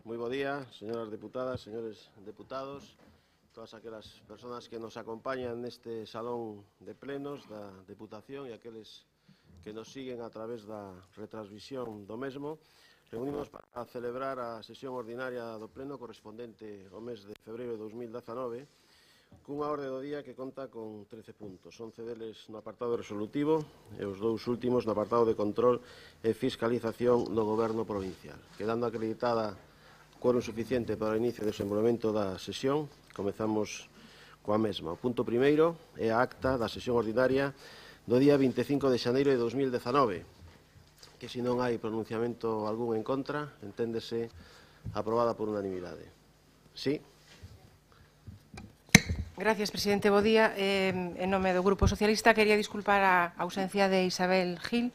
Moi bo día, señoras deputadas, señores deputados, todas aquelas persoas que nos acompañan neste salón de plenos da Deputación e aqueles que nos siguen a través da retransmisión do mesmo. Reunimos para celebrar a sesión ordinaria do pleno correspondente ao mes de febreiro de 2019 cunha orde do día que conta con 13 puntos, 11 deles no apartado resolutivo e os dous últimos no apartado de control e fiscalización do Goberno provincial. Quedando acreditada quórum suficiente para o inicio e desenvolvemento da sesión, comezamos coa mesma. O punto primeiro é a acta da sesión ordinaria do día 25 de xaneiro de 2019, que se non hai pronunciamento algún en contra, enténdese aprobada por unanimidade. Sí? Gracias, presidente. Bo día. En nome do Grupo Socialista, quería disculpar a ausencia de Isabel Gil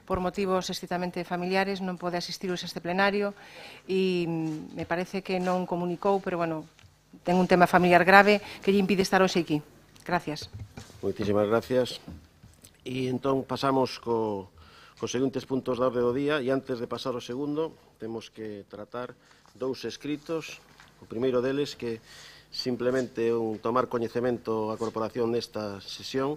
por motivos estrictamente familiares, non pode asistir hoxe a este plenario e me parece que non comunicou, pero, bueno, ten un tema familiar grave que lle impide estar hoxe aquí. Gracias. Moitísimas gracias. E entón pasamos cos seguintes puntos da orde do día e antes de pasar ao segundo temos que tratar dous escritos. O primeiro deles que simplemente un tomar coñecemento a corporación nesta sesión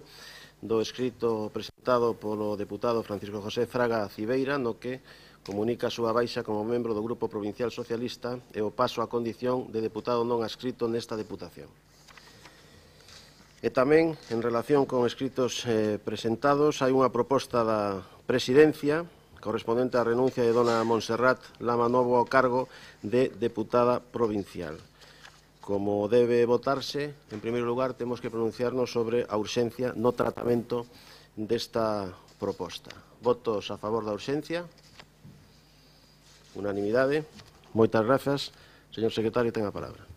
do escrito presentado polo deputado Francisco José Fraga Cibeira, no que comunica a súa baixa como membro do Grupo Provincial Socialista e o paso á condición de deputado non adscrito nesta deputación. E tamén, en relación con escritos presentados, hai unha proposta da Presidencia correspondente á renuncia de dona Montserrat Lama Novo ao cargo de deputada provincial. Como debe votarse, en primeiro lugar, temos que pronunciarnos sobre a urxencia no tratamento desta proposta. Votos a favor da urxencia? Unanimidade. Moitas grazas. Señor secretario, ten a palabra.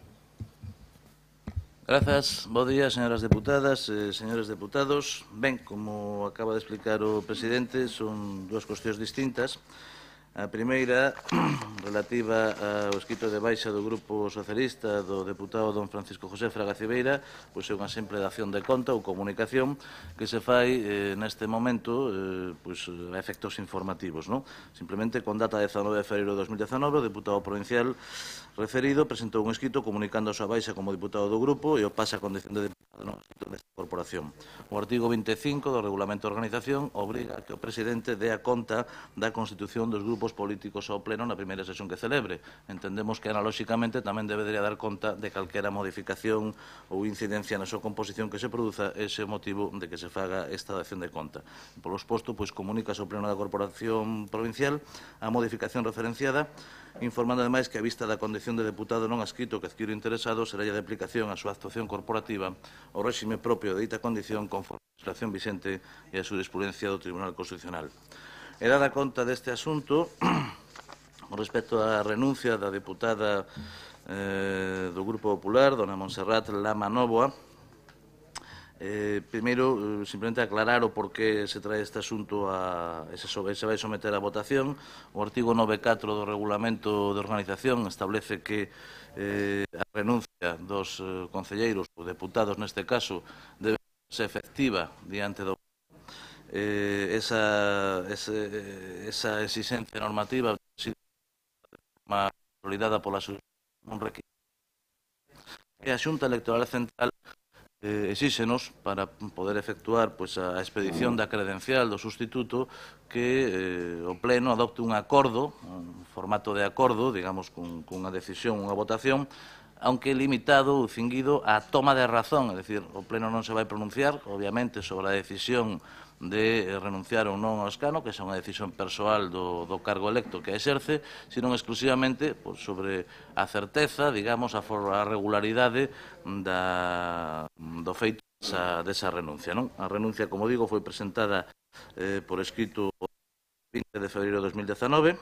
Grazas. Bo día, señoras deputadas e señores deputados. Ben, como acaba de explicar o presidente, son dúas cuestións distintas. A primeira, relativa ao escrito de baixa do Grupo Socialista do deputado don Francisco José Fraga Cibeira, pois é unha simple dación de conta ou comunicación que se fai neste momento a efectos informativos. Simplemente, con data 19 de febreiro de 2019, o deputado provincial referido presentou un escrito comunicando a súa baixa como deputado do grupo e o pasa a condición de deputado non adscrito desta corporación. O artigo 25 do Regulamento de Organización obriga a que o presidente dé a conta da constitución dos grupos políticos ao pleno na primeira sesión que celebre. Entendemos que, analóxicamente, tamén debería dar conta de calquera modificación ou incidencia na súa composición que se produza, ese é o motivo de que se faga esta dación de conta. Por exposto, comunica ao pleno da Corporación Provincial a modificación referenciada, informando ademais que a vista da condición de deputado non adscrito que adquire interesado será de aplicación á súa actuación corporativa ao réxime propio de dita condición conforme a legislación vixente e a jurisprudencia do Tribunal Constitucional. E dada conta deste asunto, con respecto á renuncia da deputada do Grupo Popular, dona Montserrat Lama Novoa, primeiro, simplemente aclarar o porqué se trae este asunto se vai someter a votación. O artigo 9.4 do Regulamento de Organización establece que a renuncia dos concelleiros ou deputados, neste caso, debe ser efectiva diante do esa exigencia normativa consolidada pola un requisito. E a Xunta Electoral Central exíxenos para poder efectuar a expedición da credencial do sustituto que o Pleno adopte un acordo, un formato de acordo, digamos, cunha decisión, unha votación, aunque limitado ou cinguido á toma de razón, é dicir, o Pleno non se vai pronunciar, obviamente, sobre a decisión de renunciar ou non ao escano, que é unha decisión persoal do cargo electo que exerce, senón exclusivamente sobre a certeza, digamos, a regularidade do feito desa renuncia. A renuncia, como digo, foi presentada por escrito o 20 de febreiro de 2019.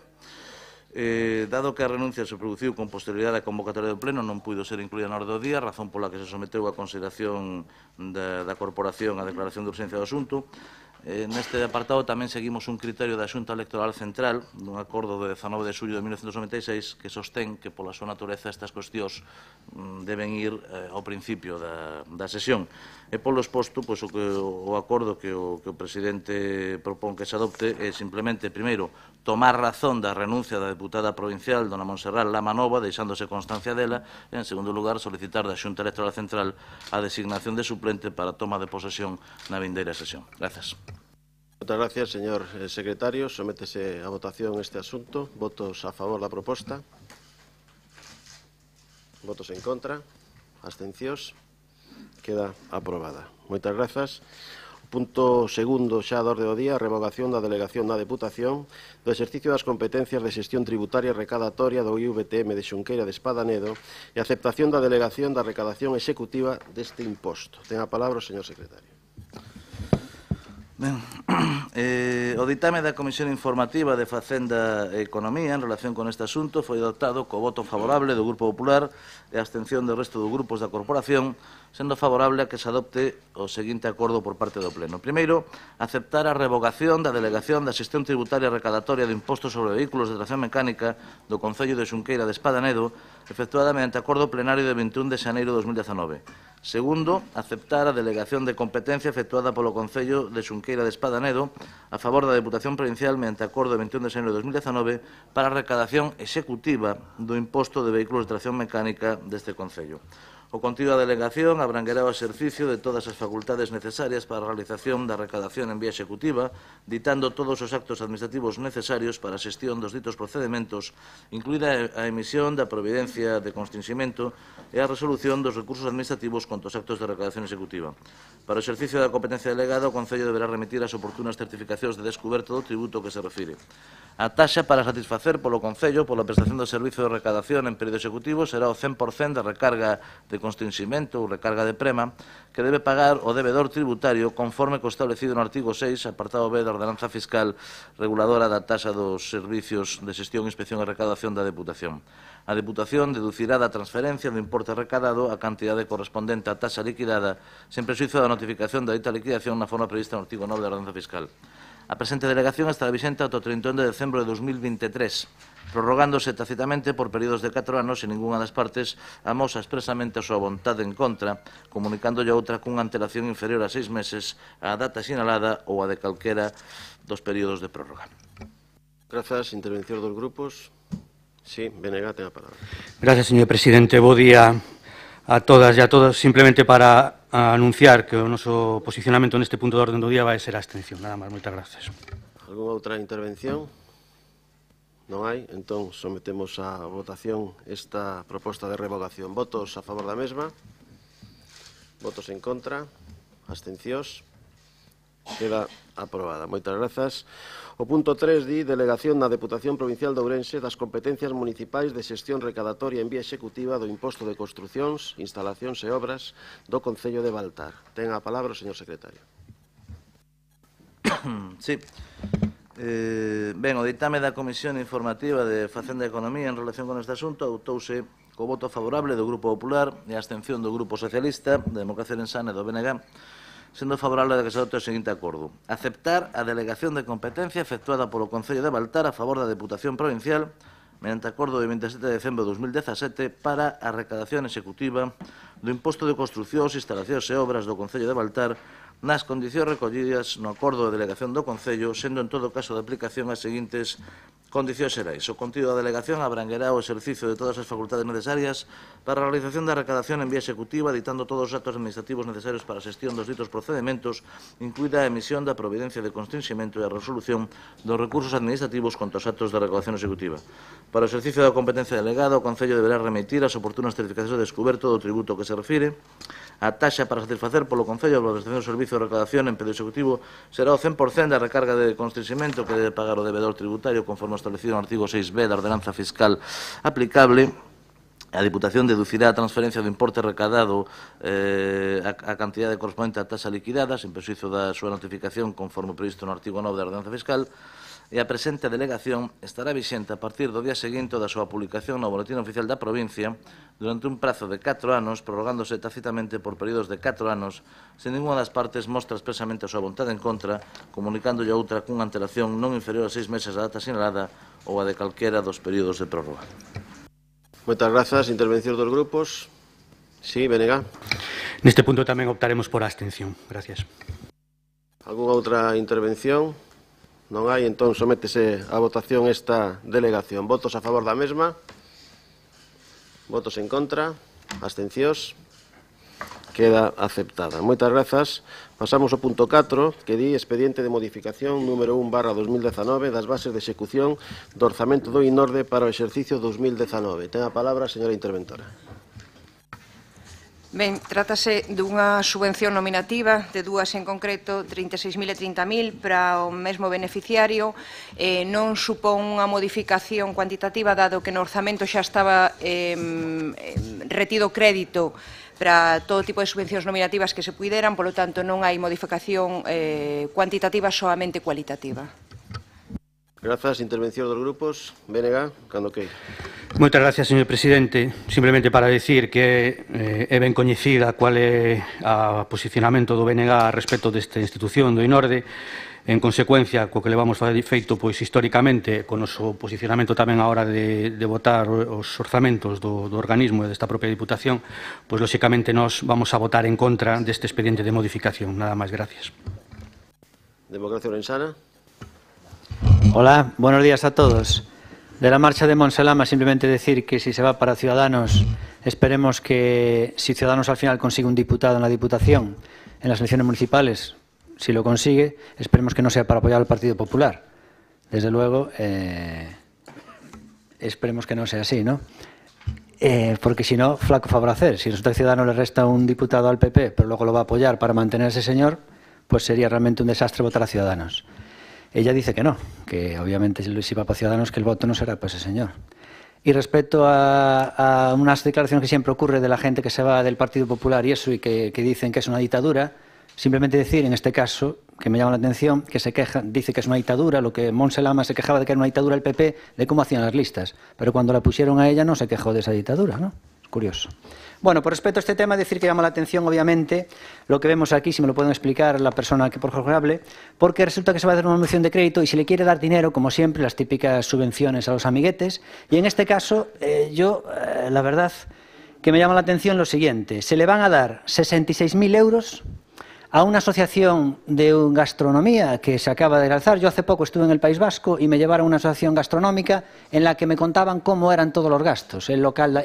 Dado que a renuncia se produciu con posterioridade á convocatoria do Pleno, non puido ser incluída na orde do día, razón pola que se someteu a consideración da Corporación a declaración de urxencia do asunto. Neste apartado tamén seguimos un criterio da Xunta Electoral Central dun acordo de 19 de xullo de 1996 que sostén que pola súa natureza estas cuestións deben ir ao principio da sesión. E polo exposto, pois, o acordo que o presidente propón que se adopte é simplemente, primeiro, tomar razón da renuncia da deputada provincial, dona Montserrat Lamanova, deixándose constancia dela, e, en segundo lugar, solicitar da Xunta Electoral Central a designación de suplente para a toma de posesión na vindeira sesión. Grazas. Moitas gracias, señor secretario. Sométese a votación este asunto. Votos a favor da proposta. Votos en contra. Abstencións. Queda aprobada. Moitas grazas. Punto segundo xa da orde do día, revogación da delegación da Deputación do exercicio das competencias de xestión tributaria e recadatoria do IVTM de Xunqueira de Espadanedo e aceptación da delegación da recadación executiva deste imposto. Ten a palabra o señor secretario. Ben, o ditame da Comisión Informativa de Facenda e Economía en relación con este asunto foi adoptado co voto favorable do Grupo Popular e a abstención do resto dos grupos da corporación, sendo favorable a que se adopte o seguinte acordo por parte do Pleno. Primeiro, aceptar a revogación da delegación da xestión tributaria e recadatoria de impostos sobre vehículos de tracción mecánica do Concello de Xunqueira de Espadanedo, efectuada mediante acordo plenario de 21 de xaneiro de 2019. Segundo, aceptar a delegación de competencia efectuada polo Concello de Xunqueira de Espadanedo a favor da Deputación Provincial mediante acordo de 21 de xaneiro de 2019 para a recadación executiva do imposto de vehículos de tracción mecánica deste Concello. O contido da delegación abranguerá o exercicio de todas as facultades necesarias para a realización da recadación en vía executiva, ditando todos os actos administrativos necesarios para a xestión dos ditos procedementos, incluída a emisión da providencia de constrinximento e a resolución dos recursos administrativos contra os actos de recadación executiva. Para o exercicio da competencia delegada, o Concello deberá remitir as oportunas certificacións de descuberto do tributo que se refire. A taxa para satisfacer polo Concello pola prestación do servizo de recadación en período executivo será o 100% da recarga de constrinximento ou recarga de prema que debe pagar o debedor tributario conforme co establecido no artigo 6, apartado B da Ordenanza Fiscal reguladora da taxa dos servicios de xestión, inspección e recaudación da Deputación. A Deputación deducirá da transferencia do importe recadado a cantidade correspondente á taxa liquidada sen prexuízo da notificación da dita liquidación na forma prevista no artigo 9 da Ordenanza Fiscal. A presente delegación estará vixente ata o 31 de decembro de 2023, prorrogándose tacitamente por períodos de 4 anos e ningunha das partes amosa expresamente a súa vontade en contra, comunicándolle a outra cunha antelación inferior a 6 meses á data sinalada ou a de calquera dos períodos de prórroga. Grazas. Intervención dos grupos. Sí, Benega, ten a palabra. Gracias, señor presidente. Bo día a todas e a todos. Simplemente para anunciar que o noso posicionamento neste punto de orden do día vai ser a abstención. Nada máis. Moitas gracias. Alguna outra intervención? Non hai. Entón, sometemos a votación esta proposta de revogación. Votos a favor da mesma? Votos en contra? Abstencións? Queda aprobada. Moitas grazas. O punto 3 di delegación na Deputación Provincial de Ourense das competencias municipais de xestión recadatoria en vía executiva do imposto de construcións, instalacións e obras do Concello de Baltar. Ten a palabra o señor secretario. Sí. Ben, o ditame da Comisión Informativa de Facenda e Economía en relación con este asunto adoptouse co voto favorable do Grupo Popular e a abstención do Grupo Socialista, de Democracia Lensana e do BNG, sendo favorable a que se adopte o seguinte acordo. Aceptar a delegación de competencia efectuada polo Concello de Baltar a favor da Deputación Provincial mediante acordo de 27 de decembro de 2017 para a recadación executiva do imposto de construcións, instalacións e obras do Concello de Baltar nas condicións recollidas no acordo de delegación do Concello, sendo en todo caso de aplicación as seguintes condicións xerais. O contido da delegación abranguerá o exercicio de todas as facultades necesarias para a realización da recadación en vía executiva, ditando todos os actos administrativos necesarios para a xestión dos ditos procedementos, incluída a emisión da providencia de constrinximento e a resolución dos recursos administrativos contra os actos de recaudación executiva. Para o exercicio da competencia delegada, o Concello deberá remitir as oportunas certificacións de descuberto do tributo que se refire. A taxa para satisfacer polo Concello a prestación do servicio de recaudación en período executivo será o 100% da recarga de constrinximento que debe pagar o debedor tributario conforme establecido no artigo 6b da Ordenanza Fiscal aplicable. A Deputación deducirá a transferencia do importe recadado a cantidade correspondente á taxa liquidada, sen prexuízo da súa notificación conforme previsto no artigo 9 da Ordenanza Fiscal. e a presente delegación estará vixente a partir do día seguinte da súa publicación no Boletín Oficial da Provincia durante un prazo de 4 anos, prorrogándose tacitamente por períodos de 4 anos, se ninguna das partes mostra expresamente a súa vontade en contra, comunicándolle a outra cunha antelación non inferior a 6 meses da data sinalada ou a de calquera dos períodos de prórroga. Moitas grazas. Intervencións dos grupos. Sí, Benega. Neste punto tamén optaremos por abstención. Gracias. Algúnha outra intervención? Non hai, entón sométese a votación esta delegación. Votos a favor da mesma? Votos en contra? Abstencións? Queda aceptada. Moitas grazas. Pasamos ao punto 4, que di expediente de modificación número 1/2019 das bases de execución do orzamento do INORDE para o exercicio 2019. Ten a palabra a señora interventora. Ben, trátase dunha subvención nominativa de dúas en concreto, 36.000 e 30.000 para o mesmo beneficiario. Non supón unha modificación cuantitativa, dado que no orzamento xa estaba retido crédito para todo tipo de subvencións nominativas que se puideran, polo tanto non hai modificación cuantitativa, soamente cualitativa. Grazas. Intervención dos grupos. Benega, cando queira. Moitas gracias, señor presidente. Simplemente para decir que é ben coñecida cual é o posicionamento do BNG respecto desta institución do INORDE. En consecuencia, co que levamos feito pois históricamente, con o noso posicionamento tamén a hora de votar os orzamentos do organismo e desta propia Diputación, pois lóxicamente nós vamos a votar en contra deste expediente de modificación. Nada máis, gracias. Democracia Orensana. Hola, buenos días a todos. De la marcha de Monselama, simplemente decir que si se va para Ciudadanos, esperemos que si Ciudadanos al final consigue un diputado en la Diputación, en las elecciones municipales, si lo consigue, esperemos que no sea para apoyar al Partido Popular. Desde luego, esperemos que no sea así, ¿no? Porque si no, flaco favor hacer. Si resulta que Ciudadanos le resta un diputado al PP, pero luego lo va a apoyar para mantener a ese señor, pues sería realmente un desastre votar a Ciudadanos. Ella dice que no, que obviamente si va para Ciudadanos que el voto no será para ese señor. Y respecto a unas declaraciones que siempre ocurre de la gente que se va del Partido Popular y eso, y que dicen que es una dictadura, simplemente decir en este caso, que me llama la atención, que se queja, dice que es una dictadura, lo que Monselama se quejaba de que era una dictadura el PP, de cómo hacían las listas, pero cuando la pusieron a ella no se quejó de esa dictadura, ¿no? Es curioso. Bueno, por respecto a este tema, decir que llama la atención, obviamente, lo que vemos aquí, si me lo pueden explicar la persona que por favor hable, porque resulta que se va a hacer una moción de crédito y se le quiere dar dinero, como siempre, las típicas subvenciones a los amiguetes, y en este caso, la verdad, que me llama la atención lo siguiente, se le van a dar 66.000 euros a una asociación de gastronomía que se acaba de lanzar. Yo hace poco estuve en el País Vasco y me llevaron a una asociación gastronómica en la que me contaban cómo eran todos los gastos. El local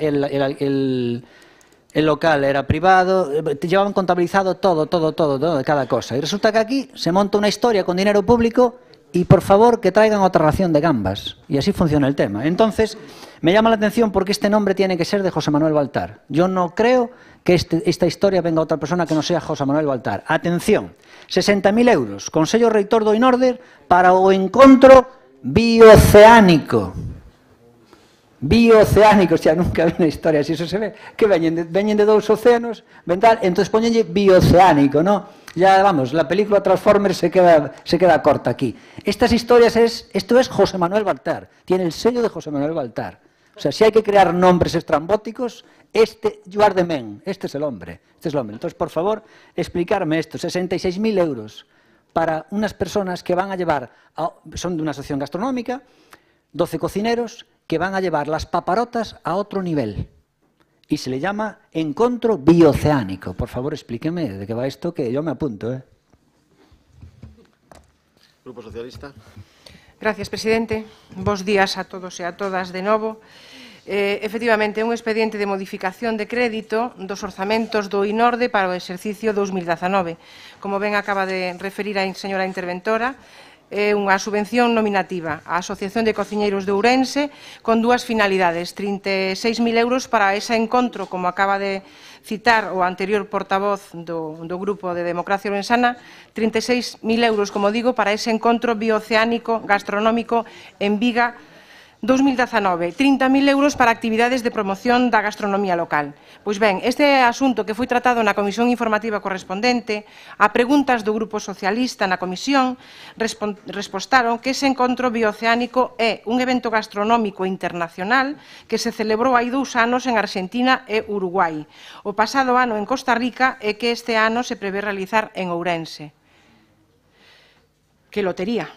era privado, llevaban contabilizado todo de cada cosa. Y resulta que aquí se monta una historia con dinero público y, por favor, que traigan otra ración de gambas. Y así funciona el tema. Entonces, me llama la atención porque este nombre tiene que ser de José Manuel Baltar. Yo no creo que esta historia venga a otra persona que no sea José Manuel Baltar. Atención, 60.000 euros, Consello Reitor do INORDE para o encontro bioceánico. Bioceánico, xa nunca vi na historia, se iso se ve, que veñen de dous océanos, entonces poñenlle bioceánico, ¿no? Ya, vamos, la película Transformers se queda corta aquí. Estas historias esto es José Manuel Baltar, tiene el sello de José Manuel Baltar. O sea, si hay que crear nombres estrambóticos, you are the man, este es el hombre. Entonces, por favor, explicarme esto, 66.000 euros para unas personas que van a llevar, son de una asociación gastronómica, 12 cocineros, que van a llevar las paparotas a otro nivel. Y se le llama Encontro Bioceánico. Por favor, explíqueme de qué va esto, que yo me apunto. Grupo Socialista. Gracias, presidente. Bos días a todos e a todas de novo. Efectivamente, é un expediente de modificación de crédito dos orzamentos do INORDE para o exercicio 2019. Como ben acaba de referir a señora interventora, é unha subvención nominativa á Asociación de Cociñeiros de Ourense con dúas finalidades, 36.000 euros para ese encontro, como acaba de citar o anterior portavoz do Grupo de Democracia Orensana, 36.000 euros, como digo, para ese encontro bioceánico gastronómico en Viga 2019, 30.000 euros para actividades de promoción da gastronomía local. Pois ben, este asunto que foi tratado na comisión informativa correspondente, a preguntas do Grupo Socialista na comisión, respostaron que ese encontro bioceánico é un evento gastronómico internacional que se celebrou hai 2 anos en Argentina e Uruguai. O pasado ano en Costa Rica e que este ano se prevé realizar en Ourense. Que lotería!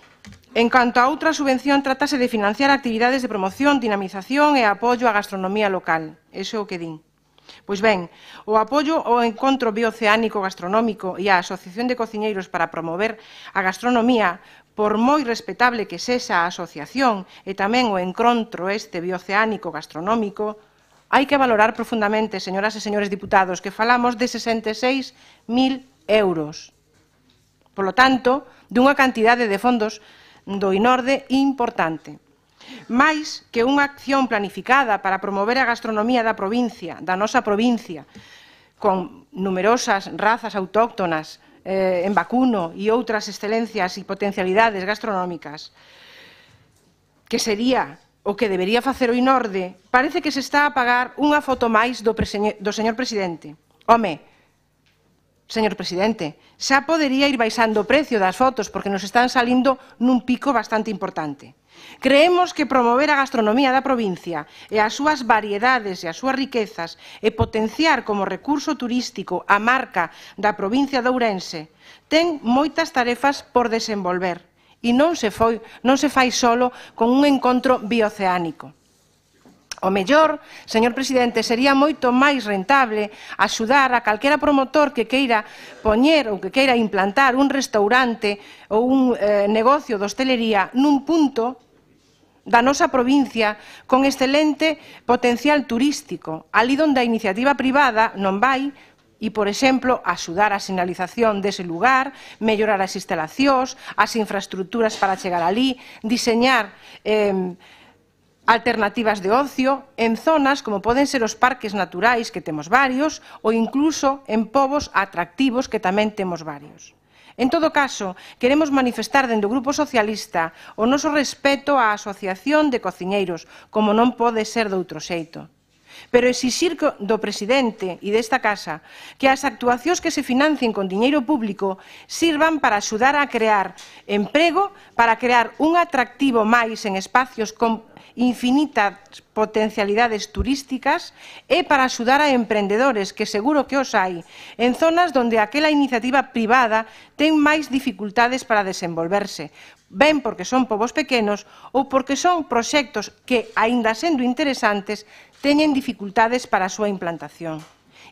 En canto a outra subvención, trátase de financiar actividades de promoción, dinamización e apoio á gastronomía local. Iso é o que din. Pois ben, o apoio ao encontro bioceánico gastronómico e á Asociación de Cociñeiros para promover a gastronomía, por moi respetable que sexa a asociación e tamén o encontro este bioceánico gastronómico, hai que valorar profundamente, señoras e señores diputados, que falamos de 66.000 euros. Por lo tanto, dunha cantidade de fondos do INORDE importante. Mais que unha acción planificada para promover a gastronomía da provincia, da nosa provincia, con numerosas razas autóctonas en vacuno e outras excelencias e potencialidades gastronómicas, que sería o que debería facer o INORDE, parece que se está a pagar unha foto máis do señor presidente. Home, señor presidente, xa podería ir baixando o precio das fotos porque nos están salindo nun pico bastante importante. Creemos que promover a gastronomía da provincia e as súas variedades e as súas riquezas e potenciar como recurso turístico a marca da provincia de Ourense ten moitas tarefas por desenvolver e non se fai solo con un encontro bioceánico. O mellor, señor presidente, sería moito máis rentable axudar a calquera promotor que queira poñer ou que queira implantar un restaurante ou un negocio de hostelería nun punto da nosa provincia con excelente potencial turístico, ali onde a iniciativa privada non vai e, por exemplo, axudar a sinalización dese lugar, mellorar as instalacións, as infraestructuras para chegar ali, diseñar alternativas de ocio en zonas como poden ser os parques naturais, que temos varios, ou incluso en povos atractivos, que tamén temos varios. En todo caso, queremos manifestar dende o Grupo Socialista o noso respeto á Asociación de Cociñeiros, como non pode ser de outro xeito. Pero exixir do presidente e desta casa que as actuacións que se financien con diñeiro público sirvan para axudar a crear emprego, para crear un atractivo máis en espacios con infinitas potencialidades turísticas e para axudar a emprendedores, que seguro que os hai, en zonas onde aquela iniciativa privada ten máis dificultades para desenvolverse, ben porque son povos pequenos ou porque son proxectos que, aínda sendo interesantes, teñen dificultades para a súa implantación.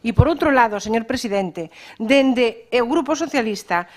E, por outro lado, señor presidente, dende o Grupo Socialista,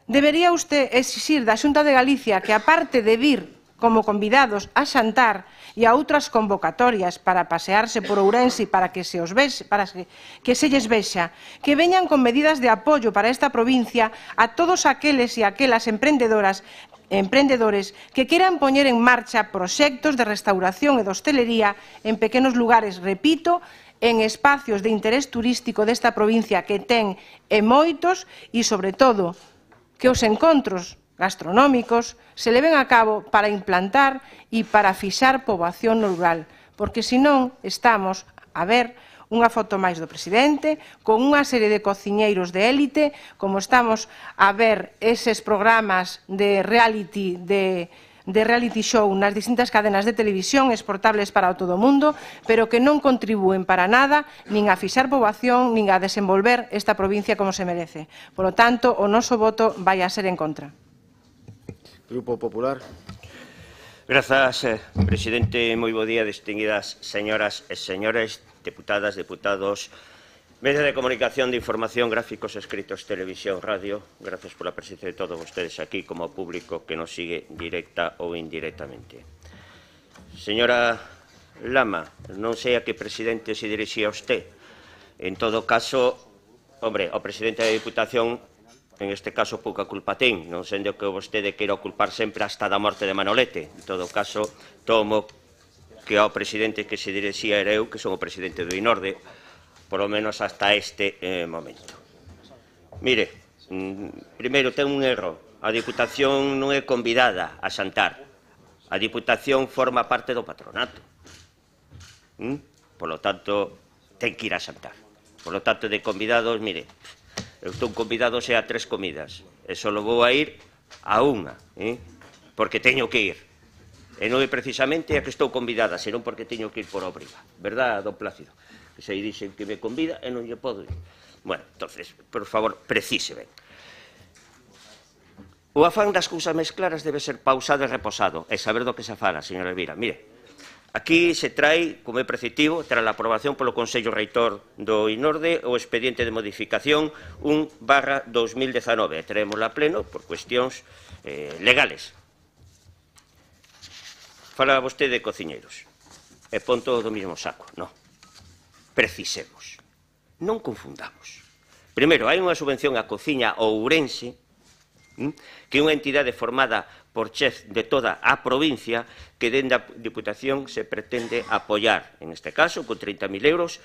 debería usted exixir da Xunta de Galicia que, aparte de vir como convidados a xantar e a outras convocatorias para pasearse por Ourense e para que se lles vexa, que veñan con medidas de apoio para esta provincia a todos aqueles e aquelas emprendedores que queran poñer en marcha proxectos de restauración e de hostelería en pequenos lugares, repito, en espacios de interés turístico desta provincia que ten e moitos e, sobre todo, que os encontros gastronómicos se leven a cabo para implantar e para fixar poboación rural, porque senón estamos a ver unha foto máis do presidente con unha serie de cociñeiros de élite, como estamos a ver eses programas de reality show nas distintas cadenas de televisión exportables para todo o mundo, pero que non contribúen para nada nin a fixar poboación nin a desenvolver esta provincia como se merece. Por lo tanto, o noso voto vai a ser en contra. Grupo Popular. Grazas, presidente. Moi bo día, distinguidas señoras e señores, deputadas, deputados, medios de comunicación, de información, gráficos, escritos, televisión, radio. Gracias por la presencia de todos ustedes aquí, como público que nos sigue directa ou indirectamente. Señora Lama, non sei a que presidente se dirixía usted. En todo caso, hombre, o presidente da Diputación, en este caso, pouca culpa ten, non sendo que vostede queira culpar sempre hasta da morte de Manolete. En todo caso, tomo que ao presidente que se dirixía era eu, que son o presidente do INORDE, por lo menos hasta este momento. Mire, primeiro, ten un erro. A Diputación non é convidada a xantar. A Diputación forma parte do patronato. Por lo tanto, ten que ir a xantar. Por lo tanto, de convidados, mire, eu estou convidado a 3 comidas, e só vou a ir a unha, porque teño que ir. E non é precisamente a que estou convidada, senón porque teño que ir por obriga. Verdad, don Plácido? Que se dixen que me convida e non lle podo ir. Bueno, entonces, por favor, precise ben. O afán das cousas máis claras debe ser pausado e reposado, e saber do que se fala, señora Elvira. Mire, aquí se trae, como é preceptivo, tras a aprobación polo Consello Reitor do INORDE, o expediente de modificación 1/2019. Traémoslo a pleno por cuestións legales. Fala vostede de cociñeiros. E pon todo do mesmo saco. Non. Precisemos. Non confundamos. Primeiro, hai unha subvención á cociña Ourense, que é unha entidade formada por chefs de toda a provincia que dende a Diputación se pretende apoiar, en este caso, con 30.000 euros,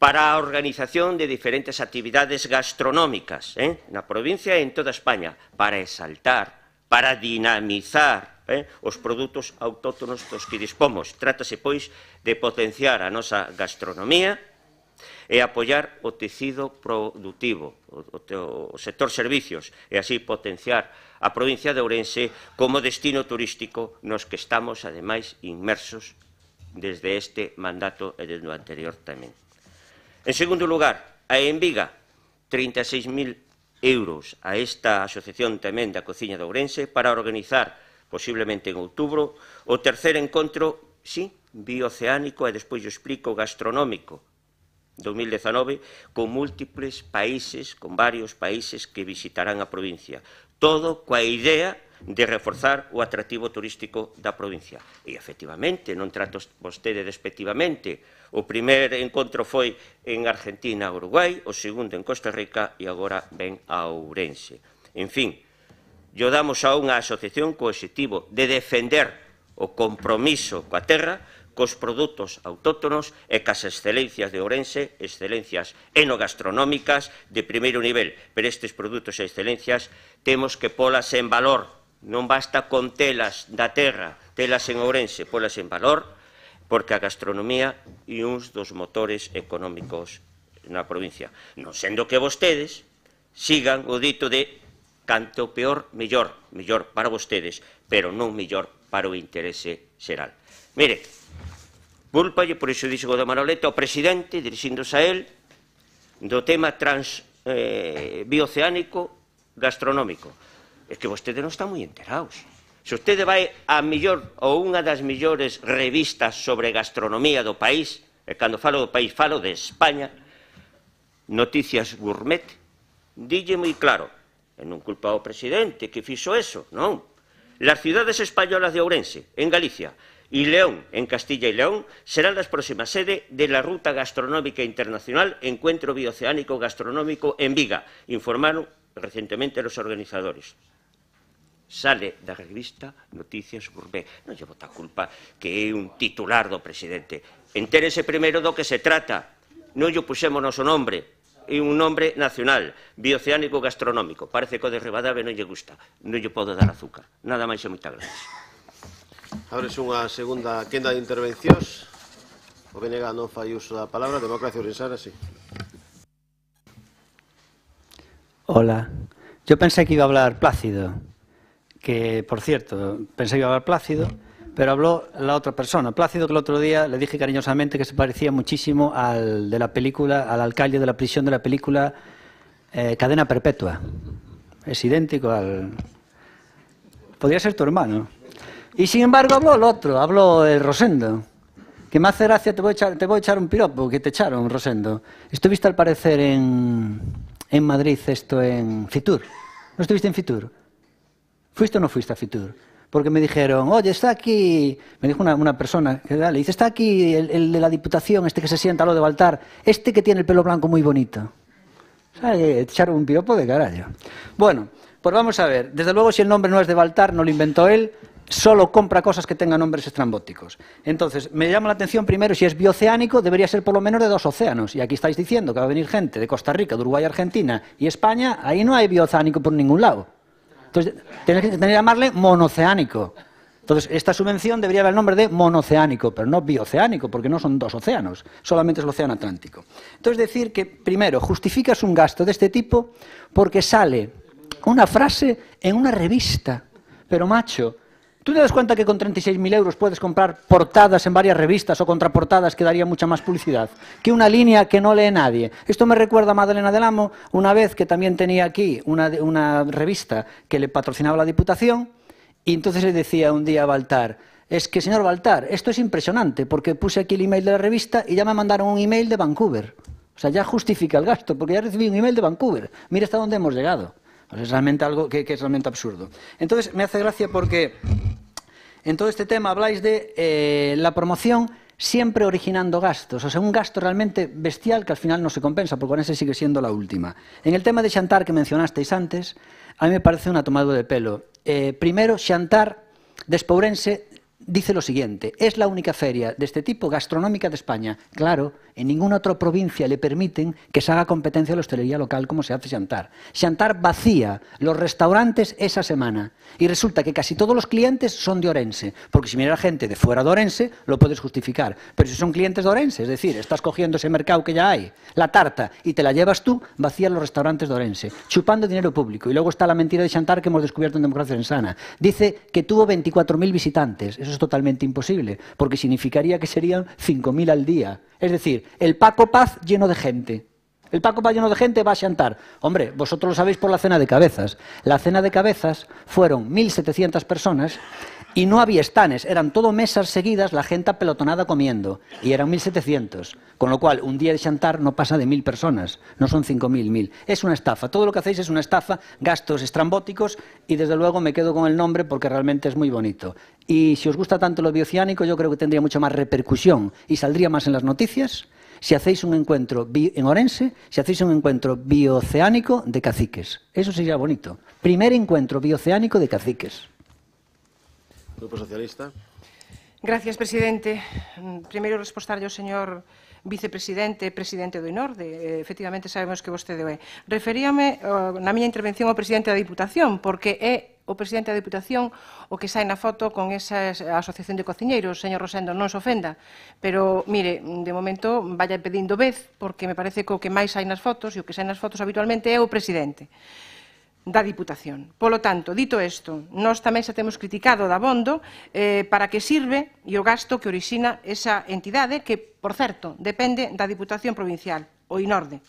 para a organización de diferentes actividades gastronómicas na provincia e en toda España, para exaltar, para dinamizar os produtos autóctonos dos que dispomos. Trátase, pois, de potenciar a nosa gastronomía e apoiar o tecido productivo, o sector servicios, e así potenciar a provincia de Ourense como destino turístico nos que estamos, ademais, inmersos desde este mandato e desde o anterior tamén. En segundo lugar, a Enviga, 36.000 euros a esta asociación tamén da Cociña de Ourense para organizar, posiblemente en outubro, o terceiro encontro, sí, bioceánico e despois yo explico gastronómico, 2019, con múltiples países, con varios países que visitarán a provincia. Todo coa idea de reforzar o atractivo turístico da provincia. E, efectivamente, non trato vostede despectivamente. O primer encontro foi en Argentina, Uruguai, o segundo en Costa Rica e agora ven a Ourense. En fin, lle damos a unha asociación co objetivo de defender o compromiso coa terra, cos produtos autóctonos e cas excelencias de Ourense, excelencias enogastronómicas de primeiro nivel. Pero estes produtos e excelencias temos que polas en valor. Non basta con telas da terra, telas en Ourense, polas en valor, porque a gastronomía é un dos motores económicos na provincia. Non sendo que vostedes sigan o dito de canto peor, mellor, mellor para vostedes, pero non mellor para o interese xeral. Mire, culpalle, por iso dixo o de Manoleta, o presidente, dirixíndose a él, do tema bioceánico gastronómico. É que vostede non está moi enterados. Se vostede vai a mellor ou unha das mellores revistas sobre gastronomía do país, e cando falo do país falo de España, Noticias Gourmet, dille moi claro, e non culpa ao presidente que fixo eso, non. Las ciudades españolas de Ourense, en Galicia, y León, en Castilla y León, serán las próximas sedes de la Ruta Gastronómica Internacional Encuentro Bioceánico Gastronómico en Viga, informaron recientemente los organizadores. Sale da revista Noticias Gourmet. Non lle bota culpa que é un titular do presidente. Entérese primeiro do que se trata. Non lle puxemos noso nombre. É un nombre nacional, bioceánico gastronómico. Parece que o de Ribadavia non lle gusta. Non lle podo dar azúcar. Nada máis e moitas gracias. Abres unha segunda quenda de intervencións. O BNG non fai uso da palabra. Democracia Ourensana, sí. Hola. Yo pensé que iba a hablar Plácido, que, por cierto, pensé que iba a hablar Plácido, pero habló la otra persona. Plácido, que el otro día le dije cariñosamente que se parecía muchísimo al de la película, al alcalde de la prisión de la película Cadena Perpetua. Es idéntico al... Podría ser tu hermano. Y sin embargo habló el otro, habló el Rosendo, que me hace gracia, te voy a echar un piropo, que te echaron, Rosendo. Estuviste al parecer en Madrid, en Fitur. ¿No estuviste en Fitur? ¿Fuiste o no fuiste a Fitur? Porque me dijeron, oye, está aquí, me dijo una persona, que le dice, está aquí el de la Diputación, este que se sienta al lado de Baltar, este que tiene el pelo blanco muy bonito. Te echaron un piropo de carallo. Bueno, pues vamos a ver, desde luego si el nombre no es de Baltar, no lo inventó él, solo compra cosas que tengan nombres estrambóticos. Entonces, me llama la atención primero, si es bioceánico, debería ser por lo menos de 2 océanos. Y aquí estáis diciendo que va a venir gente de Costa Rica, de Uruguay, Argentina y España, ahí no hay bioceánico por ningún lado. Entonces, tenéis que llamarle monoceánico. Entonces, esta subvención debería haber el nombre de monoceánico, pero no bioceánico, porque no son dos océanos, solamente es el océano Atlántico. Entonces, decir que, primero, justificas un gasto de este tipo porque sale una frase en una revista. Pero, macho, ¿tú te das cuenta que con 36.000 euros puedes comprar portadas en varias revistas o contraportadas que daría mucha más publicidad que una línea que no lee nadie? Esto me recuerda a Madalena del Amo, una vez que también tenía aquí una revista que le patrocinaba la Diputación. Y entonces le decía un día a Baltar, es que, señor Baltar, esto es impresionante, porque puse aquí el email de la revista y ya me mandaron un email de Vancouver. O sea, ya justifica el gasto, porque ya recibí un email de Vancouver. Mira hasta dónde hemos llegado. O sea, es realmente algo que es realmente absurdo. Entonces, me hace gracia porque en todo este tema habláis de la promoción siempre originando gastos. O sea, un gasto realmente bestial que al final no se compensa, porque con ese sigue siendo la última. En el tema de Xantar que mencionasteis antes, a mí me parece una tomada de pelo. Primero, Xantar de Espourense dice lo siguiente: es la única feria de este tipo gastronómica de España. Claro, en ninguna otra provincia le permiten que se haga competencia a la hostelería local como se hace Xantar. Xantar vacía los restaurantes esa semana y resulta que casi todos los clientes son de Orense, porque si viene gente de fuera de Orense lo puedes justificar, pero si son clientes de Orense, es decir, estás cogiendo ese mercado que ya hay, la tarta, y te la llevas tú, vacías los restaurantes de Orense, chupando dinero público. Y luego está la mentira de Xantar que hemos descubierto en Democracia Insana. Dice que tuvo 24.000 visitantes. Eso es totalmente imposible, porque significaría que serían 5.000 al día. Es decir, el Paco Paz lleno de gente. El Paco Paz lleno de gente va a Xantar. Hombre, vosotros lo sabéis por la cena de cabezas. La cena de cabezas fueron 1.700 personas y no había estanes. Eran todo mesas seguidas, la gente apelotonada comiendo. Y eran 1.700. Con lo cual, un día de Xantar no pasa de 1.000 personas. No son 5.000, 1.000. Es una estafa. Todo lo que hacéis es una estafa, gastos estrambóticos, y desde luego me quedo con el nombre porque realmente es muy bonito. Y si os gusta tanto lo bioceánico, yo creo que tendría mucha más repercusión y saldría más en las noticias si hacéis un encuentro en Orense, si hacéis un encuentro bioceánico de caciques. Eso sería bonito. Primer encuentro bioceánico de caciques. Grupo Socialista. Gracias, presidente. Primeiro, respostarlle ao señor vicepresidente, presidente do INORDE. Efectivamente, sabemos que vostede é. Referíame na miña intervención ao presidente da Diputación, porque é o presidente da Diputación o que sai na foto con esa asociación de cociñeiros. Señor Rosendo, non se ofenda, pero, mire, de momento vaya pedindo vez, porque me parece que o que máis sai nas fotos, e o que sai nas fotos habitualmente é o presidente da Diputación. Polo tanto, dito isto, nós tamén xa temos criticado dabondo para que sirve e o gasto que orixina esa entidade que, por certo, depende da Diputación Provincial, o INORDE.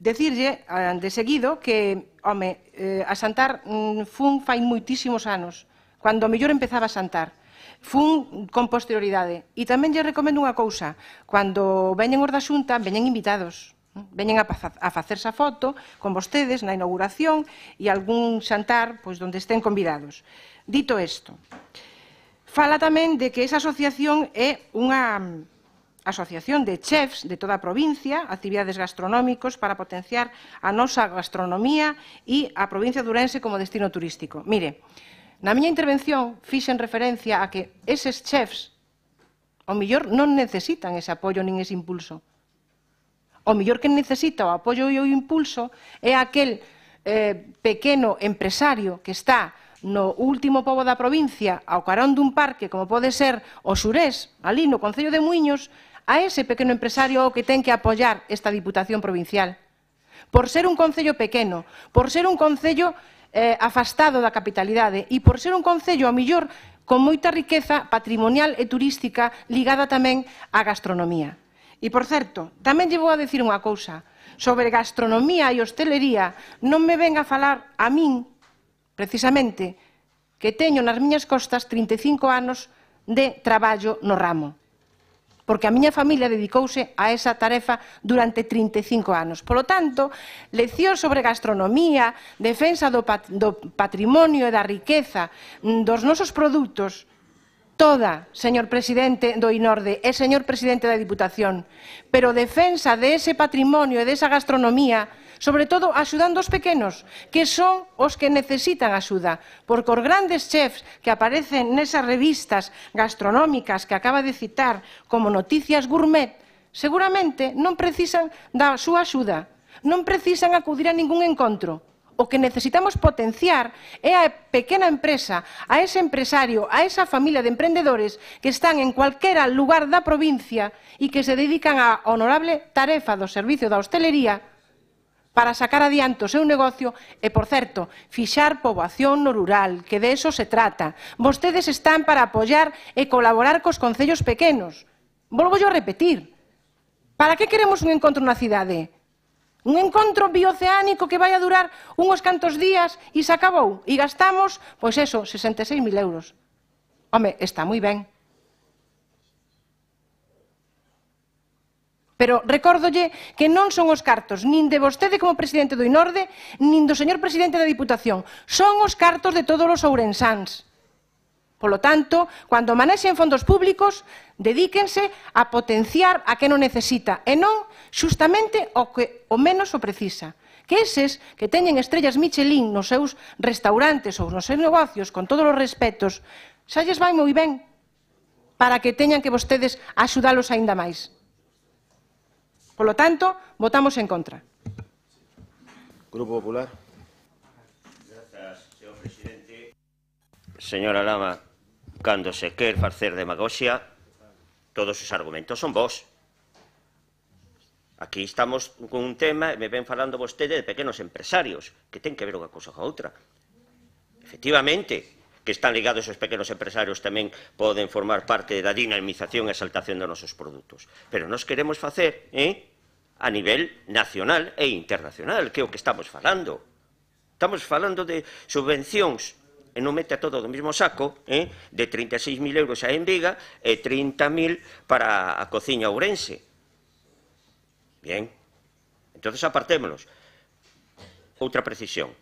Decirlle de seguido que, home, a Xantar fun fai moitísimos anos, cando mellor empezaba a Xantar. Fun con posterioridade. E tamén lle recomendo unha cousa: cando veñen os da Xunta, veñen invitados. Veñen a facerse a foto con vostedes na inauguración e algún xantar pois, onde estén convidados. Dito isto, fala tamén de que esa asociación é unha asociación de chefs de toda a provincia, actividades gastronómicos para potenciar a nosa gastronomía e a provincia de Ourense como destino turístico. Mire, na miña intervención fixen referencia a que eses chefs ao mellor non necesitan ese apoio nin ese impulso. O mellor que necesita o apoio e o impulso é aquel pequeno empresario que está no último pobo da provincia, ao carón dun parque, como pode ser o Xurés, ali no Concello de Muiños, a ese pequeno empresario o que ten que apoiar esta Diputación Provincial. Por ser un concello pequeno, por ser un concello afastado da capitalidade e por ser un concello, ao mellor, con moita riqueza patrimonial e turística ligada tamén á gastronomía. E, por certo, tamén lle vou a dicir unha cousa. Sobre gastronomía e hostelería, non me ven a falar a min, precisamente, que teño nas miñas costas 35 anos de traballo no ramo. Porque a miña familia dedicouse a esa tarefa durante 35 anos. Polo tanto, lección sobre gastronomía, defensa do patrimonio e da riqueza dos nosos produtos, toda, señor presidente do INORDE e señor presidente da Diputación, pero defensa de ese patrimonio e desa gastronomía, sobre todo axudando os pequenos, que son os que necesitan axuda, porque os grandes chefs que aparecen nesas revistas gastronómicas que acaba de citar como Noticias Gourmet, seguramente non precisan da súa axuda, non precisan acudir a ningún encontro. O que necesitamos potenciar é a pequena empresa, a ese empresario, a esa familia de emprendedores que están en cualquera lugar da provincia e que se dedican á honorable tarefa do servicio da hostelería para sacar adiante o seu negocio e, por certo, fixar poboación no rural, que de eso se trata. Vostedes están para apoiar e colaborar cos concellos pequenos. Volvo yo a repetir. Para que queremos un encontro na cidade? Un encontro bioceánico que vai a durar unhos cantos días e se acabou. E gastamos, pois eso, 66.000 euros. Home, está moi ben. Pero recórdolle que non son os cartos nin de vostede como presidente do INORDE, nin do señor presidente da Diputación. Son os cartos de todos os ourensáns. Polo tanto, cando manexen fondos públicos, dedíquense a potenciar a que non necesita e non xustamente o que o menos o precisa. Que eses que teñen estrellas Michelin nos seus restaurantes ou nos seus negocios, con todos os respetos, xa lles vai moi ben para que teñan que vostedes axudalos aínda máis. Polo tanto, votamos en contra. Grupo Popular. Grazas, señor presidente. Señora Lama, cando se quer facer demagoxia, todos os argumentos son vos. Aquí estamos con un tema, e me ven falando vostede de pequenos empresarios, que ten que ver unha cousa con outra. Efectivamente, que están ligados os pequenos empresarios tamén poden formar parte da dinamización e exaltación dos nosos produtos. Pero nos queremos facer a nivel nacional e internacional, que é o que estamos falando. Estamos falando de subvencións, e non mete a todo do mesmo saco, de 36.000 euros a Enviga e 30.000 para a cociña ourense. Bien, entonces apartémonos. Outra precisión.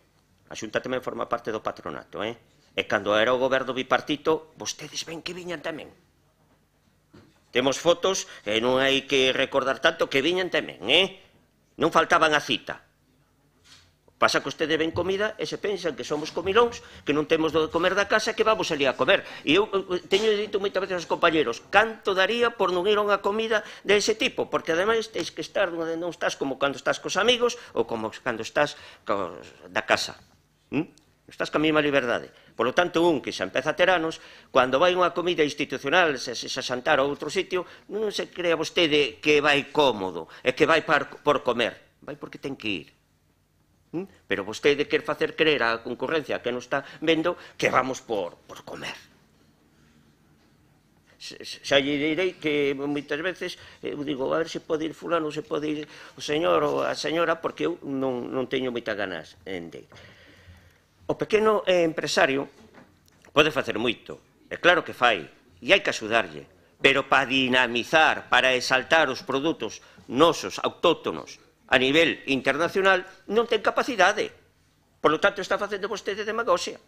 A Xunta tamén forma parte do patronato, e cando era o goberno bipartito, vostedes ven que viñan tamén. Temos fotos, e non hai que recordar tanto, que viñan tamén, non faltaban a cita. Pasa que vostede ven comida e se pensan que somos comilóns, que non temos de comer da casa, que vamos ali a comer. E eu teño dito moitas veces aos compañeros, canto daría por non ir a unha comida dese tipo, porque ademais tens que estar onde non estás como cando estás cos amigos ou como cando estás da casa. Estás ca mesma liberdade. Por lo tanto, un que xa empeza a ter anos, cando vai unha comida institucional, se xantar a outro sitio, non se crea vostede que vai cómodo e que vai por comer. Vai porque ten que ir. Pero vostede quer facer creer á concorrencia que non está vendo que vamos por comer. Xa lle direi que moitas veces eu digo, a ver se pode ir fulano, se pode ir o señor ou a señora, porque eu non teño moitas ganas de ir. O pequeno empresario pode facer moito, é claro que fai, e hai que axudarlle, pero para dinamizar, para exaltar os produtos nosos, autóctonos, a nivel internacional, non ten capacidade. Por lo tanto, está facendo vostede demagoxia.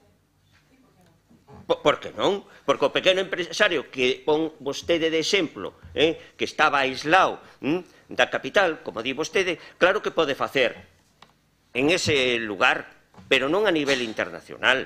Por que non? Porque o pequeno empresario que pon vostede de exemplo, que estaba aislado da capital, como di vostede, claro que pode facer en ese lugar, pero non a nivel internacional.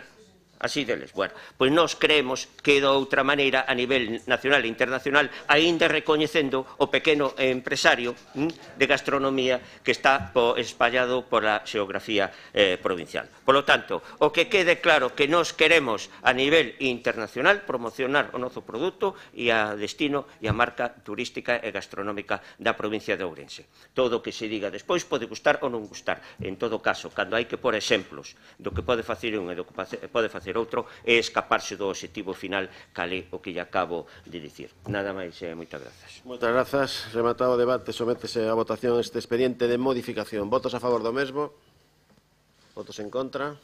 Así deles. Bueno, pois nós creemos que de outra maneira a nivel nacional e internacional aínda recoñecendo o pequeno empresario de gastronomía que está espallado pola xeografía provincial. Por lo tanto, o que quede claro que nós queremos a nivel internacional promocionar o noso produto e a destino e a marca turística e gastronómica da provincia de Ourense. Todo o que se diga despois pode gustar ou non gustar. En todo caso, cando hai que pôr exemplos do que pode facer un e do que pode facer outro é escaparse do objetivo final cale o que lle acabo de dicir. Nada máis e moitas grazas. Moitas grazas. Rematado o debate, sométese a votación este expediente de modificación. Votos a favor do mesmo? Votos en contra?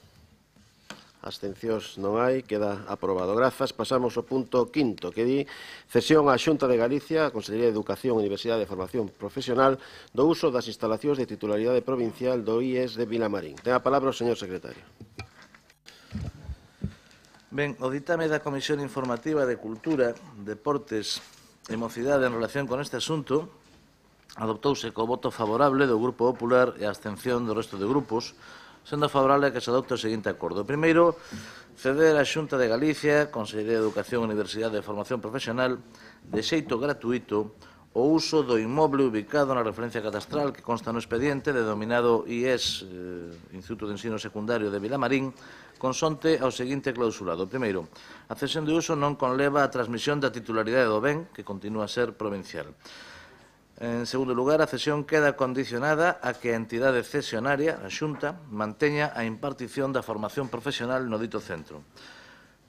Abstencións non hai, queda aprobado. Grazas. Pasamos ao punto quinto, que di cesión á Xunta de Galicia, a Consellería de Educación, Universidade e Formación Profesional, do uso das instalacións de titularidade provincial do IES de Vilamarín. Ten a palabra o señor secretario. Ben, o ditame da Comisión Informativa de Cultura, Deportes e Mocidade en relación con este asunto adoptouse co voto favorable do Grupo Popular e a abstención do resto de grupos, sendo favorable a que se adopte o seguinte acordo. Primeiro, ceder á Xunta de Galicia, Consellería de Educación, Universidade e Formación Profesional, de xeito gratuito, o uso do inmoble ubicado na referencia catastral que consta no expediente denominado IES, Instituto de Ensino Secundario de Vilamarín, consonte ao seguinte clausulado. Primeiro, a cesión de uso non conleva a transmisión da titularidade do ben, que continúa a ser provincial. En segundo lugar, a cesión queda condicionada a que a entidade cesionaria, a Xunta, manteña a impartición da formación profesional no dito centro.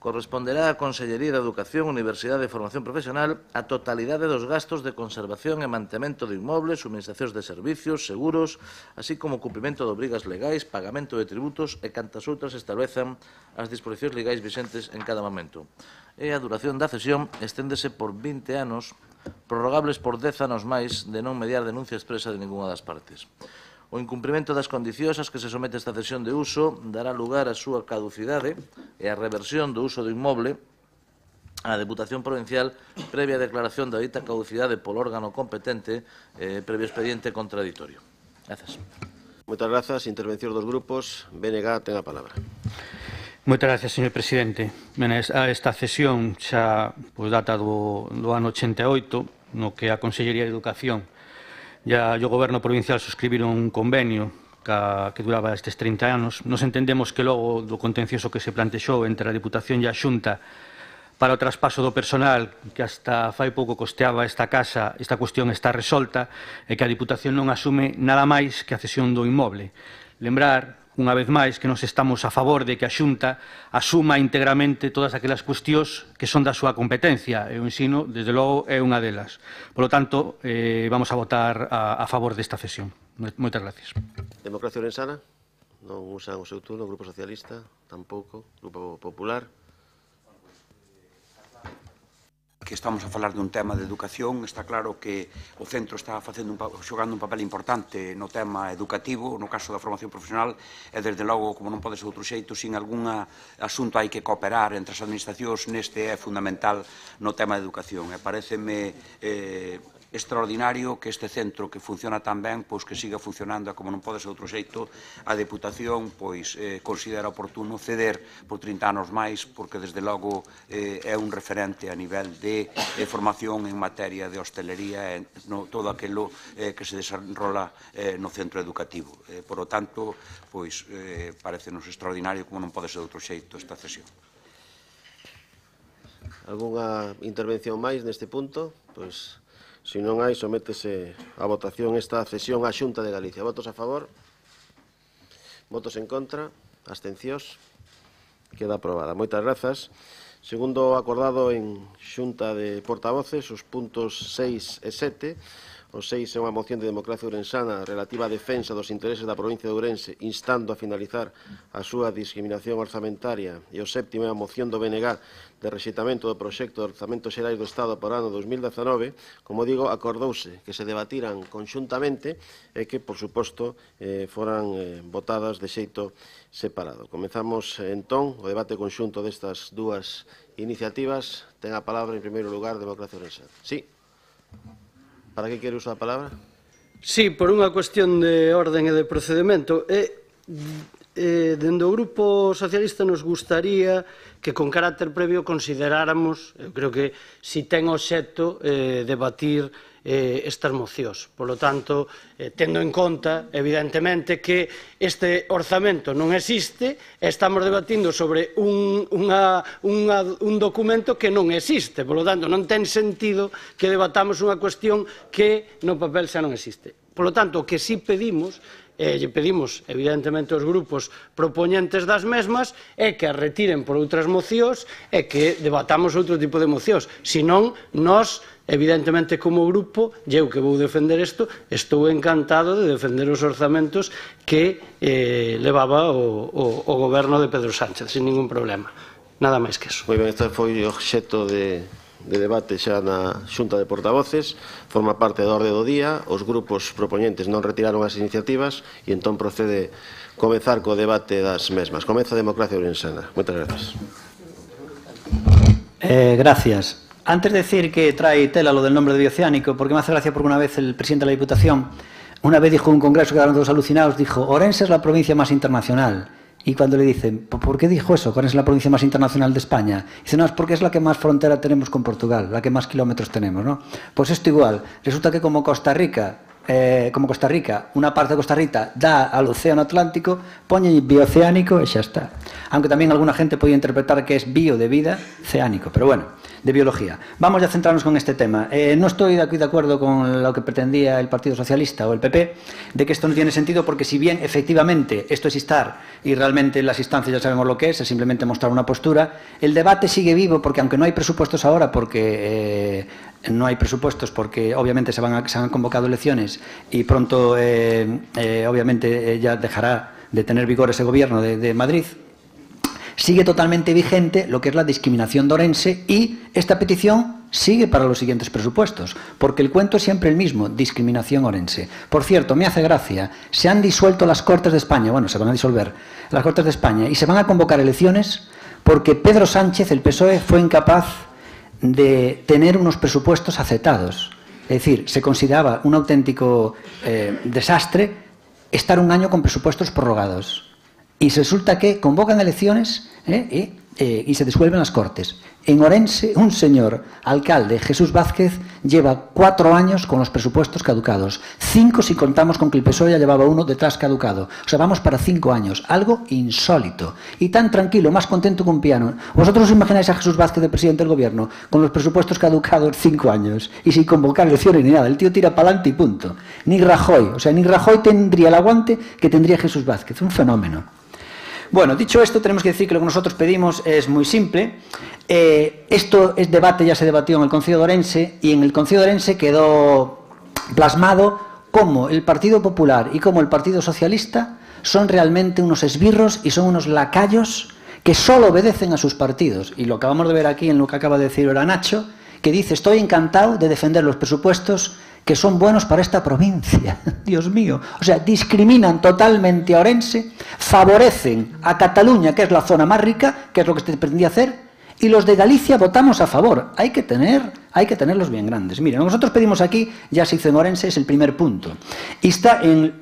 Corresponderá á Consellería de Educación, Universidade e Formación Profesional a totalidade dos gastos de conservación e mantemento de inmobles, suministracións de servicios, seguros, así como cumprimento de obrigas legais, pagamento de tributos e cantas outras establezan as disposicións legais vixentes en cada momento. E a duración da cesión esténdese por 20 anos, prorrogables por 10 anos máis de non mediar denuncia expresa de ninguna das partes. O incumprimento das condicións ás que se somete esta cesión de uso dará lugar á súa caducidade e á reversión do uso do inmoble á Deputación Provincial previa declaración da dita caducidade polo órgano competente previo expediente contraditorio. Grazas. Moitas grazas. Intervención dos grupos. BNG ten a palabra. Moitas gracias, señor presidente. Esta cesión xa data do ano 88, no que a Consellería de Educación e o Goberno provincial suscribiron un convenio que duraba estes 30 anos. Nos entendemos que logo do contencioso que se plantexou entre a Deputación e a Xunta para o traspaso do personal que hasta fai pouco costeaba esta casa, esta cuestión está resolta e que a Deputación non asume nada máis que a cesión do inmoble. Lembrar unha vez máis que nos estamos a favor de que a Xunta asuma íntegramente todas aquelas cuestións que son da súa competencia, e o ensino, desde logo, é unha delas. Por lo tanto, vamos a votar a favor desta cesión. Moitas gracias. Democracia Orensana, non usan o seu turno. Grupo Socialista, tampouco. Grupo Popular. Que estamos a falar dun tema de educación, está claro que o centro está xogando un papel importante no tema educativo, no caso da formación profesional, e desde logo, como non pode ser outro xeito, sin algún asunto hai que cooperar entre as administracións, neste é fundamental no tema de educación. E pareceme extraordinario que este centro que funciona tan ben, pois que siga funcionando, como non pode ser outro xeito, a Deputación pois considera oportuno ceder por 30 anos máis, porque desde logo é un referente a nivel de formación en materia de hostelería e todo aquilo que se desenrola no centro educativo. Por lo tanto, pois parecenos extraordinario, como non pode ser outro xeito, esta cesión. Algúnha intervención máis neste punto? Pois, se non hai, sométese a votación esta cesión á Xunta de Galicia. Votos a favor? Votos en contra? Abstencións? Queda aprobada. Moitas grazas. Segundo acordado en Xunta de Portavoces, os puntos 6 e 7. O 6 é unha moción de Democracia Orensana relativa á defensa dos intereses da provincia de Ourense, instando a finalizar a súa discriminación orzamentaria. E o 7 é a moción do BNG de rexeitamento do proxecto de orzamento xerais do Estado para o ano 2019. Como digo, acordouse que se debatiran conxuntamente e que, por suposto, foran votadas de xeito separado. Comezamos, entón, o debate conxunto destas dúas iniciativas. Ten a palabra, en primeiro lugar, Democracia Orensana. Sí. Para que quere usar a palabra? Sí, por unha cuestión de orden e de procedimento. Dende o Grupo Socialista nos gustaría que con carácter previo consideráramos, eu creo que si ten obxecto debatir estas mocións. Por lo tanto, tendo en conta, evidentemente, que este orzamento non existe, estamos debatindo sobre un documento que non existe. Por lo tanto, non ten sentido que debatamos unha cuestión que no papel xa non existe. Por lo tanto, o que sí pedimos, lle pedimos, evidentemente, aos grupos propoñentes das mesmas, é que as retiren por outras mocións e que debatamos outro tipo de mocións. Senón, nós, evidentemente, como grupo, eu que vou defender isto, estou encantado de defender os orzamentos que levaba o goberno de Pedro Sánchez, sin ningún problema. Nada máis que eso. Moi ben, este foi o obxecto de debate xa na Xunta de Portavoces, forma parte da orde do día, os grupos propoñentes non retiraron as iniciativas e entón procede comezar co debate das mesmas. Comeza a Democracia Orensana. Moitas gracias. Gracias. Antes de decir que trae tela lo del nombre de bioceánico, porque me hace gracia porque una vez el presidente de la Diputación, una vez dijo en un congreso, quedaron todos alucinados, dijo, Orense es la provincia más internacional. Y cuando le dicen, ¿por qué dijo eso? ¿Cuál es la provincia más internacional de España? Dice, no, es porque es la que más frontera tenemos con Portugal, la que más kilómetros tenemos, ¿no? Pues esto igual. Resulta que como Costa Rica, una parte de Costa Rica da al océano Atlántico, pone bioceánico y ya está. Aunque también alguna gente puede interpretar que es bio de vida, ceánico, pero bueno, de biología. Vamos ya a centrarnos con este tema. No estoy aquí de acuerdo con lo que pretendía el Partido Socialista o el PP, de que esto no tiene sentido, porque si bien efectivamente esto es instar, y realmente en las instancias ya sabemos lo que es simplemente mostrar una postura, el debate sigue vivo, porque aunque no hay presupuestos ahora, porque obviamente se han convocado elecciones y pronto obviamente ya dejará de tener vigor ese gobierno de Madrid, sigue totalmente vigente lo que es la discriminación de Orense, y esta petición sigue para los siguientes presupuestos, porque el cuento es siempre el mismo: discriminación Orense. Por cierto, me hace gracia, se han disuelto las Cortes de España, bueno, se van a disolver las Cortes de España y se van a convocar elecciones porque Pedro Sánchez, el PSOE, fue incapaz de tener unos presupuestos aceptados. Es decir, se consideraba un auténtico desastre estar un año con presupuestos prorrogados. Y resulta que convocan elecciones y se disuelven las Cortes. En Orense, un señor alcalde, Jesús Vázquez, lleva 4 años con los presupuestos caducados. 5 si contamos con que el PSOE ya llevaba uno detrás caducado. O sea, vamos para 5 años. Algo insólito. Y tan tranquilo, más contento que un piano. ¿Vosotros os imagináis a Jesús Vázquez, de presidente del gobierno, con los presupuestos caducados 5 años? Y sin convocar elecciones ni nada. El tío tira para adelante y punto. Ni Rajoy. O sea, ni Rajoy tendría el aguante que tendría Jesús Vázquez. Un fenómeno. Bueno, dicho esto, tenemos que decir que lo que nosotros pedimos es muy simple. Esto es debate, ya se debatió en el Concello de Orense, y en el Concello de Orense quedó plasmado cómo el Partido Popular y cómo el Partido Socialista son realmente unos esbirros y son unos lacayos que solo obedecen a sus partidos. Y lo acabamos de ver aquí en lo que acaba de decir ahora Nacho, que dice: estoy encantado de defender los presupuestos que son buenos para esta provincia. Dios mío. O sea, discriminan totalmente a Orense, favorecen a Cataluña, que es la zona más rica, que es lo que se pretendía hacer, y los de Galicia votamos a favor. Hay que tenerlos bien grandes. Miren, nosotros pedimos aquí, ya se hizo en Orense, es el primer punto. Y está en...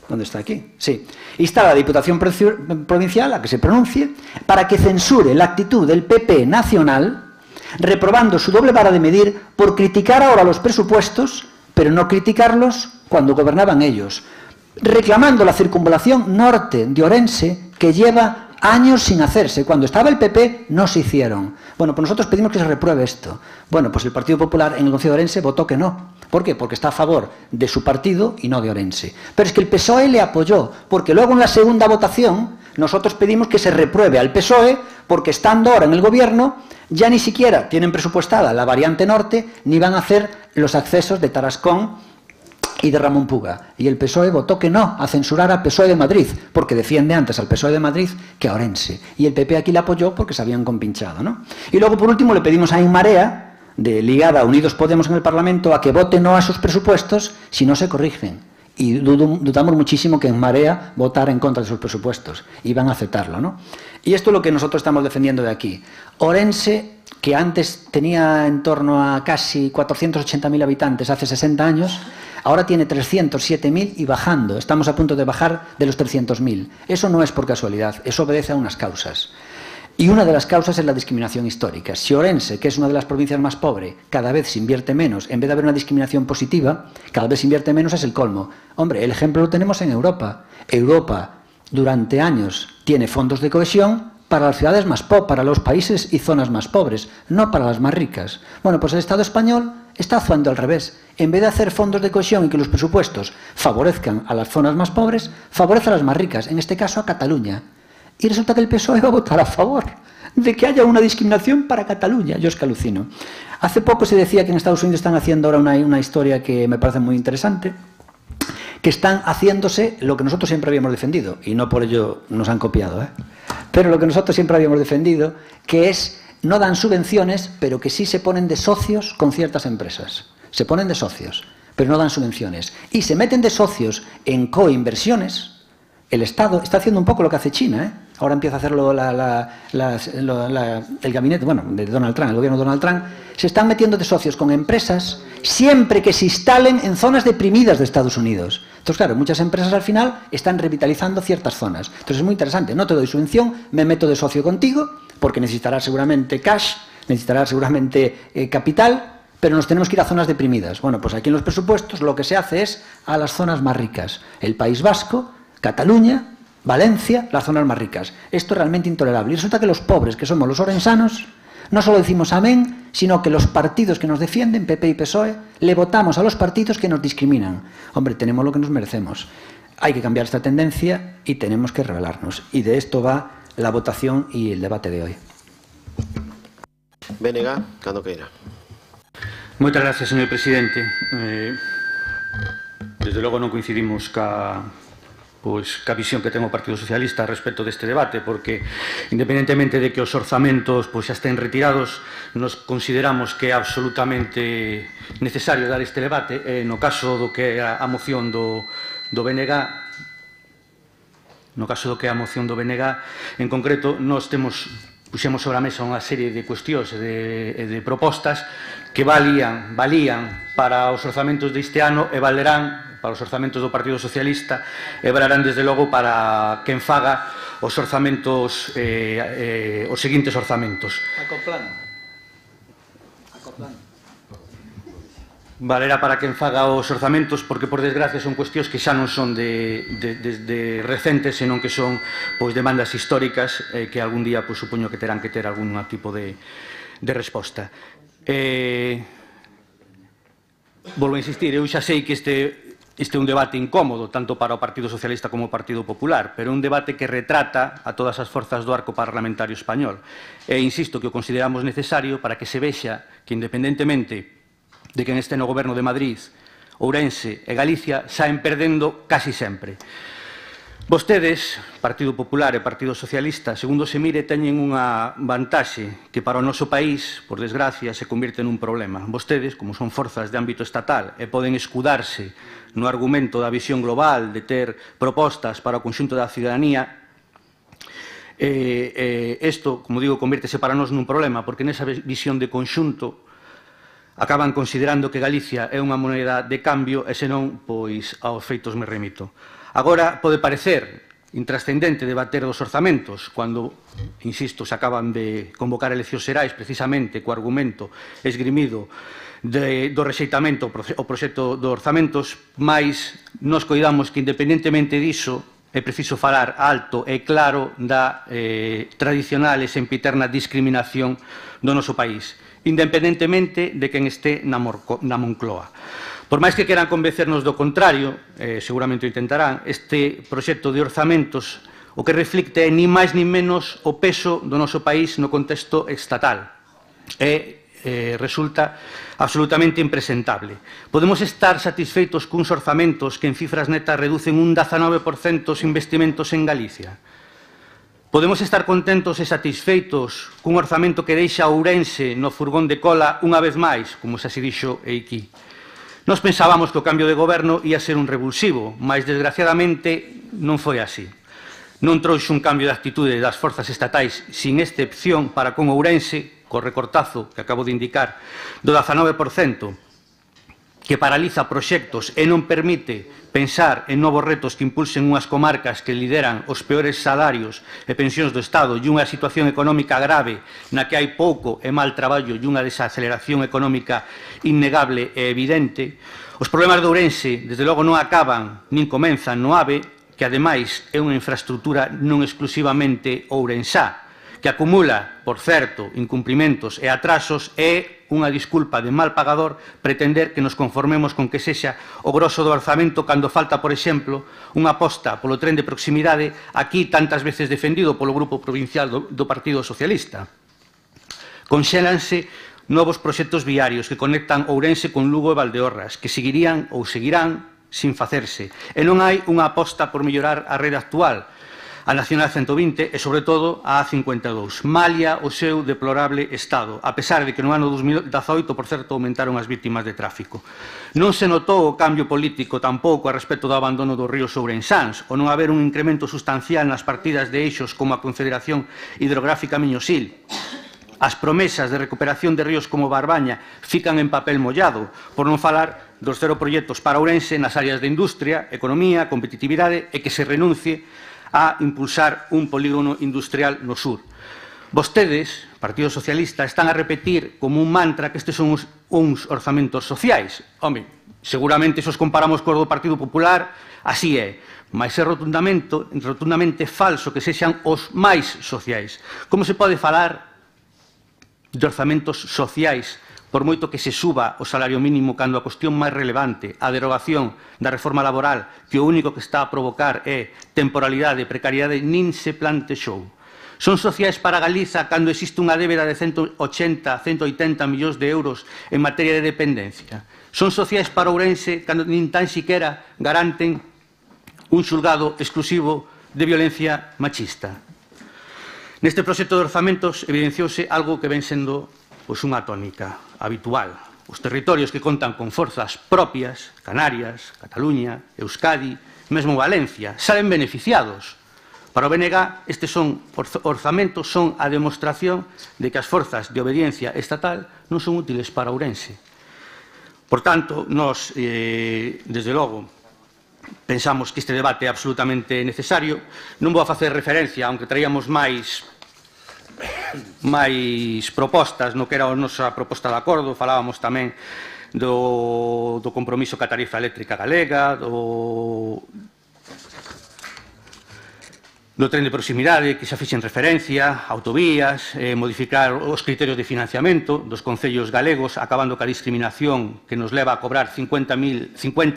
¿Dónde está aquí? Sí. Insta a la Diputación Provincial a que se pronuncie para que censure la actitud del PP nacional, reprobando su doble vara de medir por criticar ahora los presupuestos, pero no criticarlos cuando gobernaban ellos, reclamando la circunvalación norte de Orense, que lleva años sin hacerse. Cuando estaba el PP no se hicieron. Bueno, pues nosotros pedimos que se repruebe esto. Bueno, pues el Partido Popular en el Concello de Orense votó que no. ¿Por qué? Porque está a favor de su partido y no de Orense. Pero es que el PSOE le apoyó, porque luego en la segunda votación nosotros pedimos que se repruebe al PSOE, porque estando ahora en el gobierno ya ni siquiera tienen presupuestada la variante norte, ni van a hacer los accesos de Tarascón y de Ramón Puga. Y el PSOE votó que no, a censurar al PSOE de Madrid, porque defiende antes al PSOE de Madrid que a Orense. Y el PP aquí le apoyó porque se habían compinchado, ¿no? Y luego, por último, le pedimos a Inmarea, ligada a Unidos Podemos en el Parlamento, a que vote no a sus presupuestos si no se corrigen. Y dudamos muchísimo que en Marea votara en contra de sus presupuestos. Y van a aceptarlo, ¿no? Y esto es lo que nosotros estamos defendiendo de aquí. Orense, que antes tenía en torno a casi 480.000 habitantes hace 60 años, ahora tiene 307.000 y bajando. Estamos a punto de bajar de los 300.000. Eso no es por casualidad, eso obedece a unas causas. Y una de las causas es la discriminación histórica. Si Orense, que es una de las provincias más pobres, cada vez se invierte menos, en vez de haber una discriminación positiva, cada vez se invierte menos, es el colmo. Hombre, el ejemplo lo tenemos en Europa. Europa, durante años, tiene fondos de cohesión para las ciudades más pobres, para los países y zonas más pobres, no para las más ricas. Bueno, pues el Estado español está actuando al revés. En vez de hacer fondos de cohesión y que los presupuestos favorezcan a las zonas más pobres, favorece a las más ricas, en este caso a Cataluña. Y resulta que el PSOE va a votar a favor de que haya una discriminación para Cataluña. Yo es que alucino. Hace poco se decía que en Estados Unidos están haciendo ahora una historia que me parece muy interesante, que están haciéndose lo que nosotros siempre habíamos defendido, y no por ello nos han copiado, pero lo que nosotros siempre habíamos defendido, que es, no dan subvenciones, pero que sí se ponen de socios con ciertas empresas. Se ponen de socios, pero no dan subvenciones. Y se meten de socios en coinversiones. El Estado está haciendo un poco lo que hace China, ahora empieza a hacerlo el gabinete, bueno, de Donald Trump, el gobierno de Donald Trump, se están metiendo de socios con empresas siempre que se instalen en zonas deprimidas de Estados Unidos. Entonces, claro, muchas empresas al final están revitalizando ciertas zonas. Entonces es muy interesante, no te doy subvención, me meto de socio contigo, porque necesitarás seguramente cash, necesitarás seguramente capital, pero nos tenemos que ir a zonas deprimidas. Bueno, pues aquí en los presupuestos lo que se hace es a las zonas más ricas. El País Vasco, Cataluña, Valencia, las zonas más ricas. Esto es realmente intolerable. Y resulta que los pobres, que somos los orensanos, no solo decimos amén, sino que los partidos que nos defienden, PP y PSOE, le votamos a los partidos que nos discriminan. Hombre, tenemos lo que nos merecemos. Hay que cambiar esta tendencia y tenemos que rebelarnos. Y de esto va la votación y el debate de hoy. Bénega, cando queira. Moitas gracias, señor presidente. Desde logo non coincidimos ca visión que ten o Partido Socialista respecto deste debate, porque independentemente de que os orzamentos xa estén retirados, nos consideramos que é absolutamente necesario dar este debate. No caso do que é a moción do BNG, en concreto, nós puxemos sobre a mesa unha serie de cuestións e de propostas que valían para os orzamentos deste ano e valerán para os orzamentos do Partido Socialista e valerán, desde logo, para quen faga os orzamentos, os seguintes orzamentos. Valerá para quen faga os orzamentos, porque, por desgracia, son cuestións que xa non son de recentes, senón que son demandas históricas que algún día supoño que terán que ter algún tipo de resposta. Volvo a insistir, eu xa sei que este é un debate incómodo, tanto para o Partido Socialista como o Partido Popular, pero é un debate que retrata a todas as forzas do arco parlamentario español. E insisto que o consideramos necesario para que se vexa que, independentemente de quen este no goberno de Madrid, Ourense e Galicia, saen perdendo casi sempre. Vostedes, Partido Popular e Partido Socialista, segundo se mire, teñen unha vantaxe que para o noso país, por desgracia, se convirte nun problema. Vostedes, como son forzas de ámbito estatal e poden escudarse no argumento da visión global, de ter propostas para o conxunto da ciudadanía, isto, como digo, convírtese para nós nun problema, porque nesa visión de conxunto acaban considerando que Galicia é unha moneda de cambio e, senón, pois, aos feitos me remito. Agora, pode parecer intrascendente debater dos orzamentos, cando, insisto, se acaban de convocar eleccións xerais precisamente co argumento esgrimido do rexeitamento ao proxecto dos orzamentos, mais nos coidamos que, independentemente diso, é preciso falar alto e claro da tradicional e sempiterna discriminación do noso país, independentemente de quen este na Moncloa. Por máis que queran convencernos do contrario, seguramente o intentarán, este proxecto de orzamentos o que reflicte é ni máis ni menos o peso do noso país no contexto estatal. Resulta absolutamente impresentable. Podemos estar satisfeitos cuns orzamentos que en cifras netas reducen un 19% os investimentos en Galicia? Podemos estar contentos e satisfeitos cun orzamento que deixa Ourense no furgón de cola unha vez máis, como xa se dixo aquí? Nos pensábamos que o cambio de goberno ia ser un revulsivo, mas desgraciadamente non foi así. Non trouxe un cambio de actitude das forzas estatais sin excepción para con Ourense, co recortazo que acabo de indicar, do 19%, que paraliza proxectos e non permite pensar en novos retos que impulsen unhas comarcas que lideran os peores salarios e pensións do Estado e unha situación económica grave na que hai pouco e mal traballo e unha desaceleración económica innegable e evidente. Os problemas de Ourense, desde logo, non acaban nin comenzan no AVE, que ademais é unha infraestructura non exclusivamente ourensá, que acumula, por certo, incumprimentos e atrasos, e unha disculpa de mal pagador pretender que nos conformemos con que sexa o grosso do orzamento cando falta, por exemplo, unha aposta polo tren de proximidade aquí tantas veces defendido polo Grupo Provincial do Partido Socialista. Conxélanse novos proxectos viarios que conectan Ourense con Lugo e Valdeorras, que seguirían ou seguirán sin facerse. E non hai unha aposta por mellorar a rede actual. a Nacional 120 e, sobre todo, a A52. Malia o seu deplorable estado, a pesar de que no ano 2018, por certo, aumentaron as vítimas de tráfico. Non se notou o cambio político tampouco a respecto do abandono dos ríos ourensáns, ou non haber un incremento sustancial nas partidas de eixos como a Confederación Hidrográfica Miñosil. As promesas de recuperación de ríos como Barbaña fican en papel mollado, por non falar dos 0 proxectos para Ourense nas áreas de industria, economía, competitividade e que se renuncie a impulsar un polígono industrial no sur. Vostedes, Partido Socialista, están a repetir como un mantra que estes son uns orzamentos sociais. Home, seguramente se os comparamos co do Partido Popular, así é, mas é rotundamente falso que sexan os máis sociais. Como se pode falar de orzamentos sociais por moito que se suba o salario mínimo cando a cuestión máis relevante, a derogación da reforma laboral, que o único que está a provocar é temporalidade e precariedade, nin se plantexou? Son sociais para Galiza cando existe unha débeda de 180, 180 millóns de euros en materia de dependencia? Son sociais para Ourense cando nin tan siquera garanten un xulgado exclusivo de violencia machista? Neste proxecto de orzamentos evidenciouse algo que ven sendo unha tónica habitual. Os territorios que contan con forzas propias, Canarias, Cataluña, Euskadi, mesmo Valencia, salen beneficiados. Para o BNG, estes orzamentos son a demostración de que as forzas de obediencia estatal non son útiles para Ourense. Por tanto, nós, desde logo, pensamos que este debate é absolutamente necesario. Non vou a facer referencia, aunque traíamos máis propostas no que era a nosa proposta de acordo, falábamos tamén do compromiso ca tarifa eléctrica galega, do tren de proximidade, que xa fixen referencia, autovías, modificar os criterios de financiamento dos concellos galegos, acabando ca discriminación que nos leva a cobrar 50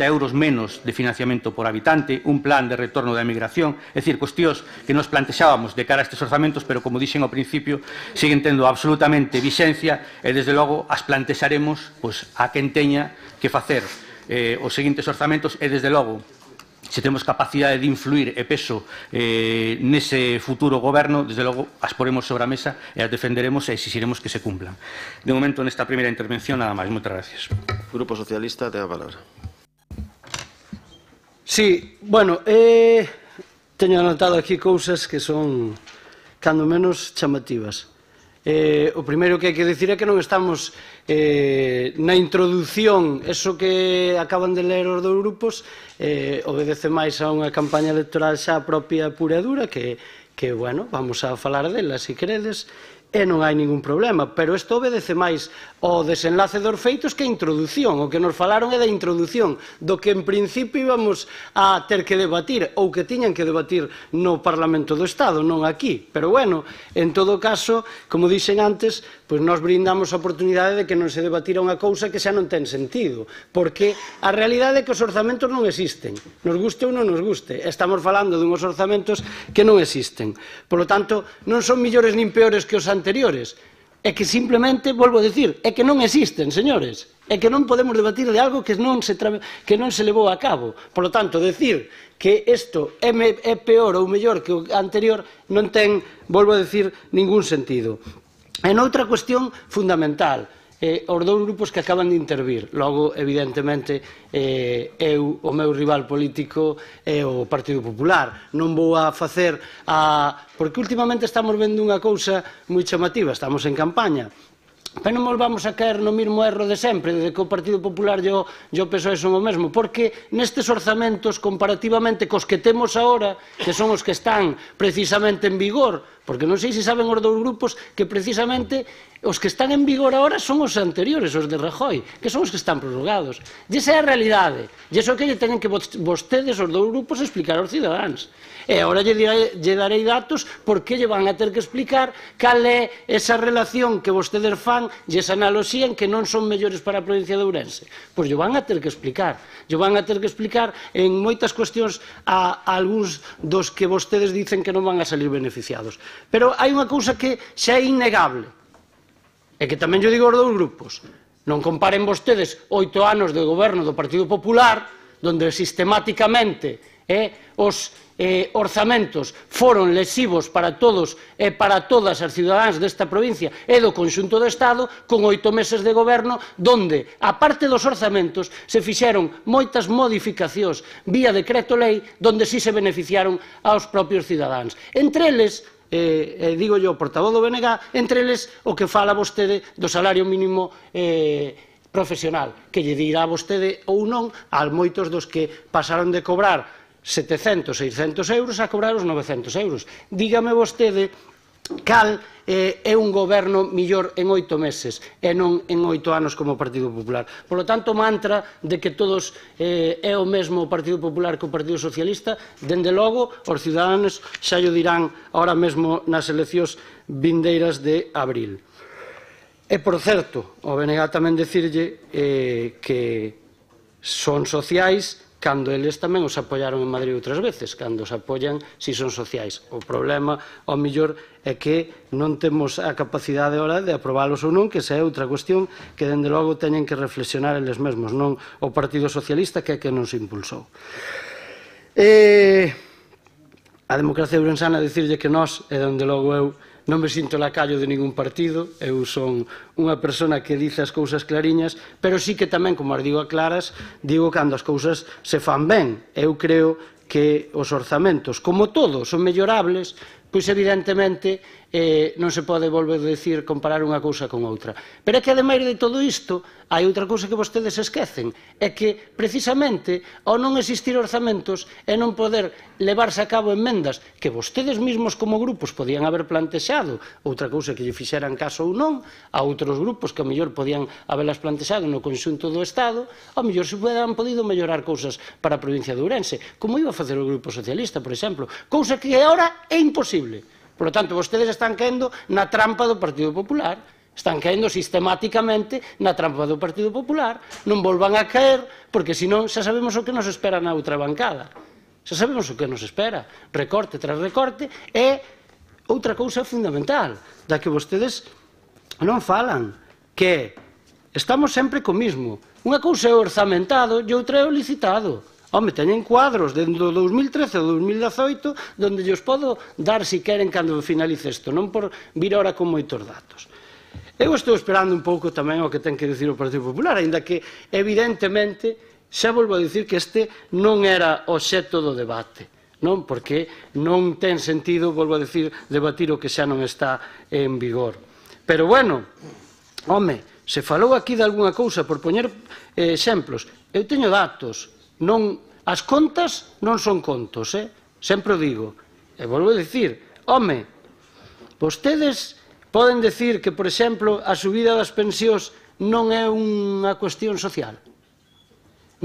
euros menos de financiamento por habitante, un plan de retorno da emigración, é dicir, cuestións que nos plantexábamos de cara a estes orzamentos, pero, como dixen ao principio, siguen tendo absolutamente vixencia e, desde logo, as plantexaremos a quen teña que facer os seguintes orzamentos e, desde logo, se temos capacidade de influir e peso nese futuro goberno, desde logo as poremos sobre a mesa e as defenderemos e exixiremos que se cumplan. De momento, nesta primeira intervención, nada máis. Moitas gracias. Grupo Socialista, ten a palabra. Sí, bueno, teño anotado aquí cousas que son, cando menos, chamativas. O primeiro que hai que dicir é que non estamos na introdución, eso que acaban de ler os dous grupos, obedece máis a unha campaña electoral xa propia pura e dura, que, bueno, vamos a falar dela, se queredes, e non hai ningún problema, pero isto obedece máis ao desenlace dos feitos que a introdución. O que nos falaron é da introdución, do que en principio íbamos a ter que debatir, ou que tiñan que debatir no Parlamento do Estado, non aquí. Pero, bueno, en todo caso, como dixen antes, pois nós brindamos a oportunidade de que non se debatira unha cousa que xa non ten sentido, porque a realidade é que os orzamentos non existen, nos guste ou non nos guste. Estamos falando dunhos orzamentos que non existen. Por lo tanto, non son millores nin peores que os anteriores, é que simplemente, volvo a dicir, é que non existen, señores, é que non podemos debatir de algo que non se levou a cabo. Por lo tanto, decir que isto é peor ou mellor que o anterior non ten, volvo a dicir, ningún sentido. En outra cuestión fundamental, os dous grupos que acaban de intervir, logo, evidentemente, o meu rival político é o Partido Popular. Non vou a facer porque últimamente estamos vendo unha cousa moi chamativa, estamos en campaña, pero non nos vamos a caer no mesmo erro de sempre, de que o Partido Popular e o PSOE son o mesmo, porque nestes orzamentos, comparativamente cos que temos agora, que son os que están precisamente en vigor, porque non sei se saben os dous grupos que precisamente os que están en vigor agora son os anteriores, os de Rajoy, que son os que están prorrogados. E esa é a realidade. E iso que lle teñen que vostedes, os dous grupos, explicar aos cidadáns. E agora lle darei datos porque lle van a ter que explicar cal é esa relación que vostedes fan e esa analoxía en que non son mellores para a provincia de Ourense. Pois lle van a ter que explicar. Lle van a ter que explicar en moitas cuestións a algúns dos que vostedes dicen que non van a salir beneficiados. Pero hai unha cousa que xa é innegable, e que tamén yo digo aos dous grupos. Non comparen vostedes 8 anos de goberno do Partido Popular, donde sistemáticamente os orzamentos foron lesivos para todos e para todas as cidadáns desta provincia e do conxunto do Estado, con 8 meses de goberno donde, a parte dos orzamentos, se fixeron moitas modificacións vía decreto-lei donde sí se beneficiaron aos propios cidadáns. Entre eles, digo yo, portavoz do BNG, entre eles o que fala vostede do salario mínimo profesional, que lle dirá vostede ou non a moitos dos que pasaron de cobrar 700, 600 euros a cobrar os 900 euros. Dígame vostede cal é un goberno millor en 8 meses e non en 8 anos como o Partido Popular. Por lo tanto, mantra de que todos é o mesmo o Partido Popular que o Partido Socialista, dende logo, os ciudadanos xa o dirán ahora mesmo nas eleccións vindeiras de abril. E, por certo, o BNG tamén dicirlle que son sociais cando eles tamén os apoiaron en Madrid outras veces, cando os apoian si son sociais. O problema, ao mellor, é que non temos a capacidade ahora de aprobalos ou non, que esa é outra cuestión que, dende logo, teñen que reflexionar eles mesmos, non o Partido Socialista, que é que nos impulsou. A democracia ourensana, dicirlle que nós, e dende logo eu, non me sinto lacallo de ningún partido, eu son unha persona que dice as cousas clariñas, pero sí que tamén, como as digo a claras, digo cando as cousas se fan ben. Eu creo que os orzamentos, como todos, son mellorables, pois evidentemente non se pode volver a decir comparar unha cousa con outra. Pero é que, ademais de todo isto, hai outra cousa que vostedes esquecen, é que, precisamente, ao non existir orzamentos e non poder levarse a cabo enmendas que vostedes mesmos como grupos podían haber plantexado, outra cousa que lle fixeran caso ou non, a outros grupos que, ao mellor, podían haberlas plantexado no conxunto do Estado, ao mellor se hubieran podido mellorar cousas para a provincia de Ourense, como iba a facer o Grupo Socialista, por exemplo, cousa que agora é imposible. Por lo tanto, vostedes están caendo na trampa do Partido Popular, están caendo sistemáticamente na trampa do Partido Popular, non volvan a caer, porque senón xa sabemos o que nos espera na outra bancada. Xa sabemos o que nos espera, recorte tras recorte, e outra cousa fundamental, da que vostedes non falan, que estamos sempre co mismo. Unha cousa é o orzamentado e outra é o licitado. Home, teñen cuadros dentro do 2013 ou 2018 onde lles podo dar se queren cando finalice isto, non por vir ahora con moitos datos. Eu estou esperando un pouco tamén o que ten que dicir o Partido Popular, aínda que evidentemente xa volvo a dicir que este non era o xeto do debate, non? Porque non ten sentido, volvo a dicir, debatir o que xa non está en vigor. Pero bueno, home, se falou aquí de algunha cousa por poñer exemplos, eu teño datos. As contas non son contos, sempre o digo. E volvo a dicir, home, vostedes poden dicir que, por exemplo, a subida das pensións non é unha cuestión social.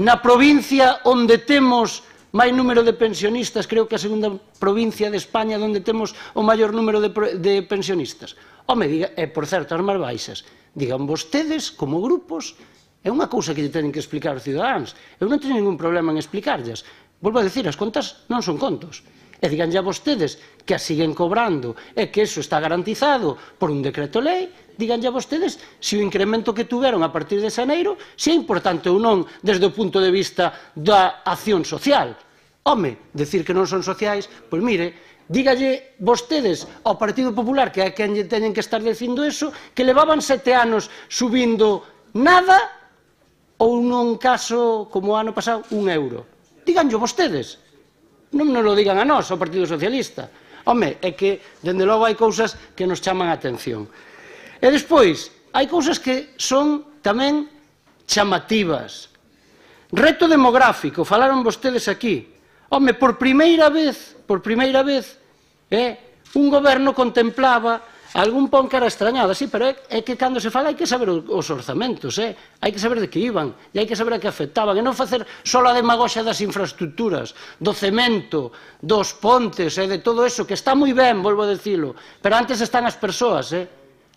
Na provincia onde temos máis número de pensionistas, creo que a segunda provincia de España onde temos o maior número de pensionistas. Home, e por certo, as máis baixas, digan vostedes, como grupos, é unha cousa que lle teñen que explicar aos cidadáns. Eu non teño ningún problema en explicarlles. Volvo a dicir, as contas non son contos. E diganlle a vostedes que as siguen cobrando e que eso está garantizado por un decreto-lei, diganlle a vostedes se o incremento que tuveron a partir de xaneiro se é importante ou non desde o punto de vista da acción social. Home, decir que non son sociais, pois mire, dígalle vostedes ao Partido Popular, que é quen lle teñen que estar dicindo eso, que levaban 7 anos subindo nada ou nun caso, como o ano pasado, 1 euro. Díganllo vostedes. Non nos lo digan a nós, ao Partido Socialista. Home, é que, dende logo, hai cousas que nos chaman a atención. E despois, hai cousas que son tamén chamativas. Reto demográfico, falaron vostedes aquí. Home, por primeira vez, un goberno contemplaba algún pon cara extrañada, sí, pero é que cando se fala hai que saber os orzamentos, hai que saber de que iban, e hai que saber a que afectaban, e non facer só a demagoxa das infraestructuras, do cemento, dos pontes, de todo eso, que está moi ben, volvo a dicilo, pero antes están as persoas,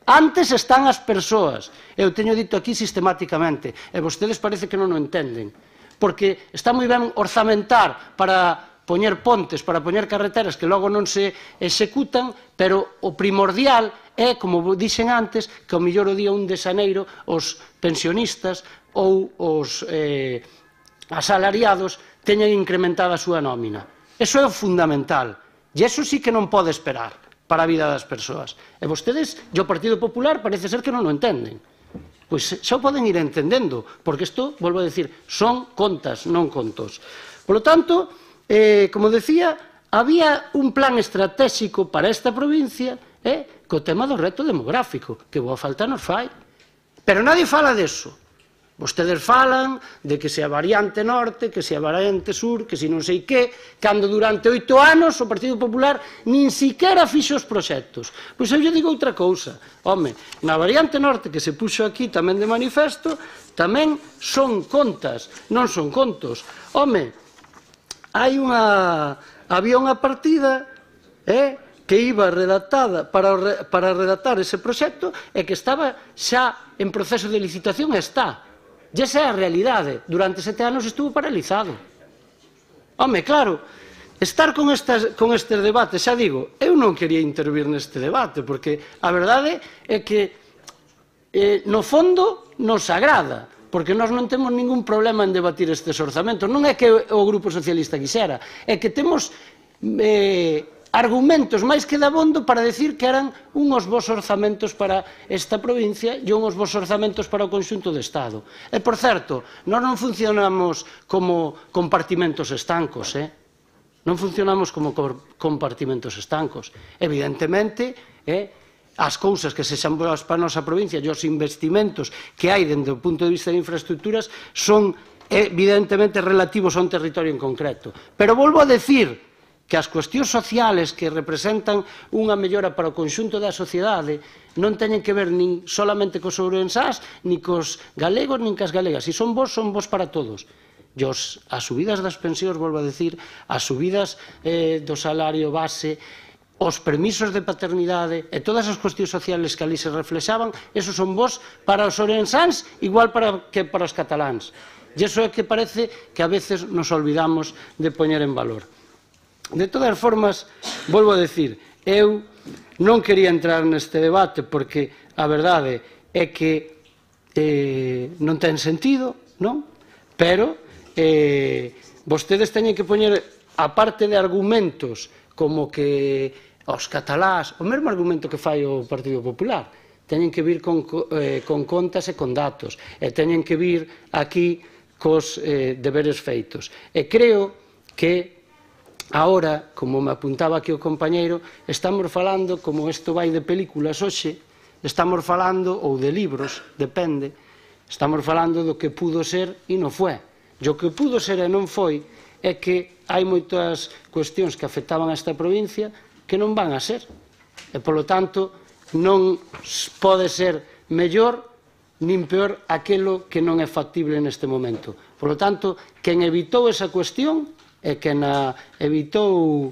antes están as persoas, eu teño dito aquí sistemáticamente, e vostedes parece que non o entenden, porque está moi ben orzamentar para poñer pontes, para poñer carreteras que logo non se executan, pero o primordial é, como dixen antes, que ao mellor o día 1 de xaneiro os pensionistas ou os asalariados teñan incrementada a súa nómina. Eso é fundamental. E eso sí que non pode esperar para a vida das persoas. E vostedes, e o Partido Popular, parece ser que non o entenden. Pois xa o poden ir entendendo, porque isto, volvo a decir, son contas, non contos. Por lo tanto, como decía, había un plan estratégico para esta provincia co tema do reto demográfico, que boa falta nos fai. Pero nadie fala deso. Vostedes falan de que se a variante norte, que se a variante sur, que se non sei que, cando durante 8 anos o Partido Popular nin siquiera fixo os proxectos. Pois eu lle digo outra cousa. Home, na variante norte que se puxo aquí tamén de manifesto, tamén son contas, non son contos. Home, había unha partida que iba redactada para redactar ese proxecto e que estaba xa en proceso de licitación e está. E esa é a realidade. Durante 7 anos estuvo paralizado. Home, claro, estar con estes debates, xa digo, eu non quería intervir neste debate, porque a verdade é que no fondo nos agrada, porque nós non temos ningún problema en debatir estes orzamentos. Non é que o Grupo Socialista quixera, é que temos argumentos máis que dabondo para decir que eran unhos bons orzamentos para esta provincia e unhos bons orzamentos para o conxunto do Estado. E, por certo, nós non funcionamos como compartimentos estancos, non funcionamos como compartimentos estancos. Evidentemente, as cousas que sexan boas para a nosa provincia e os investimentos que hai dende o punto de vista de infraestructuras son evidentemente relativos a un territorio en concreto. Pero volvo a decir que as cuestións sociales que representan unha mellora para o conxunto da sociedade non teñen que ver nin solamente cos ourensás, nin cos galegos, nin cas galegas. Se son vos para todos. E as subidas das pensións, volvo a decir, as subidas do salario base, os permisos de paternidade e todas as cuestións sociales que ali se reflexaban, esos son vos para os ourensáns igual que para os cataláns. E iso é que parece que a veces nos olvidamos de poñer en valor. De todas formas, volvo a decir, eu non quería entrar neste debate porque a verdade é que non ten sentido, non? Pero vostedes teñen que poñer, a parte de argumentos como que os catalás, o mesmo argumento que fai o Partido Popular, teñen que vir con contas e con datos, e teñen que vir aquí cos deberes feitos. E creo que agora, como me apuntaba aquí o compañeiro, estamos falando, como isto vai de películas hoxe, estamos falando, ou de libros, depende, estamos falando do que pudo ser e non foi. E o que pudo ser e non foi é que hai moitas cuestións que afectaban a esta provincia que non van a ser. E, polo tanto, non pode ser mellor nin peor aquilo que non é factible neste momento. Por lo tanto, quen evitou esa cuestión e quen a evitou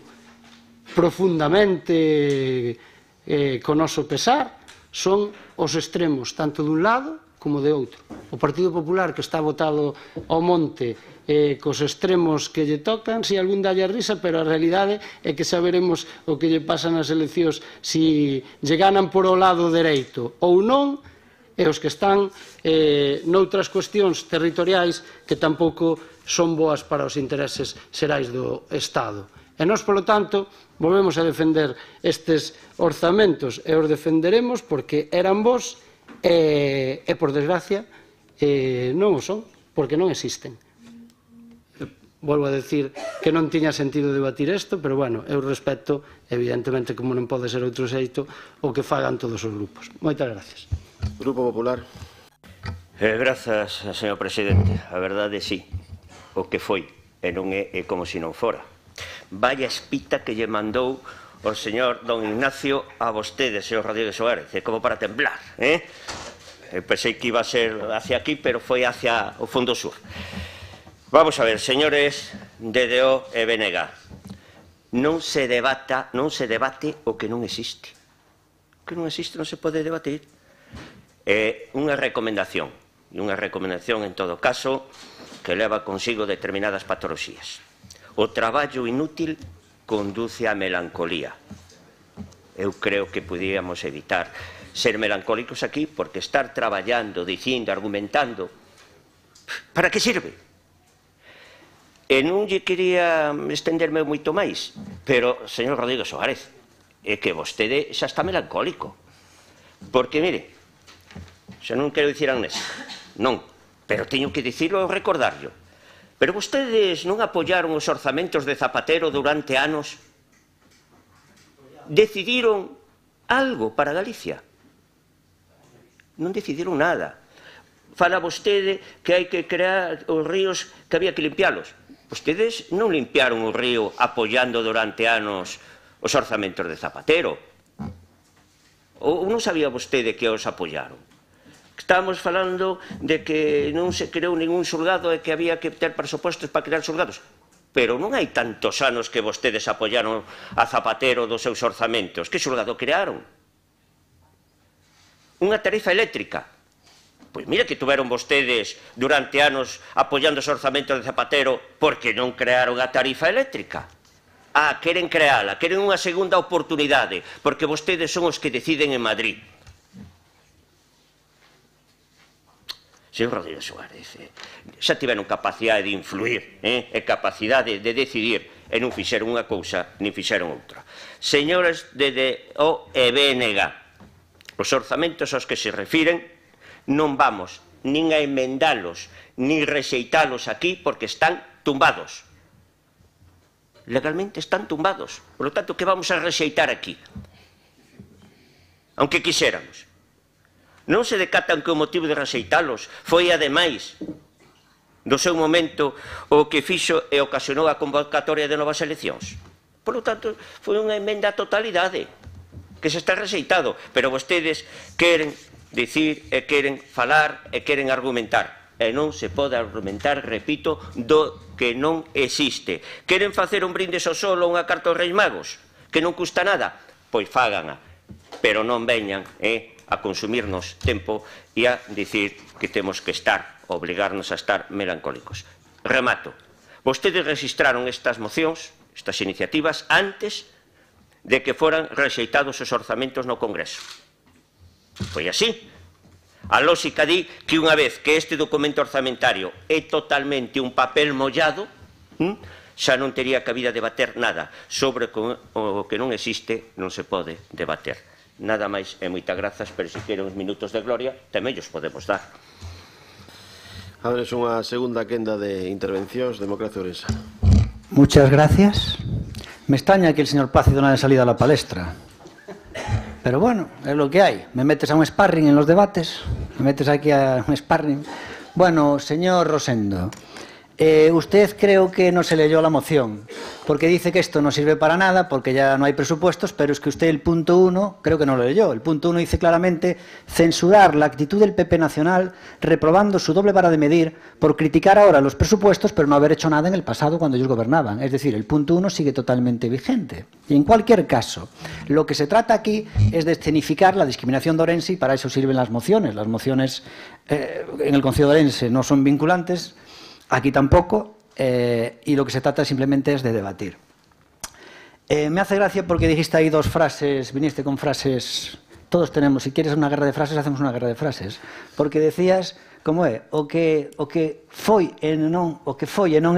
profundamente co noso pesar son os extremos, tanto dun lado como de outro. O Partido Popular, que está votado ao monte cos extremos que lle tocan, si algún dalle a risa, pero a realidade é que saberemos o que lle pasa nas eleccións, si lle ganan por o lado dereito ou non, e os que están noutras cuestións territoriais que tampouco son boas para os intereses xerais do Estado. E nós, polo tanto, volvemos a defender estes orzamentos e os defenderemos porque eran bons e, por desgracia, non o son, porque non existen. Volvo a decir que non tiña sentido debatir isto, pero, bueno, eu respeto, evidentemente, como non pode ser outro xeito, o que fagan todos os grupos. Moitas gracias. Grupo Popular. Grazas, señor presidente. A verdade, sí, o que foi, e non é como se non fora. Vaya espita que lle mandou o señor don Ignacio a vostede, señor Rodríguez Suárez, como para temblar, pensei que iba a ser hacia aquí, pero foi hacia o fondo sur. Vamos a ver, señores de DO e BNG, non se debate o que non existe. O que non existe non se pode debatir. É unha recomendación, e unha recomendación en todo caso que leva consigo determinadas patoloxías. O traballo inútil conduce a melancolía. Eu creo que podíamos evitar ser melancólicos aquí, porque estar traballando, dicindo, argumentando, para que sirve? E non lle quería estenderme moito máis, pero, señor Rodríguez Suárez, é que vostede xa está melancólico. Porque, mire, xa non quero dicir amnésico, non, pero teño que dicirlo e recordarlo. Pero vostedes non apoiaron os orzamentos de Zapatero durante anos? Decidiron algo para Galicia? Non decidiron nada. Fala vostede que hai que crear os ríos, que había que limpialos. Vostedes non limpiaron o río apoiando durante anos os orzamentos de Zapatero. Ou non sabía vostede que os apoiaron? Estamos falando de que non se creou ningún xulgado e que había que ter presupostos para crear xulgados. Pero non hai tantos anos que vostedes apoiaron a Zapatero dos seus orzamentos. Que xulgado crearon? Unha tarifa eléctrica. Pois mira que tuveron vostedes durante anos apoiando os orzamentos de Zapatero porque non crearon a tarifa eléctrica. Ah, queren creala, queren unha segunda oportunidade, porque vostedes son os que deciden en Madrid. Señor Rodríguez Suárez, xa tiveron capacidade de influir e capacidade de decidir e non fixeron unha cousa, nin fixeron outra. Señores de o BNG, os orzamentos aos que se refiren non vamos nin a emendalos, nin rexeitalos aquí porque están tumbados. Legalmente están tumbados. Por lo tanto, que vamos a rexeitar aquí? Aunque quixéramos. Non se decatan que o motivo de rexeitalos foi, ademais, do seu momento, o que fixo e ocasionou a convocatoria de novas eleccións. Por lo tanto, foi unha emenda a totalidade que se está rexeitado. Pero vostedes queren dicir e queren falar e queren argumentar. E non se pode argumentar, repito, do que non existe. Queren facer un brindis ao sol ou unha carta aos Reis Magos, que non custa nada? Pois fágana. Pero non veñan a consumirnos tempo e a dicir que temos que estar, obligarnos a estar melancólicos. Remato. Vostedes registraron estas mocións, estas iniciativas, antes de que foran rexeitados os orzamentos no Congreso. Foi así. A lógica di que unha vez que este documento orzamentario é totalmente un papel mollado, xa non tería cabida debater nada. Sobre o que non existe non se pode debater. Nada máis e moitas grazas, pero se queren uns minutos de gloria, tamén os podemos dar. Abres unha segunda quenda de intervencións, Democracia Ourense. Muchas gracias. Me extraña que el señor Paz no haya salido a la palestra. Pero bueno, es lo que hay. Me metes a un sparring en los debates, me metes aquí a un sparring. Bueno, señor Rosendo, usted creo que no se leyó la moción, porque dice que esto no sirve para nada, porque ya no hay presupuestos, pero es que usted el punto 1 creo que no lo leyó. El punto 1 dice claramente censurar la actitud del PP nacional, reprobando su doble vara de medir por criticar ahora los presupuestos, pero no haber hecho nada en el pasado cuando ellos gobernaban. Es decir, el punto 1 sigue totalmente vigente. Y en cualquier caso, lo que se trata aquí es de escenificar la discriminación de Orense, y para eso sirven las mociones. Las mociones en el Concejo de Orense no son vinculantes, aquí tampoco, y lo que se trata simplemente es de debatir. Me hace gracia porque dijiste ahí dos frases, viniste con frases, todos tenemos, si quieres una guerra de frases, hacemos una guerra de frases, porque decías, como é, o que foi e non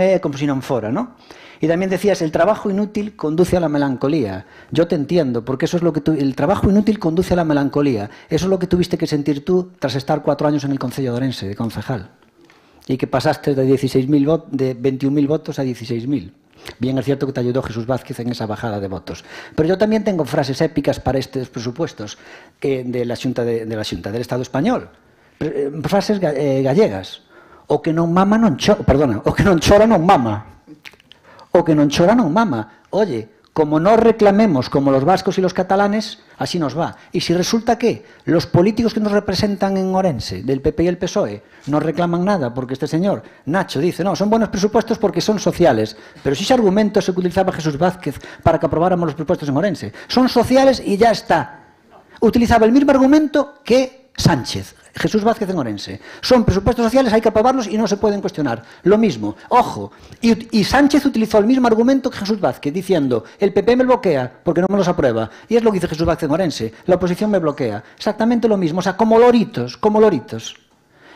é como se non fora, ¿no? Y también decías, el trabajo inútil conduce a la melancolía. Yo te entiendo, porque eso es lo que el trabajo inútil conduce a la melancolía. Eso es lo que tuviste que sentir tú tras estar 4 años en el Concello de Orense, de concejal. Y que pasaste de 21.000 votos a 16.000. Bien es cierto que te ayudó Jesús Vázquez en esa bajada de votos. Pero yo también tengo frases épicas para estos presupuestos de la Xunta del Estado español. Frases gallegas. O que non mama non chora, perdona, o que non chora non mama. O que non chora non mama. Oye, como no reclamemos como los vascos y los catalanes, así nos va. Y si resulta que los políticos que nos representan en Orense, del PP y el PSOE, no reclaman nada porque este señor, Nacho, dice, no, son buenos presupuestos porque son sociales. Pero si ese argumento es el que utilizaba Jesús Vázquez para que aprobáramos los presupuestos en Orense. Son sociales y ya está. Utilizaba el mismo argumento que Sánchez. Jesús Vázquez en Orense. Son presupuestos sociales, hay que aprobarlos y no se pueden cuestionar. Lo mismo, ojo, y Sánchez utilizó el mismo argumento que Jesús Vázquez, diciendo, el PP me bloquea porque no me los aprueba. Y es lo que dice Jesús Vázquez en Orense, la oposición me bloquea. Exactamente lo mismo, o sea, como loritos, como loritos.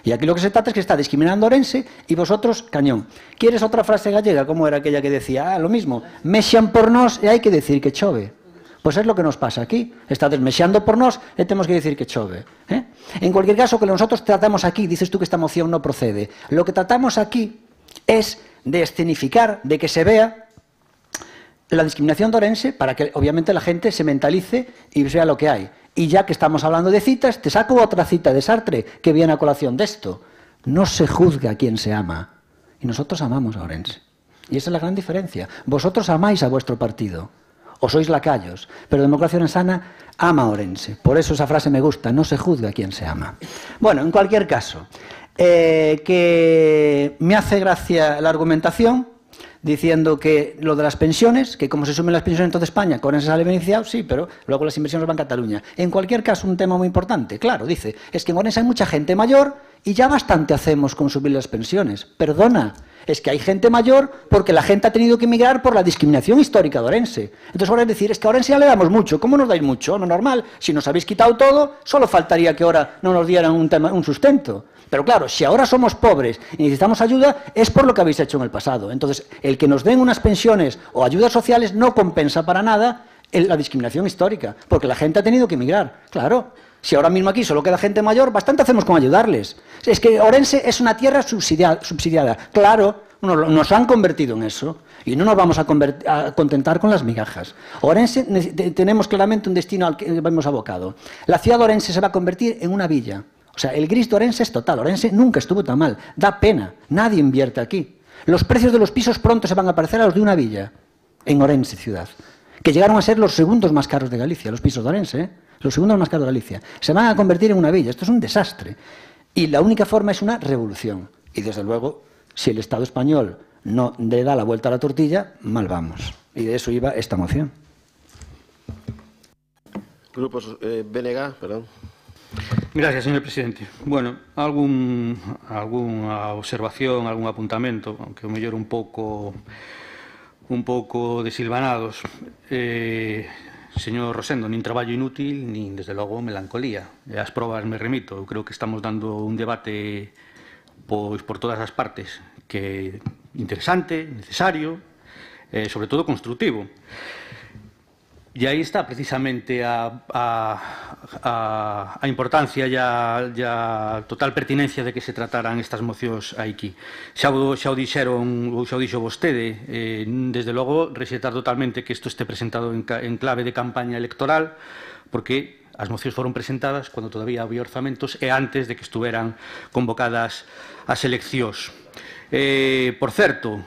Y aquí lo que se trata es que está discriminando a Ourense y vosotros, cañón. ¿Quieres otra frase gallega? ¿Cómo era aquella que decía? Lo mismo, mexan por nós e hai que decir que chove. Pois é lo que nos pasa aquí. Estades mexando por nós e temos que decir que chove. En cualquier caso, que nosotros tratamos aquí, dices tú que esta moción no procede, lo que tratamos aquí es de escenificar, de que se vea la discriminación de Ourense para que obviamente la gente se mentalice y vea lo que hay. Y ya que estamos hablando de citas, te saco otra cita de Sartre que viene a colación de esto. No se juzga a quien se ama. Y nosotros amamos a Ourense. Y esa es la gran diferencia. Vosotros amáis a vuestro partido. O sois lacayos, pero Democracia Ourensana ama a Ourense. Por eso esa frase me gusta, no se juzga a quien se ama. Bueno, en cualquier caso, que me hace gracia la argumentación diciendo que lo de las pensiones, que como se sumen las pensiones en toda España, con Ourense sale beneficiado, sí, pero luego las inversiones van a Cataluña. En cualquier caso, un tema muy importante, claro, dice, es que en Ourense hay mucha gente mayor y ya bastante hacemos con subir las pensiones. Perdona, es que hay gente mayor porque la gente ha tenido que emigrar por la discriminación histórica de Ourense. Entonces ahora es decir, es que a Ourense ya le damos mucho. ¿Cómo nos dais mucho? No normal. Si nos habéis quitado todo, solo faltaría que ahora no nos dieran un sustento. Pero claro, si ahora somos pobres y necesitamos ayuda, es por lo que habéis hecho en el pasado. Entonces, el que nos den unas pensiones o ayudas sociales no compensa para nada la discriminación histórica, porque la gente ha tenido que emigrar. Claro, si ahora mismo aquí solo queda gente mayor, bastante hacemos con ayudarles. Es que Ourense es una tierra subsidiada. Claro, nos han convertido en eso y no nos vamos a contentar con las migajas. Ourense tenemos claramente un destino al que hemos abocado. La ciudad de Ourense se va a convertir en una villa. O sea, el gris de Ourense es total. Ourense nunca estuvo tan mal. Da pena. Nadie invierte aquí. Los precios de los pisos pronto se van a parecer a los de una villa en Ourense ciudad, que llegaron a ser los segundos más caros de Galicia, los pisos de Ourense, los segundos más caros de Galicia. Se van a convertir en una villa. Esto es un desastre. Y la única forma es una revolución. Y desde luego, si el Estado español no le da la vuelta a la tortilla, mal vamos. Y de eso iba esta moción. Grupos BNG, perdón. Gracias, señor presidente. Bueno, alguna observación, algún apuntamento, aunque o mellor un pouco desilvanados. Señor Rosendo, nin traballo inútil, nin, desde logo, melancolía. E as probas me remito. Eu creo que estamos dando un debate pois por todas as partes, que é interesante, necesario, sobre todo constructivo. E aí está precisamente a importancia e a total pertinencia de que se trataran estas mocións aquí. Xa o dixeron, ou xa o dixo vostede, desde logo, rexeitar totalmente que isto este presentado en clave de campaña electoral, porque as mocións foron presentadas cando todavía había orzamentos e antes de que estuveran convocadas as eleccións. Por certo,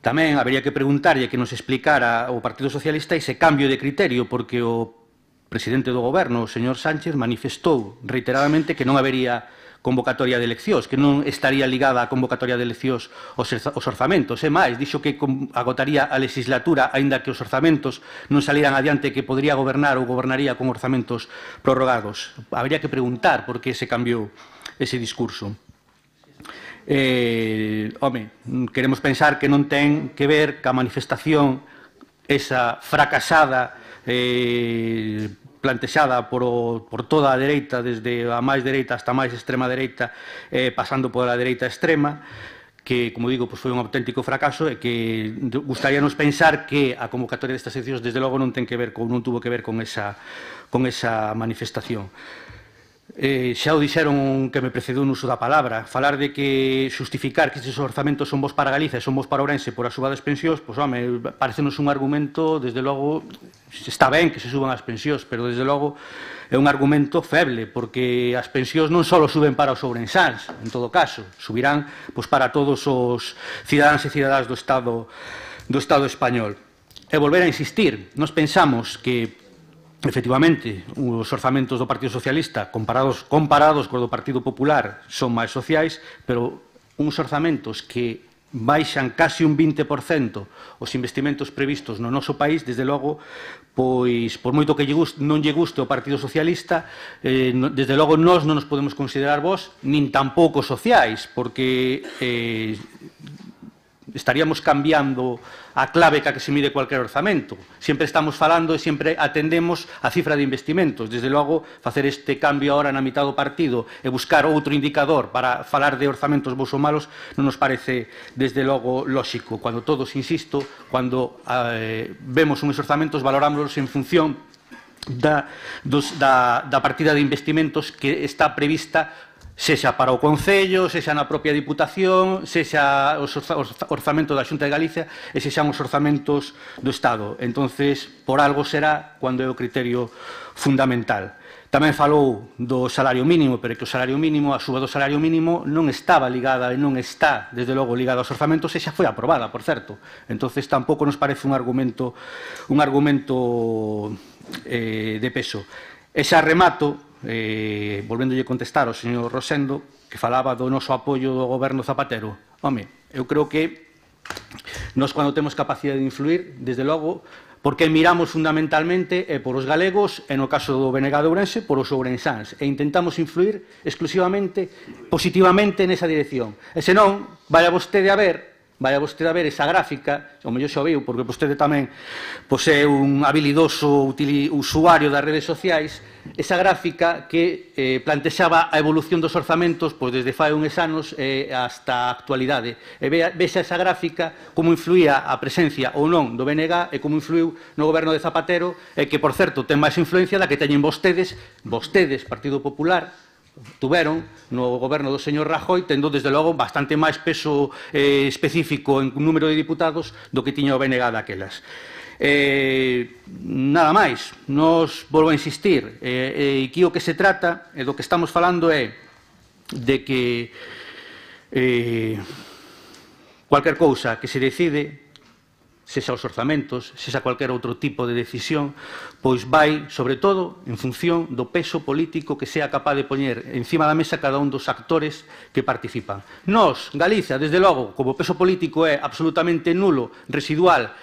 tamén habería que preguntarlle que nos explicara o Partido Socialista ese cambio de criterio, porque o presidente do Goberno, o señor Sánchez, manifestou reiteradamente que non habería convocatoria de eleccións, que non estaría ligada a convocatoria de eleccións os orzamentos. E máis, dixo que agotaría a legislatura, aínda que os orzamentos non salieran adiante, que podría gobernar ou gobernaría con orzamentos prorrogados. Habería que preguntar por que se cambiou ese discurso. Queremos pensar que non ten que ver ca manifestación esa fracasada plantexada por toda a dereita, desde a máis dereita hasta a máis extrema dereita, pasando por a dereita extrema, que, como digo, foi un auténtico fracaso e que gustaríanos pensar que a convocatoria destas eleccións desde logo non tuvo que ver con esa manifestación. Xa o dixeron que me precedeu no uso da palabra, falar de que xustificar que estes orzamentos son bons para Galicia e son bons para Ourense por a suba das pensións, pois, home, parecenos un argumento, desde logo, está ben que se suban as pensións, pero desde logo é un argumento feble, porque as pensións non só suben para os ourensáns, en todo caso, subirán pois, para todos os cidadáns e cidadás do Estado español. E volver a insistir, nós pensamos que efectivamente, os orzamentos do Partido Socialista comparados co do Partido Popular son máis sociais, pero uns orzamentos que baixan casi un 20% os investimentos previstos no noso país, desde logo, pois, por moito que non lle guste o Partido Socialista, desde logo nós non nos podemos considerar vos, nin tampouco sociais, porque estaríamos cambiando a clave ca que se mide cualquier orzamento. Sempre estamos falando e sempre atendemos a cifra de investimentos. Desde logo, facer este cambio agora na mitad do partido e buscar outro indicador para falar de orzamentos bons ou malos non nos parece, desde logo, lóxico. Cando todos, insisto, cando vemos uns orzamentos, valorámoslos en función da partida de investimentos que está prevista, sexa para o Concello, sexa na propia Diputación, sexa os orzamentos da Xunta de Galicia e sexan os orzamentos do Estado. Entonces, por algo será cando é o criterio fundamental. Tamén falou do salario mínimo, pero que o salario mínimo, a suba do salario mínimo, non estaba ligada e non está, desde logo, ligada aos orzamentos, e xa foi aprobada, por certo. Entonces, tampouco nos parece un argumento de peso. E xa remato, volvéndolle contestar ao señor Rosendo, que falaba do noso apoio do goberno Zapatero. Home, eu creo que nós, cando temos capacidade de influir, desde logo, porque miramos fundamentalmente por os galegos, e no caso do BNG de Ourense, por os ourensáns, e intentamos influir exclusivamente, positivamente, nesa dirección. E senón, vaya vostede a ver esa gráfica, o mellor xa o viu, porque vostede tamén é un habilidoso usuario das redes sociais, esa gráfica que plantexaba a evolución dos orzamentos desde fai uns anos hasta a actualidade. E vexa esa gráfica como influía a presencia ou non do BNG e como influiu no goberno de Zapatero, e que, por certo, ten máis influencia da que teñen vostedes, Partido Popular, tuveron no goberno do señor Rajoy, tendo, desde logo, bastante máis peso específico en número de diputados do que tiña o BNG daquelas. Nada máis, nos volvo a insistir, e aquí o que se trata, e do que estamos falando é de que cualquier cousa que se decide, sexa os orzamentos, sexa cualquier outro tipo de decisión, pois vai, sobre todo, en función do peso político que sea capaz de poñer encima da mesa cada un dos actores que participan. Nós, Galicia, desde logo, como peso político é absolutamente nulo, residual,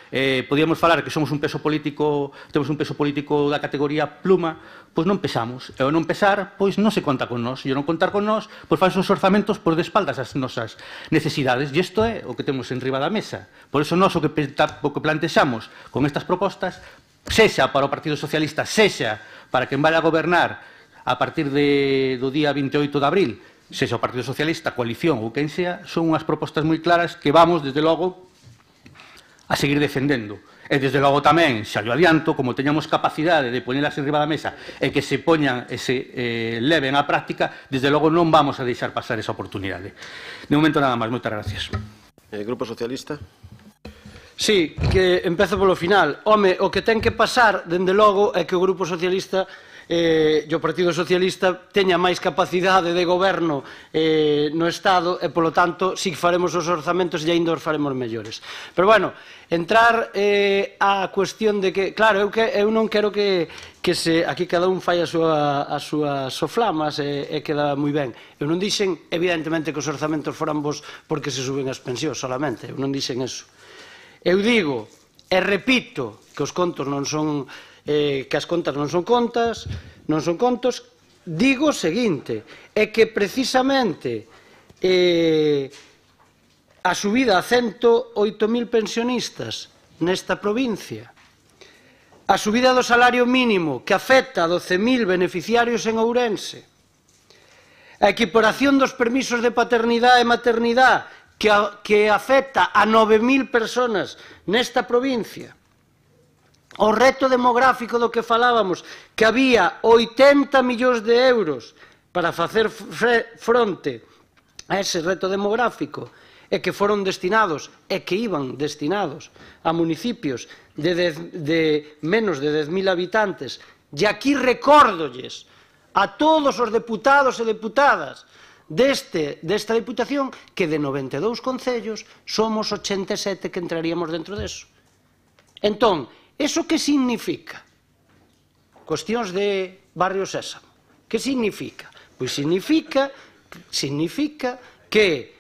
podíamos falar que somos un peso político, temos un peso político da categoría pluma, pois non pesamos. E ao non pesar, pois non se conta con nós. E ao non contar con nós, pois fan os orzamentos por de espaldas as nosas necesidades. E isto é o que temos en riba da mesa. Por iso nós o que plantexamos con estas propostas, sexa para o Partido Socialista, sexa para quen vai a gobernar a partir do día 28 de abril, sexa o Partido Socialista, coalición ou quen sea, son unhas propostas moi claras que vamos, desde logo, a seguir defendendo. E, desde logo, tamén, xa lo adianto, como teñamos capacidade de poñelas en riba da mesa e que se poñan e se leven á práctica, desde logo non vamos a deixar pasar esa oportunidade. De momento, nada máis. Moitas gracias. Grupo Socialista. Sí, que empezo polo final. Home, o que ten que pasar, dende logo, é que o Grupo Socialista e o Partido Socialista teña máis capacidade de goberno no Estado e, polo tanto, si faremos os orzamentos e ainda os faremos mellores. Pero, bueno, entrar á cuestión de que, claro, eu non quero que aquí cada un fai as súas soflamas e queda moi ben. Eu non dixen, evidentemente, que os orzamentos foran bons porque se suben as pensións solamente, eu non dixen eso. Eu digo, e repito, que os contos non son que as contas non son contos, digo o seguinte, é que precisamente a subida a 108.000 pensionistas nesta provincia, a subida do salario mínimo que afecta a 12.000 beneficiarios en Ourense, a equiparación dos permisos de paternidade e maternidade que afecta a 9.000 personas nesta provincia, o reto demográfico do que falábamos, que había 80 millóns de euros para facer fronte a ese reto demográfico e que foron destinados e que iban destinados a municipios de menos de 10.000 habitantes. E aquí recórdolles a todos os deputados e deputadas desta Diputación que de 92 concellos somos 87 que entraríamos dentro deso. Entón, ¿eso qué significa? Cuestións de Barrio Sésamo. Que significa? Pois significa que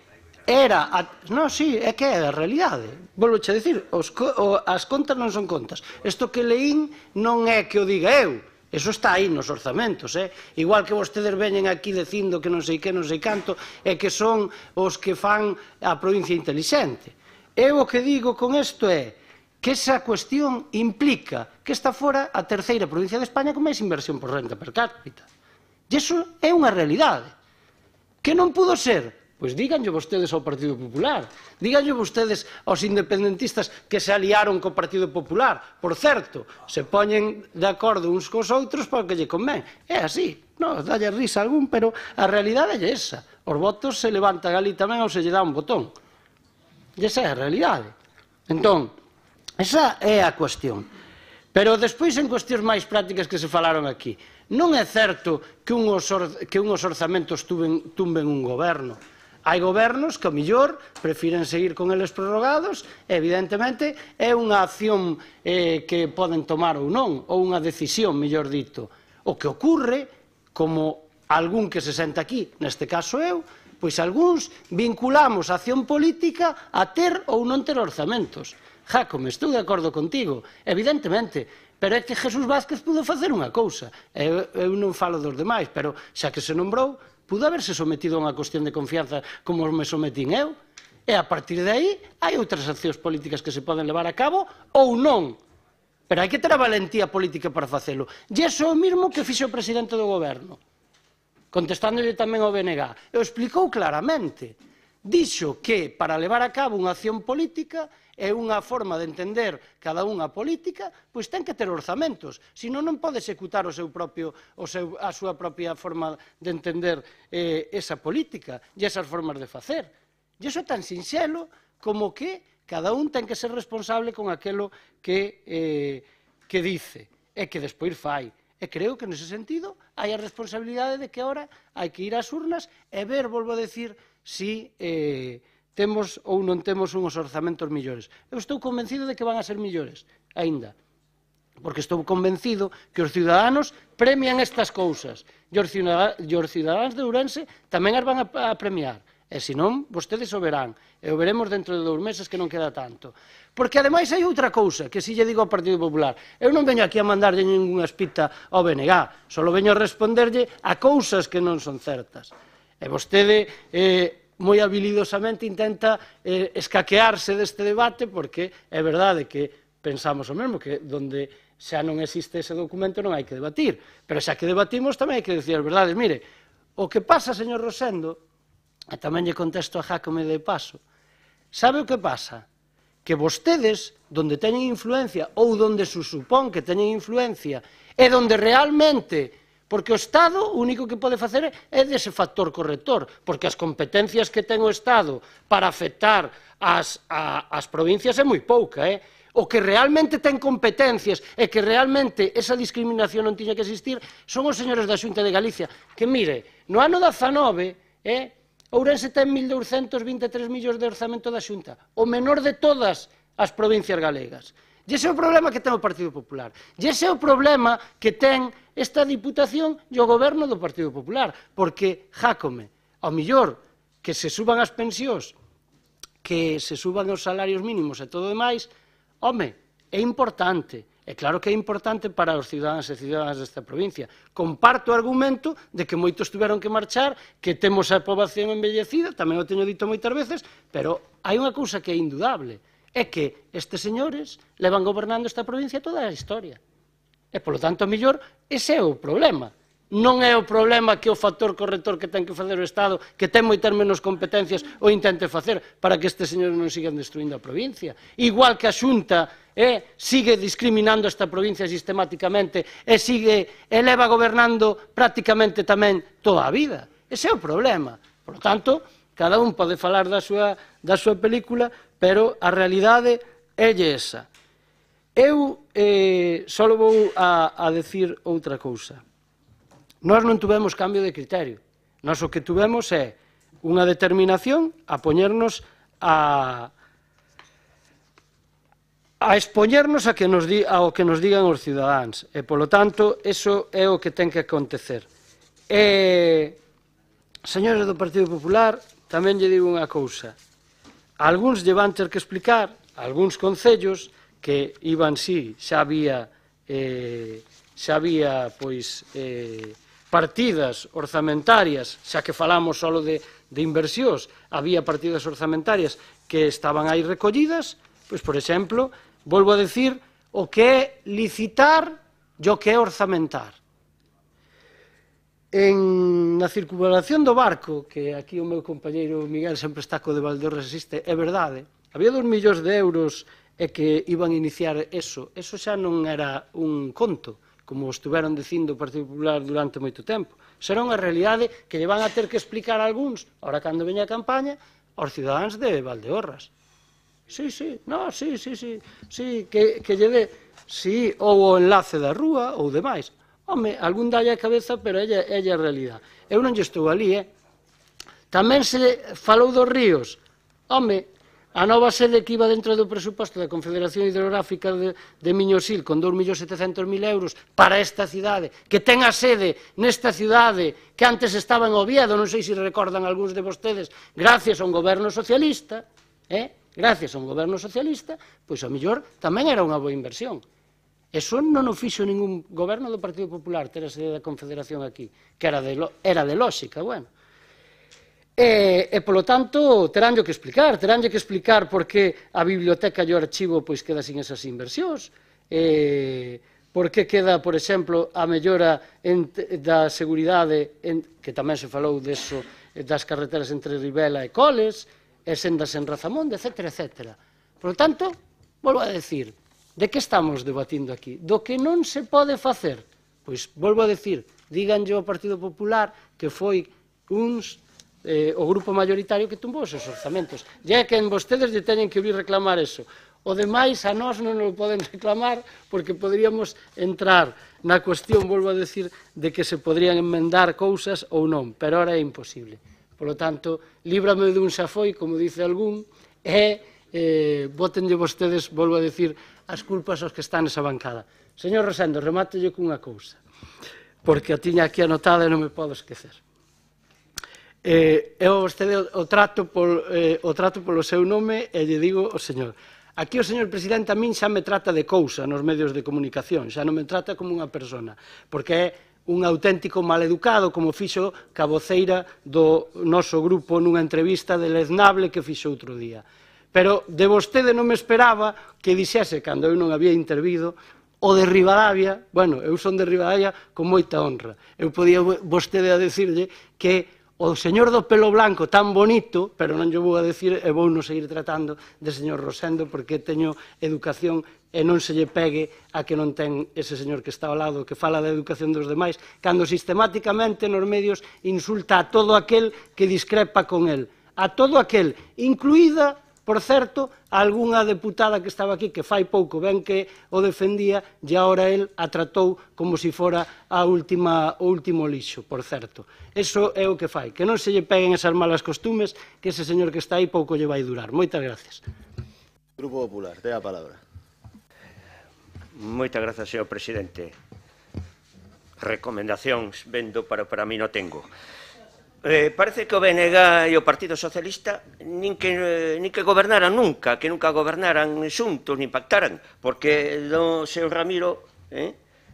era... Non, sí, é que é a realidade. Volvo a dicir, as contas non son contas. Isto que leín non é que o diga eu. Eso está aí nos orzamentos, igual que vostedes veñen aquí dicindo que non sei que, non sei canto, e que son os que fan a provincia intelixente. Eu o que digo con isto é que esa cuestión implica que está fora a terceira provincia de España con máis inversión por renta per cápita. E iso é unha realidade. Que non pudo ser? Pois díganlle vostedes ao Partido Popular, díganlle vostedes aos independentistas que se aliaron co Partido Popular. Por certo, se poñen de acordo uns cos outros para que lle convén. É así, non, dalle risa algún, pero a realidade é esa. Os votos se levantan ali tamén ou se lle dá un botón. E esa é a realidade. Entón, esa é a cuestión. Pero despois en cuestións máis prácticas que se falaron aquí. Non é certo que unhos orzamentos tumben un goberno. Hai gobernos que, ao millor, prefiren seguir con eles prorrogados, e, evidentemente, é unha acción que poden tomar ou non, ou unha decisión, mellor dito. O que ocorre, como algún que se senta aquí, neste caso eu, pois algúns vinculamos a acción política a ter ou non ter orzamentos. Jácome, estou de acordo contigo, evidentemente, pero é que Jesús Vázquez pudo facer unha cousa. Eu non falo dos demais, pero xa que se nombrou, pudo haberse sometido a unha cuestión de confianza como me sometín eu, e a partir de aí hai outras accións políticas que se poden levar a cabo ou non. Pero hai que ter a valentía política para facelo. E iso é o mesmo que fixe o presidente do goberno, contestándolle tamén ao BNG. E o explicou claramente. Dixo que para levar a cabo unha acción política é unha forma de entender cada unha política, pois ten que ter orzamentos, senón non pode executar a súa propia forma de entender esa política e esas formas de facer. E iso é tan sinxelo como que cada un ten que ser responsable con aquilo que dice e que despois fai. E creo que nese sentido hai a responsabilidade de que agora hai que ir ás urnas e ver, volvo a decir, si temos ou non temos uns orzamentos millores. Eu estou convencido de que van a ser millores, aínda, porque estou convencido que os ciudadanos premian estas cousas e os cidadáns de Ourense tamén as van a premiar. E senón, vostedes o verán, e o veremos dentro de 2 meses que non queda tanto. Porque ademais hai outra cousa que si lle digo ao Partido Popular. Eu non veño aquí a mandarlle ninguna espita ao BNG, só veño a responderlle a cousas que non son certas. E vostede moi habilidosamente intenta escaquearse deste debate porque é verdade que pensamos o mesmo, que donde xa non existe ese documento non hai que debatir, pero xa que debatimos tamén hai que decir as verdades. Mire, o que pasa, señor Rosendo, e tamén lle contesto a Jácome de paso, sabe o que pasa? Que vostedes, donde teñen influencia ou donde se supón que teñen influencia e donde realmente... Porque o Estado o único que pode facer é dese factor corrector, porque as competencias que ten o Estado para afectar as provincias é moi pouca. O que realmente ten competencias e que realmente esa discriminación non tiña que existir son os señores da Xunta de Galicia, que, mire, no ano 19, Ourense ten 1.223 millóns de orzamento da Xunta, o menor de todas as provincias galegas. E ese é o problema que ten o Partido Popular. E ese é o problema que ten esta Diputación e o Goberno do Partido Popular. Porque, Jácome, ao millor que se suban as pensións, que se suban os salarios mínimos e todo o demais, home, é importante. É claro que é importante para os cidadáns e cidadáns desta provincia. Comparto o argumento de que moitos tiveron que marchar, que temos a poboación envellecida, tamén o teño dito moitas veces, pero hai unha cousa que é indudable. É que estes señores levan gobernando esta provincia toda a historia. E, polo tanto, a mellor, ese é o problema. Non é o problema que o factor corrector que ten que facer o Estado, que ten moitas menos competencias, o intente facer para que estes señores non sigan destruindo a provincia. Igual que a Xunta sigue discriminando esta provincia sistemáticamente e leva gobernando prácticamente tamén toda a vida. Ese é o problema. Por lo tanto, cada un pode falar da súa película, pero a realidade é esa. Eu só vou a decir outra cousa. Nós non tuvemos cambio de criterio. Nós o que tuvemos é unha determinación a poñernos a expoñernos ao que nos digan os cidadáns. E, polo tanto, eso é o que ten que acontecer. Señores do Partido Popular, tamén lle digo unha cousa. Algúns lle van ter que explicar, algúns concellos que iban, sí, xa había pois partidas orzamentarias, xa que falamos só de inversións, había partidas orzamentarias que estaban aí recollidas, pois, por exemplo, volvo a decir, o que é licitar e o que é orzamentar. Na circunvalación do barco, que aquí o meu compañeiro Miguel sempre está co de Valdeorras existe, é verdade, había 2 millóns de euros e que iban a iniciar eso xa non era un conto, como estuveron dicindo o Partido Popular durante moito tempo. Será unha realidade que lle van a ter que explicar a algúns, ahora cando veña a campaña, aos cidadáns de Valdeorras. Sí, que lle dé, sí, ou o enlace da rúa, ou demais. Home, algún dalle a cabeza, pero ella é a realidade. Eu non lle estou ali, Tamén se falou dos ríos. Home, a nova sede que iba dentro do presuposto da Confederación Hidrográfica de Miñosil con 2.700.000 euros para esta cidade, que ten a sede nesta cidade que antes estaba en Oviedo, non sei se recordan algúns de vostedes, gracias a un goberno socialista, pois a mellor tamén era unha boa inversión. Eso non o fixo ningún goberno do Partido Popular, ter a sede da Confederación aquí, que era de lógica, bueno. E, polo tanto, teránllo que explicar por que a biblioteca e o archivo pois queda sin esas inversións, por que queda, por exemplo, a mellora da seguridade, que tamén se falou deso, das carreteras entre Ribela e Coles, e sendas en Razamonde, etc. Por lo tanto, volvo a decir, de que estamos debatindo aquí? Do que non se pode facer? Pois, volvo a decir, díganlle ao Partido Popular que foi o grupo mayoritario que tumbou esos orzamentos. E é que vostedes lle teñen que ouvir reclamar eso. O demais a nós non o poden reclamar porque poderíamos entrar na cuestión, volvo a decir, de que se podrían enmendar cousas ou non, pero ahora é imposible. Por lo tanto, líbrame dun xa foi, como dice algún, e bótenlle vostedes, volvo a decir, as culpas aos que están nesa bancada. Señor Rosendo, remátelle cunha cousa, porque a tiña aquí anotada e non me podo esquecer. Eu vostede o trato polo seu nome e lle digo ao señor. Aquí o señor presidente a min xa me trata de cousa nos medios de comunicación, xa non me trata como unha persona, porque é un auténtico maleducado, como fixo ca voceira do noso grupo nunha entrevista deleznable que fixo outro día. Pero de vostede non me esperaba que dixese, cando eu non había intervido, o de Ribadavia, bueno, eu son de Ribadavia con moita honra. Eu podía vostede a decirlle que o señor do pelo blanco tan bonito, pero non lle vou a decir e vou non seguir tratando de señor Rosendo porque teño educación e non se lle pegue a que non ten ese señor que está ao lado, que fala da educación dos demais, cando sistemáticamente nos medios insulta a todo aquel que discrepa con el, a todo aquel, incluída, por certo, algunha deputada que estaba aquí que fai pouco ben que o defendía e agora el a tratou como se fora o último lixo, por certo. Eso é o que fai, que non se lle peguen esas malas costumes que ese señor que está aí pouco lle vai durar. Moitas gracias. Grupo Popular, ten a palabra. Moitas grazas, señor presidente. Recomendacións, vendo, para mí non tengo. Parece que o BNG e o Partido Socialista nin que gobernaran nunca, que nunca gobernaran xuntos, nin pactaran, porque o señor Ramiro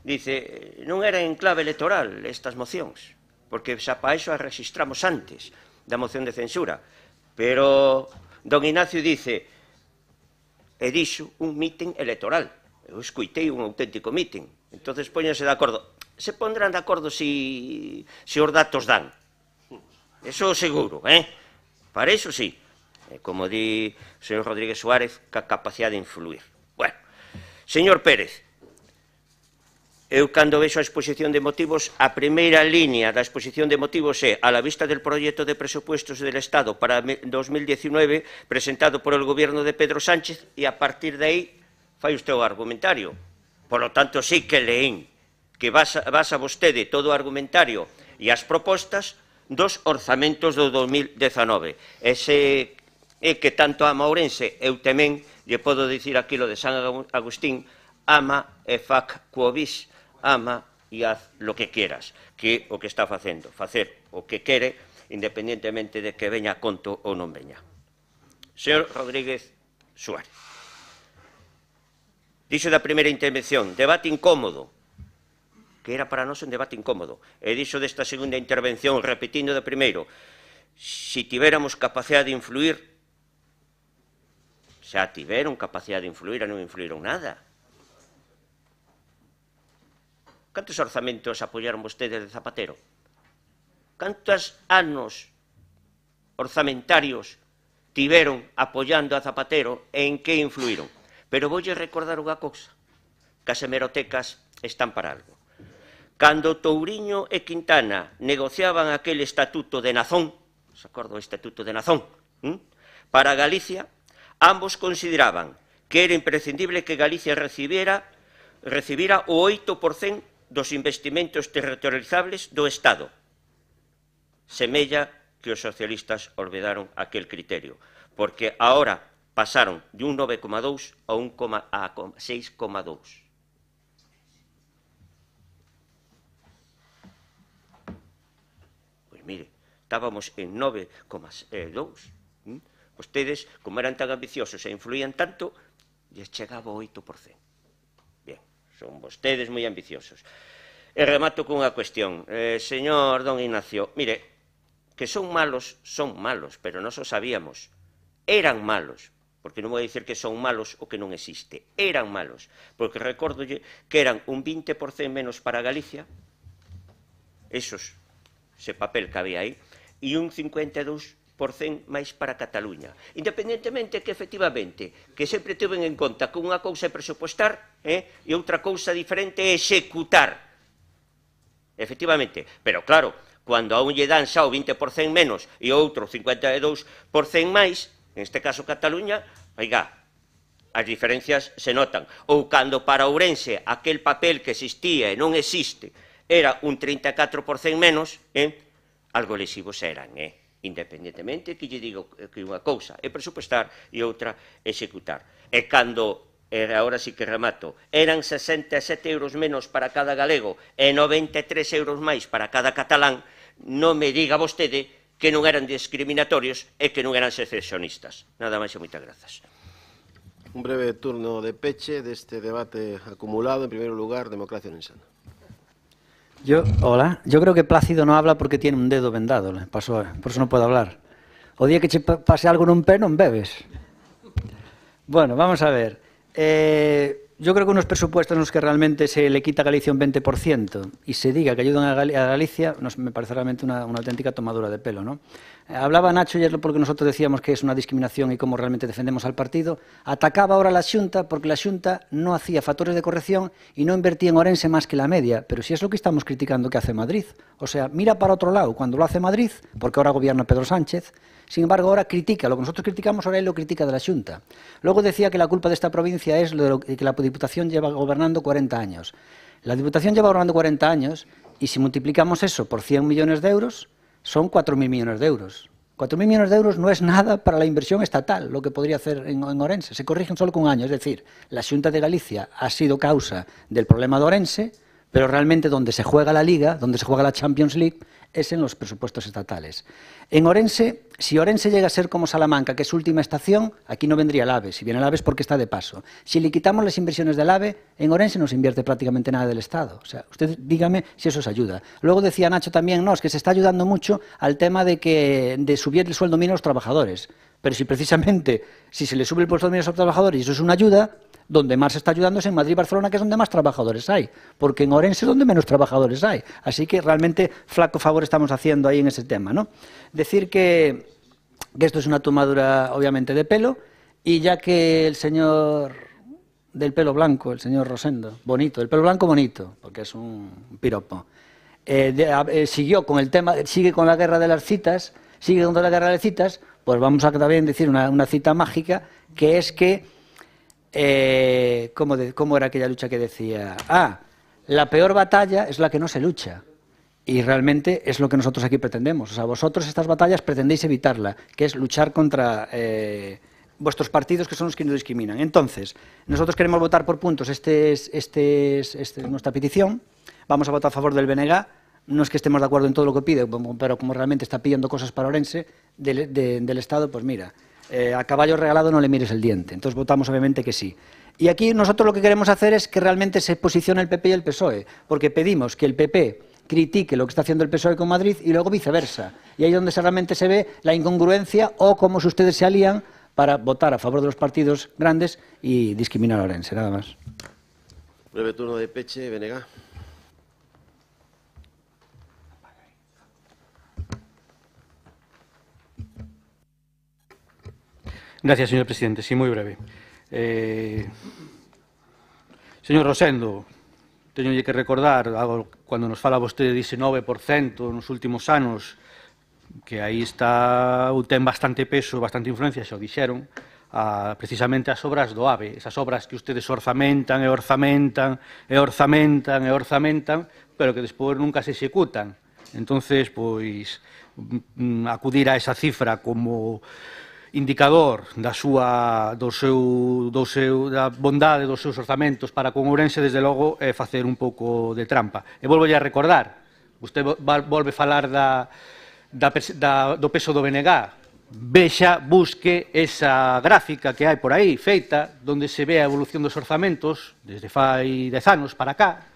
dice, non era en clave electoral estas mocións, porque xa para iso as registramos antes da moción de censura, pero don Ignacio dice, e dixo un mítin electoral, eu escuitei un auténtico mítin, entonces póñense de acordo, se pondrán de acordo se os datos dan. Eso seguro, Para iso sí. Como di o señor Rodríguez Suárez, ca capacidade de influir. Bueno, señor Pérez, eu cando vexo a exposición de motivos, a primeira línea da exposición de motivos é a la vista del proyecto de presupuestos del Estado para 2019 presentado por el gobierno de Pedro Sánchez e a partir de aí fai usted o argumentario. Por lo tanto, sí que leín que basa vostede todo o argumentario e as propostas dos orzamentos do 2019. Ese é que tanto ama Ourense, eu tamén lle podo dicir aquilo de San Agustín, ama e fac quo vis, ama e haz lo que quieras, que o que está facendo, facer o que quere, independentemente de que veña a conto ou non veña. Señor Rodríguez Suárez, dixo da primeira intervención, debate incómodo. que era para nós un debate incómodo. E dixo desta segunda intervención, repetindo de primeiro, se tiveramos capacidade de influir, xa tiveron capacidade de influir e non influíron nada. Cantos orzamentos apoiaron vostedes de Zapatero? Cantos anos orzamentarios tiveron apoiando a Zapatero e en que influíron? Pero voulle recordar unha cousa, que as hemerotecas están para algo. Cando Touriño e Quintana negociaban aquel estatuto de Nazón, se acorda o estatuto de Nazón, para Galicia, ambos consideraban que era imprescindible que Galicia recibira o 8% dos investimentos territorializables do Estado. Semella que os socialistas olvidaron aquel criterio, porque agora pasaron de un 9,2 a 6,2. Mire, estábamos en 9,2. Vostedes, como eran tan ambiciosos e influían tanto, lles chegaba o 8%. Bien, son vostedes moi ambiciosos. E remato cunha cuestión. Señor don Ignacio, mire, que son malos, pero nós o sabíamos. Eran malos, porque non vou dicir que son malos o que non existe. Eran malos, porque recórdolle que eran un 20% menos para Galicia, ese papel que había aí, e un 52% máis para Cataluña. Independentemente que, efectivamente, que sempre tiven en conta que unha cousa é presupuestar e outra cousa diferente é executar. Efectivamente, pero claro, cando a un lle dan xa o 20% menos e o outro 52% máis, en este caso Cataluña, oiga, as diferencias se notan. Ou cando para Ourense aquel papel que existía e non existe era un 34% menos, algo lesivos eran, independentemente que lle digo que unha cousa é presupuestar e outra executar. E cando, agora sí que remato, eran 67 euros menos para cada galego e 93 euros máis para cada catalán, non me diga vostede que non eran discriminatorios e que non eran secesionistas. Nada máis e moitas grazas. Un breve turno de peche deste debate acumulado. En primeiro lugar, Democracia Nensana. Hola. Yo creo que Plácido no habla porque tiene un dedo vendado. Por eso no puede hablar. O día que te pase algo nun pé, non bebes. Bueno, vamos a ver. Yo creo que unos presupuestos en los que realmente se le quita a Galicia un 20% y se diga que ayudan a Galicia, me parece realmente una auténtica tomadura de pelo, ¿no? Hablaba Nacho ayer porque nosotros decíamos que es una discriminación y cómo realmente defendemos al partido. Atacaba ahora la Xunta porque la Xunta no hacía factores de corrección y no invertía en Orense más que la media. Pero si es lo que estamos criticando que hace Madrid. O sea, mira para otro lado cuando lo hace Madrid, porque ahora gobierna Pedro Sánchez. Sin embargo, ahora critica lo que nosotros criticamos, ahora él lo critica de la Xunta. Luego decía que la culpa de esta provincia es que la Diputación lleva gobernando 40 años. La Diputación lleva gobernando 40 años y si multiplicamos eso por 100 millones de euros, son 4.000 millones de euros. 4.000 millones de euros no es nada para la inversión estatal, lo que podría hacer en Orense. Se corrigen solo con un año. Es decir, la Xunta de Galicia ha sido causa del problema de Orense, pero realmente donde se juega la Liga, donde se juega la Champions League, es en los presupuestos estatales. En Orense, si Orense llega a ser como Salamanca, que es su última estación, aquí no vendría el AVE. Si viene el AVE es porque está de paso. Si le quitamos las inversiones del AVE, en Orense no se invierte prácticamente nada del Estado. O sea, usted dígame si eso os ayuda. Luego decía Nacho también, no, es que se está ayudando mucho al tema de subir el sueldo mínimo a los trabajadores. Pero si precisamente, si se le sube el sueldo mínimo a los trabajadores y eso es una ayuda, donde más se está ayudando es en Madrid y Barcelona, que es donde más trabajadores hay, porque en Orense es donde menos trabajadores hay. Así que realmente flaco favor estamos haciendo ahí en ese tema, ¿no? Decir que esto es una tomadura obviamente de pelo, y ya que el señor del pelo blanco, el señor Rosendo, bonito, el pelo blanco bonito, porque es un piropo, siguió con el tema, sigue con la guerra de las citas, pues vamos a también decir una cita mágica, que es que ¿cómo era aquella lucha que decía? La peor batalla es la que no se lucha. Y realmente es lo que nosotros aquí pretendemos. O sea, vosotros estas batallas pretendéis evitarla, que es luchar contra vuestros partidos, que son los que nos discriminan. Entonces, nosotros queremos votar por puntos nuestra petición. Vamos a votar a favor del BNG. No es que estemos de acuerdo en todo lo que pide, pero como realmente está pidiendo cosas para Orense del Estado, pues mira, a caballo regalado no le mires el diente. Entonces votamos obviamente que sí. Y aquí nosotros lo que queremos hacer es que realmente se posicione el PP y el PSOE, porque pedimos que el PP critique lo que está haciendo el PSOE con Madrid y luego viceversa. Y ahí es donde realmente se ve la incongruencia o cómo ustedes se alían para votar a favor de los partidos grandes y discriminar a Ourense, nada más. Breve turno de peche, Benega. Gracias, señor presidente. Sí, moi breve. Señor Rosendo, teñolle que recordar, cando nos fala vostede de 19% nos últimos anos, que aí está, ten bastante peso, bastante influencia, xa o dixeron, precisamente as obras do AVE, esas obras que ustedes orzamentan e orzamentan e orzamentan e orzamentan, pero que despois nunca se executan. Entonces, pois, acudir a esa cifra como indicador da bondade dos seus orzamentos para con Ourense, desde logo, é facer un pouco de trampa. E volvo a recordar, usted volve falar do peso do BNG, vexa, busque esa gráfica que hai por aí, feita, onde se ve a evolución dos orzamentos, desde fai 10 anos para cá,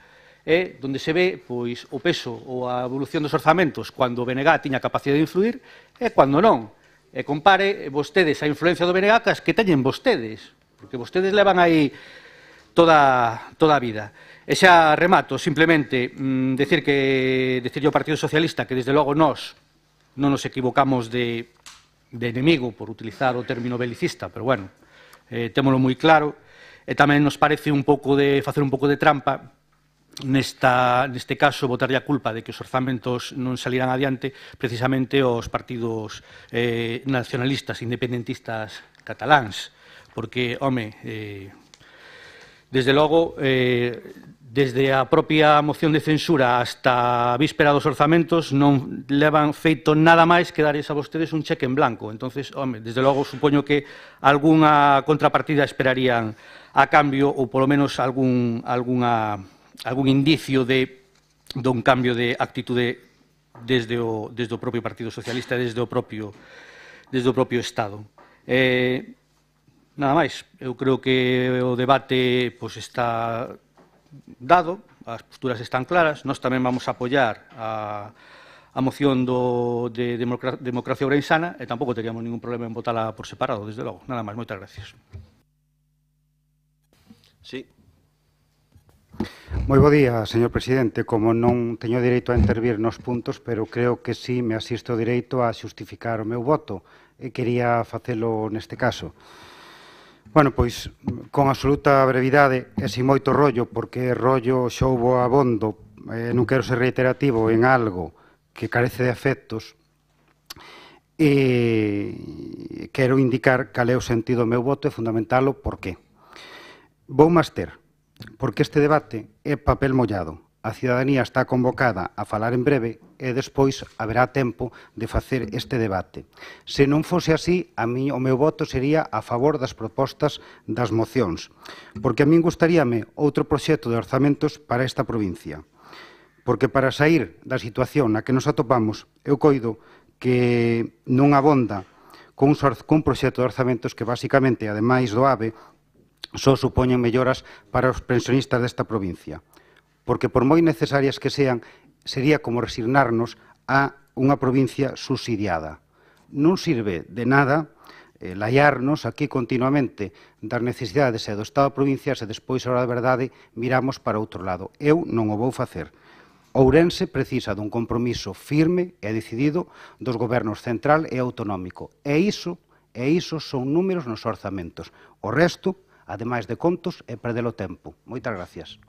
onde se ve pois, o peso ou a evolución dos orzamentos cando o BNG tiña capacidade de influir e cando non. E compare vostedes a influencia do BNG que teñen vostedes, porque vostedes levan aí toda a vida. E xa remato, simplemente, decirlle ao Partido Socialista que, desde logo, nós non nos equivocamos de enemigo, por utilizar o término belicista, pero, bueno, témolo moi claro, e tamén nos parece facer un pouco de trampa neste caso, botarlle a culpa de que os orzamentos non salirán adiante precisamente os partidos nacionalistas, independentistas cataláns, porque, home, desde logo, desde a propia moción de censura hasta a víspera dos orzamentos non levan feito nada máis que darles a vostedes un cheque en blanco. Entonces, home, desde logo, supoño que algunha contrapartida esperarían a cambio, ou polo menos algún indicio dun cambio de actitude desde o propio Partido Socialista e desde o propio Estado. Nada máis, eu creo que o debate está dado, as posturas están claras, nós tamén vamos a apoiar a moción de democracia ourensana e tampouco teríamos ningún problema en votala por separado, desde logo. Nada máis, moitas gracias. Sí. Moi bo día, señor presidente. Como non teño direito a intervir nos puntos, pero creo que sí me asisto o direito a xustificar o meu voto e quería facelo neste caso. Bueno, pois, con absoluta brevidade e sin moito rollo, porque rollo xoubo abondo, non quero ser reiterativo en algo que carece de afectos, e quero indicar cal é o sentido do meu voto e fundamentalo por qué. Vou máis ter, porque este debate é papel mollado. A cidadanía está convocada a falar en breve e despois haberá tempo de facer este debate. Se non fose así, o meu voto sería a favor das propostas das mocións, porque a min gustaríame outro proxecto de orzamentos para esta provincia. Porque para sair da situación na que nos atopamos, eu coido que non abonda cun proxecto de orzamentos que, basicamente, ademais do AVE, só supoñen melloras para os pensionistas desta provincia. Porque, por moi necesarias que sean, sería como resignarnos a unha provincia subsidiada. Non sirve de nada laiarnos aquí continuamente das necesidades e do Estado de provincias e despois, a hora da verdade, miramos para outro lado. Eu non o vou facer. Ourense precisa dun compromiso firme e decidido dos gobernos central e autonómico. E iso son números nos orzamentos. O resto, ademais de contos, é perder o tempo. Moitas gracias.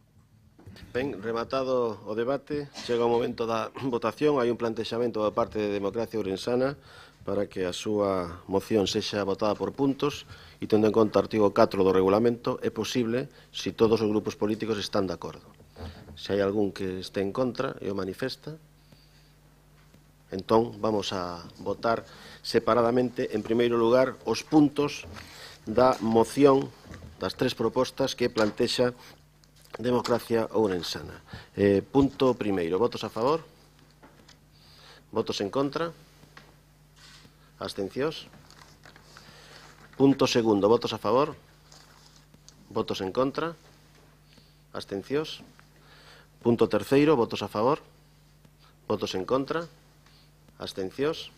Ben, rematado o debate, chega o momento da votación. Hai un plantexamento da parte de Democracia Ourensana para que a súa moción sexa votada por puntos e, tendo en conta o artigo 4 do regulamento, é posible se todos os grupos políticos están de acordo. Se hai algún que este en contra e o manifesta, entón vamos a votar separadamente, en primeiro lugar, os puntos da moción das tres propostas que plantexa Democracia Ourensana. Punto primeiro, votos a favor? Votos en contra? Abstencións? Punto segundo, votos a favor? Votos en contra? Abstencións? Punto terceiro, votos a favor? Votos en contra? Abstencións?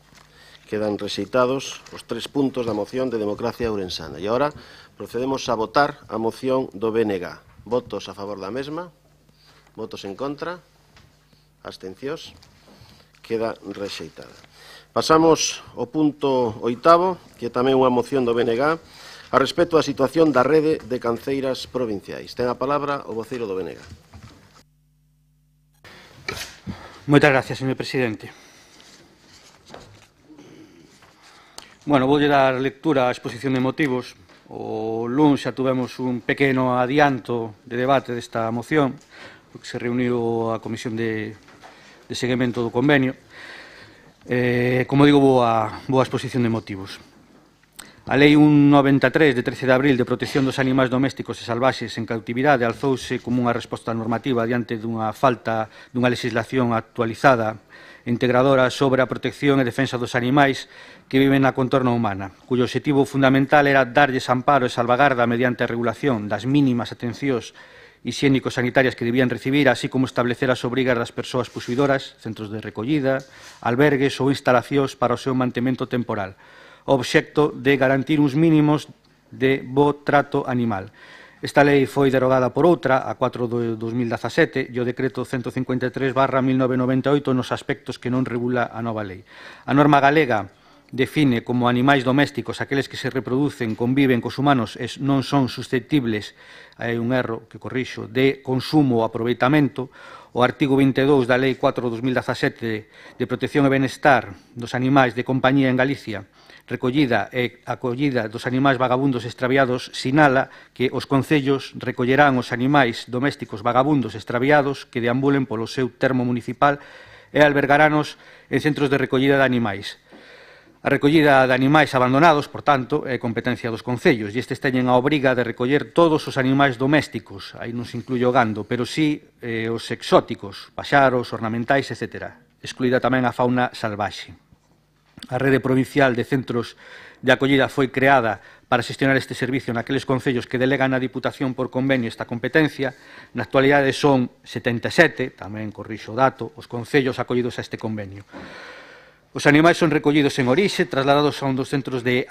Quedan rexeitados os 3 puntos da moción de Democracia Ourensana. E agora procedemos a votar a moción do BNG. Votos a favor da mesma? Votos en contra? Abstencións? Queda rexeitada. Pasamos ao punto 8º, que é tamén unha moción do BNG, a respecto da situación da rede de canceiras provinciais. Ten a palabra o voceiro do BNG. Moitas gracias, señor presidente. Bueno, voulle dar lectura á exposición de motivos. O luns xa tuvemos un pequeno adianto de debate desta moción, porque se reuniu a Comisión de seguimento do convenio. Como digo, boa exposición de motivos. A Lei 193 de 13 de abril de protección dos animais domésticos e salvaxes en cautividade alzouse como unha resposta normativa diante dunha falta dunha legislación actualizada e integradora sobre a protección e defensa dos animais que viven na contorna humana, cuyo objetivo fundamental era darlles amparo e salvagarda mediante a regulación das mínimas atencións hixiénico-sanitarias que debían recibir, así como establecer as obrigas das persoas posuidoras, centros de recollida, albergues ou instalacións para o seu mantemento temporal, o obxecto de garantir uns mínimos de bo trato animal. Esta lei foi derogada por outra, a 4 de 2017, e o decreto 153/1998 nos aspectos que non regula a nova lei. A norma galega define como animais domésticos aqueles que se reproducen, conviven cos humanos e non son susceptibles, hai un erro que corrixo, de consumo ou aproveitamento. O artigo 22 da Lei 4/2017 de protección e benestar dos animais de compañía en Galicia, recollida e acollida dos animais vagabundos extraviados, sinala que os concellos recollerán os animais domésticos vagabundos extraviados que deambulen polo seu termo municipal e albergaranos en centros de recollida de animais. A recollida de animais abandonados, por tanto, é competencia dos concellos e estes teñen a obriga de recoller todos os animais domésticos, aí non se incluye o gando, pero sí os exóticos, paxaros, ornamentais, etc., excluída tamén a fauna salvaxe. A rede provincial de centros de acollida foi creada para xestionar este servicio naqueles concellos que delegan a Diputación por convenio esta competencia. Na actualidade son 77, tamén corrixo o dato, os concellos acollidos a este convenio. Os animais son recollidos en orixe, trasladados a un dos centros de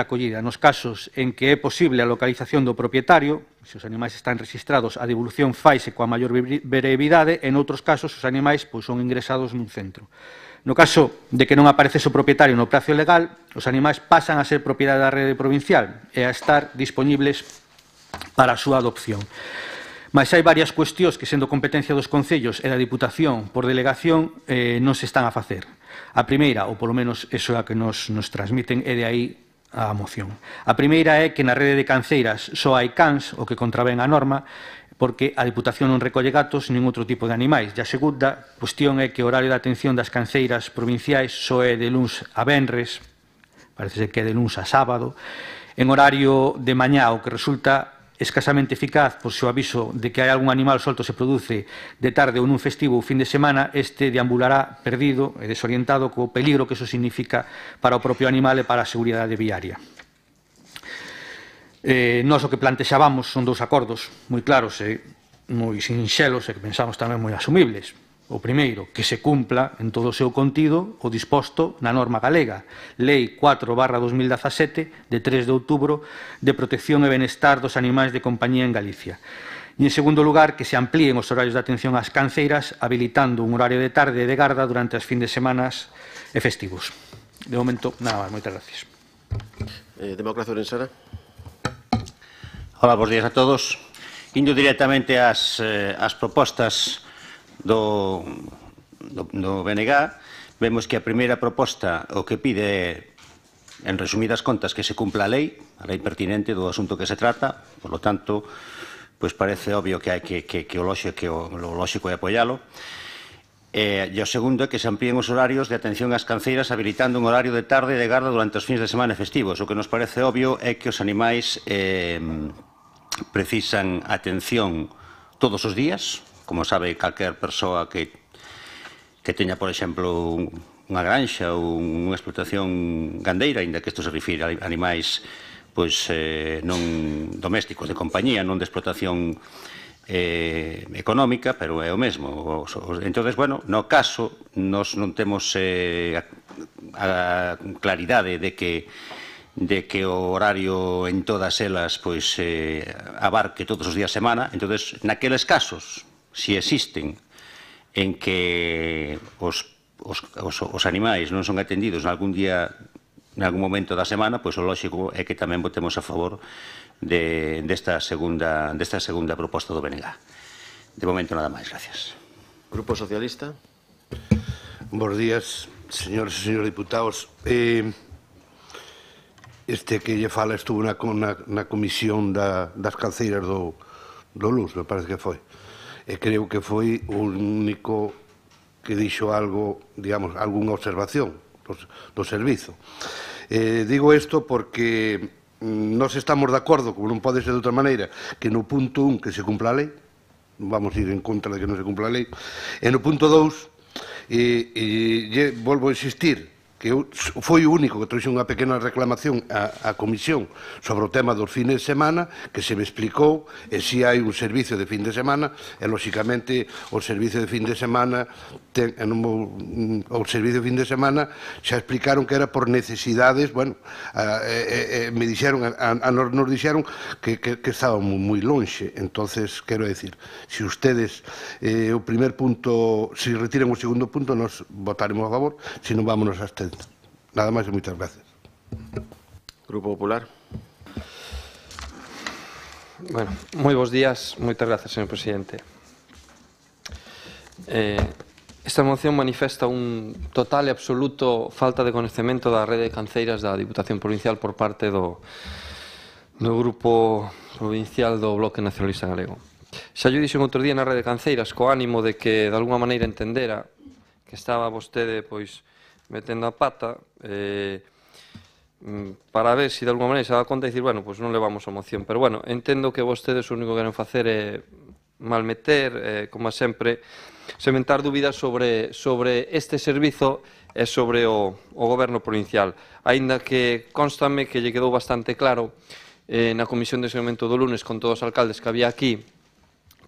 acollida. Nos casos en que é posible a localización do propietario, se os animais están registrados, a devolución faise coa maior brevidade, e noutros casos os animais son ingresados nun centro. No caso de que non aparecese o propietario no prazo legal, os animais pasan a ser propiedade da rede provincial e a estar dispoñibles para a súa adopción. Mas hai varias cuestións que, sendo competencia dos concellos e da Diputación por delegación, non se están a facer. A primeira, ou polo menos iso é a que nos transmiten, é de aí a moción. A primeira é que na rede de canceiras só hai cans, o que contravén a norma, porque a Diputación non recolle gatos nin outro tipo de animais. E a segunda cuestión é que o horario de atención das canceiras provinciais só é de luns a venres, parece que é de luns a sábado, en horario de mañá, o que resulta escasamente eficaz, por se o aviso de que hai algún animal solto se produce de tarde ou nun festivo ou fin de semana, este deambulará perdido e desorientado co peligro que eso significa para o propio animal e para a seguridade viaria. Nós o que plantexábamos son dous acordos moi claros e moi sinxelos e que pensamos tamén moi asumibles. O primeiro, que se cumpla en todo o seu contido o disposto na norma galega, Lei 4/2017, de 3 de outubro, de protección e benestar dos animais de compañía en Galicia. E, en segundo lugar, que se amplíen os horarios de atención ás canceiras, habilitando un horario de tarde e de garda durante as fin de semanas e festivos. De momento, nada máis. Moitas gracias. Democracia Ourensana. Hola, bons días a todos. Indo directamente ás propostas do BNG, vemos que a primeira proposta o que pide, en resumidas contas, que se cumpla a lei pertinente do asunto que se trata, por lo tanto, pois parece obvio que hai que o lóxico é apoialo. E o segundo é que se amplíen os horarios de atención ás canceiras habilitando un horario de tarde e de garda durante os fins de semana festivos. O que nos parece obvio é que os animais precisan atención todos os días, como sabe calquer persoa que teña, por exemplo, unha granxa ou unha explotación gandeira, ainda que isto se refire a animais non domésticos de compañía, non de explotación económica, pero é o mesmo. Entón, bueno, no caso, nos non temos a claridade de que o horario en todas elas abarque todos os días a semana. Entón, naqueles casos, se existen en que os animais non son atendidos nalgún día, nalgún momento da semana, pois o lógico é que tamén votemos a favor desta segunda proposta do BNG. De momento nada máis, gracias. Grupo Socialista. Bos días, señores e señores diputados. Este que lle fala estuvo na comisión das calceiras do Luz, me parece que foi. E creo que foi o único que dixo algo, digamos, algunha observación do servizo. Digo isto porque nós estamos de acordo, como non pode ser de outra maneira, que no punto 1 que se cumpla a lei, vamos a ir en contra de que non se cumpla a lei, e no punto 2, volvo a insistir, que foi o único que trouxe unha pequena reclamación á Comisión sobre o tema dos fines de semana, que se me explicou, e si hai un servicio de fin de semana, e, lóxicamente, o servicio de fin de semana, xa explicaron que era por necesidades, bueno, me dixeron, nos dixeron que estaban moi lonxe. Entonces, quero decir, se ustedes o primer punto, se retiran o segundo punto, nos votaremos a favor, se non vámonos a abster. Nada máis e moitas gracias. Grupo Popular. Bueno, moi bons días, moitas gracias, señor presidente. Esta moción manifesta un total e absoluto falta de coñecemento da rede de canceiras da Diputación Provincial por parte do Grupo Provincial do Bloque Nacionalista Galego. Xa lle dixen outro día na rede de canceiras co ánimo de que de alguma maneira entendera que estaba vostede metendo a pata para ver se de alguma maneira se dá conta e dicir, bueno, pois non levamos a moción. Pero, bueno, entendo que vostedes o único que queren facer é malmeter, como sempre, sementar dúbidas sobre este servizo e sobre o Goberno provincial. Aínda que constame que lle quedou bastante claro na Comisión de Seguimento do lunes con todos os alcaldes que había aquí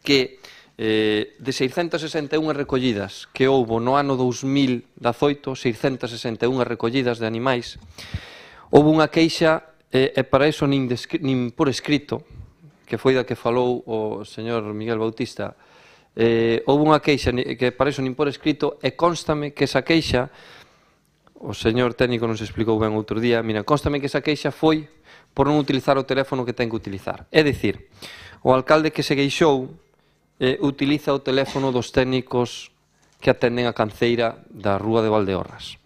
que de 661 recollidas que houbo no ano 2018, 661 recollidas de animais, houve unha queixa, e para iso nin por escrito, que foi da que falou o señor Miguel Bautista, houve unha queixa que para iso nin por escrito, e constame que esa queixa, o señor técnico nos explicou ben outro día, mira, constame que esa queixa foi por non utilizar o teléfono que ten que utilizar. É dicir, o alcalde que se queixou utiliza o teléfono dos técnicos que atenden a canceira da Rúa de Valdeorras.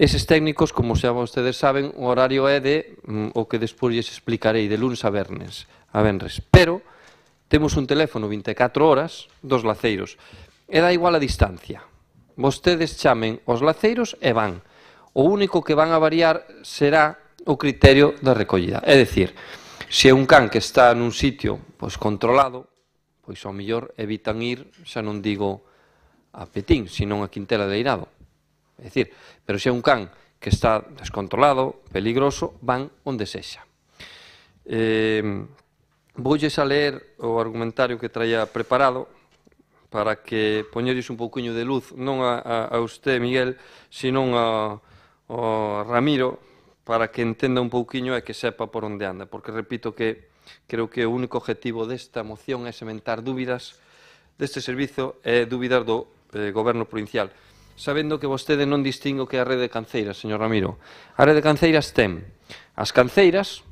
Eses técnicos, como xa vostedes saben, o horario é de, o que despois lles explicarei, de lunes a venres. Pero temos un teléfono 24 horas dos laceiros. E dá igual a distancia. Vostedes chamen os laceiros e van. O único que van a variar será o criterio da recollida. É dicir, se é un can que está nun sitio controlado, pois ao mellor evitan ir, xa non digo a Petín, senón a Quintela de Eirado. É dicir, pero se é un can que está descontrolado, peligroso, van onde sexa. Voulles a ler o argumentario que traía preparado para que poñedes un pouquiño de luz, non a usted, Miguel, senón a Ramiro, para que entenda un pouquiño e que sepa por onde anda, porque repito que creo que o único objetivo desta moción é sementar dúbidas deste servizo e dúbidas do Goberno provincial, sabendo que vostede non distingue o que é a rede de canceiras, señor Ramiro. A rede de canceiras ten as canceiras,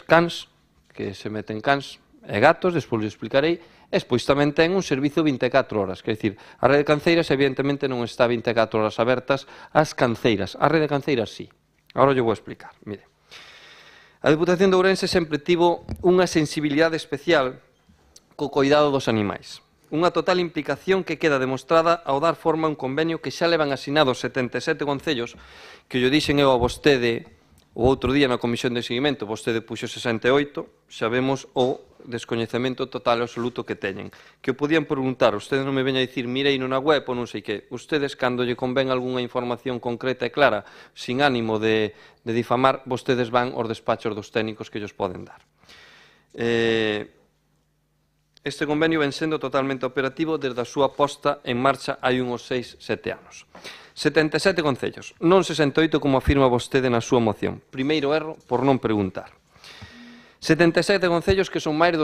cans, que se meten cans e gatos, despois lhe explicarei, e despois tamén ten un servizo 24 horas, quer dicir, a rede de canceiras evidentemente non está 24 horas abertas as canceiras, a rede de canceiras sí. Agora eu vou explicar, mire. A Deputación de Ourense sempre tivo unha sensibilidade especial co coidado dos animais. Unha total implicación que queda demostrada ao dar forma a un convenio que xa levan asinados 77 concellos, que yo dixen eu a vostede O outro día na comisión de seguimento vostede puxo 68, xa vemos o descoñecemento total e absoluto que teñen. Que o podían preguntar, ustedes non me veña a dicir mirei na web ou non sei que. Ustedes, cando lle convén algunha información concreta e clara, sin ánimo de difamar, vostedes van aos despachos dos técnicos que ellos poden dar. Este convenio ven sendo totalmente operativo desde a súa posta en marcha hai uns 6-7 anos. 77 concellos, non 68 como afirma vostede na súa moción. Primeiro erro por non preguntar. 77 concellos que son máis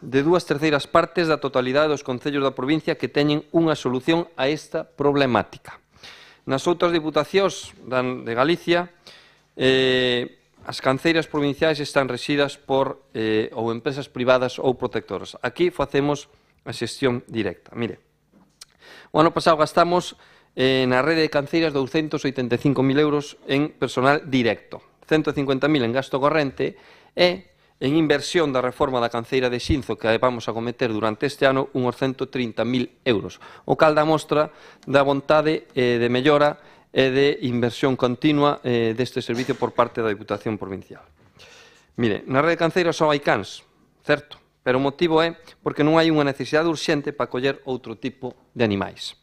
de 2/3 partes da totalidade dos concellos da provincia que teñen unha solución a esta problemática. Nas outras diputacións de Galicia, as canceiras provinciais están rexidas por ou empresas privadas ou protectoras. Aquí facemos a xestión directa. Mire, o ano pasado gastamos na rede de canceiras 285.000 euros en personal directo, 150.000 en gasto corrente e en inversión da reforma da canceira de Xinzo que vamos a cometer durante este ano uns 130.000 euros, o cal da mostra da vontade de mellora e de inversión continua deste servicio por parte da Diputación Provincial. Mire, na rede de canceiras só hai cans, certo, pero o motivo é porque non hai unha necesidade urxente para coller outro tipo de animais.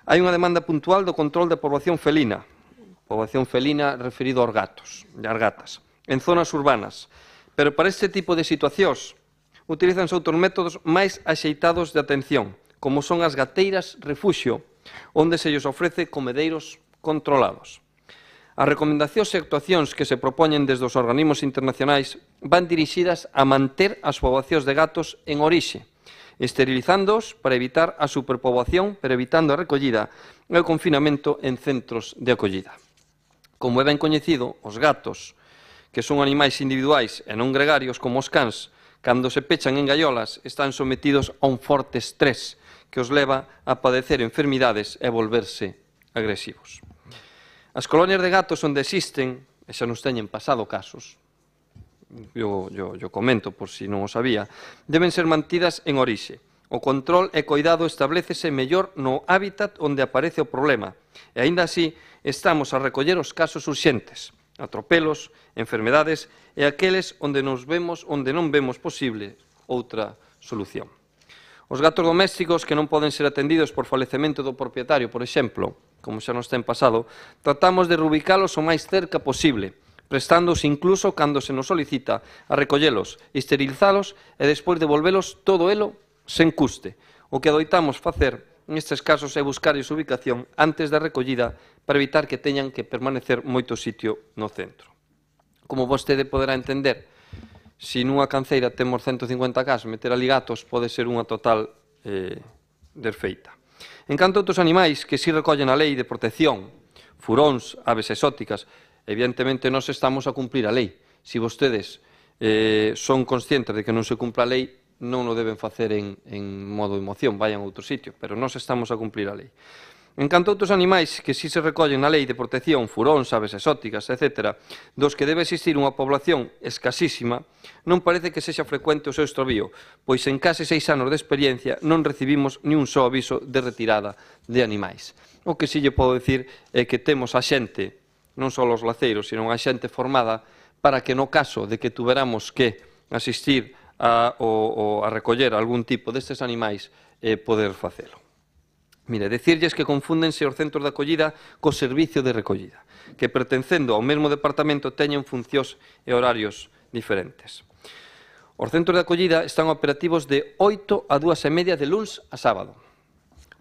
Hai unha demanda puntual do control da poboación felina referido aos gatos e ás gatas, en zonas urbanas, pero para este tipo de situacións utilizanse outros métodos máis axeitados de atención, como son as gateiras refuxio, onde se lles ofrece comedeiros controlados. As recomendacións e actuacións que se propoñen desde os organismos internacionais van dirixidas a manter as poboacións de gatos en orixe, esterilizándoos para evitar a superpoboación, pero evitando a recollida e o confinamento en centros de acollida. Como é ben coñecido, os gatos, que son animais individuais e non gregarios como os cans, cando se pechan en gaiolas, están sometidos a un forte estrés que os leva a padecer enfermidades e volverse agresivos. As colonias de gatos onde existen, e xa nos teñen pasado casos, yo comento por si non o sabía, deben ser mantidas en orixe. O control e coidado establécese mellor no hábitat onde aparece o problema, e aínda así estamos a recoller os casos urxentes, atropelos, enfermedades e aqueles onde non vemos posible outra solución. Os gatos domésticos que non poden ser atendidos por falecemento do propietario, por exemplo, como xa nos ten pasado, tratamos de reubicalos o máis cerca posible, prestándose incluso, cando se nos solicita, a recollelos, esterilizalos e despois devolvelos todo elo sen custe. O que adoitamos facer nestes casos é buscarlles ubicación antes da recollida para evitar que teñan que permanecer moito sitio no centro. Como vostede poderá entender, se nunha canceira temos 150 cas, meter ali gatos pode ser unha total desfeita. En canto a outros animais que si recollen a lei de protección, furóns, aves exóticas, evidentemente nós estamos a cumplir a lei. Se vostedes son conscientes de que non se cumpla a lei, non o deben facer en modo emoción, vayan a outro sitio, pero nós estamos a cumplir a lei. En canto a outros animais que si se recollen na lei de protección, furóns, aves exóticas, etc., dos que debe existir unha población escasísima, non parece que sexa frecuente o seu extravío, pois en case 6 anos de experiencia non recibimos ni un só aviso de retirada de animais. O que si lle podo dicir é que temos a xente, non só os laceiros, sino a xente formada para que no caso de que tuveramos que asistir a recoller algún tipo destes animais, poder facelo. Mire, decirlles que confúndense os centros de acollida co servicio de recollida, que pertencendo ao mesmo departamento teñen funcións e horarios diferentes. Os centros de acollida están operativos de 8 a 2:30 de luns a sábado.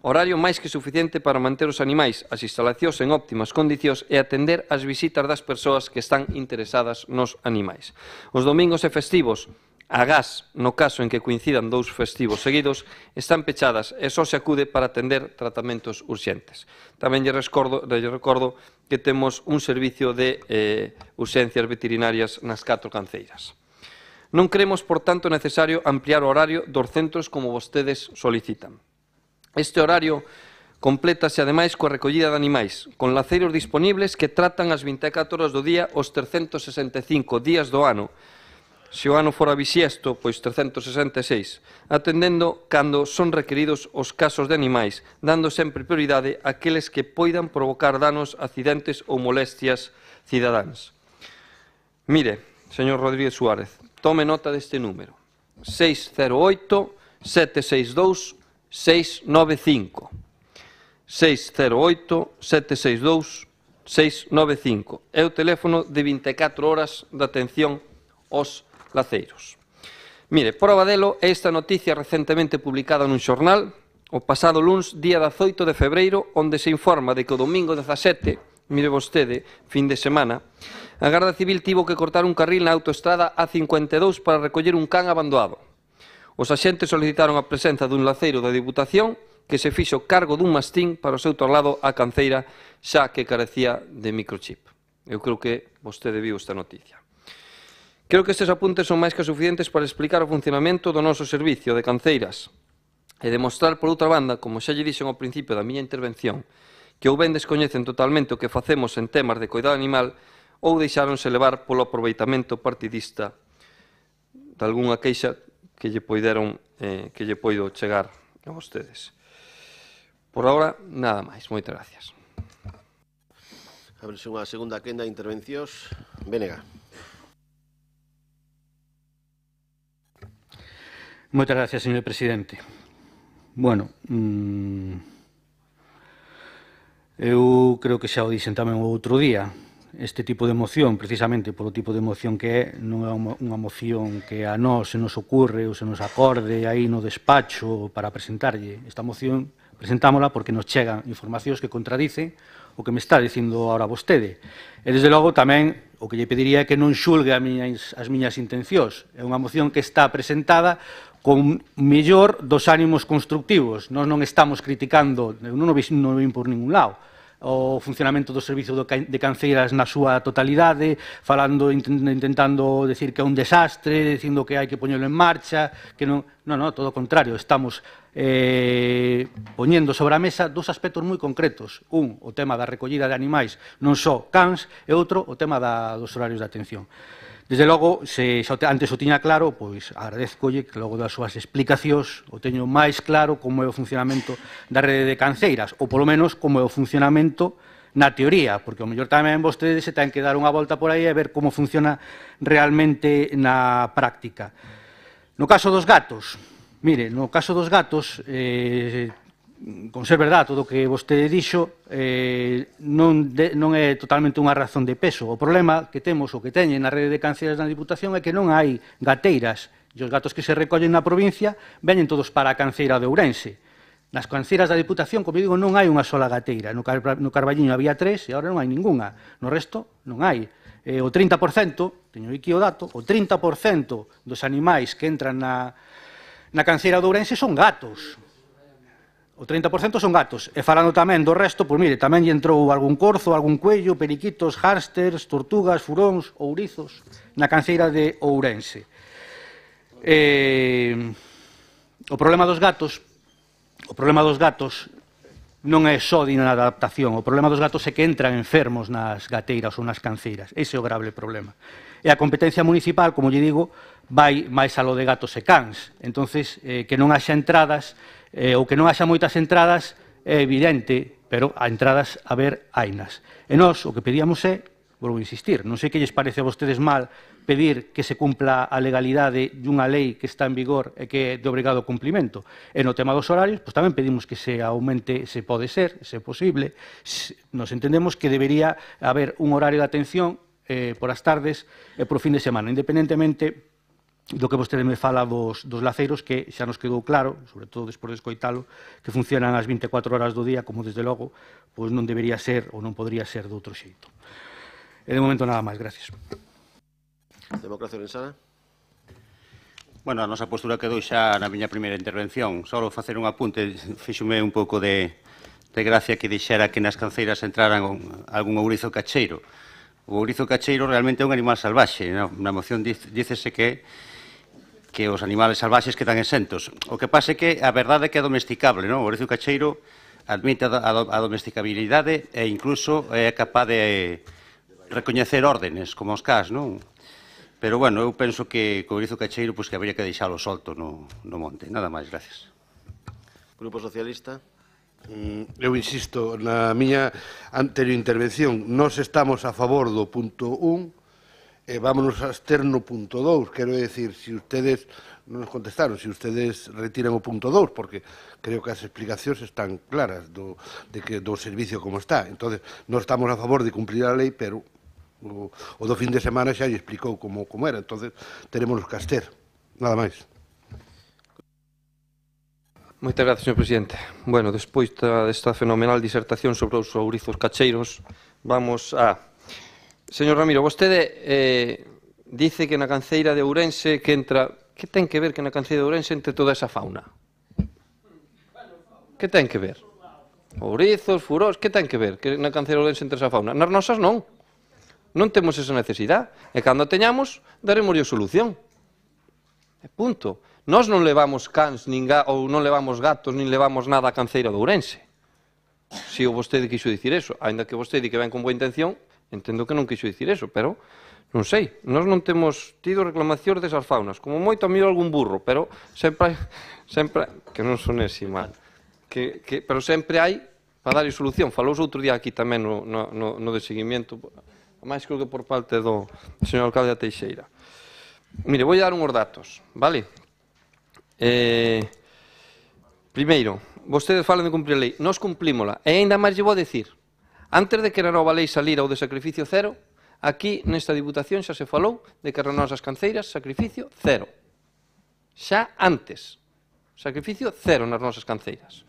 Horario máis que suficiente para manter os animais, as instalacións en óptimas condicións e atender as visitas das persoas que están interesadas nos animais. Os domingos e festivos, agás, no caso en que coincidan 2 festivos seguidos, están pechadas e só se acude para atender tratamentos urxentes. Tamén lle recordo que temos un servicio de urxencias veterinarias nas 4 canceiras. Non creemos, por tanto, necesario ampliar o horario dos centros como vostedes solicitan. Este horario complétase ademais coa recollida de animais, con laceiros disponibles que tratan as 24 horas do día os 365 días do ano. Se o ano fora bisiesto, pois 366, atendendo cando son requeridos os casos de animais, dando sempre prioridade àqueles que poidan provocar danos, accidentes ou molestias cidadáns. Mire, señor Rodríguez Suárez, tome nota deste número. 608-762-695. 608-762-695. É o teléfono de 24 horas de atención aos laceiros. Mire, prova delo é esta noticia recentemente publicada nun xornal o pasado luns, día 18 de febreiro, onde se informa de que o domingo 17, mire vostede, fin de semana, a Garda Civil tivo que cortar un carril na autoestrada A52 para recoller un can abandonado. Os axentes solicitaron a presenza dun laceiro da Diputación que se fixo cargo dun mastín para o seu traslado á Canceira, xa que carecía de microchip. Eu creo que vostede viu esta noticia. Creo que estes apuntes son máis que suficientes para explicar o funcionamento do noso servicio de Canceiras e demostrar, por outra banda, como xa lle dixen ao principio da miña intervención, que ou ben descoñecen totalmente o que facemos en temas de cuidado animal ou deixáronse levar polo aproveitamento partidista de algunha queixa que lle poido chegar a vostedes. Por agora, nada máis. Moitas gracias. Ábrese unha segunda quenda de intervencións. Vénega. Moitas gracias, señor presidente. Bueno, eu creo que xa o dixen tamén o outro día. Este tipo de moción, precisamente polo tipo de moción que é, non é unha moción que a nós se nos ocurre ou se nos acorde aí no despacho para presentarlle. Esta moción presentámola porque nos chegan informacións que contradicen o que me está dicindo ahora vostede. E, desde logo, tamén o que lle pediría é que non xulgue as miñas intencións. É unha moción que está presentada con mellor dos ánimos constructivos. Nós non estamos criticando, non o vim por ningún lado, o funcionamento do servicio de Canceiras na súa totalidade, falando, intentando decir que é un desastre, dicindo que hai que poñelo en marcha, que non, todo o contrario, estamos poñendo sobre a mesa dos aspectos moi concretos. Un, o tema da recollida de animais, non só cans, e outro, o tema dos horarios de atención. Desde logo, se antes o tiña claro, pois agradezcolle que logo das súas explicacións o teño máis claro como é o funcionamento da rede de Canceiras, ou polo menos como é o funcionamento na teoría, porque ao mellor tamén vostedes se ten que dar unha volta por aí e ver como funciona realmente na práctica. No caso dos gatos, mire, no caso dos gatos, con ser verdade todo o que vostede dixo, non é totalmente unha razón de peso. O problema que temos, o que teñen na rede de Canceiras na Diputación, é que non hai gateiras. E os gatos que se recollen na provincia veñen todos para a Canceira de Ourense. Nas Canceiras da Diputación, como digo, non hai unha sola gateira. No Carballiño había 3 e agora non hai ninguna. No resto, non hai. O 30%, teño aquí o dato, o 30% dos animais que entran na Canceira de Ourense son gatos. O 30% son gatos. E falando tamén do resto, pois mire, tamén lle entrou algún corzo, algún cuello, periquitos, hámsters, tortugas, furóns, ourizos, na Canceira de Ourense. O problema dos gatos non é só de adaptación. O problema dos gatos é que entran enfermos nas gateiras ou nas canceiras. Ese é o grave problema. E a competencia municipal, como lle digo, vai máis a lo de gatos e cans. Entonces, que non haxa entradas, ou que non haxa moitas entradas, é evidente, pero a entradas a ver hainas. E nós o que pedíamos é, volvo a insistir, non sei que lles parece a vostedes mal pedir que se cumpla a legalidade dunha lei que está en vigor e que é de obrigado cumplimento. E no tema dos horarios, pois tamén pedimos que se aumente, se pode ser, se é posible. Nos entendemos que debería haber un horario de atención por as tardes e por fin de semana, independentemente do que vostede me fala dos laceiros, que xa nos quedou claro, sobre todo despois de escoitalo, que funcionan as 24 horas do día, como desde logo pois non debería ser ou non podría ser de outro xeito. E de momento nada máis, gracias. Democracia Orensana. Bueno, a nosa postura quedou xa na miña primeira intervención. Só facer un apunte, fíxome un pouco de gracia que dixera que nas canceiras entraran algún ourizo cacheiro. O ourizo cacheiro realmente é un animal salvaxe. Na moción dícese que os animales salvaxes quedan exentos. O que pasa é que a verdade é que é domesticable, non? O ourizo cacheiro admite a domesticabilidade e incluso é capaz de recoñecer órdenes, como os cas, non? Pero, bueno, eu penso que o ourizo cacheiro que habría que deixalo solto no monte. Nada máis, gracias. Grupo Socialista. Eu insisto, na miña anterior intervención, nós estamos a favor do punto 1 vámonos a abster no punto 2. Quero decir, se ustedes non nos contestaron, se ustedes retiran o punto 2, porque creo que as explicacións están claras do servicio como está. Entón, non estamos a favor de cumplir a lei, pero o do fin de semana xa lle explicou como era. Entón, teremos que abster. Nada máis. Moitas gracias, señor presidente. Bueno, despois desta fenomenal disertación sobre os ourizos cacheiros, vamos a... Señor Ramiro, vostede dice que na canceira de Ourense que entra... Que ten que ver que na canceira de Ourense entre toda esa fauna? Que ten que ver? Ourizos, furós, que ten que ver que na canceira de Ourense entre esa fauna? Nas nosas non. Non temos esa necesidade. E cando teñamos, daremoslle solución. E punto. Nós non levamos cans, ou non levamos gatos, nin levamos nada a canceira de Ourense. Se o vostede quixo dicir eso, ainda que vostede que ven con boa intención, entendo que non quixo dicir eso, pero non sei, nós non temos tido reclamacións desas faunas, como moito a mí algún burro, pero sempre que non son ese mal, pero sempre hai para darlle solución. Falouse outro día aquí tamén no de seguimiento, máis creo que por parte do señor alcalde da Teixeira. Mire, vou dar uns datos, vale? Primeiro, vostedes falan de cumprir a lei, nós cumprímola, e ainda máis lle vou decir, antes de que a nova lei salira o de sacrificio cero, aquí nesta Diputación xa se falou de que as nosas canceiras sacrificio cero. Xa antes, sacrificio cero nas nosas canceiras.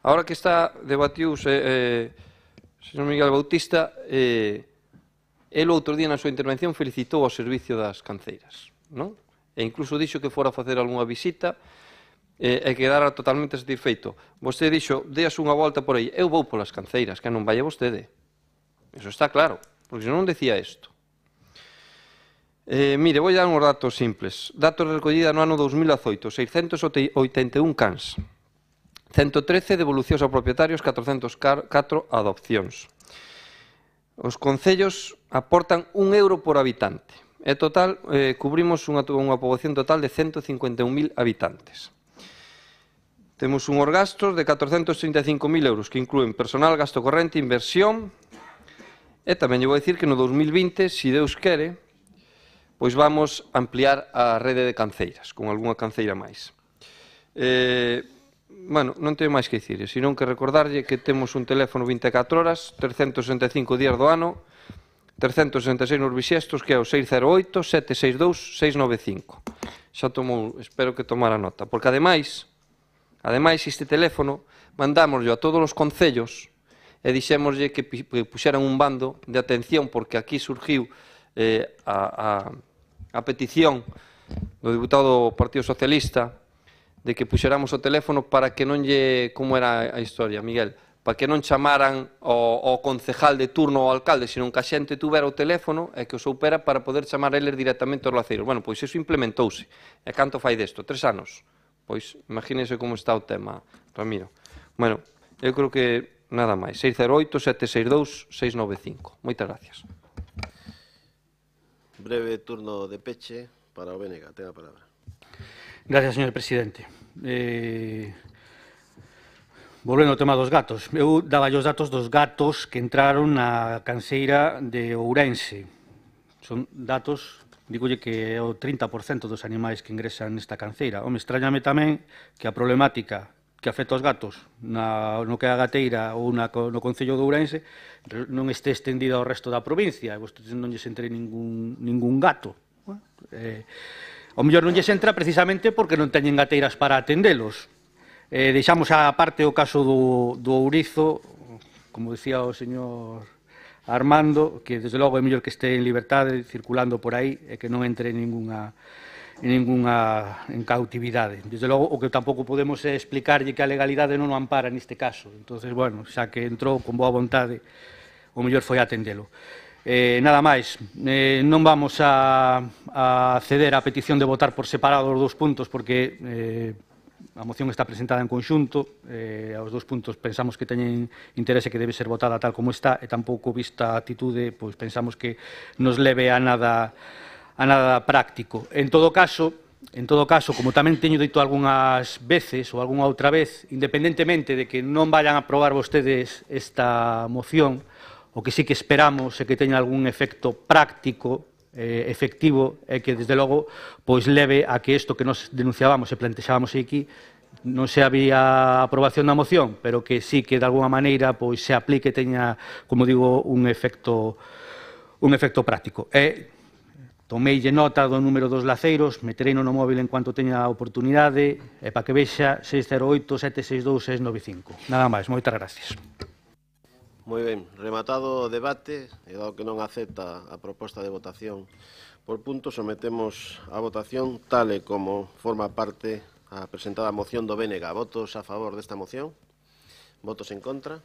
Agora que está debatiuse señor Miguel Bautista, el outro día na súa intervención felicitou ao servicio das canceiras, non? E incluso dixo que fora a facer algunha visita e quedara totalmente satisfeito. Vostede dixo, deas unha volta por aí, eu vou polas canceiras, que non vai a vostede. Eso está claro. Porque senón non decía isto. Mire, vou dar uns datos simples. Datos de recollida no ano 2018, 681 cans, 113 devolucións a propietarios, 404 adopcións. Os concellos aportan €1 por habitante. En total, cubrimos unha poboación total de 151.000 habitantes. Temos unhos gastos de 435.000 euros, que inclúen personal, gasto corrente, inversión. E tamén lle vou dicir que no 2020, se Deus quere, pois vamos ampliar a rede de canceiras, con algunha canceira máis. Bueno, non teño máis que dicir, senón que recordarlle que temos un teléfono 24 horas, 365 días do ano, 366 nos bixestos, que é o 608-762-695. Xa tomou, espero que tomara nota, porque ademais, este teléfono mandámoslo a todos os concellos e dixémoslle que puxeran un bando de atención, porque aquí surgiu a petición do diputado do Partido Socialista de que puxeramos o teléfono para que non lle... Como era a historia, Miguel? Para que non chamaran ao concejal de turno ou ao alcalde, senón que a xente tuvera o teléfono e que o soupera para poder chamar a eles directamente aos laceiros. Bueno, pois iso implementouse. E canto fai desto? 3 anos. Pois imagínense como está o tema, Ramiro. Bueno, eu creo que... Nada máis. 608-762-695. Moitas gracias. Breve turno de peche para o BNG. Ten a palabra. Gracias, señor presidente. Volvendo ao tema dos gatos. Eu daba os datos dos gatos que entraron na canceira de Ourense. Son datos, digolle que é o 30% dos animais que ingresan nesta canceira. Home, extrañame tamén que a problemática que afecta aos gatos no que é a gateira ou no Concello de Ourense non este extendida ao resto da provincia, e vostedes non lles entre ningún gato. O mellor non lles entra precisamente porque non teñen gateiras para atendelos. Deixamos a parte o caso do ourizo, como decía o señor Armando, que desde logo é mellor que este en liberdade circulando por aí e que non entre ninguna en cautividade. Desde logo, o que tampouco podemos é explicarlle que a legalidade non o ampara neste caso. Entón, bueno, xa que entrou con boa vontade, o mellor foi atendelo. Nada máis, non vamos a ceder á petición de votar por separado os dos puntos, porque a moción está presentada en conxunto, aos dos puntos pensamos que teñen interese, que debe ser votada tal como está, e tampouco vista a atitude, pois pensamos que nos leve a nada práctico. En todo caso, como tamén teño dito algunhas veces ou algunha outra vez, independentemente de que non vayan a aprobar vostedes esta moción, o que sí que esperamos é que teña algún efecto práctico efectivo e que, desde logo, pois leve a que isto que nos denunciábamos e plantexábamos aquí non se había aprobación da moción, pero que sí que, de alguna maneira, pois se aplique e teña, como digo, un efecto práctico. Tomeille nota do número dos laceiros, metereino no móvil en cuanto teña a oportunidade, e para que vexa 608-762-695. Nada máis, moitas gracias. Moi ben, rematado o debate, e dado que non acepta a proposta de votación por puntos, sometemos a votación tal e como forma parte a presentada moción do BNG. Votos a favor desta moción? Votos en contra?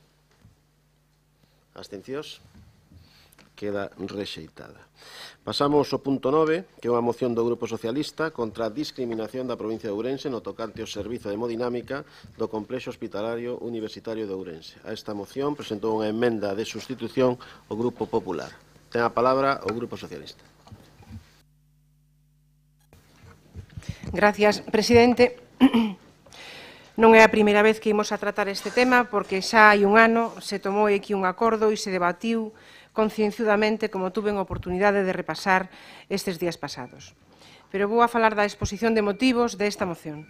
Abstencións? Queda rexeitada. Pasamos ao punto 9, que é unha moción do Grupo Socialista contra a discriminación da provincia de Ourense no tocante ao servizo de hemodinámica do Complexo Hospitalario Universitario de Ourense. A esta moción presentou unha emenda de sustitución o Grupo Popular. Ten a palabra o Grupo Socialista. Gracias, presidente. Non é a primeira vez que imos a tratar este tema, porque xa hai un ano se tomou aquí un acordo e se debatiu concienciudamente, como tuve a oportunidade de repasar estes días pasados. Pero vou a falar da exposición de motivos desta moción.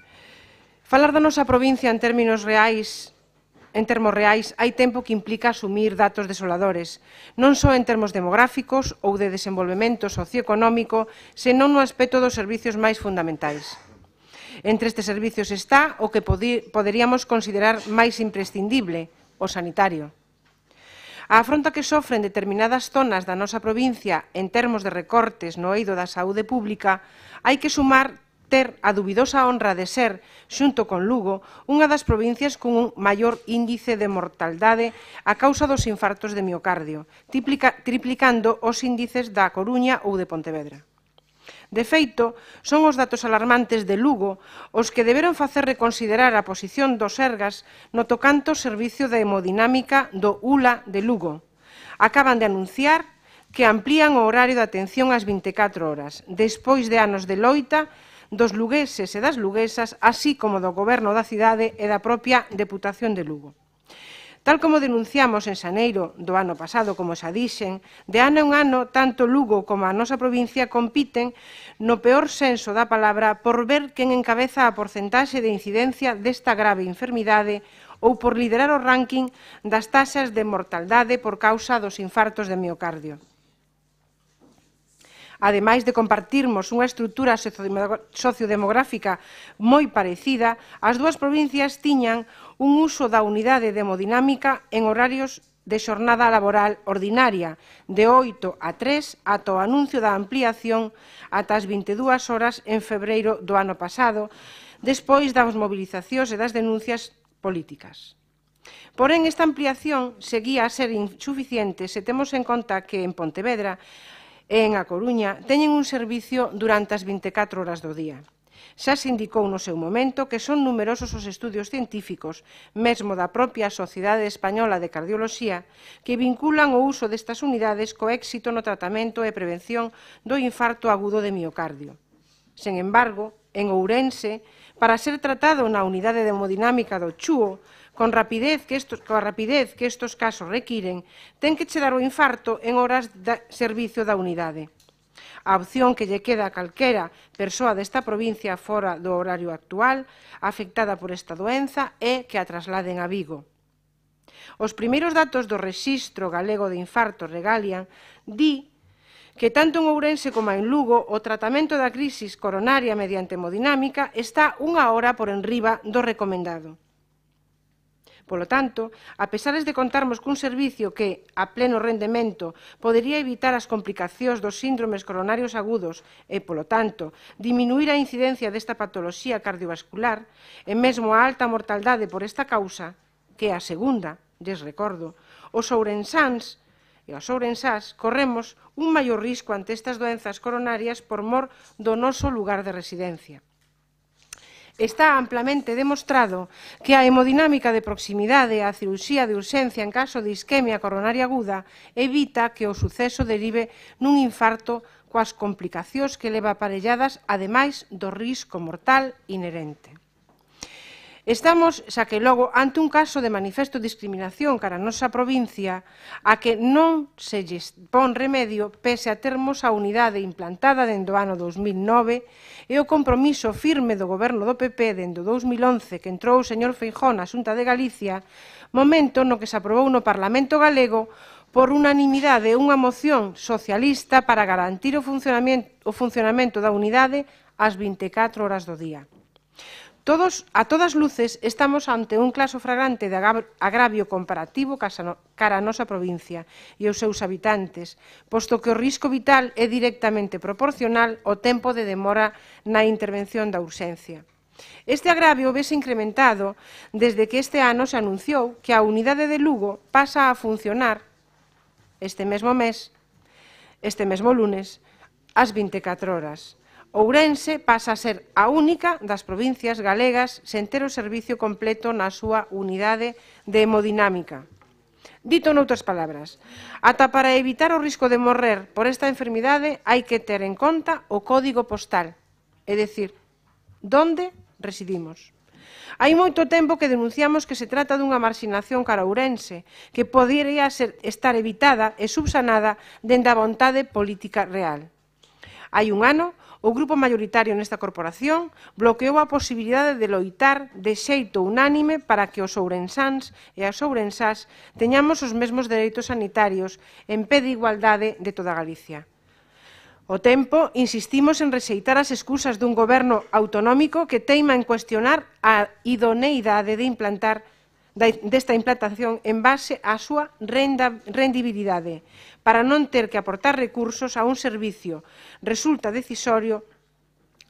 Falar da nosa provincia en termos reais, hai tempo que implica asumir datos desoladores, non só en termos demográficos ou de desenvolvemento socioeconómico, senón no aspecto dos servicios máis fundamentais. Entre estes servicios está o que poderíamos considerar máis imprescindible, o sanitario. A afronta que sofren determinadas zonas da nosa provincia en termos de recortes no eido da saúde pública, hai que sumar ter a dubidosa honra de ser, xunto con Lugo, unha das provincias con un maior índice de mortaldade a causa dos infartos de miocardio, triplicando os índices da Coruña ou de Pontevedra. De feito, son os datos alarmantes de Lugo os que deberon facer reconsiderar a posición dos Sergas no tocante ao servicio de hemodinámica do ULA de Lugo. Acaban de anunciar que amplían o horario de atención ás 24 horas, despois de anos de loita dos lugueses e das luguesas, así como do Goberno da cidade e da propia Deputación de Lugo. Tal como denunciamos en xaneiro do ano pasado, como xa dixen, de ano en ano, tanto Lugo como a nosa provincia compiten no peor senso da palabra por ver quen encabeza a porcentaxe de incidencia desta grave enfermidade ou por liderar o ranking das taxas de mortaldade por causa dos infartos de miocardio. Ademais de compartirmos unha estrutura sociodemográfica moi parecida, as dúas provincias tiñan un uso da unidade de hemodinámica en horarios de xornada laboral ordinaria, de 8 a 3, ata o anuncio da ampliación ata as 22 horas en febreiro do ano pasado, despois das mobilizacións e das denuncias políticas. Porén, esta ampliación seguía a ser insuficiente se temos en conta que en Pontevedra e en A Coruña teñen un servicio durante as 24 horas do día. Xa se indicou no seu momento que son numerosos os estudios científicos, mesmo da propia Sociedade Española de Cardioloxía, que vinculan o uso destas unidades co éxito no tratamento e prevención do infarto agudo de miocardio. Sen embargo, en Ourense, para ser tratado na unidade de hemodinámica do Chúo, coa rapidez que estos casos requiren, ten que che dar o infarto en horas de servicio da unidade. A opción que lle queda a calquera persoa desta provincia fora do horario actual afectada por esta doenza é que a trasladen a Vigo. Os primeiros datos do Rexistro Galego de Infartos Regalian di que tanto en Ourense como en Lugo o tratamento da crisis coronaria mediante hemodinámica está unha hora por enriba do recomendado. Polo tanto, a pesar de contarmos cun servicio que, a pleno rendemento, podería evitar as complicacións dos síndromes coronarios agudos e, polo tanto, diminuir a incidencia desta patoloxía cardiovascular e mesmo a alta mortaldade por esta causa, que é a segunda, lles recordo, os ourensáns e os ourensás corremos un maior risco ante estas doenzas coronarias por mor do noso lugar de residencia. Está amplamente demostrado que a hemodinámica de proximidade e a cirurxía de urxencia en caso de isquemia coronaria aguda evita que o suceso derive nun infarto coas complicacións que leva aparelladas, ademais do risco mortal inherente. Estamos, xa que logo, ante un caso de manifesto discriminación cara a nosa provincia a que non se lles pon remedio pese a termos a unidade implantada dende o ano 2009 e o compromiso firme do goberno do PP dende o 2011 que entrou o señor Feijóo na Xunta de Galicia, momento no que se aprobou no Parlamento galego por unanimidade unha moción socialista para garantir o funcionamento da unidade ás 24 horas do día. A todas luces, estamos ante un caso flagrante de agravio comparativo cara a nosa provincia e os seus habitantes, posto que o risco vital é directamente proporcional ao tempo de demora na intervención da urxencia. Este agravio vese incrementado desde que este ano se anunciou que a unidade de Lugo pasa a funcionar este mesmo mes, este mesmo lunes, ás 24 horas. Ourense pasa a ser a única das provincias galegas sen ter o servicio completo na súa unidade de hemodinámica. Dito noutras palabras, ata para evitar o risco de morrer por esta enfermidade hai que ter en conta o código postal, é dicir, onde residimos. Hai moito tempo que denunciamos que se trata dunha marxinación cara a Ourense, que podería estar evitada e subsanada dende a vontade política real. Hai un ano, o grupo maioritario nesta corporación bloqueou a posibilidade de loitar de xeito unánime para que os ourensáns e as ourensás teñamos os mesmos dereitos sanitarios en pé de igualdade de toda Galicia. O tempo, insistimos en rexeitar as excusas dun goberno autonómico que teima en cuestionar a idoneidade desta implantación en base á súa rendibilidade, para non ter que aportar recursos a un servicio resulta decisorio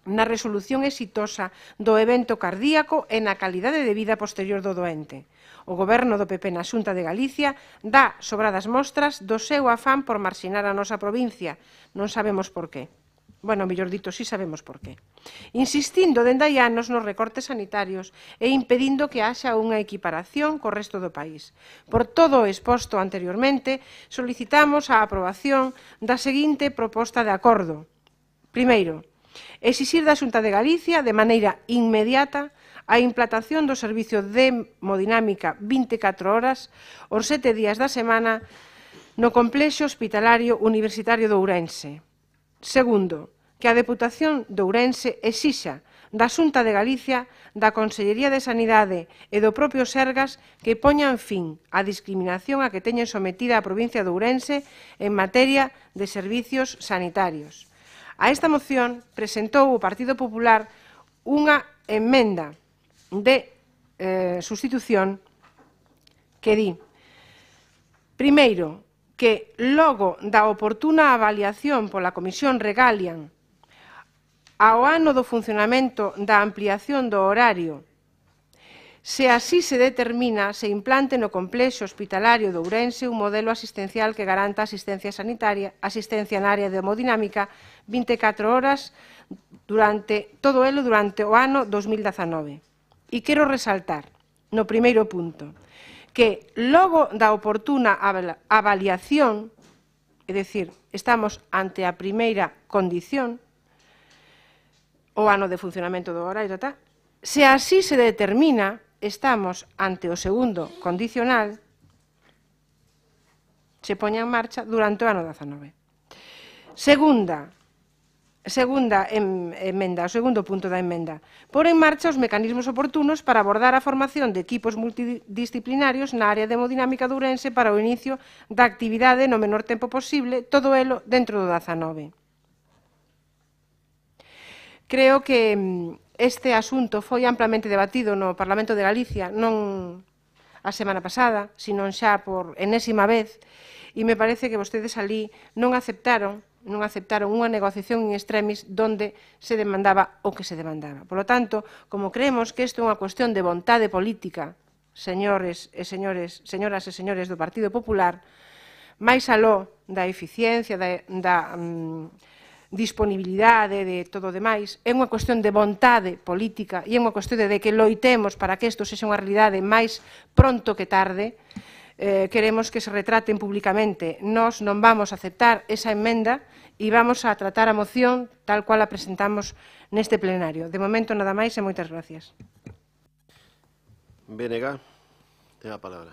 na resolución exitosa do evento cardíaco e na calidade de vida posterior do doente. O goberno do PP na Xunta de Galicia dá sobradas mostras do seu afán por marxinar a nosa provincia. Non sabemos por qué. Bueno, mellor dito, sí sabemos por qué. Insistindo dende hai anos nos recortes sanitarios e impedindo que haxa unha equiparación co resto do país. Por todo o exposto anteriormente, solicitamos a aprobación da seguinte proposta de acordo. Primeiro, exixir da Xunta de Galicia, de maneira inmediata, a implantación do servicio de hemodinámica 24 horas os 7 días da semana no complexo hospitalario universitario de Ourense. Segundo, que a Deputación de Ourense exixa da Xunta de Galicia, da Consellería de Sanidade e do propio Sergas que poñan fin á discriminación a que teñen sometida a provincia de Ourense en materia de servicios sanitarios. A esta moción presentou o Partido Popular unha emenda de sustitución que di, primeiro, que logo da oportuna avaliación pola Comisión Regalian ao ano do funcionamento da ampliación do horario, se así se determina, se implante no complexo hospitalario de Ourense un modelo asistencial que garanta asistencia na área de hemodinámica 24 horas durante todo o ano 2019. E quero resaltar, no primeiro punto, que logo da oportuna avaliación, é dicir, estamos ante a primeira condición, o ano de funcionamento do horario, se así se determina, estamos ante o segundo condicional, se poña en marcha durante o ano 19. Segunda emenda, o segundo punto da emenda, pôr en marcha os mecanismos oportunos para abordar a formación de equipos multidisciplinarios na área de hemodinámica de Ourense para o inicio da actividade no menor tempo posible, todo elo dentro do 19. Creo que este asunto foi amplamente debatido no Parlamento de Galicia, non a semana pasada, sino xa por enésima vez, e me parece que vostedes alí non aceptaron unha negociación in extremis donde se demandaba o que se demandaba. Por lo tanto, como creemos que isto é unha cuestión de vontade política, señoras e señores do Partido Popular, máis aló da eficiencia, da disponibilidade de todo o demais, é unha cuestión de vontade política e é unha cuestión de que loitemos para que isto sexa unha realidade máis pronto que tarde. Queremos que se retraten públicamente. Nós non vamos a aceptar esa emenda e vamos a tratar a moción tal cual a presentamos neste plenario. De momento, nada máis e moitas gracias. BNG, ten a palabra.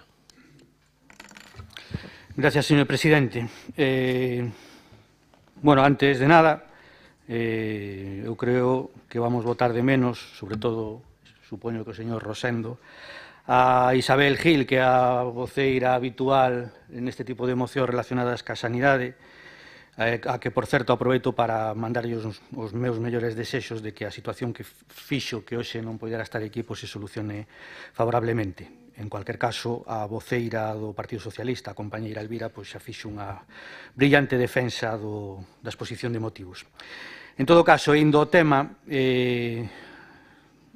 Gracias, señor presidente. Bueno, antes de nada, eu creo que vamos votar de menos, sobre todo, supoño que o señor Rosendo, a Isabel Gil, que é a voceira habitual neste tipo de mocións relacionadas ca sanidade, a que, por certo, aproveito para mandarlle os meus mellores desexos de que a situación que fixo que hoxe non poidera estar aquí se solucione favorablemente. En cualquier caso, a voceira do Partido Socialista, a compañeira Elvira, xa fixo unha brillante defensa da exposición de motivos. En todo caso, indo ao tema,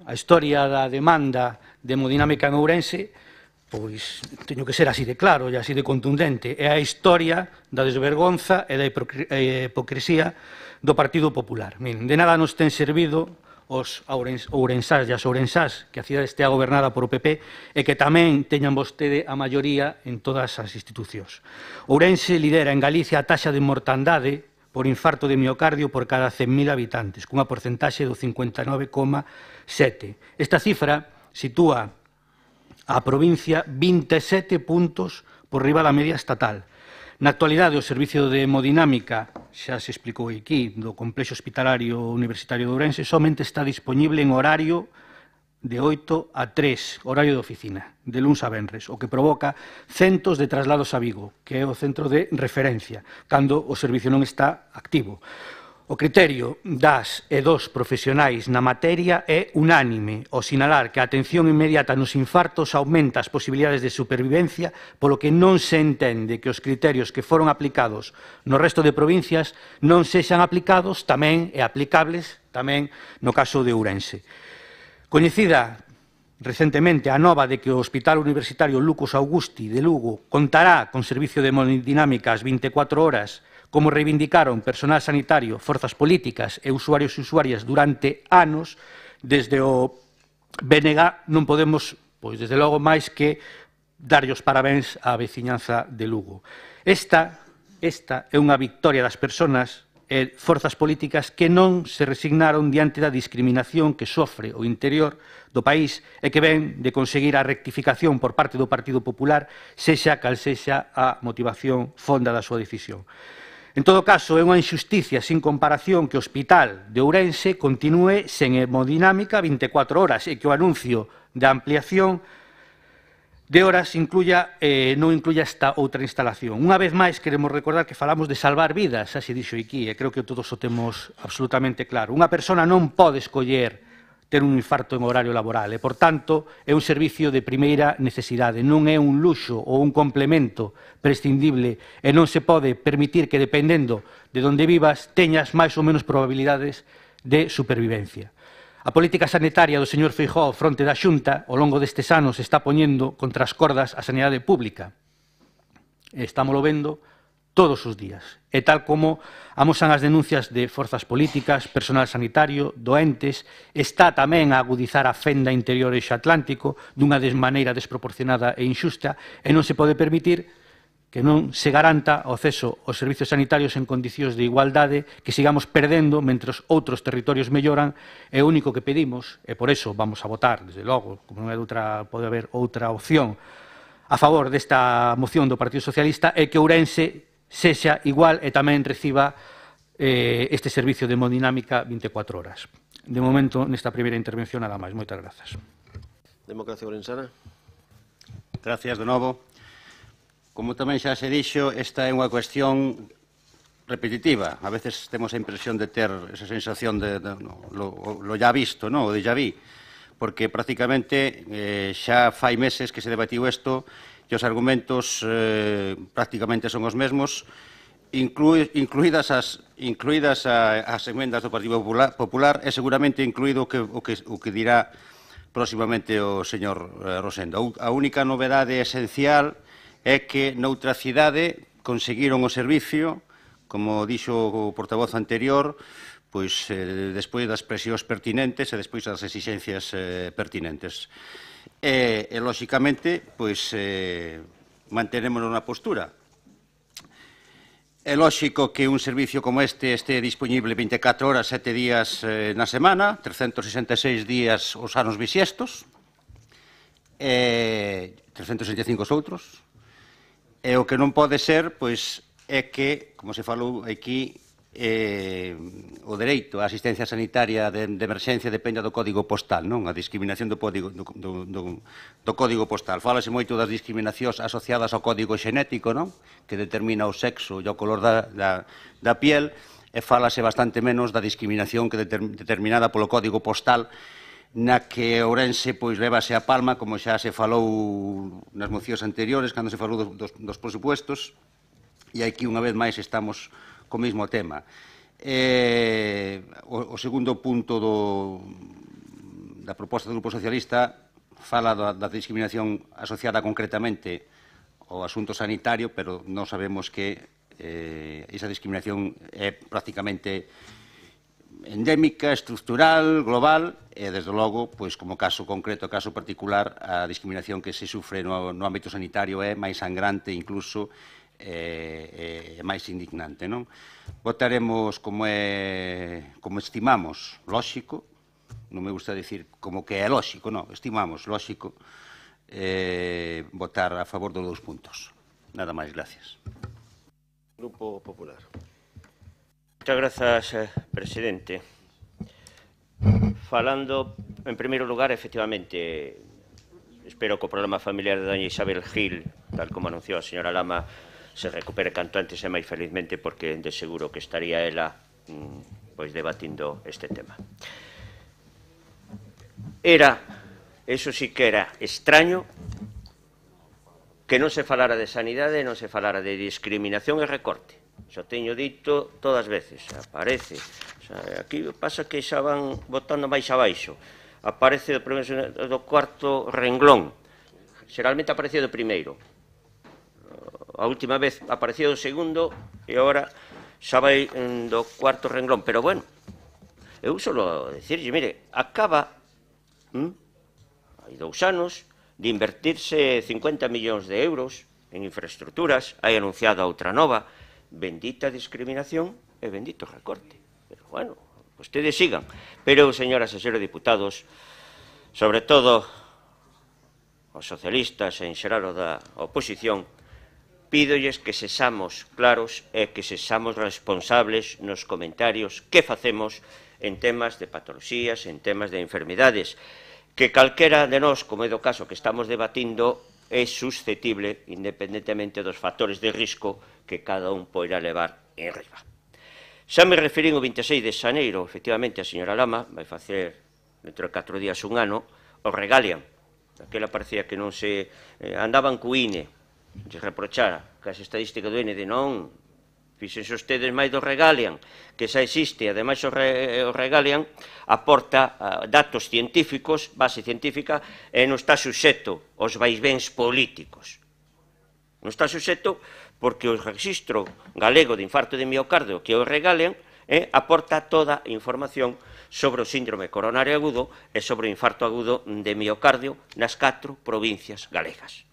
a historia da demanda de hemodinámica en Ourense, pois teño que ser así de claro e así de contundente. É a historia da desvergonza e da hipocresía do Partido Popular. De nada nos ten servido os ourensás e as ourensás que a cidade estea gobernada por o PP e que tamén teñan vostede a maioría en todas as institucións. Ourense lidera en Galicia a taxa de mortandade por infarto de miocardio por cada 100.000 habitantes, cunha porcentaxe do 59,7. Esta cifra sitúa a provincia 27 puntos por riba da media estatal. Na actualidade, o servicio de hemodinámica, xa se explicou aquí, do Complexo Hospitalario Universitario de Ourense, somente está disponible en horario de 8 a 3, horario de oficina, de luns a venres, o que provoca centos de traslados a Vigo, que é o centro de referencia, cando o servicio non está activo. O criterio das e dos profesionais na materia é unánime ao sinalar que a atención inmediata nos infartos aumenta as posibilidades de supervivencia, polo que non se entende que os criterios que foron aplicados no resto de provincias non sexan aplicados tamén e aplicables tamén no caso de Ourense. Coñecida recentemente a nova de que o Hospital Universitario Lucas Augusti de Lugo contará con servicio de hemodinámica ás 24 horas, como reivindicaron personal sanitario, forzas políticas e usuarios e usuarias durante anos, desde o BNG non podemos, pois, desde logo, máis que darlle os parabéns á veciñanza de Lugo. Esta é unha victoria das persoas e forzas políticas que non se resignaron diante da discriminación que sofre o interior do país e que ven de conseguir a rectificación por parte do Partido Popular, sexa cal sexa a motivación fonda da súa decisión. En todo caso, é unha injusticia sin comparación que o Hospital de Ourense continúe sen hemodinámica 24 horas e que o anuncio da ampliación de horas non incluya esta outra instalación. Unha vez máis, queremos recordar que falamos de salvar vidas, xa se dixo aquí, e creo que todos o temos absolutamente claro. Unha persona non pode escoller ter un infarto en horario laboral e, por tanto, é un servicio de primeira necesidade, non é un luxo ou un complemento prescindible e non se pode permitir que, dependendo de onde vivas, teñas máis ou menos probabilidades de supervivencia. A política sanitaria do señor Feijóo fronte da Xunta ao longo destes anos está poñendo contra as cordas a sanidade pública. Estámoslo vendo todos os días. E tal como amosan as denuncias de forzas políticas, personal sanitario, doentes, está tamén a agudizar a fenda interior eixo atlántico dunha maneira desproporcionada e injusta e non se pode permitir que non se garanta o acceso aos servicios sanitarios en condicións de igualdade, que sigamos perdendo mentres outros territorios melloran, e o único que pedimos, e por eso vamos a votar, desde logo, como non é outra, pode haber outra opción, a favor desta moción do Partido Socialista, é que Ourense sexa igual e tamén reciba este servicio de hemodinámica 24 horas. De momento, nesta primeira intervención, nada máis. Moitas grazas. Democracia Ourensana. Gracias de novo. Como tamén xa se dixo, esta é unha cuestión repetitiva. A veces temos a impresión de ter esa sensación de lo ya visto, o de ya vi, porque prácticamente xa fai meses que se debatiu isto e os argumentos prácticamente son os mesmos, incluídas as emendas do Partido Popular e seguramente incluído o que dirá próximamente o señor Rosendo. A única novedade esencial é que noutra cidade conseguiron o servicio, como dixo o portavoz anterior, pois despois das presións pertinentes e despois das exixencias pertinentes. E, lóxicamente, pois, mantenémonos na postura. É lóxico que un servicio como este este disponible 24 horas, 7 días na semana, 366 días os anos bisiestos. 365 outros, e o que non pode ser, pois, é que, como se falou aquí, o dereito á asistencia sanitaria de emerxencia depende do código postal, non? A discriminación do código postal. Fálase moito das discriminacións asociadas ao código xenético, non? Que determina o sexo e o color da piel, e fálase bastante menos da discriminación que determinada polo código postal, na que Ourense pois levase a palma, como xa se falou nas mocións anteriores, cando se falou dos presupuestos, e aquí unha vez máis estamos co mesmo tema. O segundo punto da proposta do Grupo Socialista fala da discriminación asociada concretamente ao asunto sanitario, pero non sabemos que esa discriminación é prácticamente endémica, estructural, global, e, desde logo, pois, como caso concreto, caso particular, a discriminación que se sufre no ámbito sanitario é máis sangrante, incluso, e máis indignante, non? Votaremos como estimamos lóxico, non me gusta dicir como que é lóxico, non, estimamos lóxico, votar a favor dos 2 puntos. Nada máis, gracias. Grupo Popular. Muchas gracias, presidente. Falando, en primeiro lugar, efectivamente, espero que o problema familiar de doña Isabel Gil, tal como anunciou a señora Lama, se recupere canto antes e máis felizmente, porque de seguro que estaría ela pois debatindo este tema. Eso sí que era extraño, que non se falara de sanidade, non se falara de discriminación e recorte. Xa teño dito todas as veces, aparece. Aquí pasa que xa van botando máis abaixo. Aparece do cuarto renglón. Xeralmente aparece do primeiro. A última vez aparecía do segundo e agora xa vai do cuarto renglón. Pero, bueno, eu solo dicirlle, mire, acaba, hai 2 anos, de invertirse 50 millóns de euros en infraestructuras, hai anunciado a outra nova. Bendita discriminación e bendito recorte. Pero, bueno, vostedes sigan. Pero, señoras e señores diputados, sobre todo os socialistas e en xeral o da oposición, pídolles que sexamos claros e que sexamos responsables nos comentarios que facemos en temas de patoloxías, en temas de enfermidades, que calquera de nós, como é do caso que estamos debatindo, é susceptible, independentemente dos factores de risco que cada un poirá levar en riba. Xa me referín o 26 de xaneiro, efectivamente, a señora Lama vai facer, dentro de 4 días, 1 ano, o regalian. Aquela parecía que non se andaban co INE, se reprochara, que as estadísticas do INE de non, fíxense ustedes máis do regalian, que xa existe, ademais o regalian aporta datos científicos, base científica, e non está suxeto aos vaivens políticos. Non está suxeto porque o Registro Galego de Infarto de Miocardio, que o regalian, aporta toda a información sobre o síndrome coronario agudo e sobre o infarto agudo de miocardio nas 4 provincias galegas.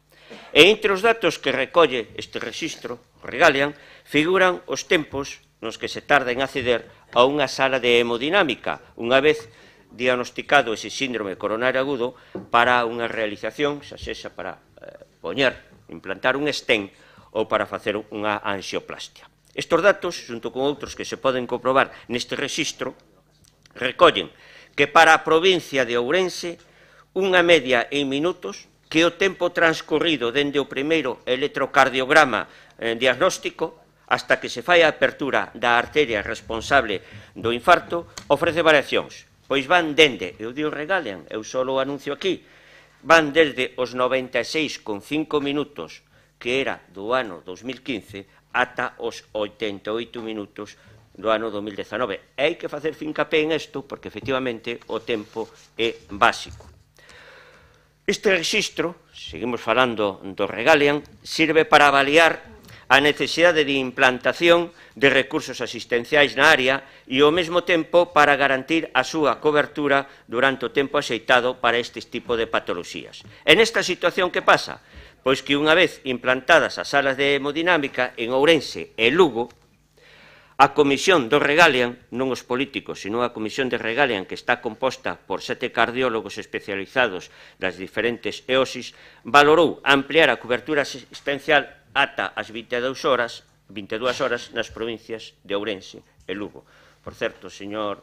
E entre os datos que recolle este registro, o regalian, figuran os tempos nos que se tarda en acceder a unha sala de hemodinámica, unha vez diagnosticado ese síndrome coronario agudo, para unha realización, xa sexa para implantar un stent ou para facer unha anxioplastia. Estes datos, xunto con outros que se poden comprobar neste registro, recollen que para a provincia de Ourense unha media en minutos, que o tempo transcorrido dende o primeiro electrocardiograma diagnóstico hasta que se fai a apertura da arteria responsable do infarto, ofrece variacións. Pois van dende, eu digo regalian, eu só o anuncio aquí, van desde os 96,5 minutos que era do ano 2015 ata os 88 minutos do ano 2019. E hai que facer fincapé en isto porque, efectivamente, o tempo é básico. Este registro, seguimos falando do regalian, sirve para avaliar a necesidade de implantación de recursos asistenciais na área e, ao mesmo tempo, para garantir a súa cobertura durante o tempo axeitado para este tipo de patoloxías. En esta situación, que pasa? Pois que unha vez implantadas as salas de hemodinámica en Ourense e Lugo, A comisión do Regalian, non os políticos, sino a comisión de Regalian, que está composta por 7 cardiólogos especializados das diferentes EOSIS, valorou ampliar a cobertura asistencial ata as 22 horas nas provincias de Ourense e Lugo. Por certo, señor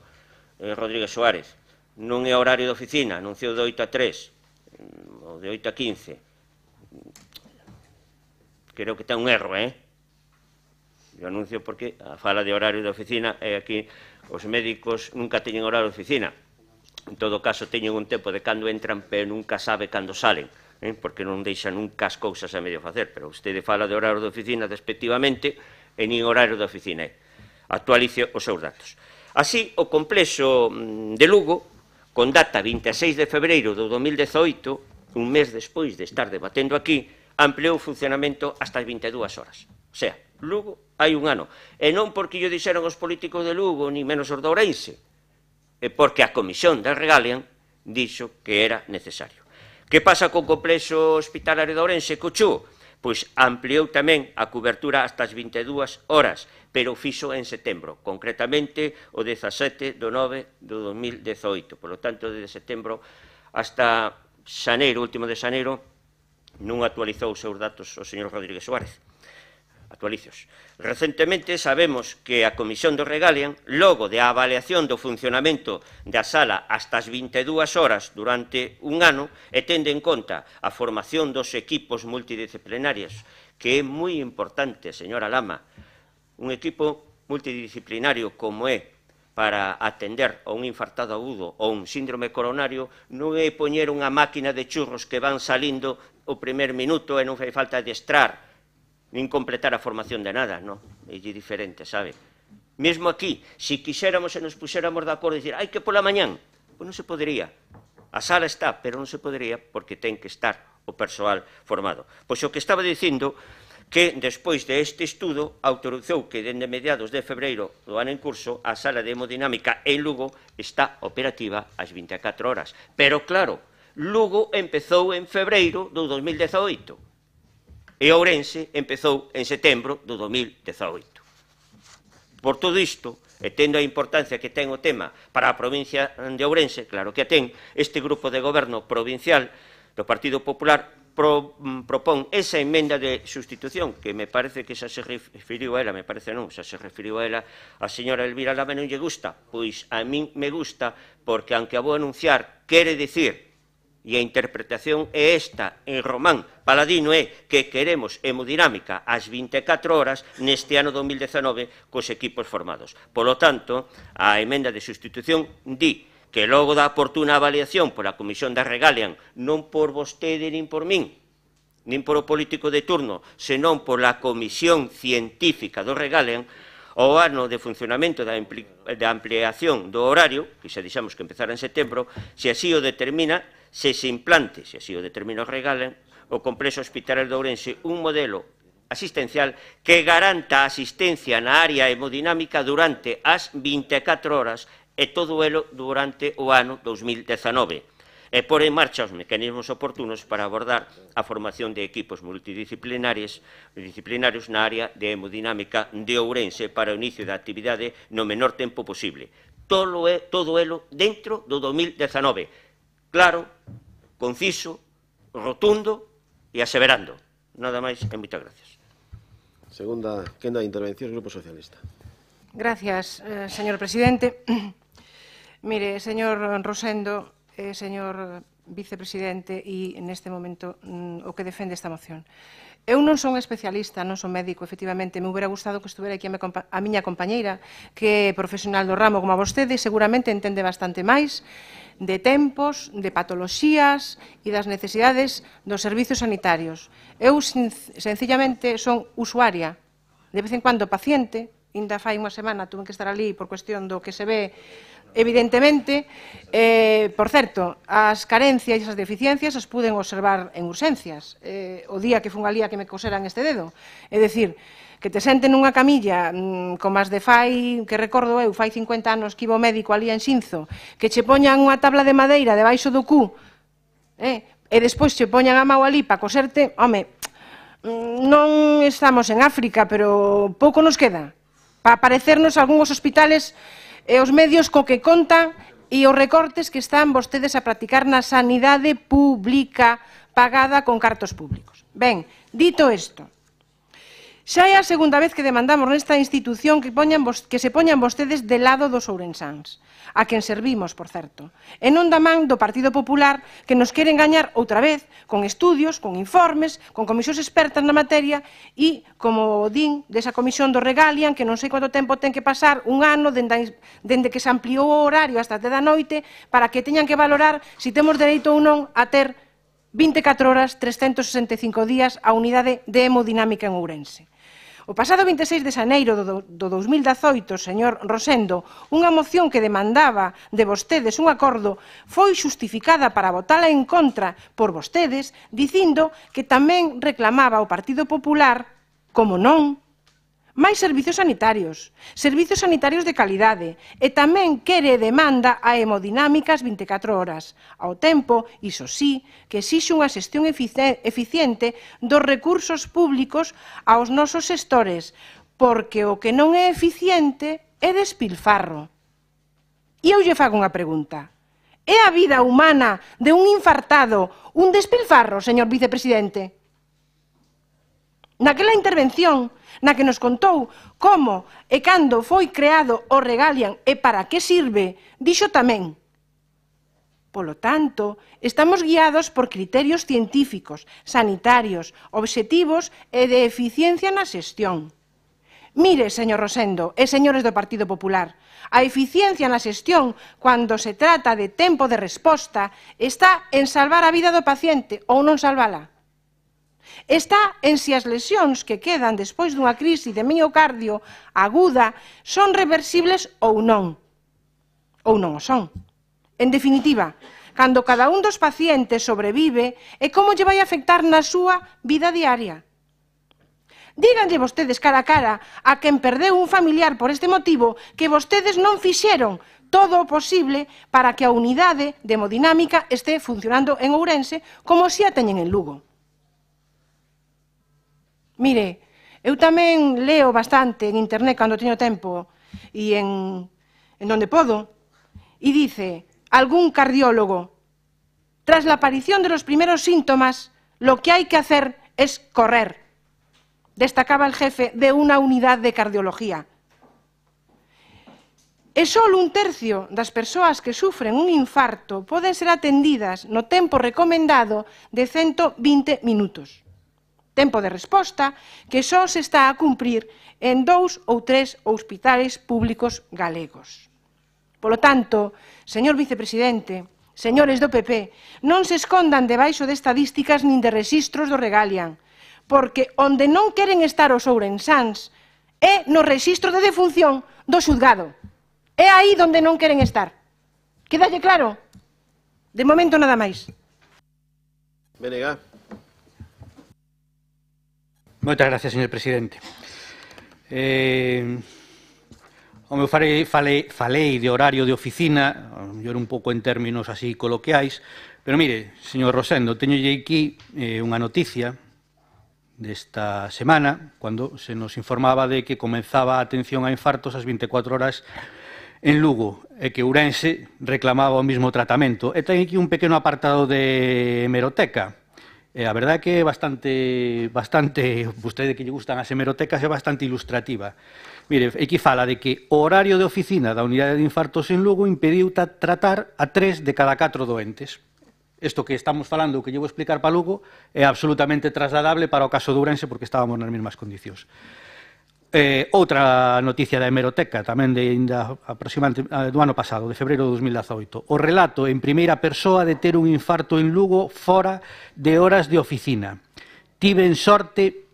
Rodríguez Suárez, non é horario de oficina, anunciou de 8 a 3, ou de 8 a 15. Creo que ten un erro, Eu anuncio porque a fala de horario de oficina é aquí os médicos nunca teñen horario de oficina. En todo caso, teñen un tempo de cando entran, pero nunca sabe cando salen, porque non deixan nunca as cousas a medio facer. Pero vostede fala de horario de oficina despectivamente e nin horario de oficina é. Actualice os seus datos. Así, o complexo de Lugo, con data 26 de febreiro do 2018, un mes despois de estar debatendo aquí, ampliou o funcionamento hasta as 22 horas. O sea, Lugo hai un ano. E non porque yo dixeron os políticos de Lugo, ni menos os de Ourense, é porque a comisión de Regalian dixo que era necesario. Que pasa co complexo hospitalario de Ourense, Cochú? Pois ampliou tamén a cobertura hasta as 22 horas, pero fixo en setembro, concretamente o 17 do 9 do 2018. Por lo tanto, desde setembro hasta xaneiro, último de xaneiro, non actualizou os seus datos o señor Rodríguez Suárez. Actualicios. Recentemente sabemos que a Comisión do Regalian, logo de a avaliación do funcionamento da sala hasta as 22 horas durante un ano, e tende en conta a formación dos equipos multidisciplinarios, que é moi importante, señora Lama, un equipo multidisciplinario como é para atender a un infartado agudo ou un síndrome coronario, non é poñer unha máquina de churros que van salindo o primer minuto e non fai falta adestrar, nin completar a formación de nada, non? É diferente, sabe? Mesmo aquí, se quixéramos e nos puxéramos de acordo e dicir, hai que pola mañán, pois non se podería. A sala está, pero non se podería porque ten que estar o persoal formado. Pois o que estaba dicindo que, despois de este estudo, autorizou que, dende mediados de febreiro do ano en curso, a sala de hemodinámica en Lugo está operativa ás 24 horas. Pero, claro, Lugo empezou en febreiro do 2018. E Ourense empezou en setembro do 2018. Por todo isto, e tendo a importancia que ten o tema para a provincia de Ourense, claro que a ten, este grupo de goberno provincial do Partido Popular propón esa emenda de sustitución, que me parece que xa se referiu a ela, me parece non, xa se referiu a ela, a señora Elvira Lama non lle gusta, pois a min me gusta, porque, aunque a vou anunciar, quere dicir, e a interpretación é esta, en Román Paladino, é que queremos hemodinámica ás 24 horas neste ano 2019 cos equipos formados. Polo tanto, a emenda de sustitución di que logo da oportuna avaliación pola Comisión da Regalian, non por vostede nin por min, nin por o político de turno, senón pola Comisión Científica do Regalian, o ano de funcionamento da ampliación do horario, que xa dixamos que empezara en setembro, se así o determina, se implante, se así o determina o Regalian, o complexo hospitalario de Ourense, un modelo asistencial que garanta a asistencia na área hemodinámica durante as 24 horas e todo elo durante o ano 2019. E pôr en marcha os mecanismos oportunos para abordar a formación de equipos multidisciplinarios na área de hemodinámica de Ourense para o inicio da actividade no menor tempo posible. Todo elo dentro do 2019. Claro, conciso, rotundo e aseverando. Nada máis e moitas gracias. Segunda quenda de intervención, Grupo Socialista. Gracias, señor presidente. Mire, señor Rosendo, señor vicepresidente, e neste momento o que defende esta moción. Eu non son especialista, non son médico, efectivamente, me hubiera gustado que estuvera aquí a miña compañeira, que é profesional do ramo como a vostede, seguramente entende bastante máis de tempos, de patoloxías e das necesidades dos servizos sanitarios. Eu, sencillamente, son usuaria, de vez en cuando paciente, ainda fai unha semana tuve que estar ali por cuestión do que se ve evidentemente. Por certo, as carencias e as deficiencias as puden observar en urxencias o día que fun alí a que me coseran este dedo. É dicir, que te senten nunha camilla como as de fai, que recordo eu, fai 50 anos que iba o médico ali en Xinzo, que che poñan unha tabla de madeira debaixo do cu, e despois che poñan a mau ali para coserte, home, non estamos en África, pero pouco nos queda. para parecernos algúns hospitales e os medios co que contan e os recortes que están vostedes a practicar na sanidade pública pagada con cartos públicos. Ben, dito isto, xa é a segunda vez que demandamos nesta institución que se poñan vostedes de lado dos ourensáns, a quen servimos, por certo, e non da man do Partido Popular que nos quere engañar outra vez con estudios, con informes, con comisións expertas na materia e, como din, desa comisión do Regalian, que non sei quanto tempo ten que pasar, un ano, dende que se ampliou o horario hasta a da noite, para que teñan que valorar se temos dereito ou non a ter 24 horas, 365 días a unidade de hemodinámica en Ourense. O pasado 26 de xaneiro do 2018, señor Rosendo, unha moción que demandaba de vostedes un acordo foi xustificada para votala en contra por vostedes, dicindo que tamén reclamaba o Partido Popular, como non, máis servizos sanitarios de calidade, e tamén quere e demanda a hemodinámicas 24 horas, ao tempo, iso sí, que exixe unha xestión eficiente dos recursos públicos aos nosos xestores, porque o que non é eficiente é despilfarro. E eu lle fago unha pregunta. É a vida humana de un infartado un despilfarro, señor vicepresidente? Naquela intervención na que nos contou como e cando foi creado o Regalian e para que sirve, dixo tamén: polo tanto, estamos guiados por criterios científicos, sanitarios, obxectivos e de eficiencia na xestión. Mire, señor Rosendo e señores do Partido Popular, a eficiencia na xestión, cando se trata de tempo de resposta, está en salvar a vida do paciente ou non salvala. Está en se as lesións que quedan despois dunha crise de miocardio aguda son reversibles ou non. Ou non o son. En definitiva, cando cada un dos pacientes sobrevive, é como lle vai afectar na súa vida diaria. Díganlle vostedes cara a cara a quen perdeu un familiar por este motivo que vostedes non fixeron todo o posible para que a unidade de hemodinámica este funcionando en Ourense como se a teñen en Lugo. Mire, eu tamén leo bastante en internet cando teño tempo e en donde podo, e dice algún cardiólogo: tras la aparición de los primeros síntomas, lo que hay que hacer es correr. Destacaba el jefe de una unidad de cardiología. E só un tercio das persoas que sufren un infarto poden ser atendidas no tempo recomendado de 120 minutos. Tempo de resposta que só se está a cumprir en 2 ou 3 hospitales públicos galegos. Polo tanto, señor vicepresidente, señores do PP, non se escondan debaixo de estadísticas nin de rexistros do Regalian, porque onde non queren estar os ourensáns é no rexistro de defunción do xuzgado. É aí onde non queren estar. Quédalle claro? De momento nada máis. Venega. Moitas gracias, señor presidente. Falei de horario de oficina, mellor un pouco en términos así coloquiais, pero mire, señor Rosendo, teñolle aquí unha noticia desta semana, cando se nos informaba de que comenzaba a atención a infartos ás 24 horas en Lugo, e que Ourense reclamaba o mismo tratamento. E ten aquí un pequeno apartado de hemeroteca. A verdade que é bastante, vostede que lle gustan as hemerotecas, é bastante ilustrativa. Mire, aquí fala de que o horario de oficina da unidade de infartos en Lugo impediu tratar a 3 de cada 4 doentes. Isto que estamos falando, o que lle vou explicar para Lugo, é absolutamente trasladable para o caso de Ourense porque estábamos nas mesmas condicións. Outra noticia da hemeroteca, tamén aproximadamente do ano pasado, de febreiro de 2018. O relato en primeira persoa de ter un infarto en Lugo fora de horas de oficina. Tiven sorte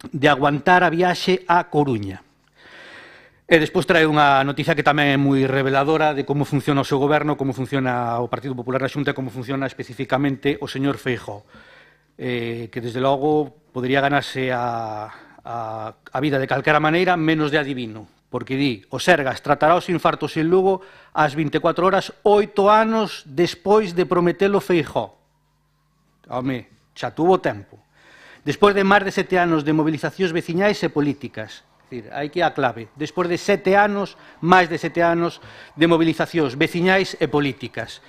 de aguantar a viaxe a Coruña. E despois trae unha noticia que tamén é moi reveladora de como funciona o seu goberno, como funciona o Partido Popular da Xunta e como funciona especificamente o señor Feijóo, que desde logo podría ganarse a vida de calquera maneira, menos de adivino, porque di, o Sergas tratará os infartos en Lugo ás 24 horas 8 anos despois de prometelo Feijóo. Home, xa tuvo tempo. Despois de máis de 7 anos de movilizacións veciñais e políticas, Hai que ir á clave. Despois de 7 anos, máis de 7 anos de movilizacións veciñais e políticas.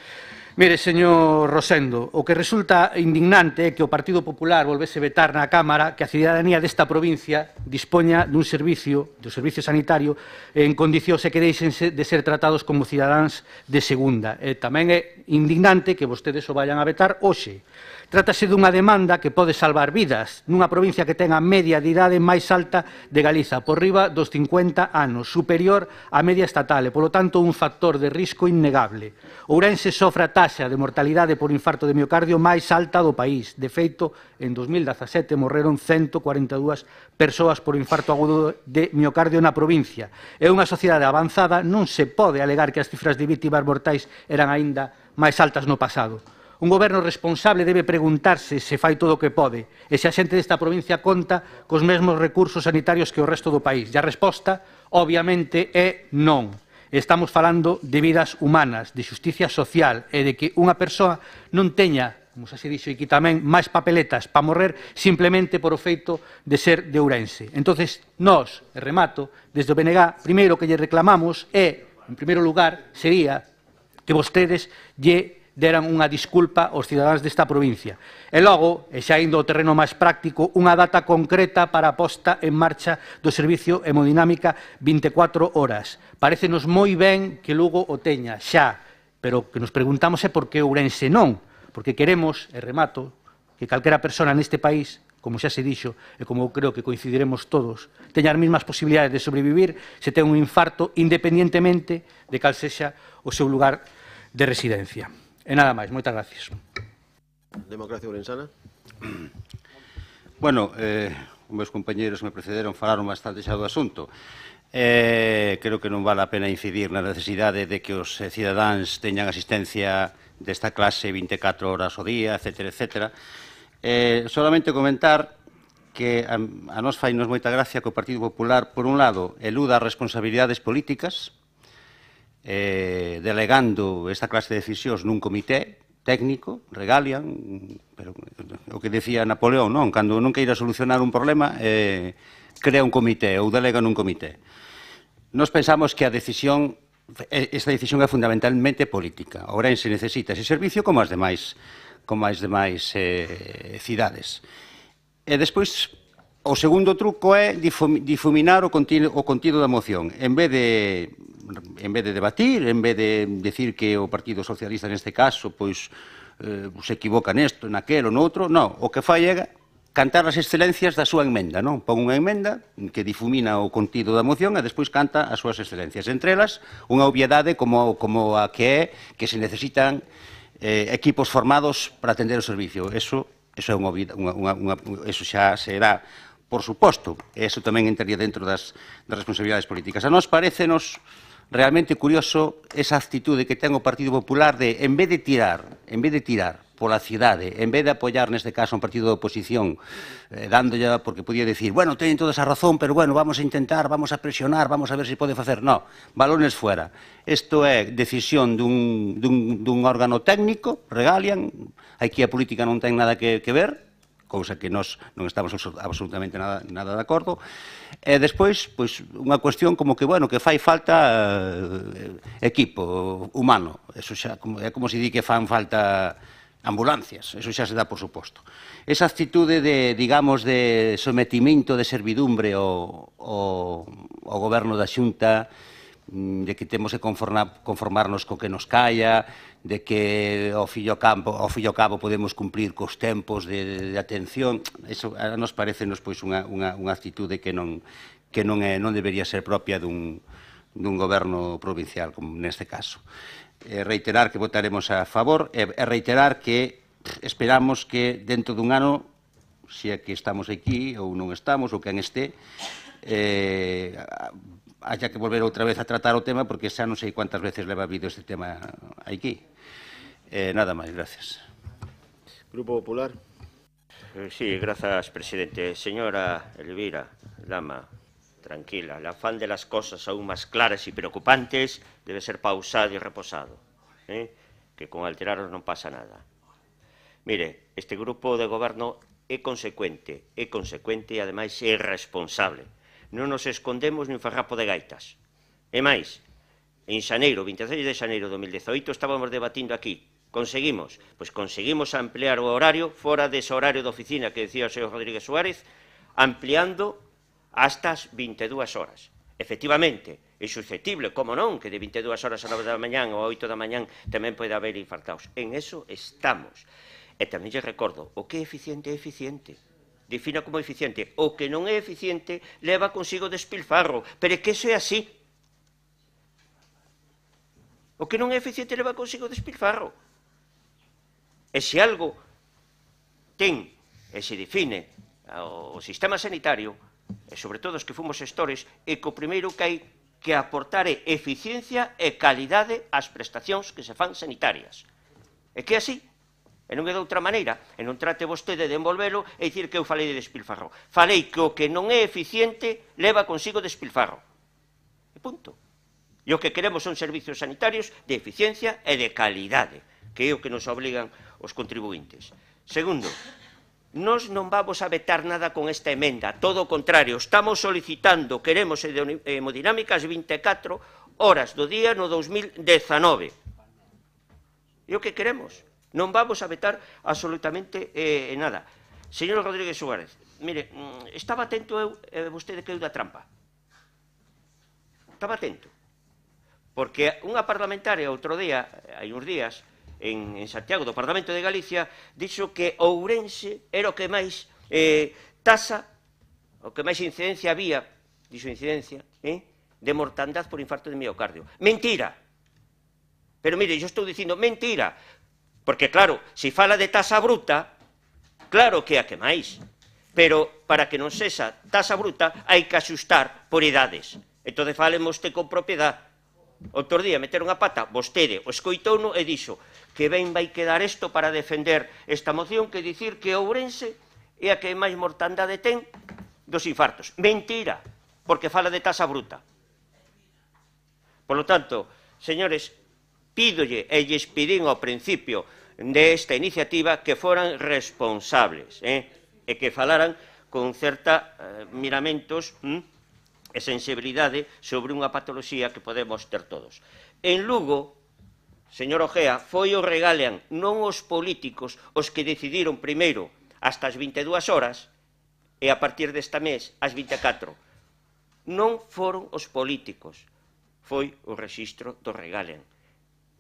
Mire, señor Rosendo, o que resulta indignante é que o Partido Popular volvese vetar na Cámara que a cidadanía desta provincia dispoña dun servicio, do servicio sanitario, en condicións e que deixen de ser tratados como cidadáns de segunda. E tamén é indignante que vostedes o vayan a vetar hoxe. Trátase dunha demanda que pode salvar vidas nunha provincia que ten a media de idade máis alta de Galiza, por riba dos 50 anos, superior á media estatal e, polo tanto, un factor de risco innegable. Ourense sofre a taxa de mortalidade por infarto de miocardio máis alta do país. De feito, en 2017 morreron 142 persoas por infarto agudo de miocardio na provincia. É unha sociedade avanzada, non se pode alegar que as cifras de vítimas mortais eran aínda máis altas no pasado. Un goberno responsable debe preguntarse se fai todo o que pode e se a xente desta provincia conta cos mesmos recursos sanitarios que o resto do país. E a resposta, obviamente, é non. Estamos falando de vidas humanas, de xusticia social e de que unha persoa non teña, como xa se dixo aquí tamén, máis papeletas para morrer simplemente por o feito de ser de Ourense. Entonces, nós, e remato, desde o BNG, primeiro que lle reclamamos é, en primeiro lugar, sería que vostedes lle deran unha disculpa aos cidadáns desta provincia. E logo, e xa indo ao terreno máis práctico, unha data concreta para a posta en marcha do servicio hemodinámica 24 horas. Parécenos moi ben que Lugo o teña xa, pero que nos preguntamos é por que Ourense non, porque queremos, e remato, que calquera persona neste país, como xa se dixo, e como eu creo que coincidiremos todos, teña as mesmas posibilidades de sobrevivir se ten un infarto independentemente de cal sexa o seu lugar de residencia. E nada máis, moitas gracias. Democracia Ourensana. Bueno, os meus compañeros me precederon falaron bastante xa do asunto. Creo que non vale a pena incidir na necesidade de que os cidadáns teñan asistencia desta clase 24 horas ao día, etcétera, etcétera. Solamente comentar que a nos fainos moita gracia que o Partido Popular, por un lado, eluda as responsabilidades políticas, delegando esta clase de decisións nun comité técnico, regalian, pero o que decía Napoleón, non? Cando non queira solucionar un problema, crea un comité ou delega nun comité. Nos pensamos que esta decisión é fundamentalmente política. Ourense necesita ese servicio como as demais cidades. E despois, o segundo truco é difuminar o contido da moción. En vez de debatir, en vez de decir que o Partido Socialista neste caso pois se equivoca nesto, naquelo, noutro, non, o que fai é cantar as excelencias da súa emenda, non? Pon unha emenda que difumina o contido da moción e despois canta as súas excelencias. Entre elas, unha obviedade como a que é que se necesitan equipos formados para atender o servicio. Eso xa será, por suposto, e eso tamén entraría dentro das responsabilidades políticas. A nós parécenos realmente curioso esa actitude que ten o Partido Popular de, en vez de tirar pola cidade, en vez de apoiar neste caso un partido de oposición, dándolle, porque podía decir, bueno, teñen toda esa razón, pero bueno, vamos a intentar, vamos a presionar, vamos a ver se pode facer. No, balones fuera. Isto é decisión dun órgano técnico, regalian, aquí a política non ten nada que ver, cousa que nós non estamos absolutamente nada de acordo. E despois, pois, unha cuestión como que, bueno, que fai falta equipo humano. Eso xa é como se di que fan falta ambulancias. Eso xa se dá por suposto. Esa actitude de, digamos, de sometimento de servidumbre ao goberno da Xunta, de que temos que conformarnos co que nos calla, de que ao fillo cabo podemos cumplir cos tempos de atención, eso a nos parecenos pois unha actitude que non debería ser propia dun goberno provincial, como neste caso. Reiterar que votaremos a favor e reiterar que esperamos que dentro dun ano, se é que estamos aquí ou non estamos, ou quen este, haya que volver outra vez a tratar o tema, porque xa non sei cuántas veces leva habido este tema aquí. Nada máis, gracias. Grupo Popular. Sí, gracias, presidente. Señora Elvira Lama, tranquila. El afán de las cosas aún más claras y preocupantes debe ser pausado y reposado, que con alterarlos non pasa nada. Mire, este grupo de goberno é consecuente e, ademais, é responsable. Non nos escondemos nin farrapo de gaitas. E máis, en xaneiro, 26 de xaneiro de 2018, estábamos debatindo aquí. Conseguimos? Pois conseguimos ampliar o horario fora dese horario de oficina que decía o señor Rodríguez Suárez, ampliando hasta as 22 horas. Efectivamente, é susceptible, como non, que de 22 horas a 9 da mañán ou a 8 da mañán tamén pode haber infartados. En eso estamos. E tamén lle recordo, o que é eficiente é eficiente. Defina como eficiente. O que non é eficiente leva consigo despilfarro. Pero é que iso é así. O que non é eficiente leva consigo despilfarro. E se algo ten e se define o sistema sanitario, e sobre todo os que fomos xestores, é que o primeiro que hai que aportar é eficiencia e calidade ás prestacións que se fan sanitarias. É que é así. E non é de outra maneira. E non trate vostede de envolvelo e dicir que eu falei de despilfarro. Falei que o que non é eficiente leva consigo despilfarro. E punto. E o que queremos son servicios sanitarios de eficiencia e de calidade, que é o que nos obligan os contribuintes. Segundo, nós non vamos a vetar nada con esta emenda, todo o contrario, estamos solicitando, queremos hemodinámicas 24 horas do día no 2019. E o que queremos? Non vamos a vetar absolutamente nada. Señor Rodríguez Suárez, mire, estaba atento eu, vostede que eu da trampa. Estaba atento. Porque unha parlamentaria outro día, hai uns días, en Santiago, do Parlamento de Galicia, dixo que Ourense era o que máis tasa, o que máis incidencia había, dixo incidencia, de mortandad por infarto de miocardio. Mentira! Pero mire, eu estou dicindo mentira, porque claro, se fala de tasa bruta, claro que é a que máis, pero para que non sexa tasa bruta hai que axustar por idades. Entón, falemos con propiedade. Outro día meteron a pata, vostede o escoitouno e dixo que ben vai quedar isto para defender esta moción, que dicir que Ourense é a que máis mortandade ten dos infartos. Mentira, porque fala de tasa bruta. Por lo tanto, señores, pídolle e lles pidín ao principio desta iniciativa que foran responsables e que falaran con certa miramentos e sensibilidade sobre unha patoloxía que podemos ter todos. En Lugo, señor Ojea, foi o Regalean, non os políticos, os que decidiron primeiro hasta as 22 horas e a partir desta mes as 24. Non foron os políticos, foi o rexistro do Regalean.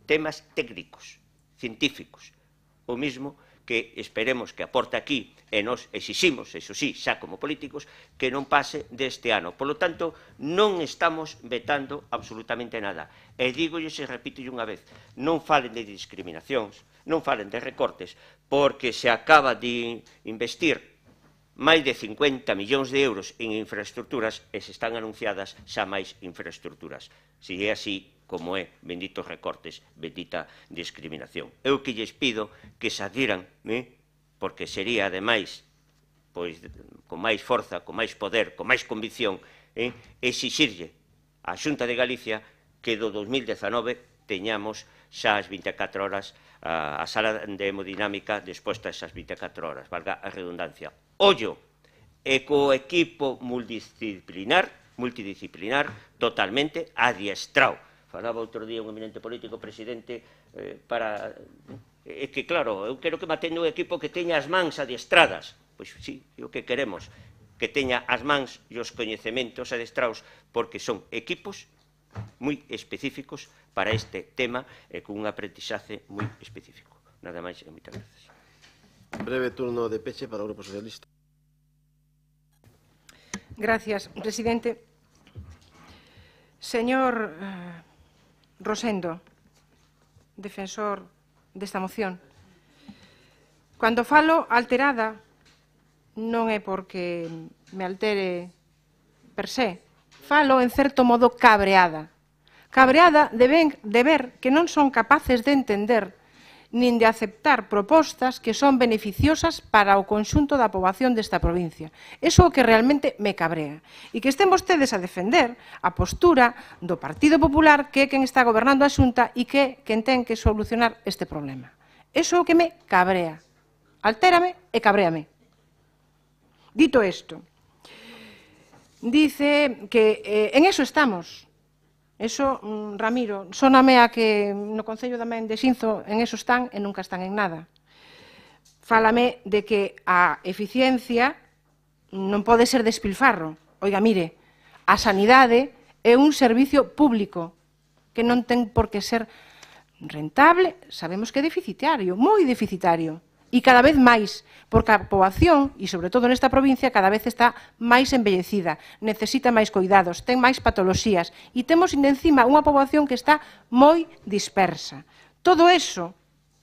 Temas técnicos, científicos, o mismo que esperemos que aporte aquí e nos exiximos, eso sí, xa como políticos, que non pase deste ano. Por lo tanto, non estamos vetando absolutamente nada. E dígolles e repítolle unha vez, non falen de discriminacións, non falen de recortes, porque se acaba de investir máis de 50 millóns de euros en infraestructuras e se están anunciadas xa máis infraestructuras. Se é así, como é, benditos recortes, bendita discriminación. Eu que lles pido que se adhiran, porque sería, ademais, pois, con máis forza, con máis poder, con máis convicción, exixirlle á Xunta de Galicia que do 2019 teñamos xa as 24 horas a sala de hemodinámica disposta esas 24 horas, valga a redundancia. Ollo, e co equipo multidisciplinar totalmente adiestrado. Falaba outro día un eminente político, presidente, para... É que, claro, eu quero que matende un equipo que teña as mans adiestradas. Pois sí, é o que queremos, que teña as mans e os coñecementos adestrados, porque son equipos moi específicos para este tema e con un aprendizaje moi específico. Nada máis e moitas gracias. Breve turno de peche para o Grupo Socialista. Gracias, presidente. Señor Rosendo, defensor desta moción, cando falo alterada non é porque me altere per se, falo en certo modo cabreada. Cabreada de ver que non son capaces de entender nin de aceptar propostas que son beneficiosas para o conxunto da poboación desta provincia. Iso é o que realmente me cabrea. E que estén vostedes a defender a postura do Partido Popular, que é quen está gobernando a Xunta e que é quen ten que solucionar este problema. Iso é o que me cabrea. Altérame e cabréame. Dito isto, dice que en eso estamos. Eso, Ramiro, sóname a que no Concello tamén de Xinzo en eso están e nunca están en nada. Fálame de que a eficiencia non pode ser despilfarro. Oiga, mire, a sanidade é un servicio público que non ten por que ser rentable, sabemos que é deficitario, moi deficitario. E cada vez máis, porque a poboación, e sobre todo nesta provincia, cada vez está máis envellecida, necesita máis cuidados, ten máis patoloxías, e temos encima unha poboación que está moi dispersa. Todo eso,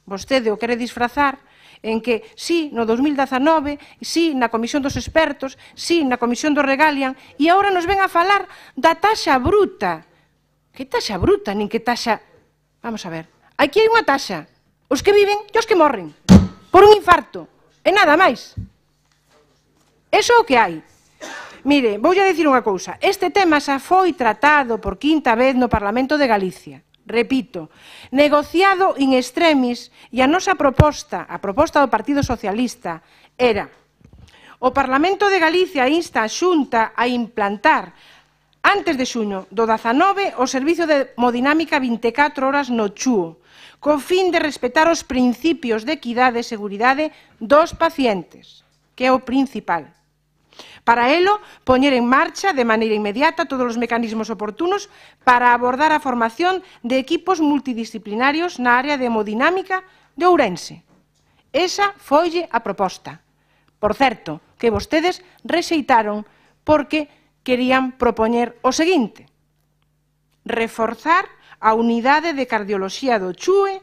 vostede o quere disfrazar en que, sí, no 2019, sí, na Comisión dos Expertos, sí, na Comisión do Regalian, e agora nos ven a falar da taxa bruta. Que taxa bruta, nin que taxa... Vamos a ver, aquí hai unha taxa, os que viven e os que morren por un infarto, e nada máis. Eso é o que hai. Mire, voulle a dicir unha cousa. Este tema xa foi tratado por quinta vez no Parlamento de Galicia. Repito, negociado in extremis, e a nosa proposta, a proposta do Partido Socialista, era o Parlamento de Galicia insta a Xunta a implantar antes de xuño do 19 o servizo de hemodinámica 24 horas no Chúo, co fin de respetar os principios de equidade e seguridade dos pacientes, que é o principal. Para elo, poñer en marcha de maneira inmediata todos os mecanismos oportunos para abordar a formación de equipos multidisciplinarios na área de hemodinámica de Ourense. Esa foille a proposta. Por certo, que vostedes rexeitaron porque querían propoñer o seguinte: reforzar a unidade de cardioloxía do Chúo,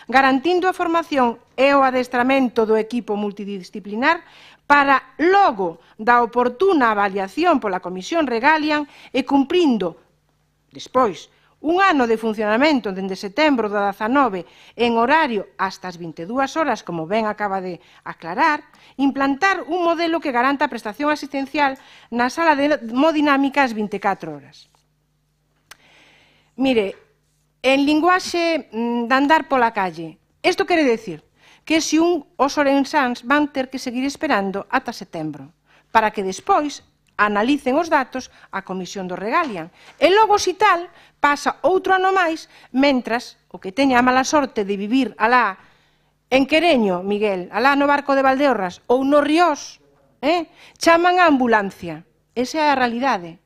garantindo a formación e o adestramento do equipo multidisciplinar para logo da oportuna avaliación pola Comisión Regalian e cumprindo, despois, un ano de funcionamento dende setembro do 19 en horario hasta as 22 horas, como ben acaba de aclarar, implantar un modelo que garanta a prestación asistencial na sala de hemodinámica as 24 horas. Mire, en linguaxe de andar pola calle, isto quere decir que se os ourensáns van ter que seguir esperando ata setembro, para que despois analicen os datos a Comisión do Regalian. E logo, si tal, pasa outro ano máis, mentras o que teña a mala sorte de vivir alá en Quereño, Miguel, alá no Barco de Valdeorras ou no Ríos, chaman a ambulancia. Esa é a realidade.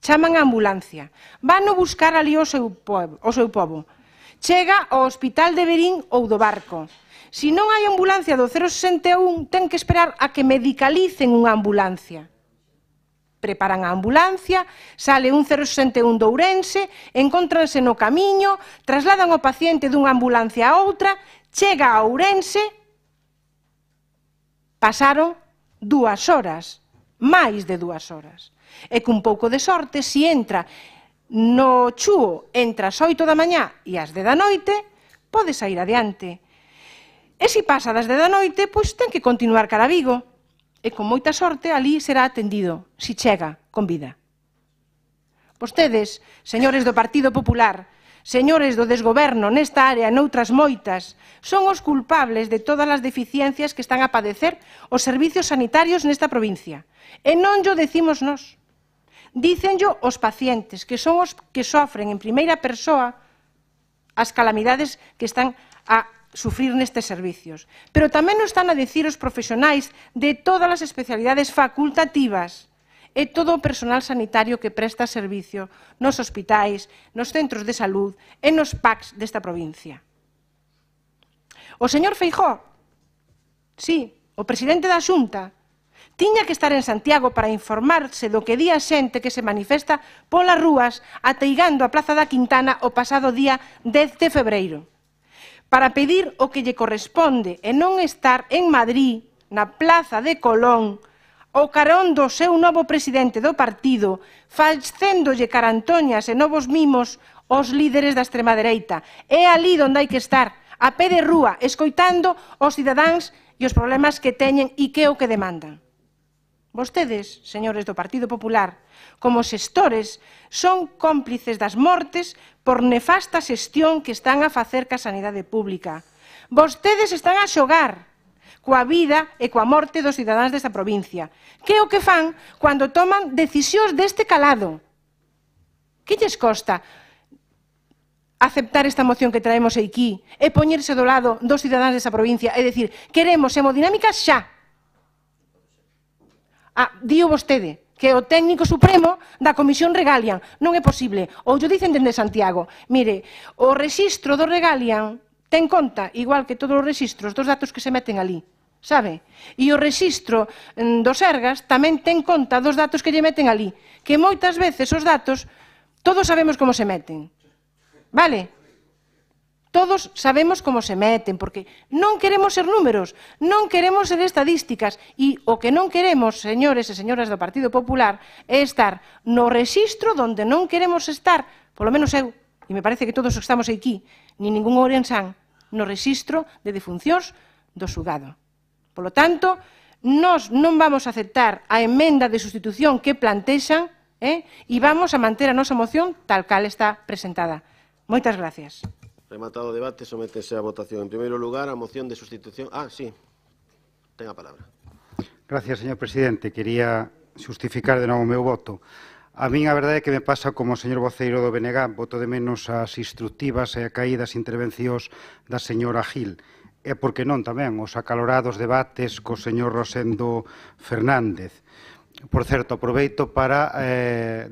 Chaman a ambulancia. Van a buscar ali o seu pobo. Chega ao Hospital de Verín ou do Barco. Se non hai ambulancia do 061, ten que esperar a que medicalicen unha ambulancia. Preparan a ambulancia, sale un 061 de Ourense, encóntranse no camiño, trasladan o paciente dunha ambulancia a outra, chega a Ourense, pasaron 2 horas, máis de 2 horas. E cun pouco de sorte, se entra no Chúo entre as 8 da mañá e as 10 da noite, pode sair adiante. E se pasa das 10 da noite, pois ten que continuar cara a Vigo. E con moita sorte, ali será atendido, se chega con vida. Vostedes, señores do Partido Popular, señores do desgoberno nesta área e noutras moitas, son os culpables de todas as deficiencias que están a padecer os servicios sanitarios nesta provincia. E non llo decimos nós. Dícenllo os pacientes, que son os que sofren en primeira persoa as calamidades que están a sufrir nestes servicios. Pero tamén nos están a dicir os profesionais de todas as especialidades facultativas e todo o personal sanitario que presta servicio nos hospitais, nos centros de salud e nos PACs desta provincia. O señor Feijóo, sí, o presidente da Xunta, tiña que estar en Santiago para informarse do que di a xente que se manifesta polas rúas ateigando a Plaza da Quintana o pasado día 10 de febreiro, para pedir o que lle corresponde e non estar en Madrid, na Plaza de Colón, o carón do seu novo presidente do partido, facéndolle carantoñas e novos mimos aos líderes da extrema dereita. É ali onde hai que estar, a pé de rúa, escoitando os cidadáns e os problemas que teñen e que é o que demandan. Vostedes, señores do Partido Popular, como xestores, son cómplices das mortes por nefasta xestión que están a facer ca sanidade pública. Vostedes están a xogar coa vida e coa morte dos cidadáns desta provincia. Que é o que fan cando toman decisións deste calado? Que lles costa aceptar esta moción que traemos aquí e poñerse do lado dos cidadáns desa provincia e decir, queremos hemodinámicas xa? Dío vostede que o técnico supremo da Comisión Regalian. Non é posible. Ou yo dicen dende Santiago. Mire, o rexistro do Regalian ten conta, igual que todos os rexistros, dos datos que se meten ali. Sabe? E o rexistro do Sergas tamén ten conta dos datos que lle meten ali. Que moitas veces os datos, todos sabemos como se meten. Vale? Todos sabemos como se meten, porque non queremos ser números, non queremos ser estadísticas, e o que non queremos, señores e señoras do Partido Popular, é estar no rexistro donde non queremos estar, polo menos eu, e me parece que todos estamos aquí, nin ningún ourensán, no rexistro de defuncións do xulgado. Polo tanto, nós non vamos a aceptar a emenda de sustitución que plantexan e vamos a manter a nosa moción tal cal está presentada. Moitas gracias. Rematado o debate, sométese a votación. En primeiro lugar, a moción de sustitución... sí, ten a palabra. Gracias, señor presidente. Quería justificar de novo o meu voto. A min a verdade é que me pasa como o señor voceiro do BNG, voto de menos as instructivas e a caídas intervencións da señora Gil. E por que non tamén os acalorados debates co señor Rosendo Fernández. Por certo, aproveito para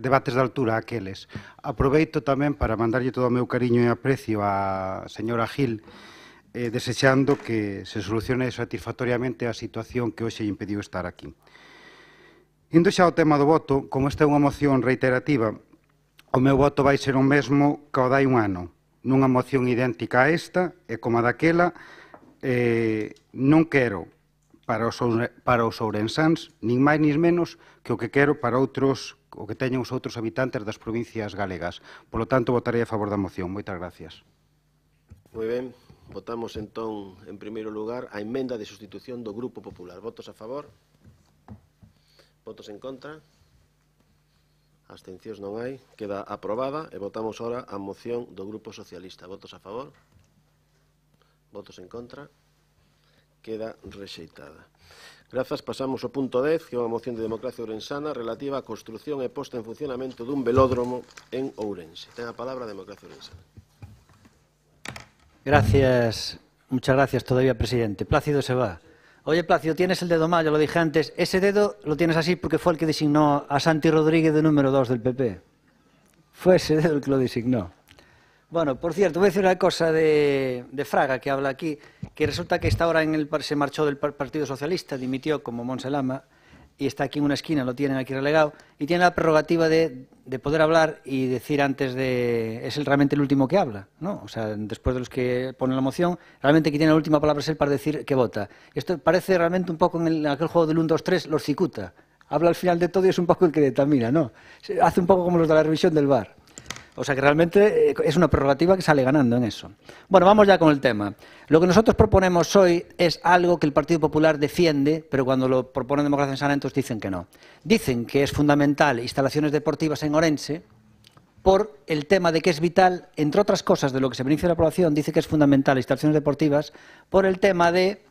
debates de altura aqueles. Aproveito tamén para mandarlle todo o meu cariño e aprecio á señora Gil, desexando que se solucione satisfactoriamente a situación que hoxe lle impediu estar aquí. Indo xa ao tema do voto, como esta é unha moción reiterativa, o meu voto vai ser o mesmo que o dai un ano. Nunha moción idéntica a esta, e como a daquela, non quero para os ourensáns, nin máis nin menos que o que quero para outros, o que teñen os outros habitantes das provincias galegas. Por lo tanto, votarei a favor da moción. Moitas gracias. Moi ben, votamos entón, en primeiro lugar, a emenda de sustitución do Grupo Popular. Votos a favor? Votos en contra? Abstencións non hai. Queda aprobada e votamos ahora a moción do Grupo Socialista. Votos a favor? Votos en contra? Queda rexeitada. Grazas, pasamos ao punto 10, que é unha moción de democracia ourensana relativa á construción e posta en funcionamento dun velódromo en Ourense. Ten a palabra a democracia ourensana. Gracias, muchas gracias todavía, presidente. Plácido se va. Oye, Plácido, tienes el dedo mal, ya lo dije antes. Ese dedo lo tienes así porque fue el que designó a Santi Rodríguez de número 2 del PP. Fue ese dedo el que lo designó. Bueno, por cierto, voy a decir una cosa de Fraga, que habla aquí, que resulta que está ahora se marchó del Partido Socialista, dimitió como Monselama, y está aquí en una esquina, lo tienen aquí relegado, y tiene la prerrogativa de poder hablar y decir antes de... Es realmente el último que habla, ¿no? O sea, después de los que ponen la moción, realmente quien tiene la última palabra es él para decir que vota. Esto parece realmente un poco en aquel juego del 1, 2, 3, los cicuta. Habla al final de todo y es un poco el que determina, ¿no? Hace un poco como los de la revisión del VAR. O sea que realmente es una prerrogativa que sale ganando en eso. Bueno, vamos ya con el tema. Lo que nosotros proponemos hoy es algo que el Partido Popular defiende, pero cuando lo proponen Democracia Sana, entonces dicen que no. Dicen que es fundamental instalaciones deportivas en Orense por el tema de que es vital, entre otras cosas de lo que se beneficia de la población, dice que es fundamental instalaciones deportivas por el tema de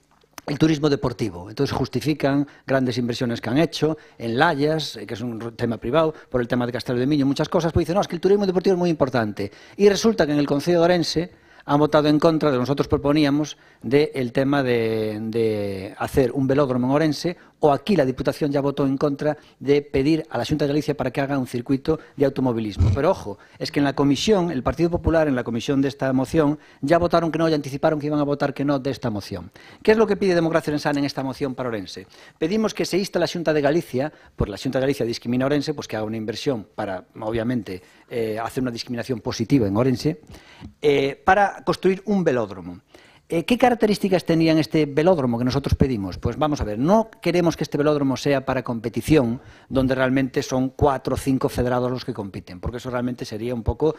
el turismo deportivo. Entonces justifican grandes inversiones que han hecho en Layas, que es un tema privado, por el tema de Castelo de Miño, muchas cosas, pues dicen, no, es que el turismo deportivo es muy importante. Y resulta que en el Concello de Orense han votado en contra de lo que nosotros proponíamos del tema de hacer un velódromo en Orense, o aquí la Diputación ya votó en contra de pedir a la Xunta de Galicia para que haga un circuito de automovilismo. Pero ojo, es que en la comisión, el Partido Popular, en la comisión de esta moción, ya votaron que no, ya anticiparon que iban a votar que no de esta moción. ¿Qué es lo que pide Democracia Ourensana en esta moción para Orense? Pedimos que se inste a la Xunta de Galicia, porque la Xunta de Galicia discrimina a Orense, pues que haga una inversión para, obviamente, hacer una discriminación positiva en Orense, para construir un velódromo. ¿Qué características tendrían este velódromo que nosotros pedimos? Pues vamos a ver, no queremos que este velódromo sea para competición, donde realmente son 4 o 5 federados los que compiten, porque eso realmente sería un poco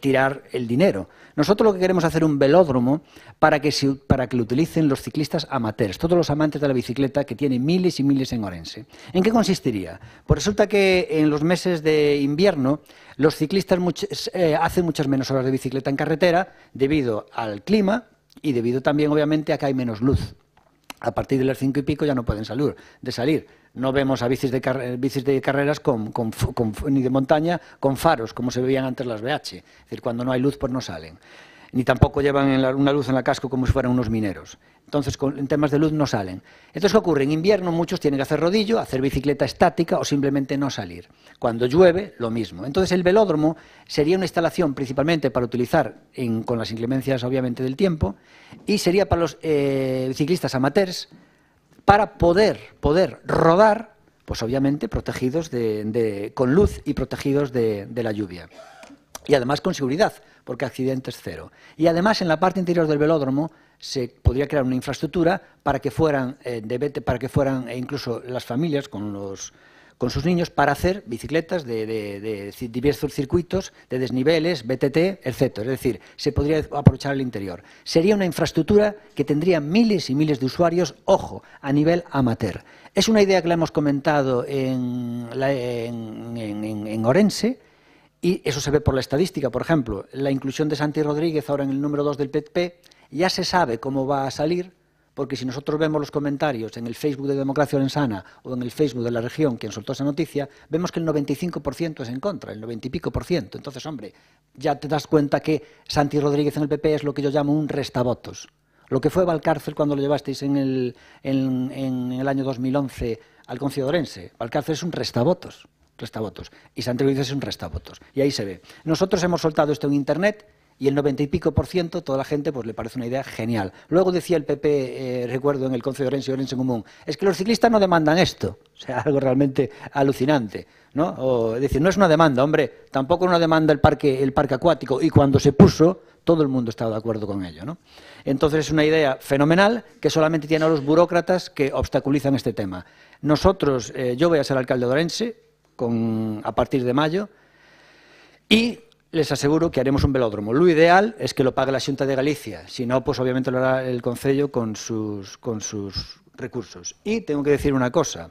tirar el dinero. Nosotros lo que queremos es hacer un velódromo para que lo utilicen los ciclistas amateurs, todos los amantes de la bicicleta, que tienen miles y miles en Orense. ¿En qué consistiría? Pues resulta que en los meses de invierno los ciclistas hacen muchas menos horas de bicicleta en carretera debido al clima, y debido también, obviamente, a que hay menos luz. a partir de las 5 y pico ya no pueden salir. No vemos a bicis de carreras ni de montaña con faros, como se veían antes las BH. Es decir, cuando no hay luz, pues no salen. Ni tampoco llevan una luz en la casco como si fueran unos mineros. Entonces, en temas de luz no salen. Entonces, ¿qué ocurre? En invierno muchos tienen que hacer rodillo, hacer bicicleta estática o simplemente no salir. Cuando llueve, lo mismo. Entonces, el velódromo sería una instalación principalmente para utilizar con las inclemencias, obviamente, del tiempo, y sería para los ciclistas amateurs para poder rodar, pues obviamente protegidos con luz y protegidos de la lluvia. Y además con seguridad, porque accidentes cero. Y además en la parte interior del velódromo se podría crear una infraestructura para que fueran incluso las familias con sus niños para hacer bicicletas de diversos circuitos, de desniveles, BTT, etc. Es decir, se podría aprovechar el interior. Sería una infraestructura que tendría miles y miles de usuarios, ojo, a nivel amateur. Es una idea que la hemos comentado en Orense. Y eso se ve por la estadística, por ejemplo, la inclusión de Santi Rodríguez ahora en el número 2 del PP, ya se sabe cómo va a salir, porque si nosotros vemos los comentarios en el Facebook de Democracia Orensana o en el Facebook de la región, quien soltó esa noticia, vemos que el 95% es en contra, el 90 y pico por ciento. Entonces, hombre, ya te das cuenta que Santi Rodríguez en el PP es lo que yo llamo un restavotos. Lo que fue Valcárcel cuando lo llevasteis en el año 2011 al Concilio de Orense. Valcárcel es un restavotos. Y Santi Rodríguez es un restavotos. Y ahí se ve. Nosotros hemos soltado esto en Internet y el 90 y pico por ciento, toda la gente pues le parece una idea genial. Luego decía el PP, recuerdo en el Concilio de Orense y Orense en Común, es que los ciclistas no demandan esto. O sea, algo realmente alucinante, ¿no? O, es decir, no es una demanda, hombre, tampoco una demanda el parque acuático. Y cuando se puso, todo el mundo estaba de acuerdo con ello, ¿no? Entonces es una idea fenomenal que solamente tiene a los burócratas que obstaculizan este tema. Nosotros, yo voy a ser alcalde de Orense a partir de mayo y les aseguro que haremos un velódromo. Lo ideal es que lo pague la Xunta de Galicia, si no, pues obviamente lo hará el Concello con sus recursos. Y tengo que decir una cosa,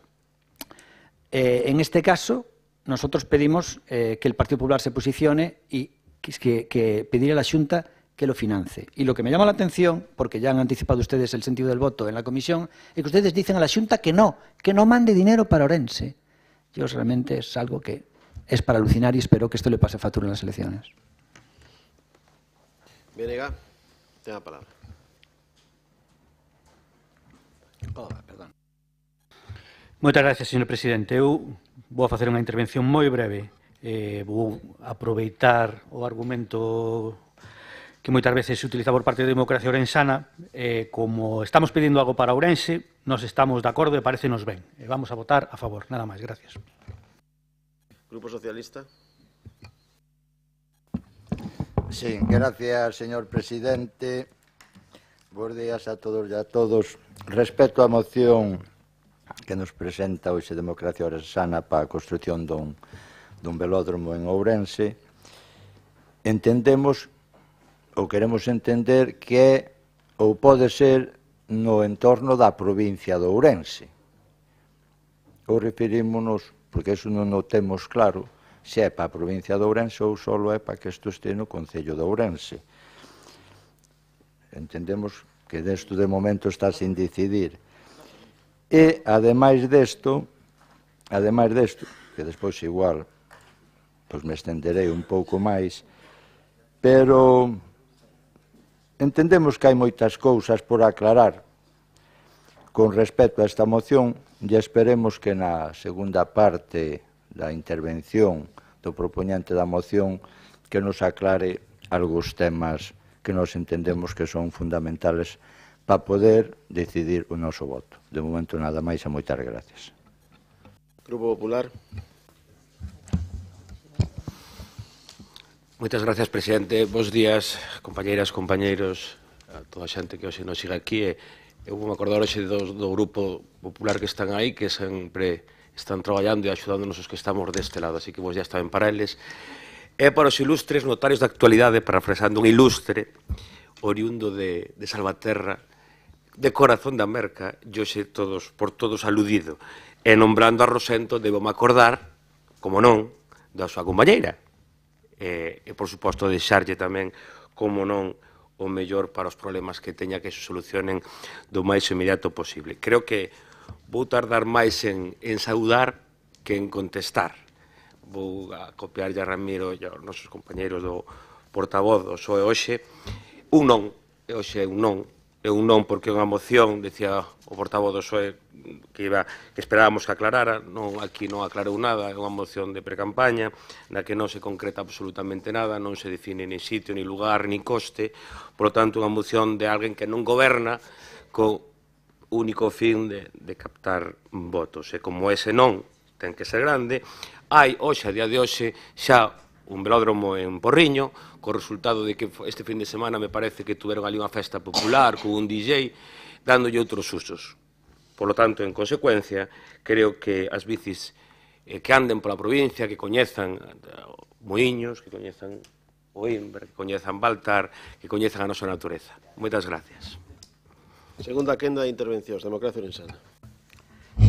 en este caso nosotros pedimos que el Partido Popular se posicione y que pedirle a la Xunta que lo financie. Y lo que me llama la atención, porque ya han anticipado ustedes el sentido del voto en la comisión, es que ustedes dicen a la Xunta que no mande dinero para Orense. Yo realmente es algo que es para alucinar y espero que esto le pase factura en las elecciones. Venega, ten a palabra. Perdón. Moitas gracias, señor presidente. Eu vou facer unha intervención moi breve. Vou aproveitar o argumento que moitas veces se utiliza por parte de Democracia Orensana. Como estamos pedindo algo para Ourense, nos estamos de acordo e parecenos ben. Vamos a votar a favor. Nada máis. Gracias. Grupo Socialista. Sí, gracias, señor presidente. Bos días a todos e a todos. Respecto á moción que nos presenta hoxe Democracia Orensana para a construción dun velódromo en Ourense, entendemos ou queremos entender que é ou pode ser no entorno da provincia de Ourense. Ou referímonos, porque eso non o temos claro, se é para a provincia de Ourense ou só é para que isto este no Concello de Ourense. Entendemos que desto de momento está sin decidir. E, ademais desto, que despois igual pois me estenderei un pouco máis, pero entendemos que hai moitas cousas por aclarar con respecto a esta moción e esperemos que na segunda parte da intervención do propoñente da moción que nos aclare algúns temas que nos entendemos que son fundamentales para poder decidir o noso voto. De momento nada máis e moitas gracias. Grupo Popular. Moitas gracias, presidente. Bos días, compañeiras, compañeiros, a toda a xente que hoxe nos siga aquí. Eu vou me acordar hoxe do Grupo Popular que están aí, que sempre están traballando e axudándonos os que estamos deste lado, así que vos ya está ben para eles. É para os ilustres notarios da actualidade, parafrasando un ilustre, oriundo de Salvaterra, de corazón da merca, e hoxe por todos aludido. E nombrando a Rosento, debo me acordar, como non, da súa compañeira. E, por suposto, deixarlle tamén, como non, o mellor para os problemas que teña que se solucionen do máis inmediato posible. Creo que vou tardar máis en saudar que en contestar. Vou a copiar a Ramiro e aos nosos compañeiros do portavoz do PSOE hoxe. Un non, e hoxe é un non. É un non porque é unha moción, decía o portavoz do PSOE, que esperábamos que aclarara, aquí non aclarou nada, é unha moción de precampaña, na que non se concreta absolutamente nada, non se define ni sitio, ni lugar, ni coste, por lo tanto, unha moción de alguén que non goberna co único fin de captar votos. E como ese non ten que ser grande, hai, hoxe, a día de hoxe, xa un velódromo en Porriño, co resultado de que este fin de semana me parece que tuveron ali unha festa popular con un DJ, dándolle outros usos. Por lo tanto, en consecuencia, creo que as bicis que anden pola provincia, que coñezan Moiños, que coñezan o Imbre, que coñezan Baltar, que coñezan a nosa natureza. Moitas gracias. Segunda quenda de intervencións, Democracia Ourensana.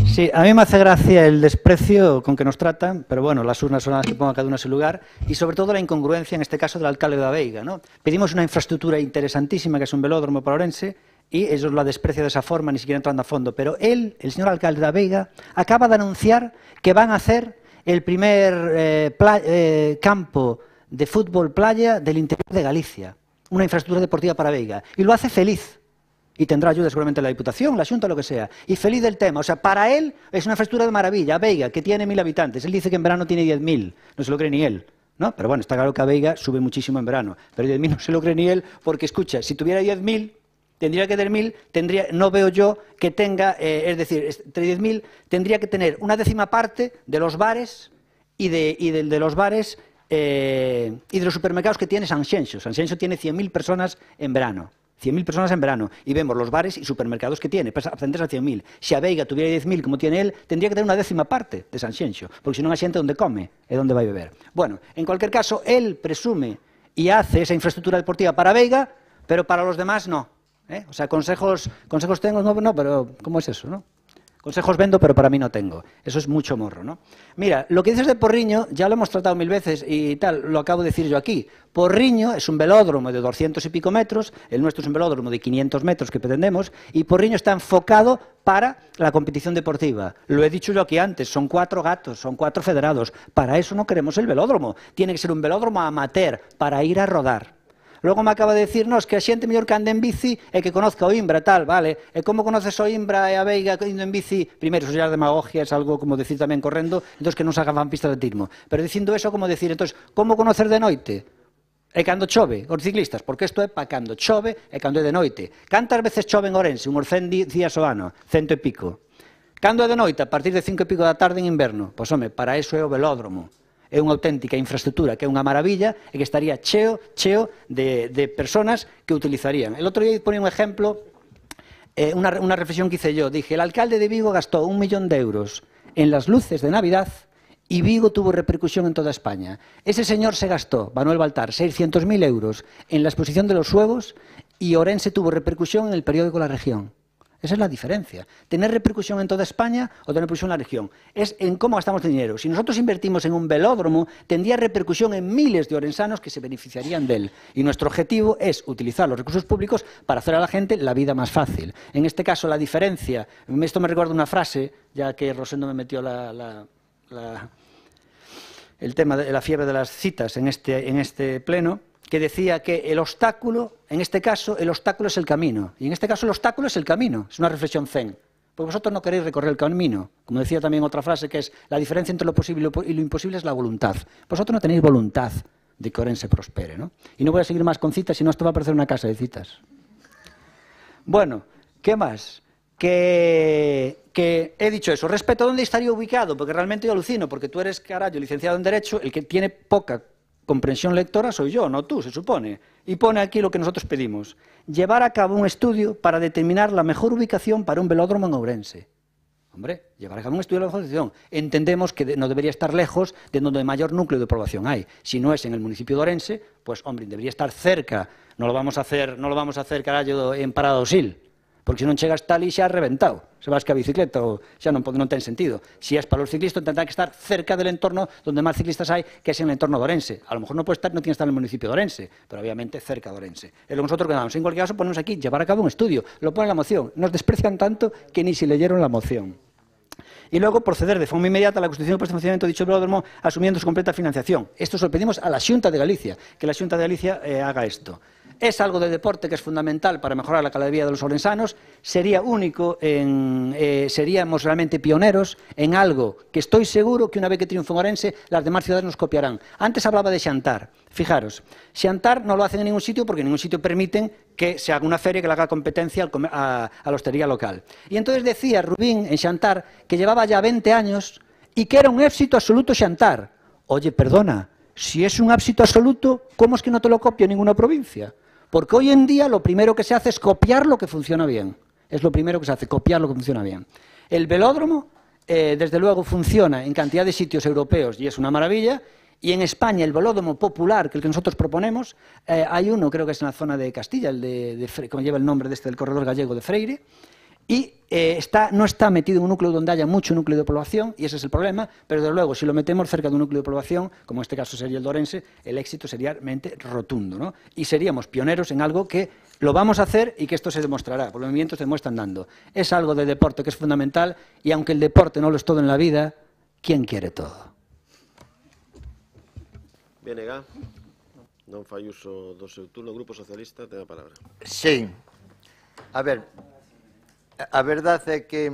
Sí, a mí me hace gracia el desprecio con que nos tratan, pero bueno, las urnas son las que pongan cada uno a su lugar, y sobre todo la incongruencia, en este caso, del alcalde de Aveiga, ¿no? Pedimos una infraestructura interesantísima, que es un velódromo para Ourense, y ellos la desprecian de esa forma, ni siquiera entrando a fondo. Pero él, el señor alcalde de Aveiga, acaba de anunciar que van a hacer el primer campo de fútbol playa del interior de Galicia, una infraestructura deportiva para Aveiga, y lo hace feliz. Y tendrá ayuda seguramente de la Diputación, la Xunta, lo que sea. Y feliz del tema. O sea, para él es una infraestructura de maravilla. Aveiga, que tiene 1000 habitantes. Él dice que en verano tiene 10.000. No se lo cree ni él, ¿no? Pero bueno, está claro que Aveiga sube muchísimo en verano. Pero 10.000 no se lo cree ni él porque, escucha, si tuviera 10.000, tendría que tener 1.000, no veo yo que tenga, es decir, entre 10.000 tendría que tener una décima parte de los bares y de los bares y de los supermercados que tiene Sanxenxo. Sanxenxo tiene 100.000 personas en verano. 100.000 personas en verano, y vemos los bares y supermercados que tiene, pues ascenders a 100.000. Si Aveiga tuviera 10.000 como tiene él, tendría que tener una décima parte de Sanxenxo, porque si non a xente onde come e onde vai beber. Bueno, en cualquier caso, él presume y hace esa infraestructura deportiva para Aveiga, pero para los demás no. O sea, consejos tengo, no, pero ¿cómo es eso, no? Consejos vendo, pero para mí no tengo. Eso es mucho morro, ¿no? Mira, lo que dices de Porriño, ya lo hemos tratado 1000 veces y tal, lo acabo de decir yo aquí. Porriño es un velódromo de 200 y pico metros, el nuestro es un velódromo de 500 metros que pretendemos, y Porriño está enfocado para la competición deportiva. Lo he dicho yo aquí antes, son 4 gatos, son 4 federados. Para eso no queremos el velódromo. Tiene que ser un velódromo amateur, para ir a rodar. Logo me acaba de decir, no, es que a xente mellor que ande en bici e que conozca o Imbra, tal, vale. E como conoces o Imbra e a Veiga indo en bici? Primeiro, eso ya é demagogia, es algo como decir tamén correndo, entón que non se hagan pistas de atletismo. Pero dicindo eso, como decir, entón, como conocer de noite? E cando chove, os ciclistas, porque isto é para cando chove e cando é de noite. Cantas veces chove en Ourense? Uns 100 días ao ano, 100 e pico. Cando é de noite? A partir de 5 e pico da tarde en inverno. Pois, home, para iso é o velódromo. É unha auténtica infraestructura que é unha maravilla e que estaría cheo de personas que utilizarían. El otro día ponía un ejemplo, una reflexión que hice yo. Dije, el alcalde de Vigo gastó 1 millón de euros en las luces de Navidad y Vigo tuvo repercusión en toda España. Ese señor se gastó, Manuel Baltar, 600.000 euros en la exposición de los huevos y Ourense tuvo repercusión en el periódico La Región. Esa es la diferencia. Tener repercusión en toda España o tener repercusión en la región. Es en cómo gastamos dinero. Si nosotros invertimos en un velódromo, tendría repercusión en miles de orensanos que se beneficiarían de él. Y nuestro objetivo es utilizar los recursos públicos para hacer a la gente la vida más fácil. En este caso, la diferencia... Esto me recuerda una frase, ya que Rosendo me metió el tema de la fiebre de las citas en este pleno, que decía que el obstáculo, en este caso, el obstáculo es el camino. Y en este caso el obstáculo es el camino. Es una reflexión zen. Porque vosotros no queréis recorrer el camino. Como decía también otra frase, que es la diferencia entre lo posible y lo imposible es la voluntad. Vosotros no tenéis voluntad de que Ourense prospere, ¿no? Y no voy a seguir más con citas, si no esto va a parecer una casa de citas. Bueno, ¿qué más? Que he dicho eso. Respecto a dónde estaría ubicado, porque realmente yo alucino, porque tú eres, carallo, licenciado en Derecho, el que tiene poca comprensión lectora soy yo, no tú, se supone. Y pone aquí lo que nosotros pedimos. Llevar a cabo un estudio para determinar la mejor ubicación para un velódromo en Ourense. Hombre, llevar a cabo un estudio de la mejor ubicación. Entendemos que no debería estar lejos de donde mayor núcleo de población hay. Si no es en el municipio de Ourense, pues, hombre, debería estar cerca. No lo vamos a hacer, carallo, en Parada do Sil. porque se non chegas tal e xa reventado. Se vas que a bicicleta xa non ten sentido. Se és para os ciclistas, tendrá que estar cerca del entorno donde máis ciclistas hai, que é en el entorno de Orense. A lo mejor non tiene que estar en el municipio de Orense, pero obviamente cerca de Orense. E nosotros quedamos, en cualquier caso, ponemos aquí, llevar a cabo un estudio. Lo pone en la moción. Nos desprecian tanto que ni si leyeron la moción. Y luego proceder de forma inmediata a la constitución y puesta en funcionamiento de dicho velódromo asumiendo su completa financiación. Esto se lo pedimos a la Xunta de Galicia, que la Xunta de Galicia haga esto. Es algo de deporte que es fundamental para mejorar la calidad de vida de los ourensanos. Seríamos realmente pioneros en algo que estoy seguro que una vez que triunfe en Orense, las demás ciudades nos copiarán. Antes hablaba de Xantar. Fijaros, Xantar no lo hacen en ningún sitio porque en ningún sitio permiten que se haga una feria que le haga competencia a la hostelería local. Y entonces decía Rubín en Xantar que llevaba ya 20 años y que era un éxito absoluto Xantar. Oye, perdona, si es un éxito absoluto, ¿cómo es que no te lo copia ninguna provincia? Porque hoy en día lo primero que se hace es copiar lo que funciona bien. Es lo primero que se hace, copiar lo que funciona bien. El velódromo, desde luego, funciona en cantidad de sitios europeos y es una maravilla. Y en España, el velódromo popular, que el que nosotros proponemos, hay uno, creo que es en la zona de Castilla, como lleva el nombre del corredor gallego de Freire, y no está metido en un núcleo donde haya mucho núcleo de población, y ese es el problema, pero desde luego, si lo metemos cerca de un núcleo de población, como en este caso sería el de Orense, el éxito sería realmente rotundo, ¿no? Y seríamos pioneros en algo que lo vamos a hacer y que esto se demostrará, porque los movimientos se demuestran dando. Es algo de deporte que es fundamental, y aunque el deporte no lo es todo en la vida, ¿quién quiere todo? BNG, non fai uso do seu turno. Grupo Socialista, ten a palabra. Sí. A ver, a verdade é que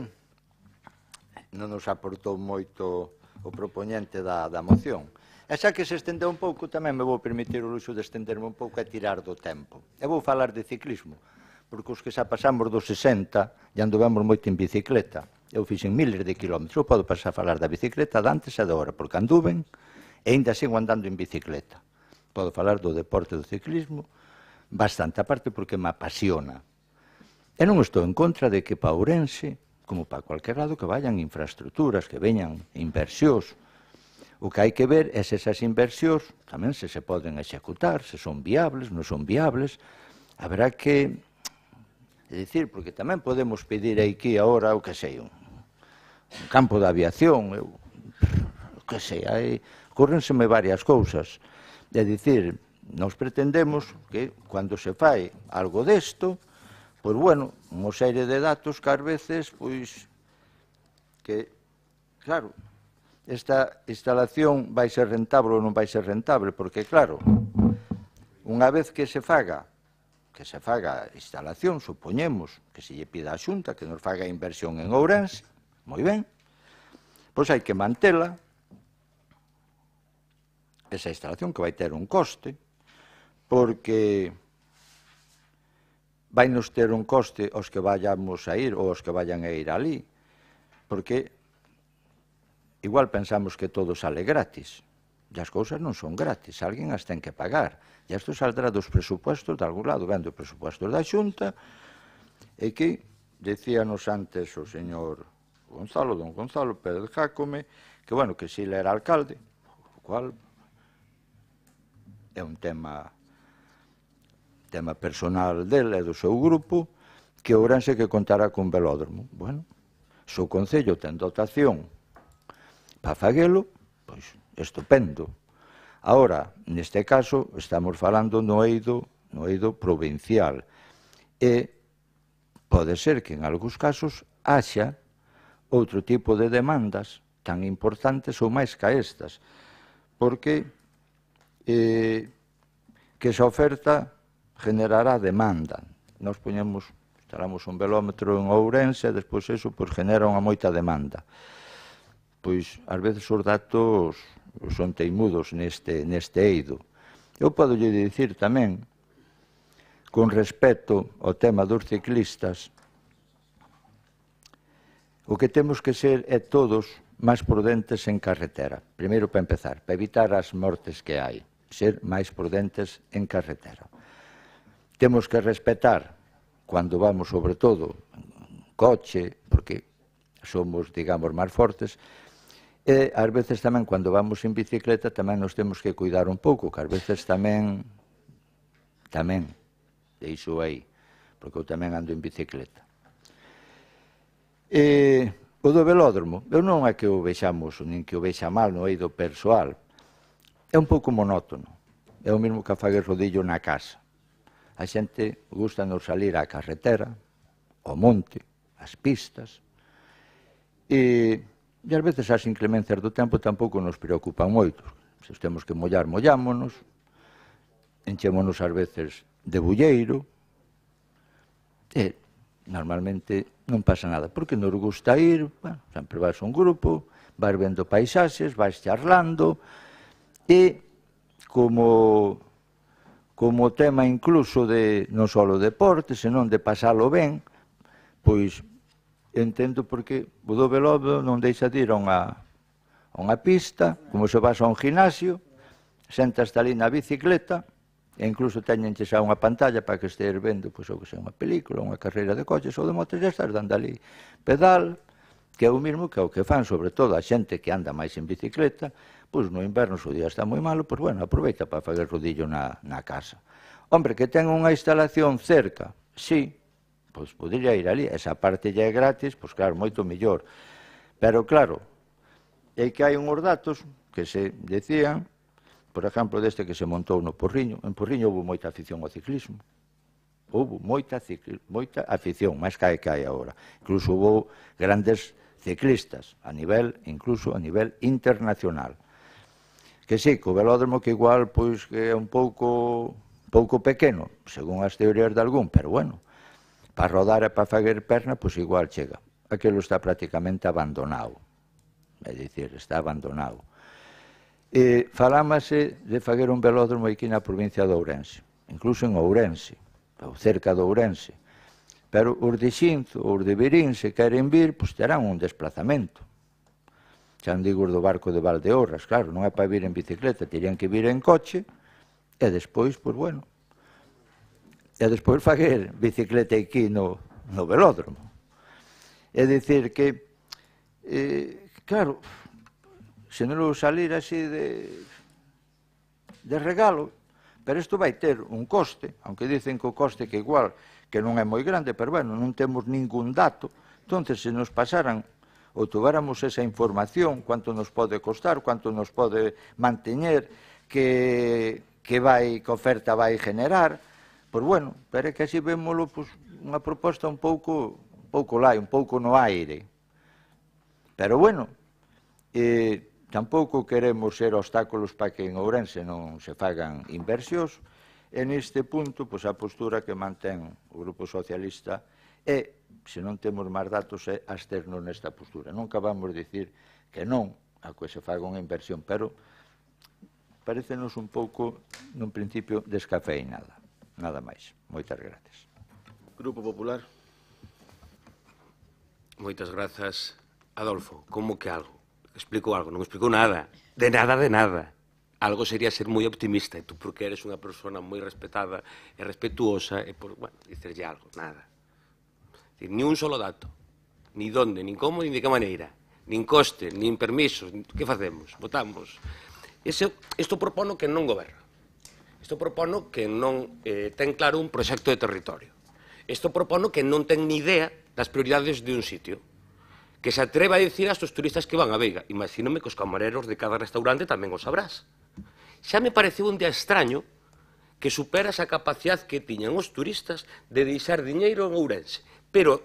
non nos aportou moito o propoñente da moción. E xa que se estendeu un pouco, tamén me vou permitir o luxo de estenderme un pouco e tirar do tempo. E vou falar de ciclismo, porque os que xa pasamos dos 60 e anduvemos moito en bicicleta. Eu fixen miles de kilómetros. Eu podo pasar a falar da bicicleta de antes e de ahora, porque anduven e ainda sigo andando en bicicleta. Podo falar do deporte do ciclismo bastante, aparte porque me apasiona. E non estou en contra de que para Ourense, como para cualquier lado, que vayan infraestructuras, que veñan inversións. O que hai que ver é se esas inversións tamén se poden executar, se son viables, non son viables. Haberá que dicir, porque tamén podemos pedir aquí agora, o que sei, un campo de aviación, o que sei, ocurrenseme varias cousas. É dicir, nos pretendemos que, cando se fai algo desto, pois, bueno, unha serie de datos que ás veces, pois, que, claro, esta instalación vai ser rentable ou non vai ser rentable, porque, claro, unha vez que se faga a instalación, supoñemos que se lle pida a Xunta que nos faga a inversión en Ourense, moi ben, pois hai que mantela, esa instalación que vai ter un coste, porque vai nos ter un coste os que vayamos a ir ou os que vayan a ir ali, porque igual pensamos que todo sale gratis, e as cousas non son gratis, alguén as ten que pagar, e isto saldrá dos presupuestos de algún lado, ven dos presupuestos da Xunta, e que, decíanos antes o señor Gonzalo, don Gonzalo Pérez Jácome, que, bueno, que si ele era alcalde, o cual é un tema personal dele e do seu grupo, que Ourense que contará con velódromo. Bueno, se o Concello ten dotación para faguelo, pois estupendo. Ahora, neste caso, estamos falando no eido provincial. E pode ser que en algúns casos haxa outro tipo de demandas tan importantes ou máis que estas, porque que esa oferta generará demanda. Nos instalamos un velómetro en Ourense e despois eso genera unha moita demanda. Pois, ás veces os datos son teimudos neste eido. Eu podo lle dicir tamén, con respecto ao tema dos ciclistas, o que temos que ser é todos máis prudentes en carretera. Primeiro, para empezar, para evitar as mortes que hai, ser máis prudentes en carretera. Temos que respetar, cando vamos, sobre todo, en coche, porque somos, digamos, máis fortes, e, ás veces, tamén, cando vamos en bicicleta, tamén nos temos que cuidar un pouco, que ás veces tamén, deixo aí, porque eu tamén ando en bicicleta. O do velódromo, eu non é que o vexamos, nin que o vexa mal no eido persoal, é un pouco monótono. É o mesmo que a faguer rodillo na casa. A xente gusta nos salir á carretera, ao monte, ás pistas, e ás veces as inclemencias do tempo tampouco nos preocupan moito. Se os temos que mollar, mollámonos, enchémonos ás veces de bulleiro, e normalmente non pasa nada, porque nos gusta ir, bueno, sempre vas a un grupo, vas vendo paisaxes, vas charlando, e como tema incluso de non só o deporte, senón de pasalo ben, pois entendo porque o do velódromo non deixa de ir a unha pista, como se vas a un gimnasio, sentaste ali na bicicleta, e incluso teñenche xa unha pantalla para que estedes vendo, pois, o que sea, unha película, unha carreira de coches ou de motos, e estás dando ali pedal, que é o mesmo que o que fan, sobre todo, a xente que anda máis en bicicleta, pois no inverno, se o día está moi malo, pois, bueno, aproveita para fazer rodillo na casa. Hombre, que ten unha instalación cerca, sí, pois podría ir ali, esa parte ya é gratis, pois claro, moito mellor. Pero claro, é que hai unhos datos que se decían, por exemplo, deste que se montou no Porriño. En Porriño houve moita afición ao ciclismo. Houve moita afición, máis que hai agora. Incluso houve grandes ciclistas, incluso a nivel internacional. Que sí, que o velódromo que igual pois que é un pouco pequeno, según as teorías de algún, pero bueno, para rodar e para fazer perna, pois igual chega. Aquilo está prácticamente abandonado. É dicir, está abandonado. Falámase de fazer un velódromo aquí na provincia de Ourense, incluso en Ourense, ou cerca de Ourense. Pero os de Xinzo, os de Verín, se queren vir, pois terán un desplazamento. Xa non digo os do barco de Valdeorras, claro, non é para vir en bicicleta, terían que vir en coche, e despois, pois bueno, e despois fazer bicicleta aquí no velódromo. É dicir que, claro, se non salir así de regalo, pero isto vai ter un coste, aunque dicen que o coste que igual, que non é moi grande, pero bueno, non temos ningún dato, entón se nos pasaran ou tuvéramos esa información, quanto nos pode costar, quanto nos pode manteñer, que oferta vai generar, pois bueno, pero é que así vémolo unha proposta un pouco lai, un pouco no aire. Pero bueno, tampouco queremos ser obstáculos para que en Ourense non se fagan inversións, e neste punto, pois a postura que mantén o Grupo Socialista é, se non temos máis datos, é absternos nesta postura. Nunca vamos dicir que non a que se faga unha inversión, pero parécenos un pouco, nun principio, descafeinada. Nada máis. Moitas grazas. Grupo Popular. Moitas grazas. Adolfo, como que algo? Explico algo, non explico nada. De nada. Algo sería ser moi optimista, e tú porque eres unha persona moi respetada e respetuosa, e por, bueno, dicerlle algo, nada. Ni un solo dato, ni donde, nin como, nin de que maneira, nin coste, nin permisos, que facemos? Votamos. Isto propono que non goberna. Isto propono que non ten claro un proxecto de territorio. Isto propono que non ten ni idea das prioridades de un sitio. Que se atreva a dicir aos turistas que van a Veiga. Imagínome que os camareros de cada restaurante tamén o sabrás. Xa me pareceu un día extraño que supera esa capacidade que tiñan os turistas de deixar diñeiro en Ourense. Pero,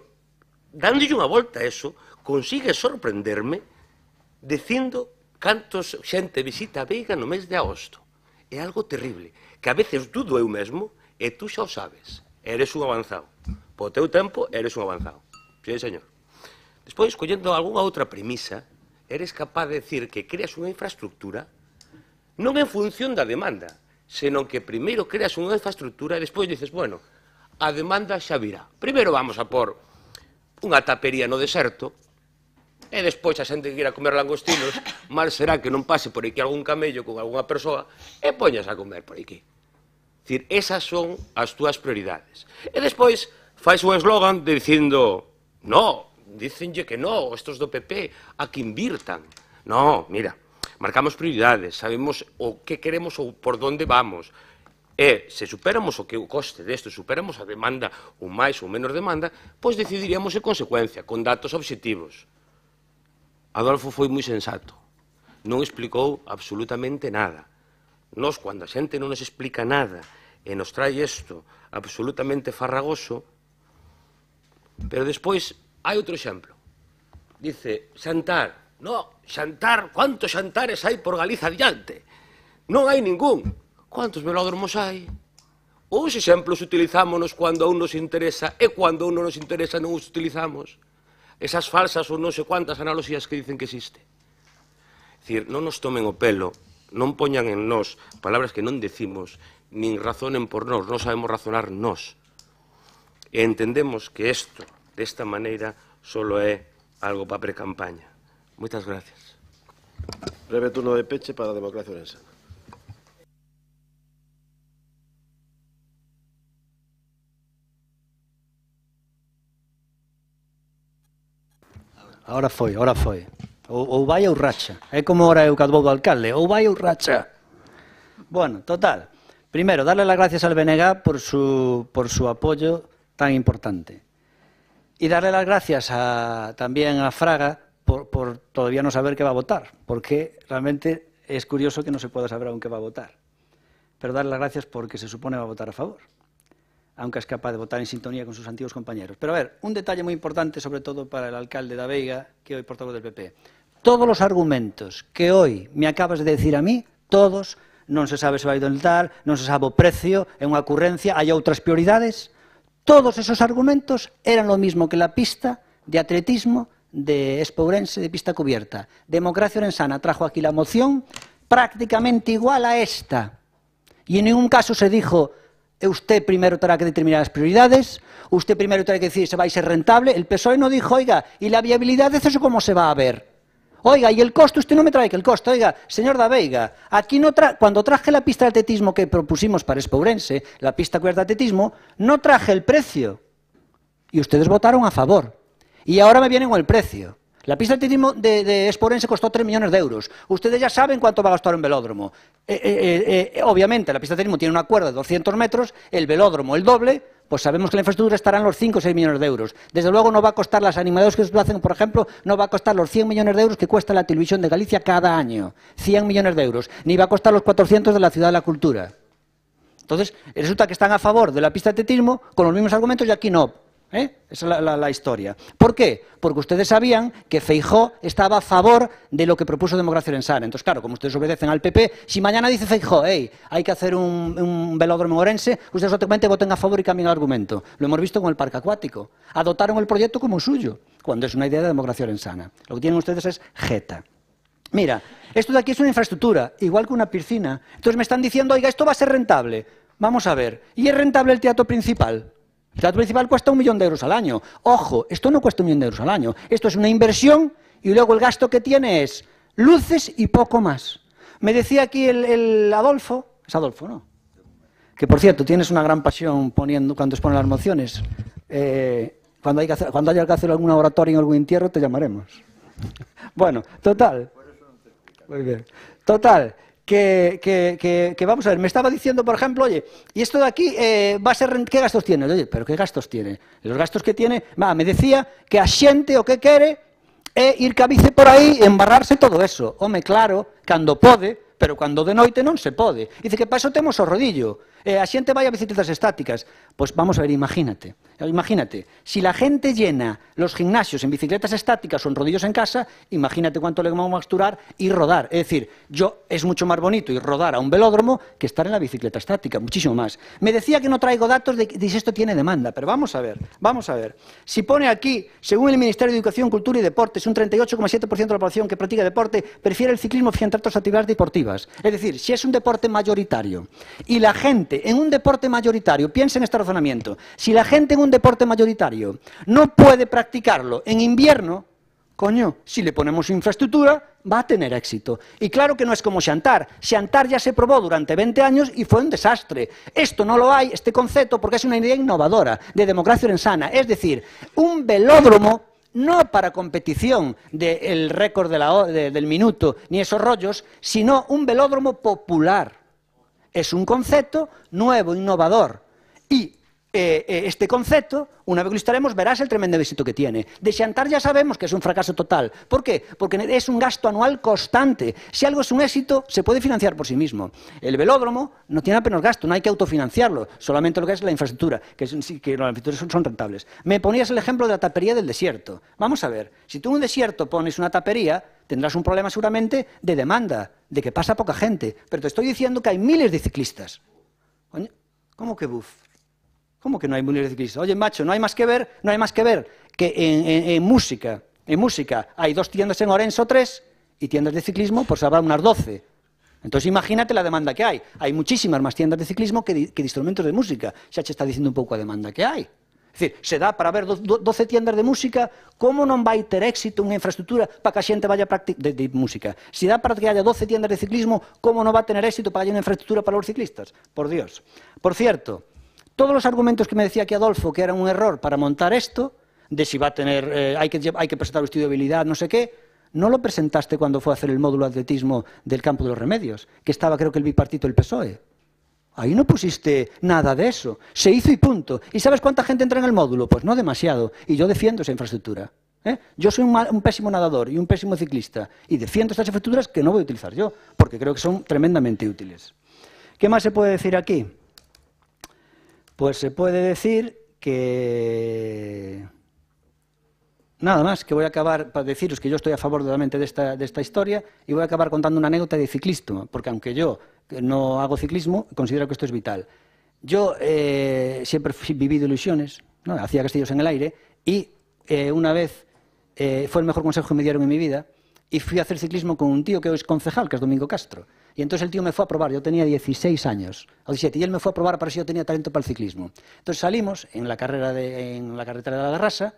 dándolle unha volta a eso, consigue sorprenderme dicindo cantos xente visita a Veiga no mes de agosto. É algo terrible, que a veces dudo eu mesmo, e tú xa o sabes. Eres un avanzado. Po teu tempo, eres un avanzado. Sí, señor. Despois, collendo algunha outra premisa, eres capaz de decir que creas unha infraestructura non en función da demanda, senón que primeiro creas unha infraestructura e despois dices, bueno, a demanda xa virá. Primeiro vamos a por unha tapería no deserto e despois a xente que quira comer langostinos, mal será que non pase por aquí algún camello con algunha persoa e poñas a comer por aquí. É dicir, esas son as túas prioridades. E despois fais un eslogan dicindo, no, dicenlle que no, estos do PP, a que invirtan. No, mira, marcamos prioridades, sabemos o que queremos ou por donde vamos. E se superamos o que o coste desto, superamos a demanda ou máis ou menos demanda, pois decidiríamos en consecuencia, con datos obxectivos. Adolfo foi moi sensato. Non explicou absolutamente nada. Nos, cando a xente non nos explica nada e nos trae isto absolutamente farragoso, pero despois hai outro exemplo. Dice, xantar. No, xantar, ¿cuántos xantares hai por Galiza adiante? Non hai ningún. ¿Cuántos velódromos hai? Os exemplos utilizámonos cando a un nos interesa e cando a un non nos interesa non os utilizamos. Esas falsas ou non sei cuántas analogías que dicen que existe. É dicir, non nos tomen o pelo, non poñan en nós palabras que non decimos, nin razonen por nós, non sabemos razonar nós. E entendemos que isto, desta maneira, solo é algo para pre-campaña. Moitas gracias. Breve turno de peche para a democracia orensana. Ahora foi. Ou vai ou racha. É como ora eu cadvou do alcalde. Ou vai ou racha. Bueno, total. Primero, darle las gracias al BNG por su apoyo tan importante. Y darle las gracias también a Fraga por todavía no saber qué va a votar. Porque realmente es curioso que no se pueda saber aún qué va a votar. Pero darle las gracias porque se supone va a votar a favor. Aunque es capaz de votar en sintonía con sus antiguos compañeros. Pero a ver, un detalle muy importante, sobre todo para el alcalde da Veiga, que hoy portavoz del PP. Todos los argumentos que hoy me acabas de decir a mí, todos, non se sabe se vai tal, non se sabe o precio, é unha ocurrencia, hai outras prioridades, todos esos argumentos eran lo mismo que la pista de atletismo de Espourense de pista cubierta. Democracia Orensana trajo aquí la moción prácticamente igual a esta. Y en ningún caso se dijo... Usted primero tendrá que determinar las prioridades, usted primero tendrá que decir si va a ser rentable. El PSOE no dijo, oiga, ¿y la viabilidad de eso cómo se va a ver? Oiga, ¿y el costo? Usted no me trae que el costo. Oiga, señor da Veiga, aquí cuando traje la pista de atletismo que propusimos para Espourense, la pista cubierta de atletismo, no traje el precio. Y ustedes votaron a favor. Y ahora me vienen con el precio. La pista de atletismo de Espourense costó 3 millones de euros. Ustedes ya saben cuánto va a gastar un velódromo. Obviamente, la pista de atletismo tiene una cuerda de 200 metros, el velódromo el doble, pues sabemos que la infraestructura estará en los 5 o 6 millones de euros. Desde luego no va a costar, las animadoras que lo hacen, por ejemplo, no va a costar los 100 millones de euros que cuesta la televisión de Galicia cada año. 100 millones de euros. Ni va a costar los 400 de la Ciudad de la Cultura. Entonces, resulta que están a favor de la pista de atletismo con los mismos argumentos y aquí no. Esa es la historia. ¿Por qué? Porque ustedes sabían que Feijóo estaba a favor de lo que propuso Democracia Orensana. Entonces, claro, como ustedes obedecen al PP, si mañana dice Feijóo, hay que hacer un velódromo en Orense, ustedes automáticamente voten a favor y cambien el argumento. Lo hemos visto con el parque acuático. Adoptaron el proyecto como suyo, cuando es una idea de Democracia Orensana. Lo que tienen ustedes es jeta. Mira, esto de aquí es una infraestructura, igual que una piscina. Entonces me están diciendo, oiga, esto va a ser rentable. Vamos a ver, ¿y es rentable el teatro principal? El teatro principal cuesta 1 millón de euros al año. Ojo, esto no cuesta 1 millón de euros al año. Esto es una inversión y luego el gasto que tiene es luces y poco más. Me decía aquí el Adolfo, es Adolfo, ¿no? Que por cierto, tienes una gran pasión cuando exponen las mociones. Cuando haya que hacer alguna oratoria en algún entierro, te llamaremos. Bueno, total. Muy bien. Total. Que vamos a ver, me estaba diciendo, por ejemplo, oye, y esto de aquí va a ser, ¿qué gastos tiene? Oye, pero ¿qué gastos tiene? Los gastos que tiene, me decía que a xente o que quere é ir cabice por aí e embarrarse todo eso. Home, claro, cando pode, pero cando de noite non se pode. Dice que para eso temos o rodillo. A xente vai a bicicletas estáticas. Pois vamos a ver, imagínate, si la gente llena los gimnasios en bicicletas estáticas o en rodillos en casa, imagínate cuánto le vamos a facturar y rodar. Es decir, es mucho más bonito ir rodar a un velódromo que estar en la bicicleta estática, muchísimo más. Me decía que no traigo datos de si esto tiene demanda, pero vamos a ver. Si pone aquí, según el Ministerio de Educación, Cultura y Deportes, un 38,7% de la población que practica deporte prefiere el ciclismo frente a otras actividades deportivas. Es decir, si es un deporte mayoritario y la gente en un deporte mayoritario, piensa en este razonamiento, si la gente en un deporte mayoritario no puede practicarlo en invierno, coño, si le ponemos infraestructura, va a tener éxito. Y claro que no es como Xantar. Xantar ya se probó durante 20 años y fue un desastre. Esto no lo hay, este concepto, porque es una idea innovadora de Democracia Orensana. Es decir, un velódromo no para competición del récord del minuto ni esos rollos, sino un velódromo popular. Es un concepto nuevo, innovador. Y este concepto, una vez que lo instalemos, verás el tremendo éxito que tiene. De Xantar ya sabemos que es un fracaso total. ¿Por qué? Porque es un gasto anual constante. Si algo es un éxito, se puede financiar por sí mismo. El velódromo no tiene apenas gasto, no hay que autofinanciarlo, solamente lo que es la infraestructura, que las infraestructuras son rentables. Me ponías el ejemplo de la tapería del desierto. Vamos a ver, si tú en un desierto pones una tapería, tendrás un problema seguramente de demanda, de que pasa poca gente. Pero te estoy diciendo que hay miles de ciclistas. Coño, ¿cómo que buf? ¿Cómo que no hay miles de ciclistas? Oye, macho, no hay más que ver que en música hay 2 tiendas en Orense o 3 y tiendas de ciclismo, pues habrá unas 12. Entonces imagínate la demanda que hay. Hay muchísimas más tiendas de ciclismo que de instrumentos de música. Xa che está dicindo un pouco a demanda que hai. É dicir, se dá para ver 12 tiendas de música, como non vai ter éxito unha infraestructura para que a xente vaya de música? Se dá para que haya 12 tiendas de ciclismo, como non va a tener éxito para que haya unha infraestructura para os ciclistas? Por Dios. Por cierto, todos los argumentos que me decía aquí Adolfo, que era un error para montar esto, de si va a tener, hay que presentar un estudio de habilidad, no sé qué, no lo presentaste cuando fue a hacer el módulo de atletismo del Campo de los Remedios, que estaba creo que el bipartito del PSOE. Ahí no pusiste nada de eso. Se hizo y punto. ¿Y sabes cuánta gente entra en el módulo? Pues no demasiado. Y yo defiendo esa infraestructura. Yo soy un pésimo nadador y un pésimo ciclista y defiendo estas infraestructuras que no voy a utilizar yo, porque creo que son tremendamente útiles. ¿Qué más se puede decir aquí? Pues se puede decir que... Nada más, que voy a acabar para deciros que yo estoy a favor totalmente de esta historia y voy a acabar contando una anécdota de ciclismo, porque aunque yo no hago ciclismo, considero que esto es vital. Yo siempre he vivido ilusiones, ¿no? Hacía castillos en el aire y una vez fue el mejor consejo que me dieron en mi vida y fui a hacer ciclismo con un tío que es concejal, que es Domingo Castro. Y entonces el tío me fue a probar, yo tenía 16 años, o 17, y él me fue a probar para si yo tenía talento para el ciclismo. Entonces salimos en la carretera de la Rasa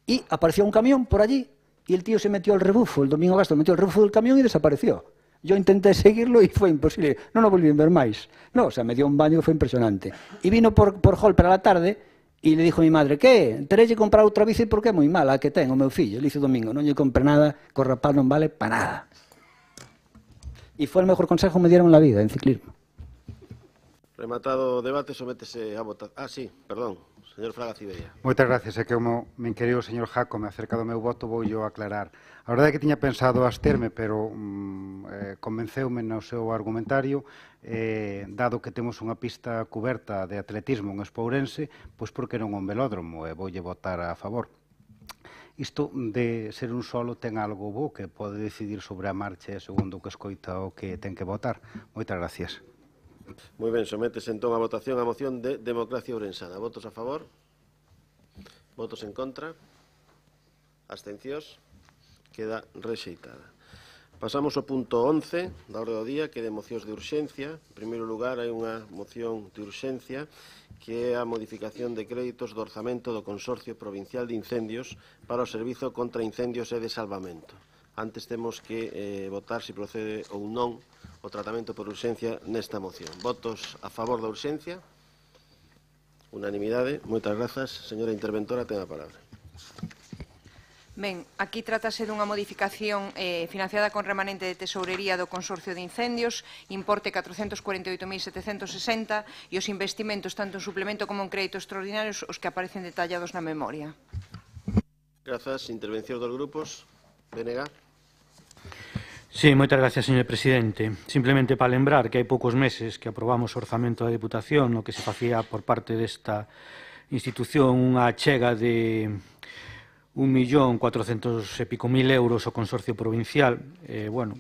y apareció un camión por allí y el tío se metió al rebufo, el Domingo Castro metió al rebufo del camión y desapareció. Yo intenté seguirlo y fue imposible, no lo volví a ver más. No, o sea, me dio un baño que fue impresionante. Y vino por Holper a la tarde y le dijo a mi madre, ¿qué? Teréis que comprar outra bici porque é moi mala que ten o meu fillo. Le dice Domingo, non lle compré nada, que o rapaz non vale para nada. Y fue el mejor consejo que me dieron en la vida, en ciclismo. Rematado o debate, sométese a votar. Ah, sí, perdón, señor Fraga Cibella. Moitas gracias, é que como me inquiriu o señor Jaco me acerca do meu voto, vou yo aclarar. A verdade é que tiña pensado absterme, pero convenceume no seu argumentario, dado que temos unha pista cuberta de atletismo en Espourense, pois porque non un velódromo, e voulle votar a favor. Isto de ser un solo ten algo bo que pode decidir sobre a marcha segundo o que escoita o que ten que votar. Moitas gracias. Moi ben, sométese entón a votación a moción de Democracia Ourensana. Votos a favor? Votos en contra? Abstencións? Queda rexeitada. Pasamos ao punto 11 da orde do día, que é de mocións de urxencia. En primeiro lugar, hai unha moción de urxencia que é a modificación de créditos do orzamento do Consorcio Provincial de Incendios para o Servizo contra Incendios e de Salvamento. Antes temos que votar se procede ou non o tratamento por urxencia nesta moción. Votos a favor da urxencia? Unanimidade. Moitas grazas. Señora interventora, ten a palabra. Ben, aquí trátase dunha modificación financiada con remanente de tesourería do Consorcio de Incendios, importe 448.760 e os investimentos tanto en suplemento como en créditos extraordinarios os que aparecen detallados na memoria. Grazas. Intervención dos grupos. BNG. Sí, moitas gracias, señor presidente. Simplemente para lembrar que hai poucos meses que aprobamos o orzamento da Deputación no que se facía por parte desta institución unha achega de 1.400.000 e pico euros ao Consorcio Provincial. Bueno,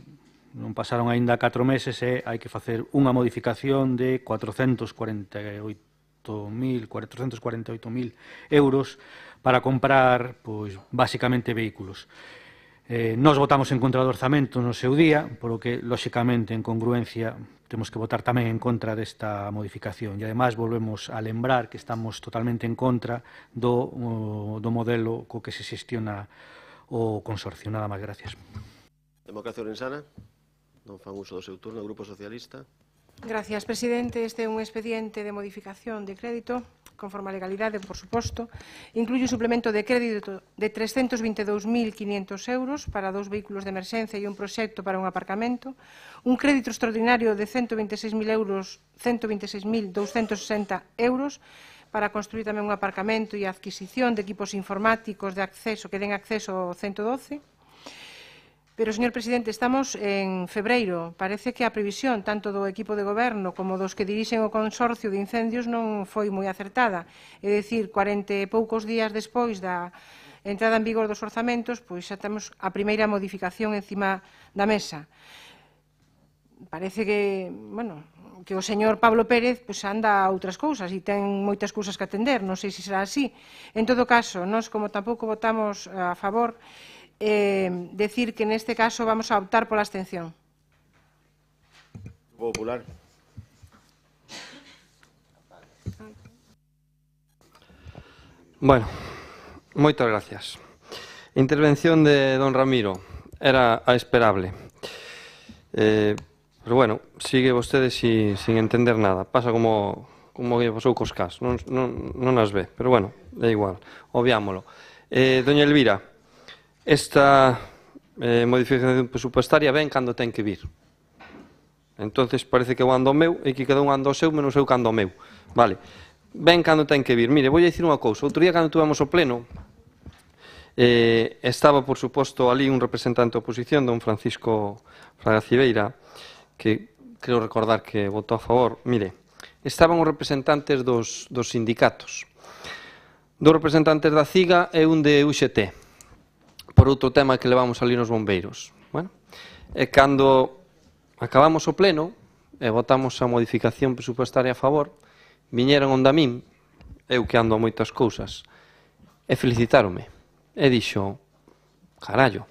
non pasaron aínda 4 meses e hai que facer unha modificación de 448.000 euros para comprar, pois, basicamente vehículos. Nos votamos en contra do orzamento no seu día, polo que, lóxicamente, en congruencia, temos que votar tamén en contra desta modificación. E, ademais, volvemos a lembrar que estamos totalmente en contra do modelo co que se xestiona o consorcio. Nada máis, gracias. Democracia Ourensana. Non fan uso do seu turno. Grupo Socialista. Gracias, presidente. Este é un expediente de modificación de crédito, conforme a legalidade, por suposto. Incluye un suplemento de crédito de 322.500 euros para 2 vehículos de emerxencia e un proxecto para un aparcamento, un crédito extraordinario de 126.260 euros para construir tamén un aparcamento e a adquisición de equipos informáticos de acceso que den acceso ao 112. Pero, señor presidente, estamos en febreiro. Parece que a previsión tanto do equipo de goberno como dos que dirixen o consorcio de incendios non foi moi acertada. É dicir, 40 e poucos días despois da entrada en vigor dos orzamentos, pois xa temos a primeira modificación encima da mesa. Parece que, bueno, que o señor Pablo Pérez pois anda a outras cousas e ten moitas cousas que atender. Non sei se será así. En todo caso, nós, como tampouco votamos a favor, decir que neste caso vamos a optar pola abstención. Popular. Bueno, moitas gracias. Intervención de don Ramiro era a esperable. Pero bueno, sigue vostede sin entender nada. Pasa como que pasou cos cas. Non as ve, pero bueno, é igual. Obviámolo. Doña Elvira, esta modificación presupuestaria ven cando ten que vir. Entonces parece que eu ando ao meu e que cada un ando ao seu menos eu cando ao meu. Vale. Ven cando ten que vir. Mire, vou dicir unha cousa. Outro día cando tuvemos o pleno estaba, por suposto, ali un representante da oposición, don Francisco Fraga Cibeira, que creo recordar que votou a favor. Mire, estaban os representantes dos sindicatos. Dos representantes da CIGA e un de UGT. Por outro tema que levamos ali nos bombeiros. Bueno, e cando acabamos o pleno e votamos a modificación presupuestaria a favor, viñeron onde a min, eu que ando a moitas cousas, e felicitaronme. E dixo, carallo,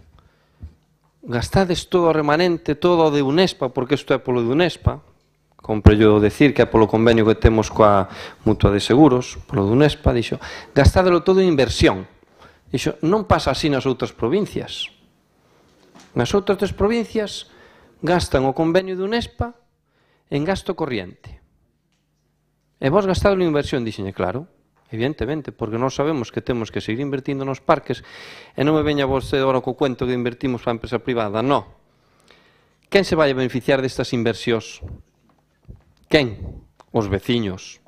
gastades todo o remanente, todo o de Unespa, porque isto é polo de Unespa, compre yo decir que é polo convenio que temos coa Mutua de Seguros, polo de Unespa, dixo, gastádelo todo en inversión. Dixo, non pasa así nas outras provincias. Nas outras tres provincias gastan o convenio de Unespa en gasto corriente. E vos gastado en inversión, dixenlle, claro, evidentemente, porque nós sabemos que temos que seguir invertindo nos parques e non me veña vostede agora co cuento que invertimos para a empresa privada, non. Quen se vai a beneficiar destas inversións? Quen? Os veciños.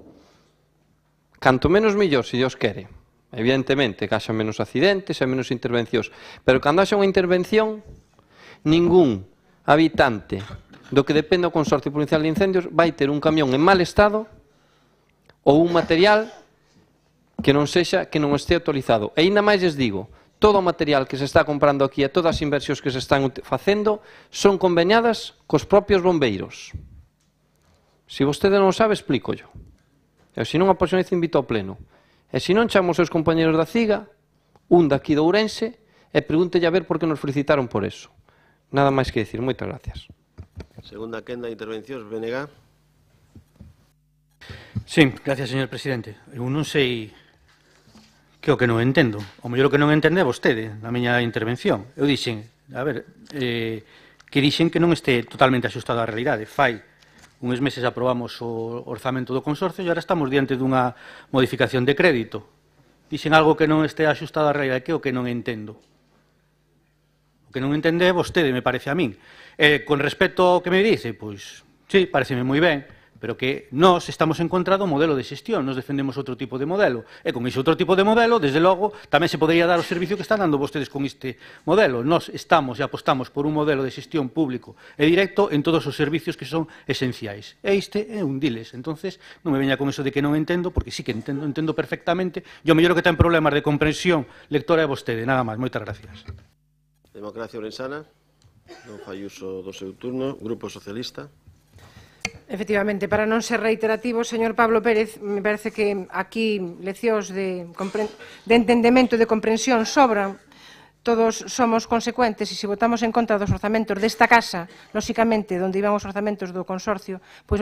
Canto menos millor, se Dios quere. Evidentemente, que haxa menos accidentes e menos intervencións. Pero cando haxa unha intervención, ningún habitante do que depende do Consorcio Provincial de Incendios vai ter un camión en mal estado ou un material que non este actualizado. E ainda máis les digo, todo o material que se está comprando aquí e todas as inversións que se están facendo son conveniadas cos propios bombeiros. Se vostede non o sabe, explico yo. E se non, a próxima vez invito ao pleno. E se non, chamo os seus compañeros da CIGA, un daqui do Ourense, e pregúntelle a ver por que nos felicitaron por eso. Nada máis que decir. Moitas gracias. Segunda quenda de intervencións, BNG. Sí, gracias, señor presidente. Eu non sei que o que non entendo. O mellor o que non entende é vostede na miña intervención. Eu dixen, a ver, que dixen que non este totalmente axustado á realidade. Fai uns meses aprobamos o orzamento do consorcio e agora estamos diante dunha modificación de crédito. Dixen algo que non este axustado á realidade, que é o que non entendo. O que non entende é vostede, me parece a min. Con respecto ao que me dice, pois, sí, pareceme moi ben, pero que nós estamos en contra do modelo de xestión, nos defendemos outro tipo de modelo. E con ese outro tipo de modelo, desde logo, tamén se podería dar o servicio que están dando vostedes con este modelo. Nós estamos e apostamos por un modelo de xestión público e directo en todos os servicios que son esenciais. E este é un diles. Entonces, non me veña con eso de que non entendo, porque sí que entendo perfectamente. E o mellor que ten problemas de comprensión lectora é vostede. Nada máis. Moitas gracias. Democracia Orensana. Non fai uso do seu turno. Grupo Socialista. Efectivamente, para non ser reiterativo, señor Pablo Pérez, me parece que aquí leccións de entendemento e de comprensión sobran. Todos somos consecuentes e se votamos en contra dos orzamentos desta casa, lóxicamente, onde iban os orzamentos do consorcio, pois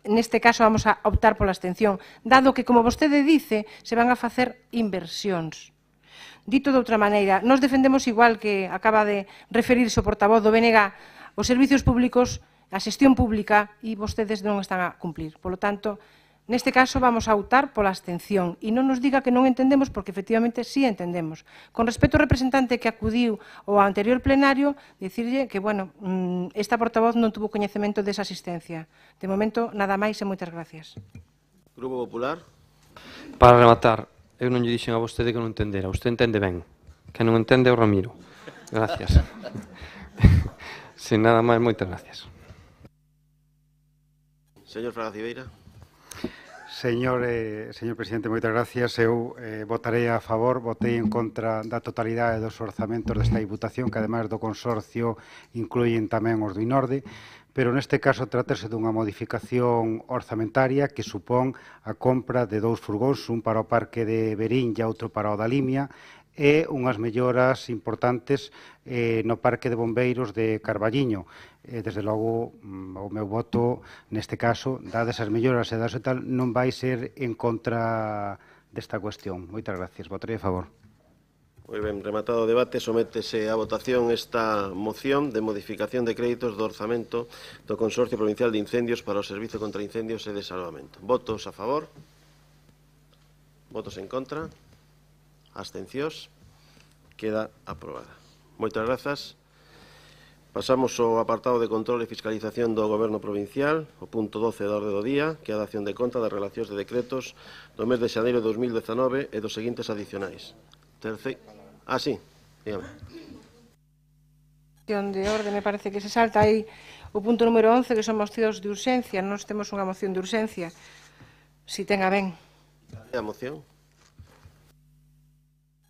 neste caso vamos a optar pola abstención, dado que, como vostede dice, se van a facer inversións. Dito de outra maneira, nos defendemos igual que acaba de referirse o portavoz do BNG, os servicios públicos a xestión pública e vostedes non están a cumplir. Por lo tanto, neste caso vamos a optar pola abstención e non nos diga que non entendemos porque efectivamente sí entendemos. Con respecto ao representante que acudiu ao anterior plenario, dicirlle que, bueno, esta portavoz non tuvo coñecemento desa asistencia. De momento, nada máis e moitas gracias. Grupo Popular. Para rematar, eu non lle dixen a vostede que non entendera. Usted entende ben. Que non entende é o Ramiro. Gracias. Sin nada máis, moitas gracias. Señor Fraga Cibeira. Señor presidente, moitas gracias. Eu votarei a favor, votei en contra da totalidade dos orzamentos desta Diputación, que ademais do consorcio incluyen tamén os do Inorde, pero neste caso trátase dunha modificación orzamentaria que supón a compra de 2 furgóns, un para o Parque de Verín e outro para o da Limia, e unhas melloras importantes no Parque de Bombeiros de Carballiño. Desde logo, o meu voto, neste caso, dadas as melloras e dadas e tal, non vai ser en contra desta cuestión. Moitas gracias. Votarei a favor. Moi ben, rematado o debate, sométese a votación esta moción de modificación de créditos do orzamento do Consorcio Provincial de Incendios para o Servizo contra Incendios e de Salvamento. Votos a favor? Votos en contra? Abstencións? Queda aprobada. Moitas grazas. Pasamos ao apartado de control e fiscalización do Goberno Provincial, o punto 12 da orde do día, que é a dación de conta das relacións de decretos do mes de xaneiro de 2019 e dos seguintes adicionais. Sí, dígame. De orde, me parece que se salta aí o punto número 11, que son mocións de urxencia. Nós temos unha moción de urxencia. Si ten a ben. A moción?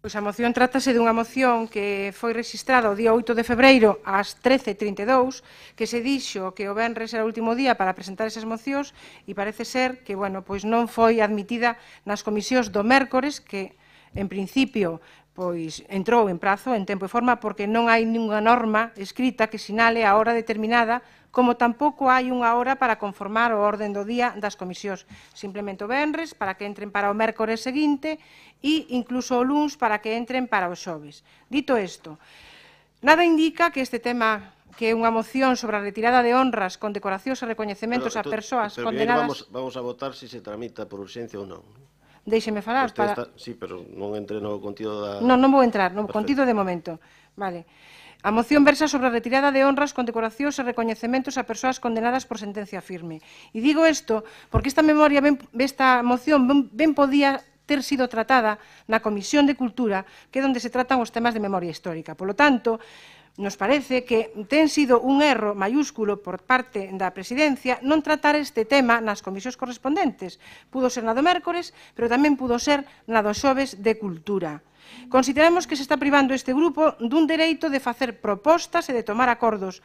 Pois a moción trátase dunha moción que foi registrada o día 8 de febreiro ás 13:32, que se dixo que o venres era o último día para presentar esas mocións e parece ser que, bueno, pois non foi admitida nas comisións do mércores, que en principio pois entrou en prazo, en tempo e forma, porque non hai ninguna norma escrita que sinale a hora determinada, como tampouco hai unha hora para conformar o orden do día das comisións. Simplemente o venres para que entren para o mércores seguinte e incluso o luns para que entren para o xoves. Dito isto, nada indica que este tema, que é unha moción sobre a retirada de honras, condecoracións e recoñecementos a persoas condenadas... Vamos a votar se se tramita por urxencia ou non. Déixeme falar para... Sí, pero non entre no contido da... Non vou entrar no contido de momento. Vale. A moción versa sobre a retirada de honras, condecoracións e recoñecementos a persoas condenadas por sentencia firme. E digo isto porque esta moción ben podía ter sido tratada na Comisión de Cultura, que é onde se tratan os temas de memoria histórica. Por lo tanto, nos parece que ten sido un erro mayúsculo por parte da Presidencia non tratar este tema nas comisións correspondentes. Pudo ser na do mércores, pero tamén pudo ser na do xoves de Cultura. Consideramos que se está privando este grupo dun dereito de facer propostas e de tomar acordos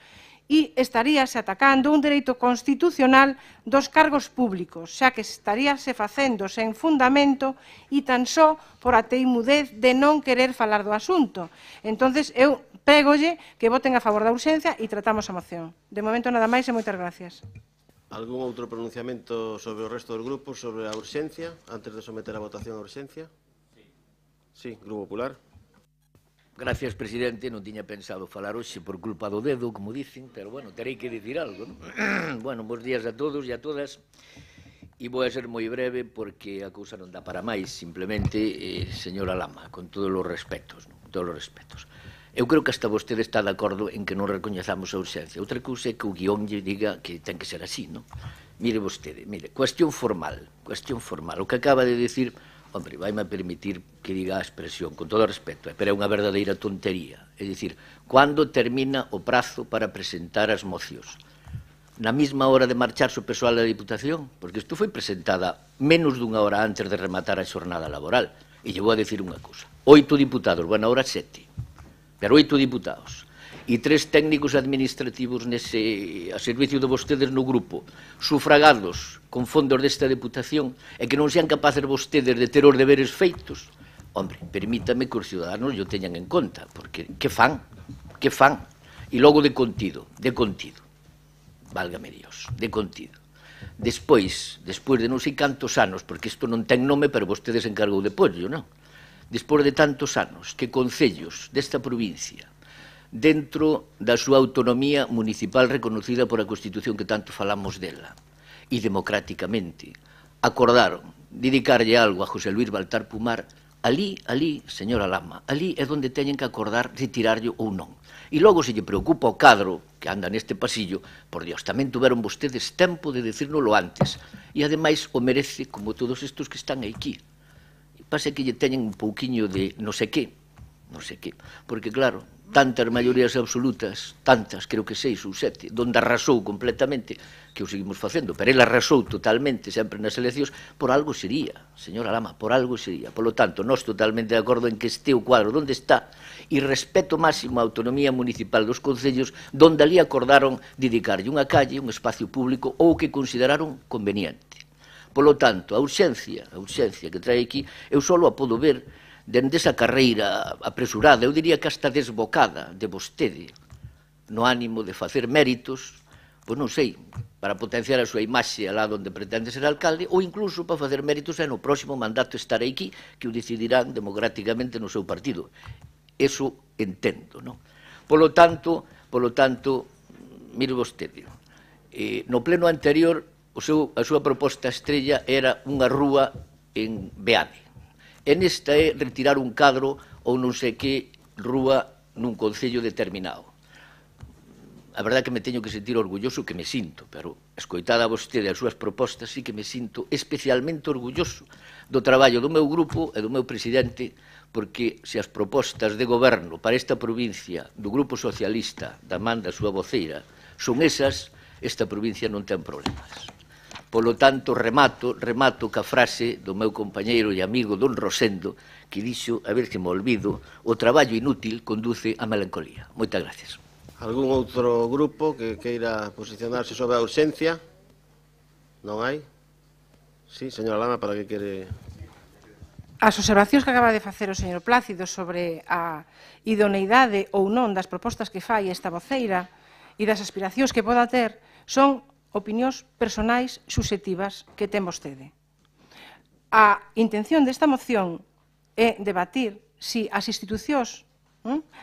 e estaríase atacando un dereito constitucional dos cargos públicos, xa que estaríase facendo sen fundamento e tan só por a teimudez de non querer falar do asunto. Entonces, eu prégolle que voten a favor da urxencia e tratamos a moción. De momento, nada máis e moitas gracias. Algún outro pronunciamento sobre o resto dos grupos sobre a urxencia, antes de someter a votación a urxencia? Sí, Grupo Popular. Gracias, presidente. Non tiña pensado falar hoxe por culpa do dedo, como dicen, pero, bueno, terei que dicir algo, non? Bueno, bons días a todos e a todas. E vou a ser moi breve porque a cousa non dá para máis. Simplemente, señora Lama, con todos os respectos, non? Todos os respectos. Eu creo que hasta vostede está de acordo en que non recoñezamos a urxencia. Outra cousa é que o guión lle diga que ten que ser así, non? Mire vostede, mire, cuestión formal. O que acaba de dicir... Hombre, vai-me permitir que diga a expresión, con todo o respeto, pero é unha verdadeira tontería. É dicir, cando termina o prazo para presentar as mocións? Na mesma hora de marcharse o persoal da Diputación? Porque isto foi presentada menos dunha hora antes de rematar a xornada laboral. E lle vou a dicir unha cousa. 8 diputados, bueno, ahora 7. Pero 8 diputados. E 3 técnicos administrativos a servicio de vostedes no grupo, sufragados con fondos desta Deputación, e que non sean capaces vostedes de ter os deberes feitos, hombre, permítame que os ciudadanos o teñan en conta, porque que fan? E logo de contido, válgame Dios, de contido. Despois de non sei cantos anos, porque isto non ten nome, pero vostedes se encargou de pollo, non? Despois de tantos anos que concellos desta provincia dentro da súa autonomía municipal reconocida por a Constitución que tanto falamos dela. E democráticamente acordaron dedicarlle algo a José Luis Baltar Pumar. Ali, señora Lama, ali é onde teñen que acordar retirarlle ou non. E logo, se lle preocupa o cadro que anda neste pasillo, por Dios, tamén tuveron vostedes tempo de decírnolo antes. E, ademais, o merece como todos estes que están aquí. Pase que lle teñen un pouquiño de non sei que, porque, claro, tantas maiorías absolutas, tantas, creo que 6 ou 7, donde arrasou completamente, que o seguimos facendo, pero ele arrasou totalmente sempre nas eleccións, por algo sería, señora Lama, por algo sería. Por lo tanto, nós totalmente de acordo en que este o cuadro donde está, e respeto máximo a autonomía municipal dos concellos, donde ali acordaron dedicarlle unha calle, un espacio público, ou que consideraron conveniente. Por lo tanto, a urxencia que trae aquí, eu só a podo ver dende esa carreira apresurada, eu diría que hasta desbocada de vostede, no ánimo de facer méritos, pois non sei, para potenciar a súa imaxe alá onde pretende ser alcalde, ou incluso para facer méritos e no próximo mandato estar aquí, que o decidirán democráticamente no seu partido. Eso entendo, non? Polo tanto, mire vostede, no pleno anterior, a súa proposta estrella era unha rúa en Beade. E nesta é retirar un cadro ou non sei que rúa nun concello determinado. A verdade é que me teño que sentir orgulloso, que me sinto, pero escoitada a vostede as súas propostas, sí que me sinto especialmente orgulloso do traballo do meu grupo e do meu presidente, porque se as propostas de goberno para esta provincia do Grupo Socialista da man da súa voceira son esas, esta provincia non ten problemas. Polo tanto, remato ca frase do meu compañeiro e amigo don Rosendo, que dixo, a ver se me olvido, o traballo inútil conduce a melancolía. Moitas gracias. Algún outro grupo que queira posicionarse sobre a urxencia? Non hai? Sí, señora Lama, para que quere... As observacións que acaba de facer o señor Plácido sobre a idoneidade ou non das propostas que fai esta voceira e das aspiracións que poda ter son opinións personais subxectivas que ten vostede. A intención desta moción é debatir se as institucións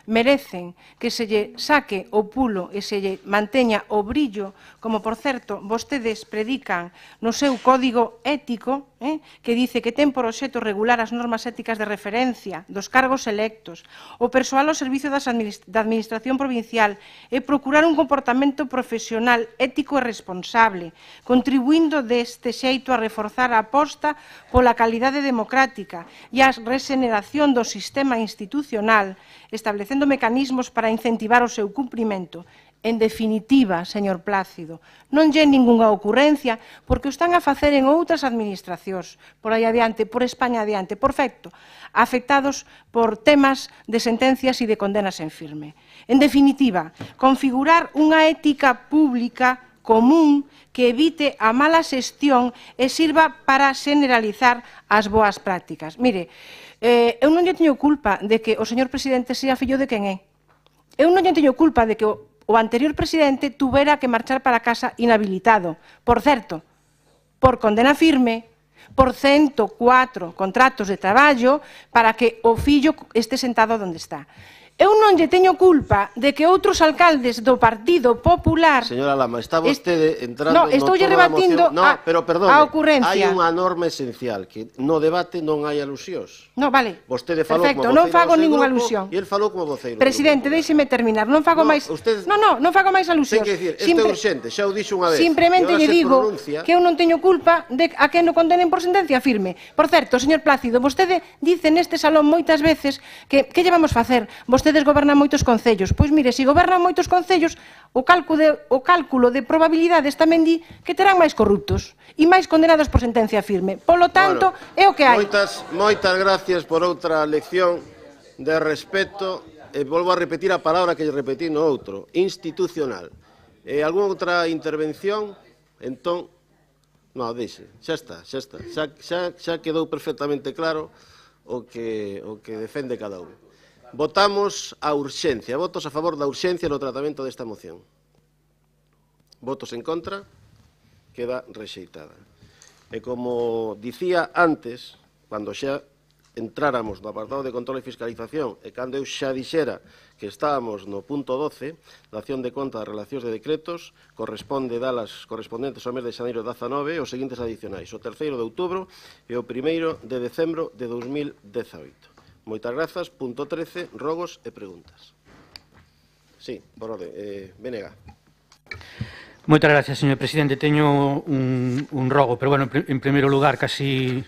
merecen que se lle saque o pulo e se lle manteña o brillo, como, por certo, vostedes predican no seu código ético, que dice que ten por obxecto regular as normas éticas de referencia dos cargos electos, o persoal ao servicio da administración provincial e procurar un comportamento profesional ético e responsable, contribuindo deste xeito a reforzar a aposta pola calidade democrática e a regeneración do sistema institucional, establecendo mecanismos para incentivar o seu cumprimento. En definitiva, señor Plácido, non lle ningunha ocurrencia, porque o están a facer en outras administracións, por aí adiante, por España adiante, perfecto, afectados por temas de sentencias e de condenas en firme. En definitiva, configurar unha ética pública común que evite a mala xestión e sirva para generalizar as boas prácticas. Mire, eu non lle teño culpa de que o señor presidente sea fillo de quen é. Eu non lle teño culpa de que o anterior presidente tuvera que marchar para casa inhabilitado. Por certo, por condena firme, por 104 contratos de traballo para que o fillo este sentado onde está. Eu non lle teño culpa de que outros alcaldes do Partido Popular... Señora Lama, está vostede entrando... No, estoulle rebatindo a ocurrencia. Hai unha norma esencial, que no debate non hai alusións. No, vale. Vostede falou como voceiro non fago ninguna alusión. E el falou como voceiro. Presidente, déixeme terminar. Non fago máis... Non fago máis alusións. Ten que dicir, isto é urxente, xa o dixo unha vez. Simplemente lle digo que eu non teño culpa de a que non condenen por sentencia firme. Por certo, señor Plácido, vostede dice neste salón moitas veces que lle vamos facer? Vostedes gobernan moitos concellos. Pois mire, se gobernan moitos concellos, o cálculo de probabilidades tamén di que terán máis corruptos e máis condenados por sentencia firme. Polo tanto, é o que hai. Moitas gracias por outra lección de respeto. E volvo a repetir a palabra que lle repetí no outro, institucional. Algúna outra intervención? Entón, non, deixe, xa está. Xa quedou perfectamente claro o que defende cada un. Votamos a urxencia. Votos a favor da urxencia no tratamento desta moción. Votos en contra. Queda rexeitada. E como dicía antes, cando xa entráramos no apartado de control e fiscalización, e cando eu xa dixera que estábamos no punto 12, da acción de conta das relacións de decretos, corresponde dalas correspondentes ao mes de xaneiro de 19 os seguintes adicionais, o 3º de outubro e o 1º de decembro de 2018. Moitas grazas. Punto 13, rogos e preguntas. Sí, por orden. Venega. Moitas gracias, señor presidente. Teño un rogo, pero, bueno, en primeiro lugar, casi,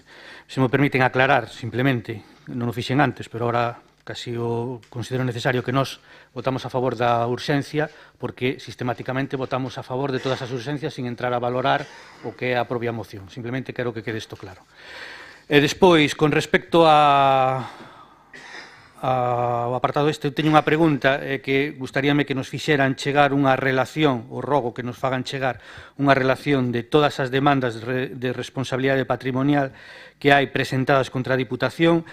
se me permiten aclarar, simplemente, non o fixen antes, pero ahora casi o considero necesario que nós votamos a favor da urxencia, porque sistemáticamente votamos a favor de todas as urxencias sin entrar a valorar o que é a propia moción. Simplemente quero que quede isto claro. E despois, con respecto ao apartado este, eu teño unha pregunta que gustaríame que nos fixeran chegar unha relación, o rogo que nos fagan chegar unha relación de todas as demandas de responsabilidade patrimonial que hai presentadas contra a Diputación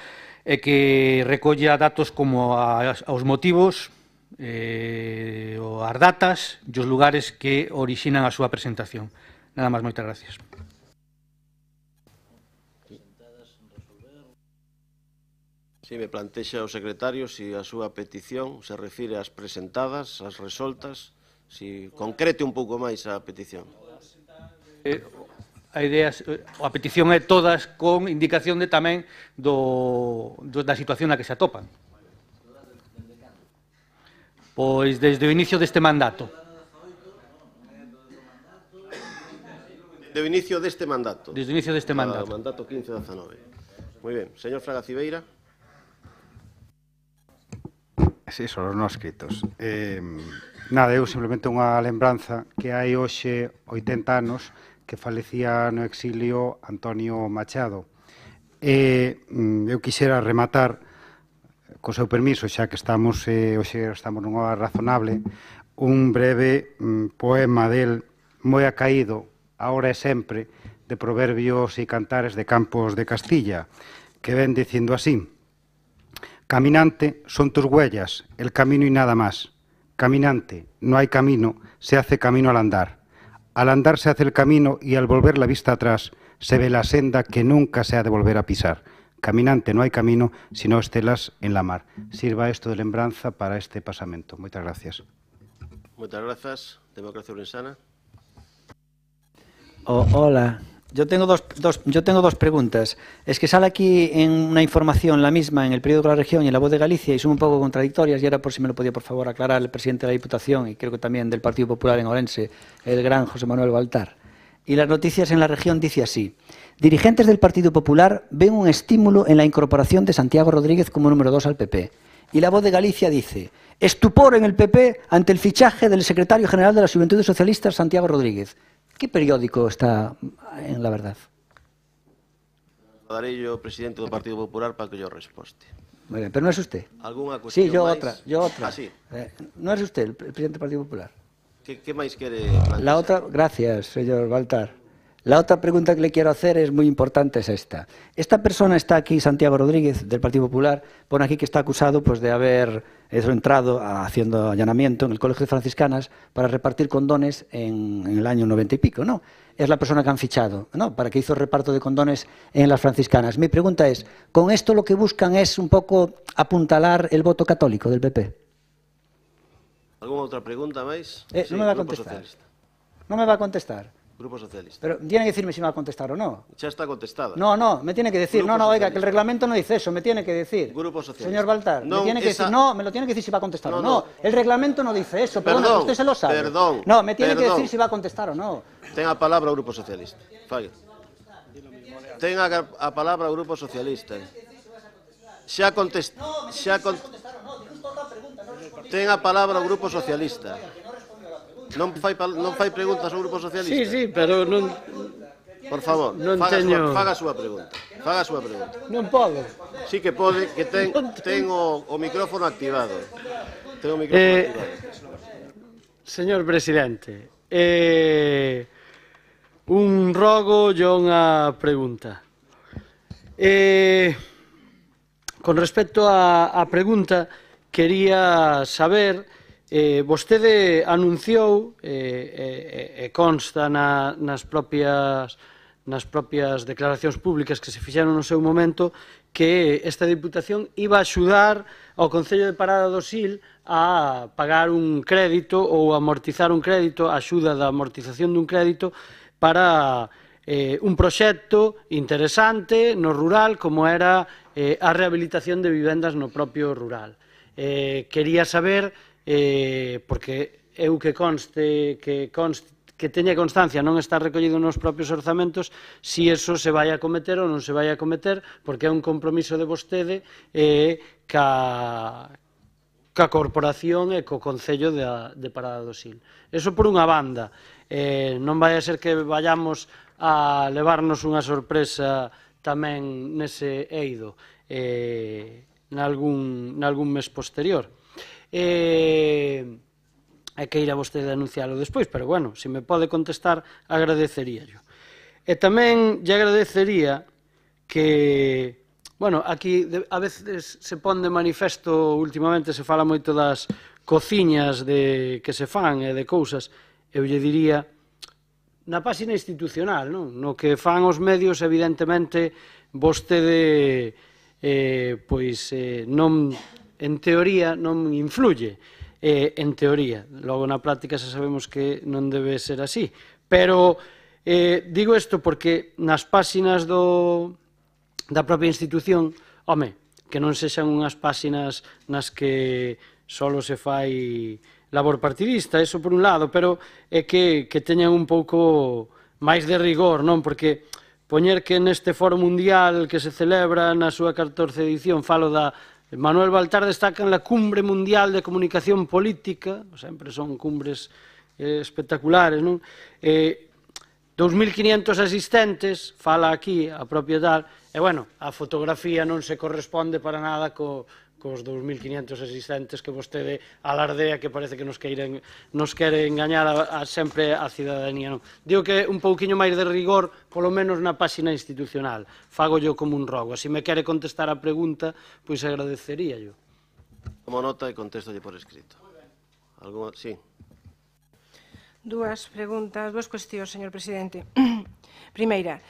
e que recolla datos como aos motivos, as datas e os lugares que orixinan a súa presentación. Nada máis, moitas gracias. Si me plantexa o secretario se a súa petición se refire ás presentadas, ás resoltas, si concrete un pouco máis a petición. A idea, a petición é todas con indicación de tamén da situación na que se atopan. Pois desde o inicio deste mandato. Desde o inicio deste mandato. Desde o inicio deste mandato. Mandato 15-19. Moi ben. Señor Fraga Cibeira. Sí, son os non escritos. Nada, eu simplemente unha lembranza que hai hoxe 80 anos que falecía no exilio Antonio Machado. Eu quixera rematar, co seu permiso, xa que estamos hoxe estamos nunha hora razonable, un breve poema del moi acaído, ahora e sempre, de proverbios e cantares de Campos de Castilla, que ven dicindo así: caminante, son tus huellas, el camino y nada más. Caminante, no hay camino, se hace camino al andar. Al andar se hace el camino y al volver la vista atrás se ve la senda que nunca se ha de volver a pisar. Caminante, no hay camino, sino estelas en la mar. Sirva esto de lembranza para este pasamento. Moitas gracias. Moitas grazas. Democracia Ourensana. Hola. Yo tengo dos preguntas. Es que sale aquí en una información la misma en el periódico de la región y en la Voz de Galicia y son un poco contradictorias y era por si me lo podía por favor aclarar el presidente de la Diputación y creo que también del Partido Popular en Ourense, el gran José Manuel Baltar. Y las noticias en la región dice así: dirigentes del Partido Popular ven un estímulo en la incorporación de Santiago Rodríguez como número 2 al PP. Y la Voz de Galicia dice: estupor en el PP ante el fichaje del secretario general de las Juventudes Socialistas, Santiago Rodríguez. ¿Qué periódico está en La Verdad? Darei yo presidente do Partido Popular para que yo resposte. Muy bien, pero no es usted. ¿Alguna cuestión Sí, yo máis? otra. Ah, sí. No es usted el presidente del Partido Popular. ¿Qué máis quere plantear? La otra, gracias, señor Baltar. La otra pregunta que le quiero hacer es muy importante, es esta. Esta persona está aquí, Santiago Rodríguez, del Partido Popular, pone aquí que está acusado pues, de haber entrado haciendo allanamiento en el Colegio de Franciscanas para repartir condones en el año 90 y pico, ¿no? Es la persona que han fichado, ¿no? Para que hizo reparto de condones en las franciscanas. Mi pregunta es, ¿con esto lo que buscan es un poco apuntalar el voto católico del PP? ¿Alguna otra pregunta máis? No me va a contestar. No me va a contestar. Grupo Socialista. Pero tiene que decirme si me va a contestar o no. Ya está contestada. No, me tiene que decir. Grupo oiga, que el reglamento no dice eso, me tiene que decir. Grupo Socialista. Señor Baltar, No, me tiene que esa... decir. No, me lo tiene que decir si va a contestar o no. El reglamento no dice eso, Perdón, perdona, usted se lo sabe. Perdón. No, me tiene que decir si va a contestar o no. Ten a palabra o Grupo Socialista. Fague. Ten a palabra o Grupo Socialista. Xa contestado. Ten a palabra o Grupo Socialista. Non fai preguntas ao Grupo Socialista? Sí, pero non... Por favor, faga a súa pregunta. Faga a súa pregunta. Non podo. Sí que pode, que ten o micrófono activado. Ten o micrófono activado. Señor presidente, un rogo e unha pregunta. Con respecto á pregunta, quería saber... vostede anunciou, e consta nas propias nas propias declaracións públicas que se fixeron no seu momento, que esta Diputación iba a axudar ao Concello de Parada do Sil a pagar un crédito ou amortizar un crédito, a axuda da amortización dun crédito para un proxecto interesante no rural como era a rehabilitación de vivendas no propio rural. Quería saber, porque eu que teña constancia non está recollido nos propios orzamentos, si eso se vai a cometer ou non se vai a cometer, porque é un compromiso de vostede ca corporación e co Concello de Parada do Sil. Eso por unha banda. Non vai a ser que vayamos a levarnos unha sorpresa tamén nese eido nalgún mes posterior. É que irá vostede anuncialo despois, pero bueno, se me pode contestar, agradeceríallo. E tamén lle agradecería que, bueno, aquí a veces se pon de manifesto, últimamente se fala moito das cociñas que se fan e de cousas, eu lle diría, na páxina institucional, no que fan os medios, evidentemente, vostede, pois, non, en teoría, non influye, en teoría. Logo, na práctica, xa sabemos que non debe ser así. Pero digo isto porque nas páxinas da propia institución, home, que non sexan unhas páxinas nas que só se fai labor partidista, eso por un lado, pero é que teñan un pouco máis de rigor, non? Porque poñer que neste foro mundial que se celebra na súa 14ª edición, falo da Manuel Baltar destaca en la Cumbre Mundial de Comunicación Política, sempre son cumbres espectaculares, non? 2.500 asistentes, fala aquí a propia tal, e, bueno, a fotografía non se corresponde para nada cos 2.500 asistentes que vostede alardea, que parece que nos quere engañar sempre a cidadanía. Digo que un pouquiño máis de rigor, polo menos na páxina institucional. Fago yo como un rogo. Se me quere contestar a pregunta, pois agradecería yo. Tomo nota e contestolle por escrito. Sí. Dúas preguntas, dúas cuestións, señor presidente. Primeira,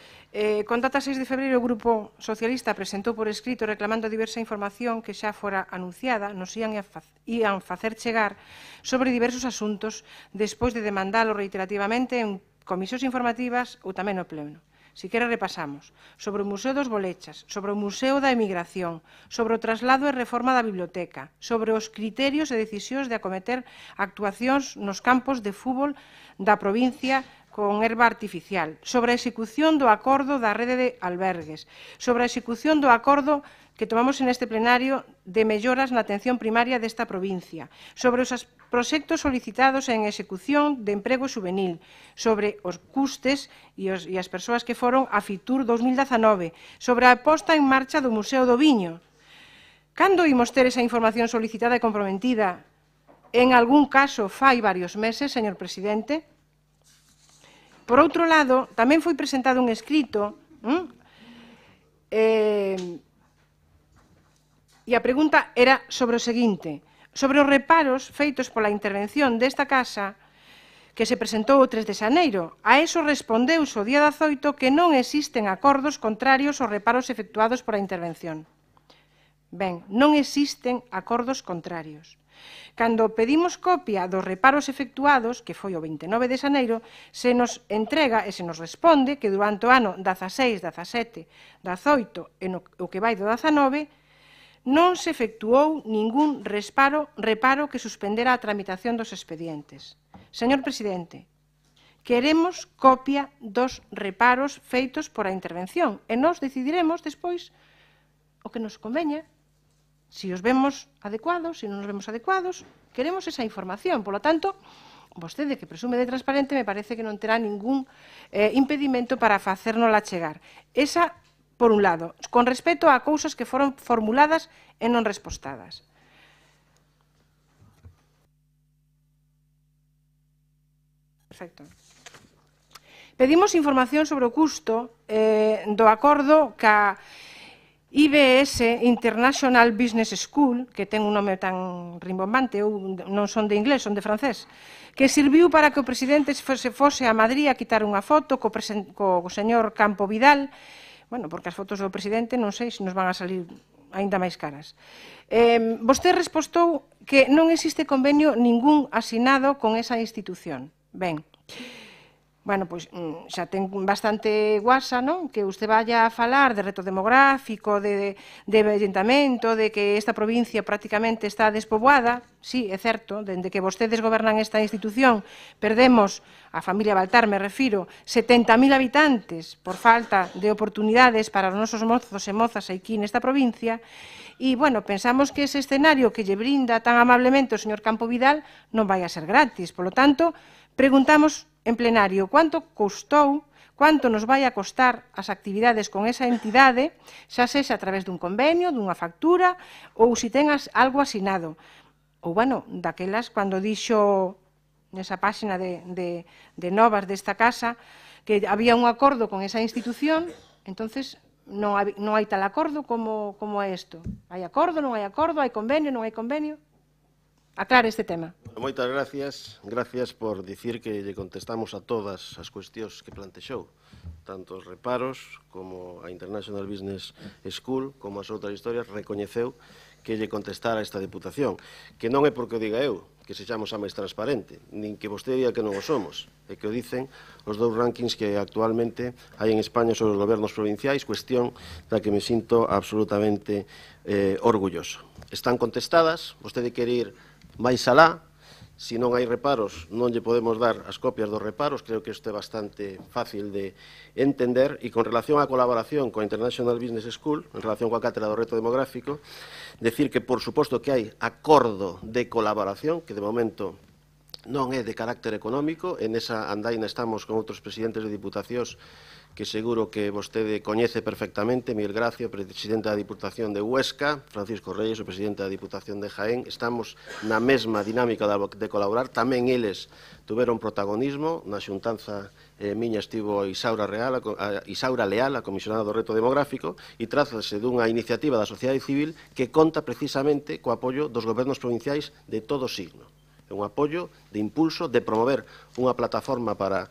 con data 6 de febreiro o Grupo Socialista presentou por escrito reclamando diversa información que xa fora anunciada, nos ían facer chegar sobre diversos asuntos despois de demandalo reiterativamente en comisións informativas ou tamén no pleno. Si quere repasamos sobre o Museo dos Bolechas, sobre o Museo da Emigración, sobre o traslado e reforma da biblioteca, sobre os criterios e decisións de acometer actuacións nos campos de fútbol da provincia con herba artificial, sobre a execución do acordo da rede de albergues, sobre a execución do acordo que tomamos en este plenario de melloras na atención primaria desta provincia, sobre os proxectos solicitados en execución de emprego juvenil, sobre os custes e as persoas que foron a Fitur 2019, sobre a posta en marcha do Museo do Viño. Cando imos ter esa información solicitada e comprometida? En algún caso fai varios meses, señor presidente. Por outro lado, tamén foi presentado un escrito e a pregunta era sobre o seguinte: sobre os reparos feitos pola intervención desta casa que se presentou o 3 de xaneiro. A eso respondeuse o día 18 que non existen acordos contrarios aos reparos efectuados pola intervención. Ben, non existen acordos contrarios. Cando pedimos copia dos reparos efectuados, que foi o 29 de xaneiro, se nos entrega e se nos responde que durante o ano 16, 17, 18 e o que vai do 19, non se efectuou ningún reparo que suspendera a tramitación dos expedientes. Señor presidente, queremos copia dos reparos feitos por a intervención e nós decidiremos despois o que nos conveña. Si os vemos adecuados, si non os vemos adecuados, queremos esa información. Por lo tanto, vostede, que presume de transparente, me parece que non terá ningún impedimento para facérnola chegar. Esa, por un lado, con respecto a cousas que foron formuladas e non respostadas. Perfecto. Pedimos información sobre o custo do acordo IBS, International Business School, que ten un nome tan rimbombante, non son de inglés, son de francés, que serviu para que o presidente se fose a Madrid a quitar unha foto co señor Campo Vidal, bueno, porque as fotos do presidente non sei se nos van a salir aínda máis caras. Vostede respostou que non existe convenio ningún asinado con esa institución. Ben, bueno, pois xa ten bastante guasa, non? Que usted vaya a falar de reto demográfico, de avellentamento, de que esta provincia prácticamente está despoboada. Sí, é certo, dende que vostedes gobernan esta institución, perdemos, a familia Baltar me refiro, 70.000 habitantes por falta de oportunidades para os nosos mozos e mozas aquí nesta provincia. E, bueno, pensamos que ese escenario que lle brinda tan amablemente o señor Campo Vidal non vai a ser gratis. Por lo tanto, preguntamos en plenario cuánto custou, cuánto nos vai a costar as actividades con esa entidade, xa sexa a través dun convenio, dunha factura, ou se tengas algo asinado. Ou, bueno, daquelas, cando dixo nesa páxina de novas desta casa que había un acordo con esa institución, entonces non hai tal acordo como é isto. Hai acordo, non hai acordo, hai convenio, non hai convenio? Aclare este tema. Moitas gracias. Gracias por dicir que lle contestamos a todas as cuestións que plantexou, tanto os reparos como a International Business School, como as outras historias, recoñeceu que lle contestara esta Deputación, que non é porque o diga eu, que sexamos a máis transparente, nin que vostede diga que non o somos, é que o dicen os dous rankings que actualmente hai en España sobre os gobernos provinciais, cuestión da que me sinto absolutamente orgulloso. Están contestadas, vostede quere ir máis alá, se non hai reparos non lle podemos dar as copias dos reparos, creo que isto é bastante fácil de entender, e con relación á colaboración coa International Business School, en relación coa cátedra do reto demográfico, decir que, por suposto, que hai acordo de colaboración, que de momento non é de carácter económico, en esa andaina estamos con outros presidentes de diputacións que seguro que vostede coñece perfectamente, Miguel Gracia, presidente da Diputación de Huesca, Francisco Reyes, o presidente da Diputación de Jaén, estamos na mesma dinámica de colaborar, tamén eles tuveron protagonismo, na xuntanza miña estivo Isaura Leal, a comisionada do reto demográfico, e trátase dunha iniciativa da sociedade civil que conta precisamente co apoio dos gobernos provinciais de todo signo. Un apoio de impulso, de promover unha plataforma para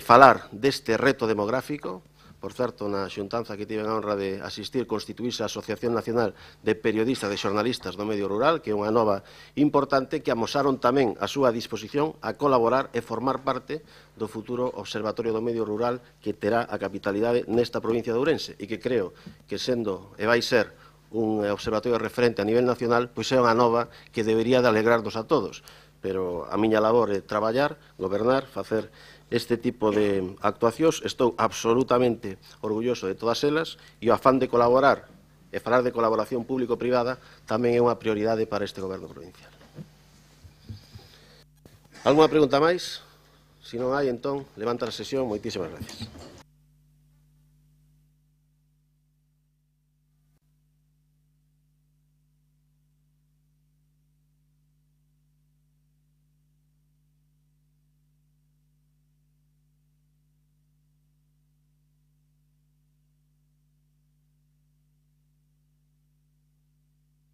falar deste reto demográfico. Por certo, na xuntanza que tiven a honra de asistir, constituíse a Asociación Nacional de Periodistas e Xornalistas do Medio Rural, que é unha nova importante, que amosaron tamén a súa disposición a colaborar e formar parte do futuro Observatorio do Medio Rural que terá a capitalidade nesta provincia de Ourense, e que creo que sendo e vai ser un observatorio referente a nivel nacional, pois é unha nova que debería de alegrarnos a todos. Pero a miña labor é traballar, gobernar, facer este tipo de actuacións. Estou absolutamente orgulloso de todas elas e o afán de colaborar e falar de colaboración público-privada tamén é unha prioridade para este goberno provincial. Alguna pregunta máis? Se non hai, entón, levanta a sesión. Moitísimas gracias.